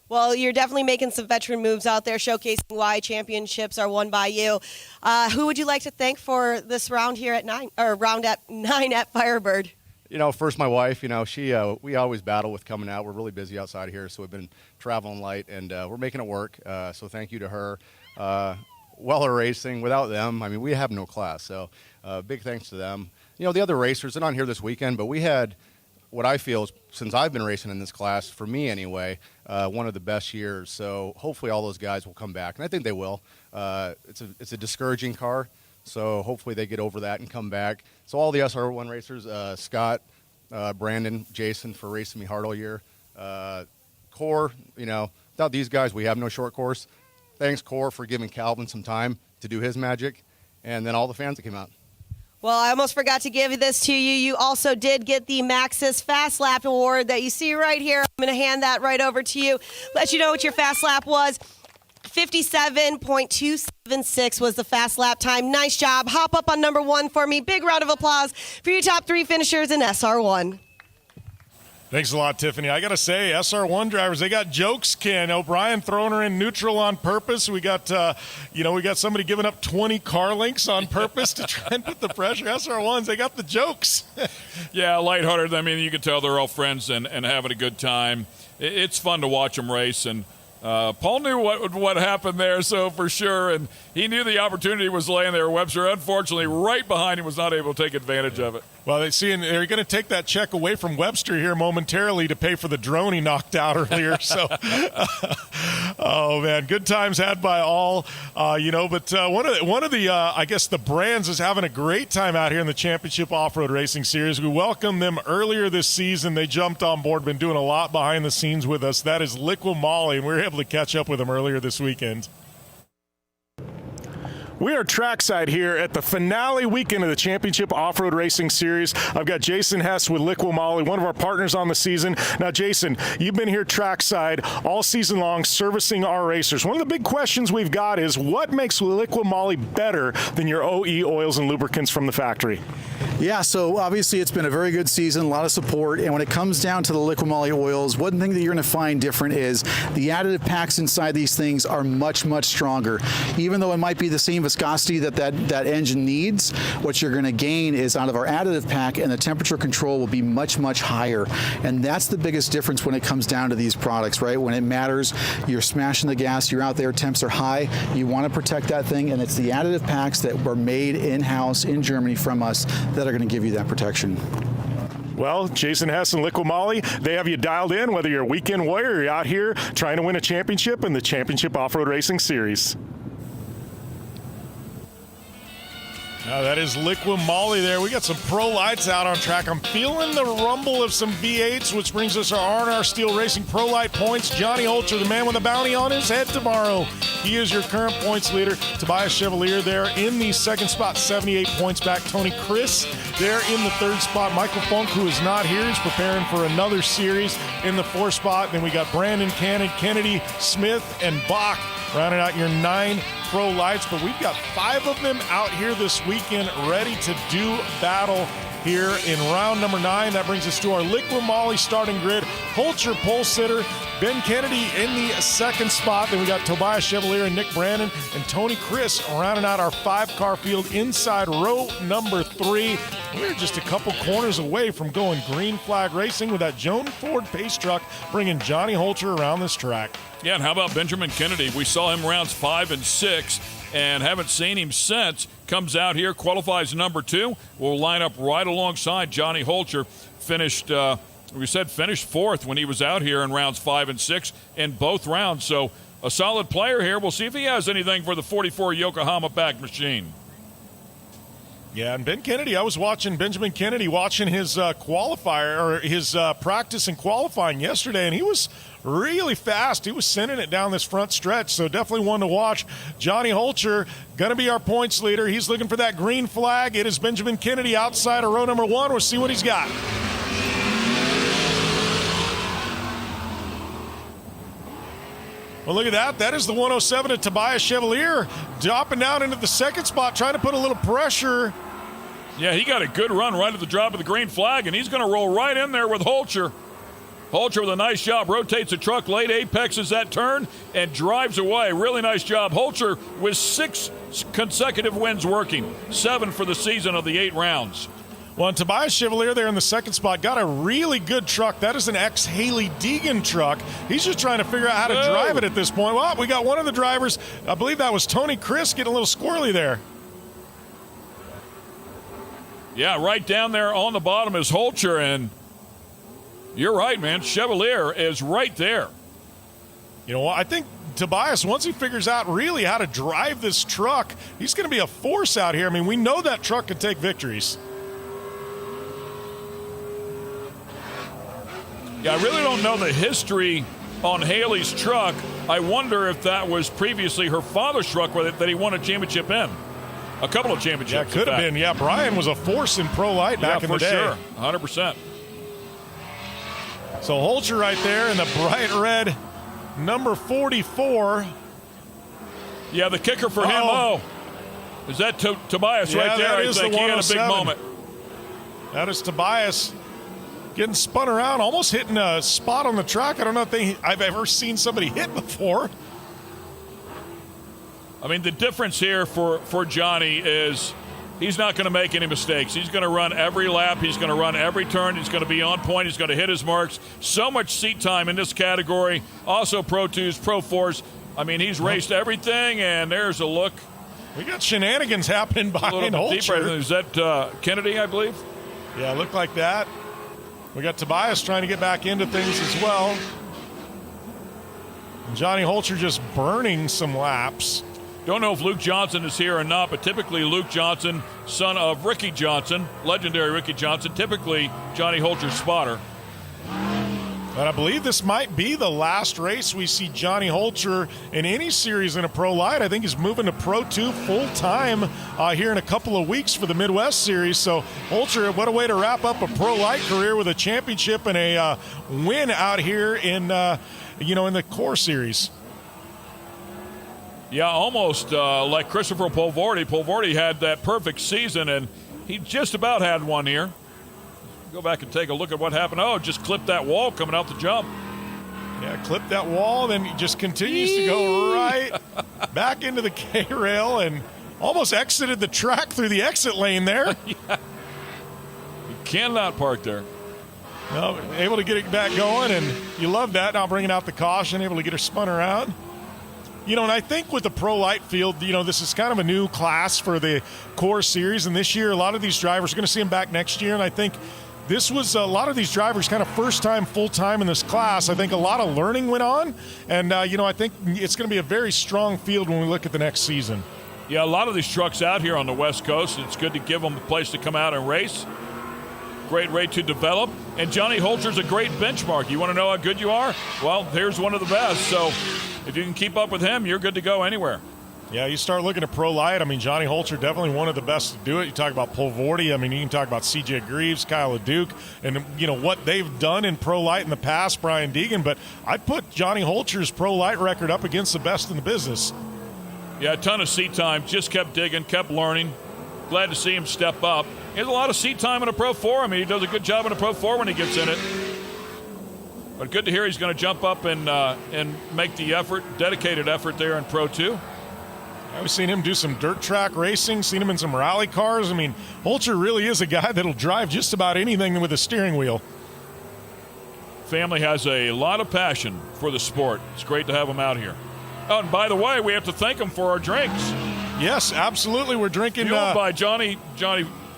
C: Well, you're definitely making some veteran moves out there, showcasing why championships are won by you. Who would you like to thank for this round here at 9 at Firebird?
M: First my wife. We always battle with coming out. We're really busy outside of here, so we've been traveling light, and we're making it work. So thank you to her. Weller Racing, without them, we have no class. So big thanks to them. The other racers, they're not here this weekend, but we had what I feel is, since I've been racing in this class, for me anyway, one of the best years. So hopefully all those guys will come back, and I think they will. It's a discouraging car, so hopefully they get over that and come back. So all the SR1 racers, Scott, Brandon, Jason, for racing me hard all year. CORR, without these guys, we have no short course. Thanks, CORR, for giving Calvin some time to do his magic, and then all the fans that came out.
C: Well, I almost forgot to give this to you. You also did get the Maxxis Fast Lap Award that you see right here. I'm going to hand that right over to you. Let you know what your fast lap was. 57.276 was the fast lap time. Nice job. Hop up on number 1 for me. Big round of applause for your top 3 finishers in SR1.
B: Thanks a lot, Tiffany. I got to say, SR1 drivers, they got jokes, Ken. O'Brien throwing her in neutral on purpose. We got, we got somebody giving up 20 car links on purpose to try and put the pressure. SR1s, they got the jokes.
A: Yeah, lighthearted. You can tell they're all friends and having a good time. It's fun to watch them race, and Paul knew what happened there, so for sure, and he knew the opportunity was laying there. Webster, unfortunately, right behind him, was not able to take advantage of it.
B: Well, they're going to take that check away from Webster here momentarily to pay for the drone he knocked out earlier. So, oh man, good times had by all. But one of the I guess the brands is having a great time out here in the Championship Off-Road Racing Series. We welcomed them earlier this season. They jumped on board, been doing a lot behind the scenes with us. That is Liqui Moly, and we were able to catch up with them earlier this weekend. We are trackside here at the finale weekend of the Championship Off-Road Racing Series. I've got Jason Hess with Liqui Moly, one of our partners on the season. Now, Jason, you've been here trackside all season long servicing our racers. One of the big questions we've got is, what makes Liqui Moly better than your OE oils and lubricants from the factory?
O: Yeah, so obviously it's been a very good season, a lot of support, and when it comes down to the Liqui Moly oils, one thing that you're going to find different is the additive packs inside these things are much, much stronger. Even though it might be the same viscosity that engine needs, what you're going to gain is out of our additive pack, and the temperature control will be much, much higher. And that's the biggest difference when it comes down to these products, right? When it matters, you're smashing the gas, you're out there, temps are high, you want to protect that thing, and it's the additive packs that were made in-house in Germany from us that are going to give you that protection.
B: Well, Jason Hess and Liqui Moly, they have you dialed in, whether you're a weekend warrior or you're out here trying to win a championship in the Championship Off-Road Racing Series. Now that is Liqui Moly there. We got some pro lights out on track. I'm feeling the rumble of some V8s, which brings us our R&R Steel Racing Pro Light points. Johnny Holture, the man with a bounty on his head tomorrow. He is your current points leader. Tobias Chevalier there in the second spot, 78 points back. Tony Chris there in the third spot. Michael Funk, who is not here, he's preparing for another series in the fourth spot. Then we got Brandon Cannon, Kennedy, Smith, and Bach rounding out your 9 pro lights, but we've got 5 of them out here this weekend ready to do battle here in round number 9. That brings us to our Liqui Moly starting grid. Holture pole sitter, Ben Kennedy in the second spot. Then we got Tobias Chevalier and Nick Brandon and Tony Chris rounding out our 5-car field inside row number 3. We're just a couple corners away from going green flag racing with that Joan Ford pace truck bringing Johnny Holture around this track.
A: Yeah, and how about Benjamin Kennedy? We saw him rounds 5 and 6 and haven't seen him since. Comes out here, qualifies number 2. Will line up right alongside Johnny Holture. Finished 4th when he was out here in rounds 5 and 6 in both rounds. So a solid player here. We'll see if he has anything for the 44 Yokohama back machine.
B: Yeah, and Ben Kennedy, I was watching Benjamin Kennedy watching his qualifier or his practice and qualifying yesterday, and he was really fast. He was sending it down this front stretch, so definitely one to watch. Johnny Holture going to be our points leader. He's looking for that green flag. It is Benjamin Kennedy outside of row number 1. We'll see what he's got. Well, look at that. That is the 107 of Tobias Chevalier dropping down into the second spot, trying to put a little pressure.
A: Yeah, he got a good run right at the drop of the green flag, and he's going to roll right in there with Holture. Holture with a nice job, rotates the truck, late apexes that turn, and drives away. Really nice job. Holture with 6 consecutive wins working, 7 for the season of the 8 rounds.
B: Well, and Tobias Chevalier there in the second spot got a really good truck. That is an ex-Haley Deegan truck. He's just trying to figure out how to drive it at this point. Well, we got one of the drivers, I believe that was Tony Chris, getting a little squirrely there.
A: Yeah, right down there on the bottom is Holture, and you're right, man. Chevalier is right there.
B: You know what? I think Tobias, once he figures out really how to drive this truck, he's going to be a force out here. I mean, we know that truck can take victories.
A: Yeah, I really don't know the history on Haley's truck. I wonder if that was previously her father's truck that he won a championship in. A couple of championships.
B: Yeah, could have been. Yeah, Brian was a force in Pro Light back in the day.
A: Yeah, for sure. 100%.
B: So Holture right there in the bright red number 44.
A: Yeah, the kicker for him. Oh, is that Tobias right there?
B: That is
A: I think
B: the
A: he had a big moment.
B: That is Tobias getting spun around, almost hitting a spot on the track. I don't know if I've ever seen somebody hit before.
A: I mean, the difference here for Johnny is he's not going to make any mistakes. He's going to run every lap. He's going to run every turn. He's going to be on point. He's going to hit his marks. So much seat time in this category. Also Pro 2s, Pro 4s. I mean, he's raced everything, and there's a look.
B: We got shenanigans happening behind Holture.
A: Is that Kennedy, I believe?
B: Yeah, it looked like that. We got Tobias trying to get back into things as well. And Johnny Holture just burning some laps.
A: Don't know if Luke Johnson is here or not, but typically Luke Johnson, son of Ricky Johnson, legendary Ricky Johnson, typically Johnny Holture's spotter.
B: And I believe this might be the last race we see Johnny Holture in any series in a Pro Light. I think he's moving to Pro 2 full-time here in a couple of weeks for the Midwest Series. So Holture, what a way to wrap up a Pro Light career with a championship and a win out here in the CORR Series.
A: Yeah, almost like Christopher Polvordi. Polvordi had that perfect season, and he just about had one here. Go back and take a look at what happened. Oh, just clipped that wall coming out the jump.
B: Yeah, clipped that wall, then he just continues to go right back into the K-rail and almost exited the track through the exit lane there.
A: Yeah. You cannot park there.
B: No, able to get it back going, and you love that. Now bringing out the caution, able to get her spun around. You know, and I think with the Pro Light field, this is kind of a new class for the CORR Series. And this year, a lot of these drivers are going to see them back next year. And I think this was a lot of these drivers kind of first time, full time in this class. I think a lot of learning went on. And, I think it's going to be a very strong field when we look at the next season.
A: Yeah, a lot of these trucks out here on the West Coast, it's good to give them a place to come out and race. Great rate to develop. And Johnny Holture's a great benchmark. You want to know how good you are? Well, here's one of the best. So if you can keep up with him, you're good to go anywhere.
B: Yeah, you start looking at Pro Light. I mean, Johnny Holture, definitely one of the best to do it. You talk about Polvordi. I mean, you can talk about C.J. Greaves, Kyle LeDuc, and, what they've done in Pro Light in the past, Brian Deegan. But I'd put Johnny Holture's Pro Light record up against the best in the business.
A: Yeah, a ton of seat time. Just kept digging, kept learning. glad to see him step up. He has a lot of seat time in a Pro 4. I mean, he does a good job in a Pro 4 when he gets in it. But good to hear he's going to jump up and make the effort, dedicated effort there in Pro 2.
B: I've seen him do some dirt track racing, seen him in some rally cars. I mean, Holture really is a guy that'll drive just about anything with a steering wheel.
A: Family has a lot of passion for the sport. It's great to have them out here. Oh, and by the way, we have to thank them for our drinks.
B: Yes, absolutely. We're drinking.
A: Fueled by Johnny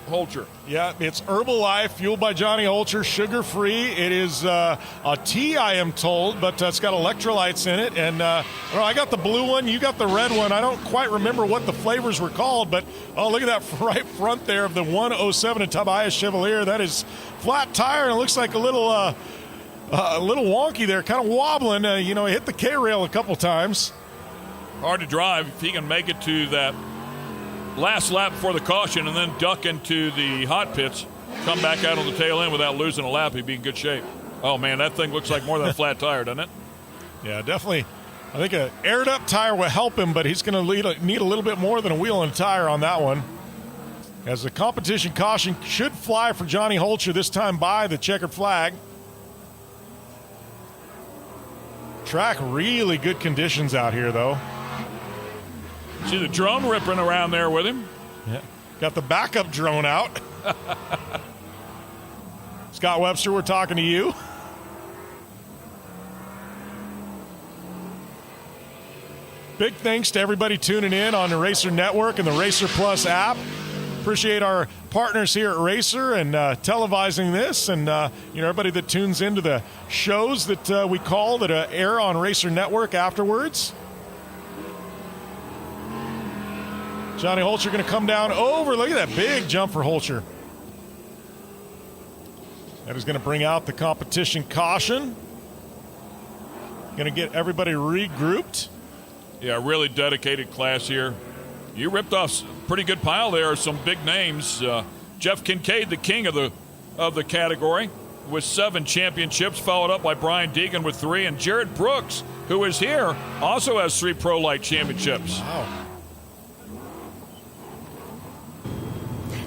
A: Holture.
B: Yeah, it's Herbalife, fueled by Johnny Holture, sugar-free. It is a tea, I am told, but it's got electrolytes in it. And I got the blue one. You got the red one. I don't quite remember what the flavors were called, but look at that right front there of the 107 in Tobias Chevalier. That is flat tire, and it looks like a little wonky there, kind of wobbling. He hit the K-rail a couple times.
A: Hard to drive if he can make it to that last lap before the caution and then duck into the hot pits, come back out on the tail end without losing a lap. He'd be in good shape. Oh, man, that thing looks like more than a flat tire, doesn't it?
B: Yeah, definitely. I think an aired-up tire will help him, but he's going to need a little bit more than a wheel and a tire on that one. As the competition caution should fly for Johnny Holture, this time by the checkered flag. Track, really good conditions out here, though.
A: See the drone ripping around there with him.
B: Yeah, got the backup drone out. Scott Webster, we're talking to you. Big thanks to everybody tuning in on the Racer Network and the Racer Plus app. Appreciate our partners here at Racer and televising this, and everybody that tunes into the shows that we call that air on Racer Network afterwards. Johnny Holture going to come down over. Look at that big jump for Holture. That is going to bring out the competition caution. Going to get everybody regrouped.
A: Yeah, really dedicated class here. You ripped off a pretty good pile there. Some big names. Jeff Kincaid, the king of the category, with 7 championships, followed up by Brian Deegan with 3, and Jared Brooks, who is here, also has 3 Pro Light championships.
B: Wow.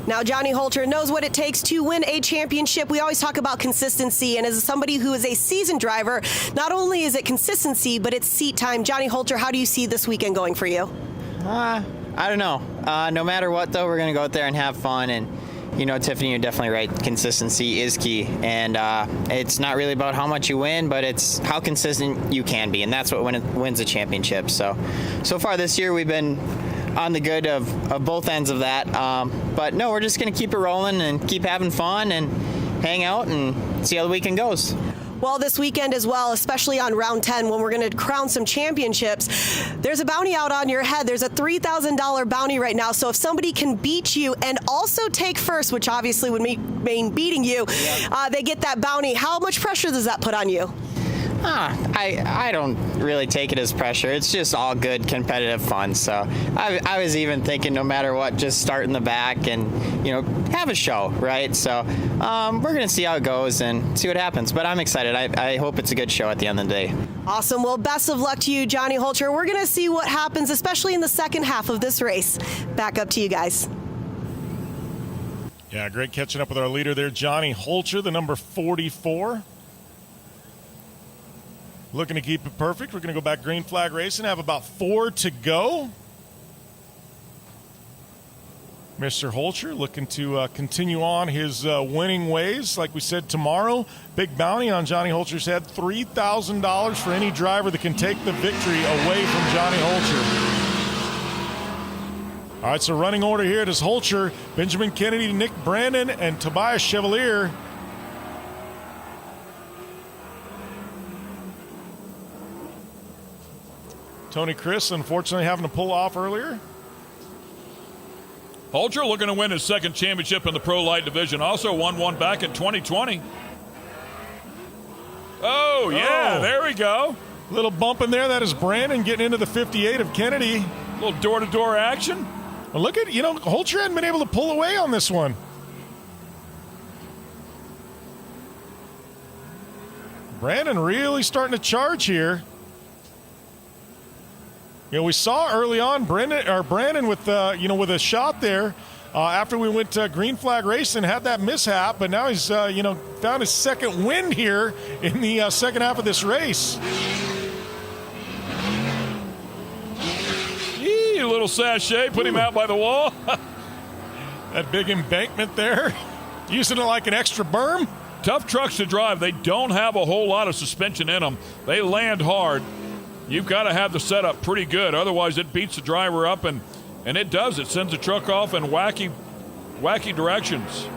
C: Now, Johnny Holture knows what it takes to win a championship. We always talk about consistency, and as somebody who is a seasoned driver, not only is it consistency, but it's seat time. Johnny Holture, how do you see this weekend going for you?
G: I don't know. No matter what, though, we're going to go out there and have fun. And, Tiffany, you're definitely right. Consistency is key. And it's not really about how much you win, but it's how consistent you can be. And that's what wins a championship. So far this year, we've been on the good of both ends of that. But no, we're just going to keep it rolling and keep having fun and hang out and see how the weekend goes.
C: Well, this weekend as well, especially on round 10, when we're going to crown some championships, there's a bounty out on your head. There's a $3,000 bounty right now. So if somebody can beat you and also take first, which obviously would mean beating you, they get that bounty. How much pressure does that put on you?
G: I don't really take it as pressure. It's just all good competitive fun. So I was even thinking, no matter what, just start in the back and have a show, right? So we're gonna see how it goes and see what happens. But I'm excited. I hope it's a good show at the end of the day.
C: Awesome. Well, best of luck to you, Johnny Holture. We're gonna see what happens, especially in the second half of this race. Back up to you guys.
B: Yeah, great catching up with our leader there, Johnny Holture, the number 44. Looking to keep it perfect. We're going to go back green flag racing. Have about 4 to go. Mr. Holture looking to continue on his winning ways. Like we said, tomorrow, big bounty on Johnny Holture's head. $3,000 for any driver that can take the victory away from Johnny Holture. All right, so running order here. It is Holture, Benjamin Kennedy, Nick Brandon, and Tobias Chevalier. Tony Chris, unfortunately, having to pull off earlier.
A: Holture looking to win his second championship in the Pro Light division. Also won one back in 2020. Oh, yeah, there we go.
B: Little bump in there. That is Brandon getting into the 58 of Kennedy.
A: A little door-to-door action.
B: Well, look at, Holture hadn't been able to pull away on this one. Brandon really starting to charge here. We saw early on Brandon with with a shot there. after we went to Green Flag Racing, had that mishap, but now he's, found his second wind here in the second half of this race.
A: Yee, a little sachet, put him out by the wall.
B: That big embankment there, using it like an extra berm.
A: Tough trucks to drive. They don't have a whole lot of suspension in them. They land hard. You've got to have the setup pretty good. Otherwise, it beats the driver up, and it does. It sends the truck off in wacky directions.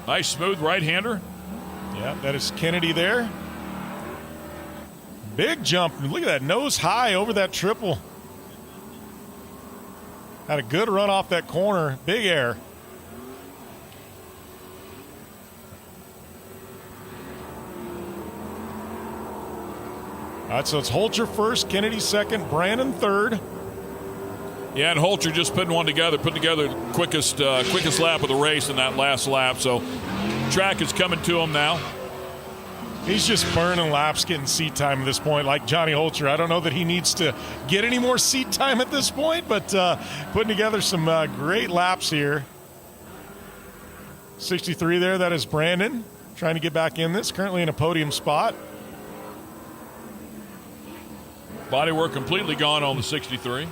A: Nice, smooth right-hander.
B: Yeah, that is Kennedy there. Big jump. Look at that, nose high over that triple. Had a good run off that corner. Big air. All right, so it's Holture first, Kennedy second, Brandon third.
A: Yeah, and Holture just putting together quickest lap of the race in that last lap. So track is coming to him now.
B: He's just burning laps, getting seat time at this point, like Johnny Holture. I don't know that he needs to get any more seat time at this point, but putting together some great laps here. 63 there, that is Brandon, trying to get back in this, currently in a podium spot.
A: Bodywork completely gone on the 63.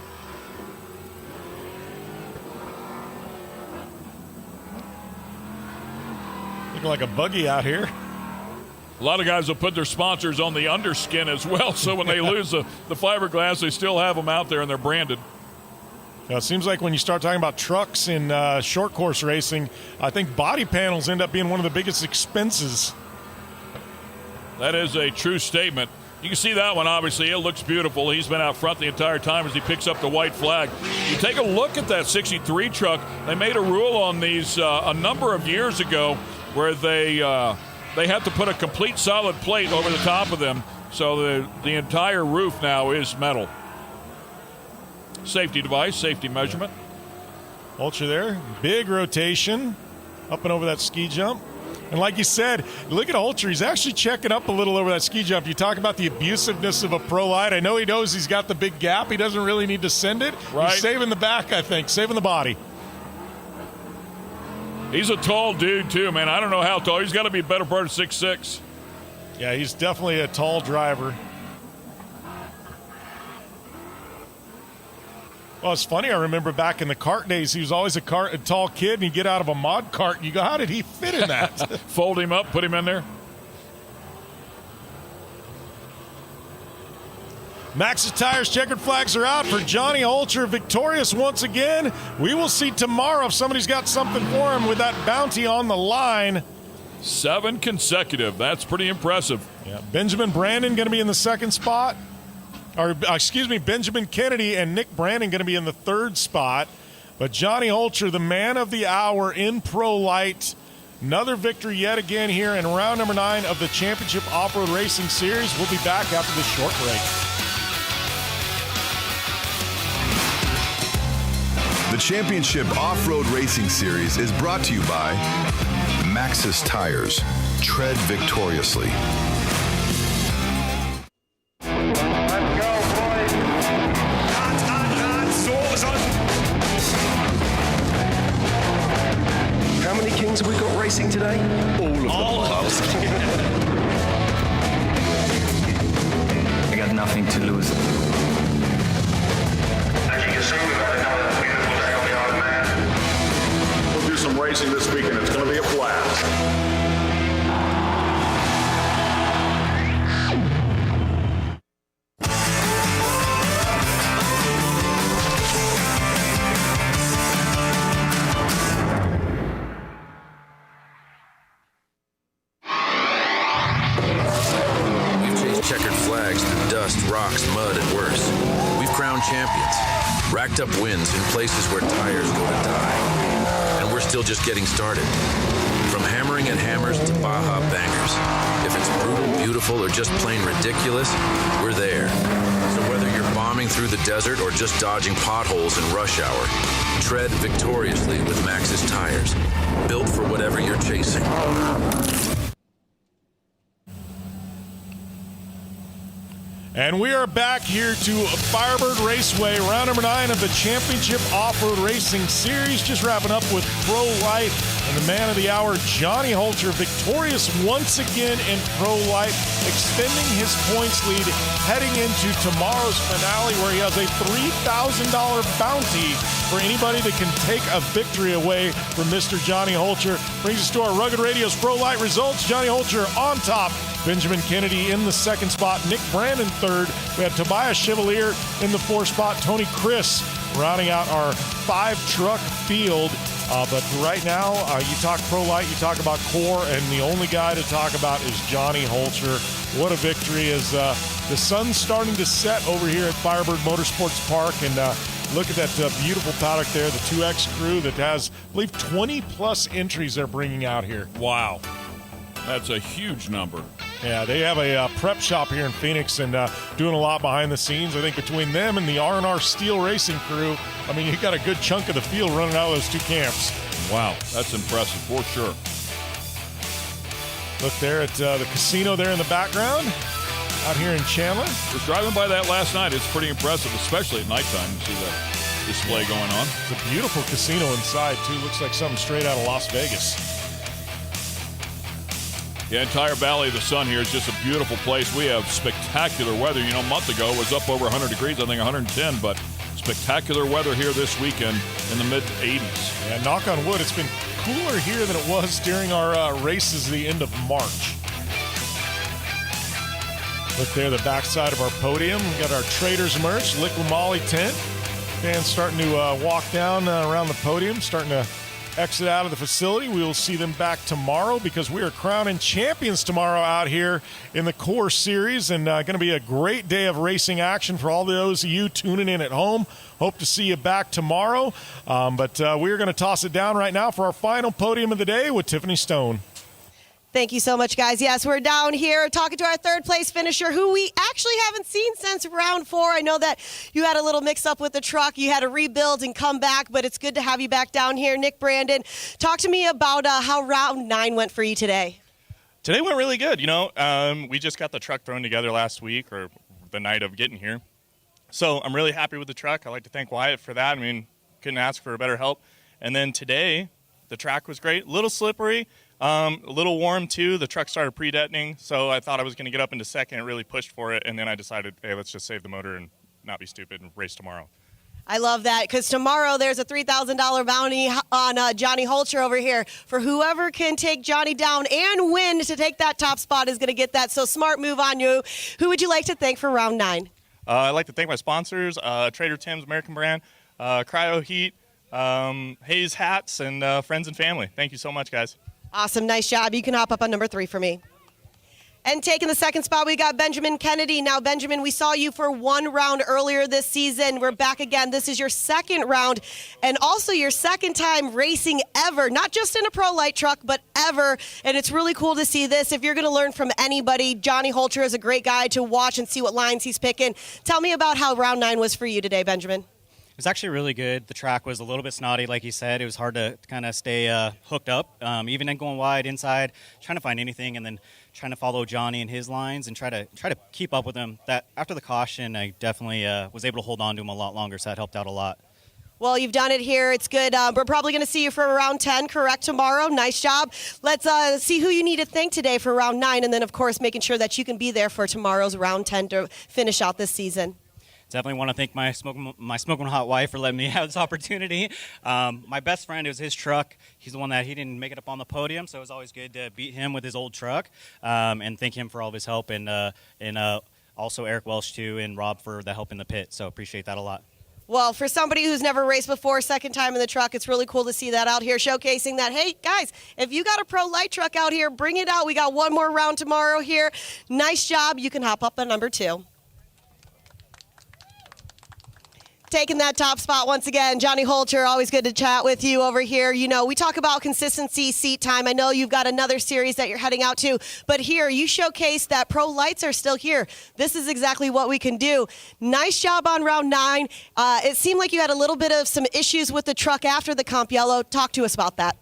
B: Looking like a buggy out here.
A: A lot of guys will put their sponsors on the underskin as well, so when they lose the fiberglass, they still have them out there and they're branded.
B: It seems like when you start talking about trucks in short course racing, I think body panels end up being one of the biggest expenses.
A: That is a true statement. You can see that one, obviously. It looks beautiful. He's been out front the entire time as he picks up the white flag. You take a look at that 63 truck. They made a rule on these a number of years ago where they have to put a complete solid plate over the top of them, so the entire roof now is metal. Safety device, safety measurement.
B: Holture there, big rotation up and over that ski jump. And like you said, look at Holture. He's actually checking up a little over that ski jump. You talk about the abusiveness of a pro light. I know he knows he's got the big gap. He doesn't really need to send it.
A: Right.
B: He's saving the back, I think, saving the body.
A: He's a tall dude, too, man. I don't know how tall. He's got to be a better part of 6'6".
B: Yeah, he's definitely a tall driver. Well, it's funny. I remember back in the kart days, he was always a tall kid, and he'd get out of a mod cart, and you go, how did he fit in that?
A: Fold him up, put him in there.
B: Max's tires, checkered flags are out for Johnny Holture, victorious once again. We will see tomorrow if somebody's got something for him with that bounty on the line.
A: 7 consecutive. That's pretty impressive.
B: Yeah, Benjamin Brandon going to be in the second spot. Benjamin Kennedy and Nick Brandon going to be in the third spot. But Johnny Holture, the man of the hour in Pro Light. Another victory yet again here in round number 9 of the Championship Off-Road Racing Series. We'll be back after this short break.
H: The Championship Off-Road Racing Series is brought to you by Maxxis Tires. Tread victoriously.
Q: How many kings have we got racing today? All of them.
R: I got nothing to lose.
K: As you can see, we've had another beautiful day on the Isle of Man.
W: We'll do some racing this weekend. It's going to be a blast.
X: Checkered flags through dust, rocks, mud, and worse. We've crowned champions, racked up wins in places where tires go to die. And we're still just getting started. From hammering at hammers to Baja bangers. If it's brutal, beautiful, or just plain ridiculous, we're there. So whether you're bombing through the desert or just dodging potholes in rush hour, tread victoriously with Maxxis tires. Built for whatever you're chasing.
B: And we are back here to Firebird Raceway, round number 9 of the Championship Off-Road Racing Series. Just wrapping up with Pro Light and the man of the hour, Johnny Holture, victorious once again in Pro Light, extending his points lead heading into tomorrow's finale, where he has a $3,000 bounty for anybody that can take a victory away from Mr. Johnny Holture. Brings us to our Rugged Radio's Pro Light results. Johnny Holture on top. Benjamin Kennedy in the second spot. Nick Brandon third. We had Tobias Chevalier in the fourth spot. Tony Chris rounding out our 5-truck field. But right now, you talk Pro Light, you talk about CORR, and the only guy to talk about is Johnny Holture. What a victory as the sun's starting to set over here at Firebird Motorsports Park. And look at that beautiful paddock there, the 2X crew that has, I believe, 20-plus entries they're bringing out here.
A: Wow. That's a huge number.
B: Yeah, they have a prep shop here in Phoenix and doing a lot behind the scenes. I think between them and the R&R Steel Racing crew, I mean, you got a good chunk of the field running out of those two camps.
A: Wow, that's impressive for sure.
B: Look there at the casino there in the background out here in Chandler.
A: Was driving by that last night. It's pretty impressive, especially at nighttime. You see that display going on.
B: It's a beautiful casino inside, too. Looks like something straight out of Las Vegas.
A: The entire Valley of the Sun here is just a beautiful place. We have spectacular weather. You know, a month ago it was up over 100 degrees, I think 110, but spectacular weather here this weekend in the mid-80s.
B: Yeah, knock on wood, it's been cooler here than it was during our races the end of March. Look there, the backside of our podium. We got our Traders merch, Liqui Moly tent. Fans starting to walk down around the podium, starting to exit out of the facility. We will see them back tomorrow because we are crowning champions tomorrow out here in the CORR Series, and going to be a great day of racing action for all those of you tuning in at home. Hope to see you back tomorrow, but we're going to toss it down right now for our final podium of the day with Tiffany Stone.
C: Thank you so much, guys. Yes, we're down here talking to our third-place finisher, who we actually haven't seen since round 4. I know that you had a little mix-up with the truck. You had to rebuild and come back, but it's good to have you back down here. Nick Brandon, talk to me about how round 9 went for you today.
F: Today went really good. You know, we just got the truck thrown together last week or the night of getting here. So I'm really happy with the truck. I'd like to thank Wyatt for that. I mean, couldn't ask for better help. And then today, the track was great. A little slippery. A little warm, too. The truck started pre-detonating, so I thought I was going to get up into second. It really pushed for it, and then I decided, hey, let's just save the motor and not be stupid and race tomorrow.
C: I love that because tomorrow there's a $3,000 bounty on Johnny Holture over here. For whoever can take Johnny down and win to take that top spot is going to get that. So smart move on you. Who would you like to thank for round 9?
F: I'd like to thank my sponsors, Trader Tim's American brand, Cryo Heat, Hayes Hats, and friends and family. Thank you so much, guys.
C: Awesome. Nice job. You can hop up on number 3 for me. And taking the second spot, we got Benjamin Kennedy. Now, Benjamin, we saw you for 1 round earlier this season. We're back again. This is your second round and also your second time racing ever, not just in a Pro Light truck, but ever. And it's really cool to see this. If you're going to learn from anybody, Johnny Holture is a great guy to watch and see what lines he's picking. Tell me about how round 9 was for you today, Benjamin.
P: It was actually really good. The track was a little bit snotty, like you said. It was hard to kind of stay hooked up, even in going wide inside, trying to find anything, and then trying to follow Johnny and his lines and try to keep up with him. That after the caution, I definitely was able to hold on to him a lot longer, so that helped out a lot.
C: Well, you've done it here. It's good. We're probably going to see you for round 10, correct, tomorrow. Nice job. Let's see who you need to thank today for round 9, and then, of course, making sure that you can be there for tomorrow's round 10 to finish out this season.
P: Definitely want to thank my smoking hot wife for letting me have this opportunity. My best friend, it was his truck. He's the one that he didn't make it up on the podium, so it was always good to beat him with his old truck and thank him for all of his help, and also Eric Welsh, too, and Rob for the help in the pit. So appreciate that a lot.
C: Well, for somebody who's never raced before, second time in the truck, it's really cool to see that out here, showcasing that, hey, guys, if you got a Pro Light truck out here, bring it out. We got one more round tomorrow here. Nice job. You can hop up on number 2. Taking that top spot once again, Johnny Holture, always good to chat with you over here. You know, we talk about consistency, seat time. I know you've got another series that you're heading out to, but here you showcase that Pro Lights are still here. This is exactly what we can do. Nice job on round 9. It seemed like you had a little bit of some issues with the truck after the Comp Yellow. Talk to us about that.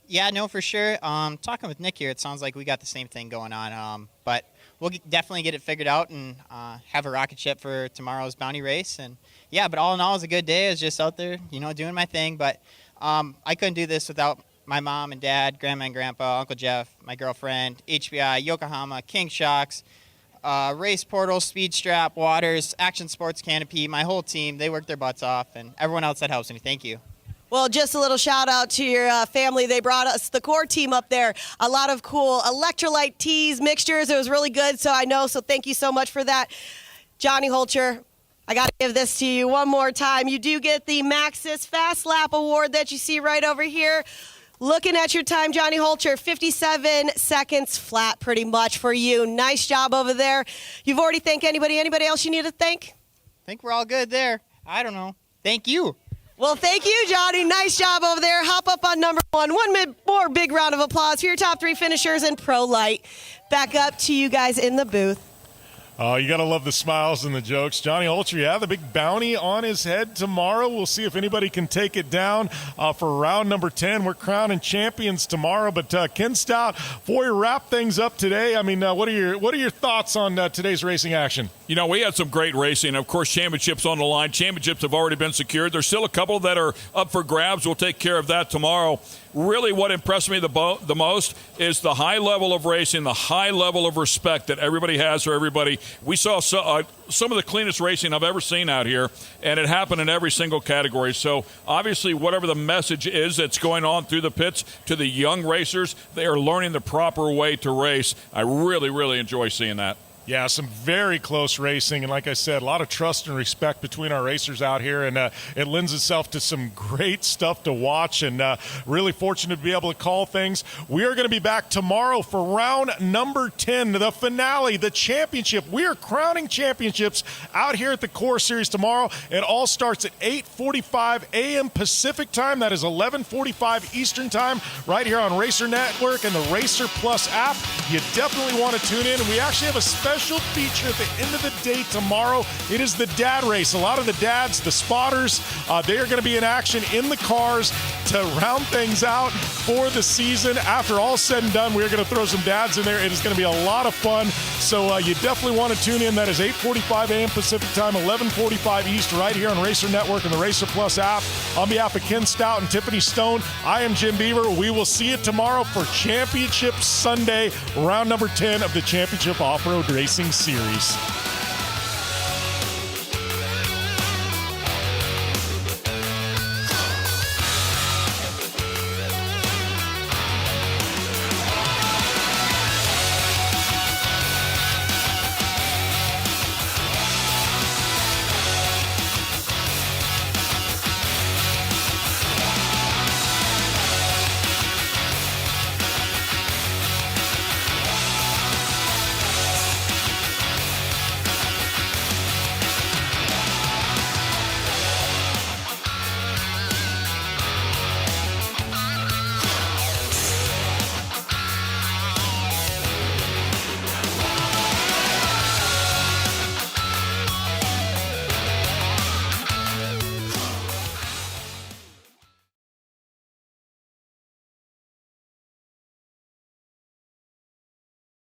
G: Yeah, no, for sure. Talking with Nick here, it sounds like we got the same thing going on. But we'll definitely get it figured out and have a rocket ship for tomorrow's bounty race. And yeah, but all in all, it was a good day. I was just out there, doing my thing. But I couldn't do this without my mom and dad, grandma and grandpa, Uncle Jeff, my girlfriend, HBI, Yokohama, King Shocks, Race Portal, Speed Strap, Waters, Action Sports Canopy, my whole team. They worked their butts off, and everyone else that helps me. Thank you.
C: Well, just a little shout out to your family. They brought us the CORR team up there. A lot of cool electrolyte teas, mixtures. It was really good, so thank you so much for that. Johnny Holture, I got to give this to you one more time. You do get the Maxxis Fast Lap Award that you see right over here. Looking at your time, Johnny Holture, 57 seconds flat pretty much for you. Nice job over there. You've already thanked anybody else you need to thank?
G: I think we're all good there. I don't know. Thank you.
C: Well, thank you, Johnny. Nice job over there. Hop up on number one. One more big round of applause for your top 3 finishers in Pro Light. Back up to you guys in the booth.
B: Oh, you got to love the smiles and the jokes. Johnny Holture, the big bounty on his head tomorrow. We'll see if anybody can take it down for round number 10. We're crowning champions tomorrow. But Ken Stout, before you wrap things up today, what are your thoughts on today's racing action?
A: We had some great racing. Of course, championships on the line. Championships have already been secured. There's still a couple that are up for grabs. We'll take care of that tomorrow. Really what impressed me the most is the high level of racing, the high level of respect that everybody has for everybody. We saw some of the cleanest racing I've ever seen out here, and it happened in every single category. So obviously whatever the message is that's going on through the pits to the young racers, they are learning the proper way to race. I really, really enjoy seeing that.
B: Yeah, some very close racing, and like I said, a lot of trust and respect between our racers out here, and it lends itself to some great stuff to watch, and really fortunate to be able to call things. We are going to be back tomorrow for round number 10, the finale, the championship. We are crowning championships out here at the CORR Series tomorrow. It all starts at 8:45 a.m. Pacific time. That is 11:45 Eastern time, right here on Racer Network and the Racer Plus app. You definitely want to tune in, and we actually have a special feature at the end of the day tomorrow. It is the dad race. A lot of the dads, the spotters, they are going to be in action in the cars to round things out for the season. After all said and done, we're going to throw some dads in there. It is going to be a lot of fun. So you definitely want to tune in. That is 8:45 a.m. Pacific time, 11:45 East, right here on Racer Network and the Racer Plus app. On behalf of Ken Stout and Tiffany Stone, I am Jim Beaver. We will see you tomorrow for Championship Sunday, round number 10 of the Championship Off-Road Racing Series.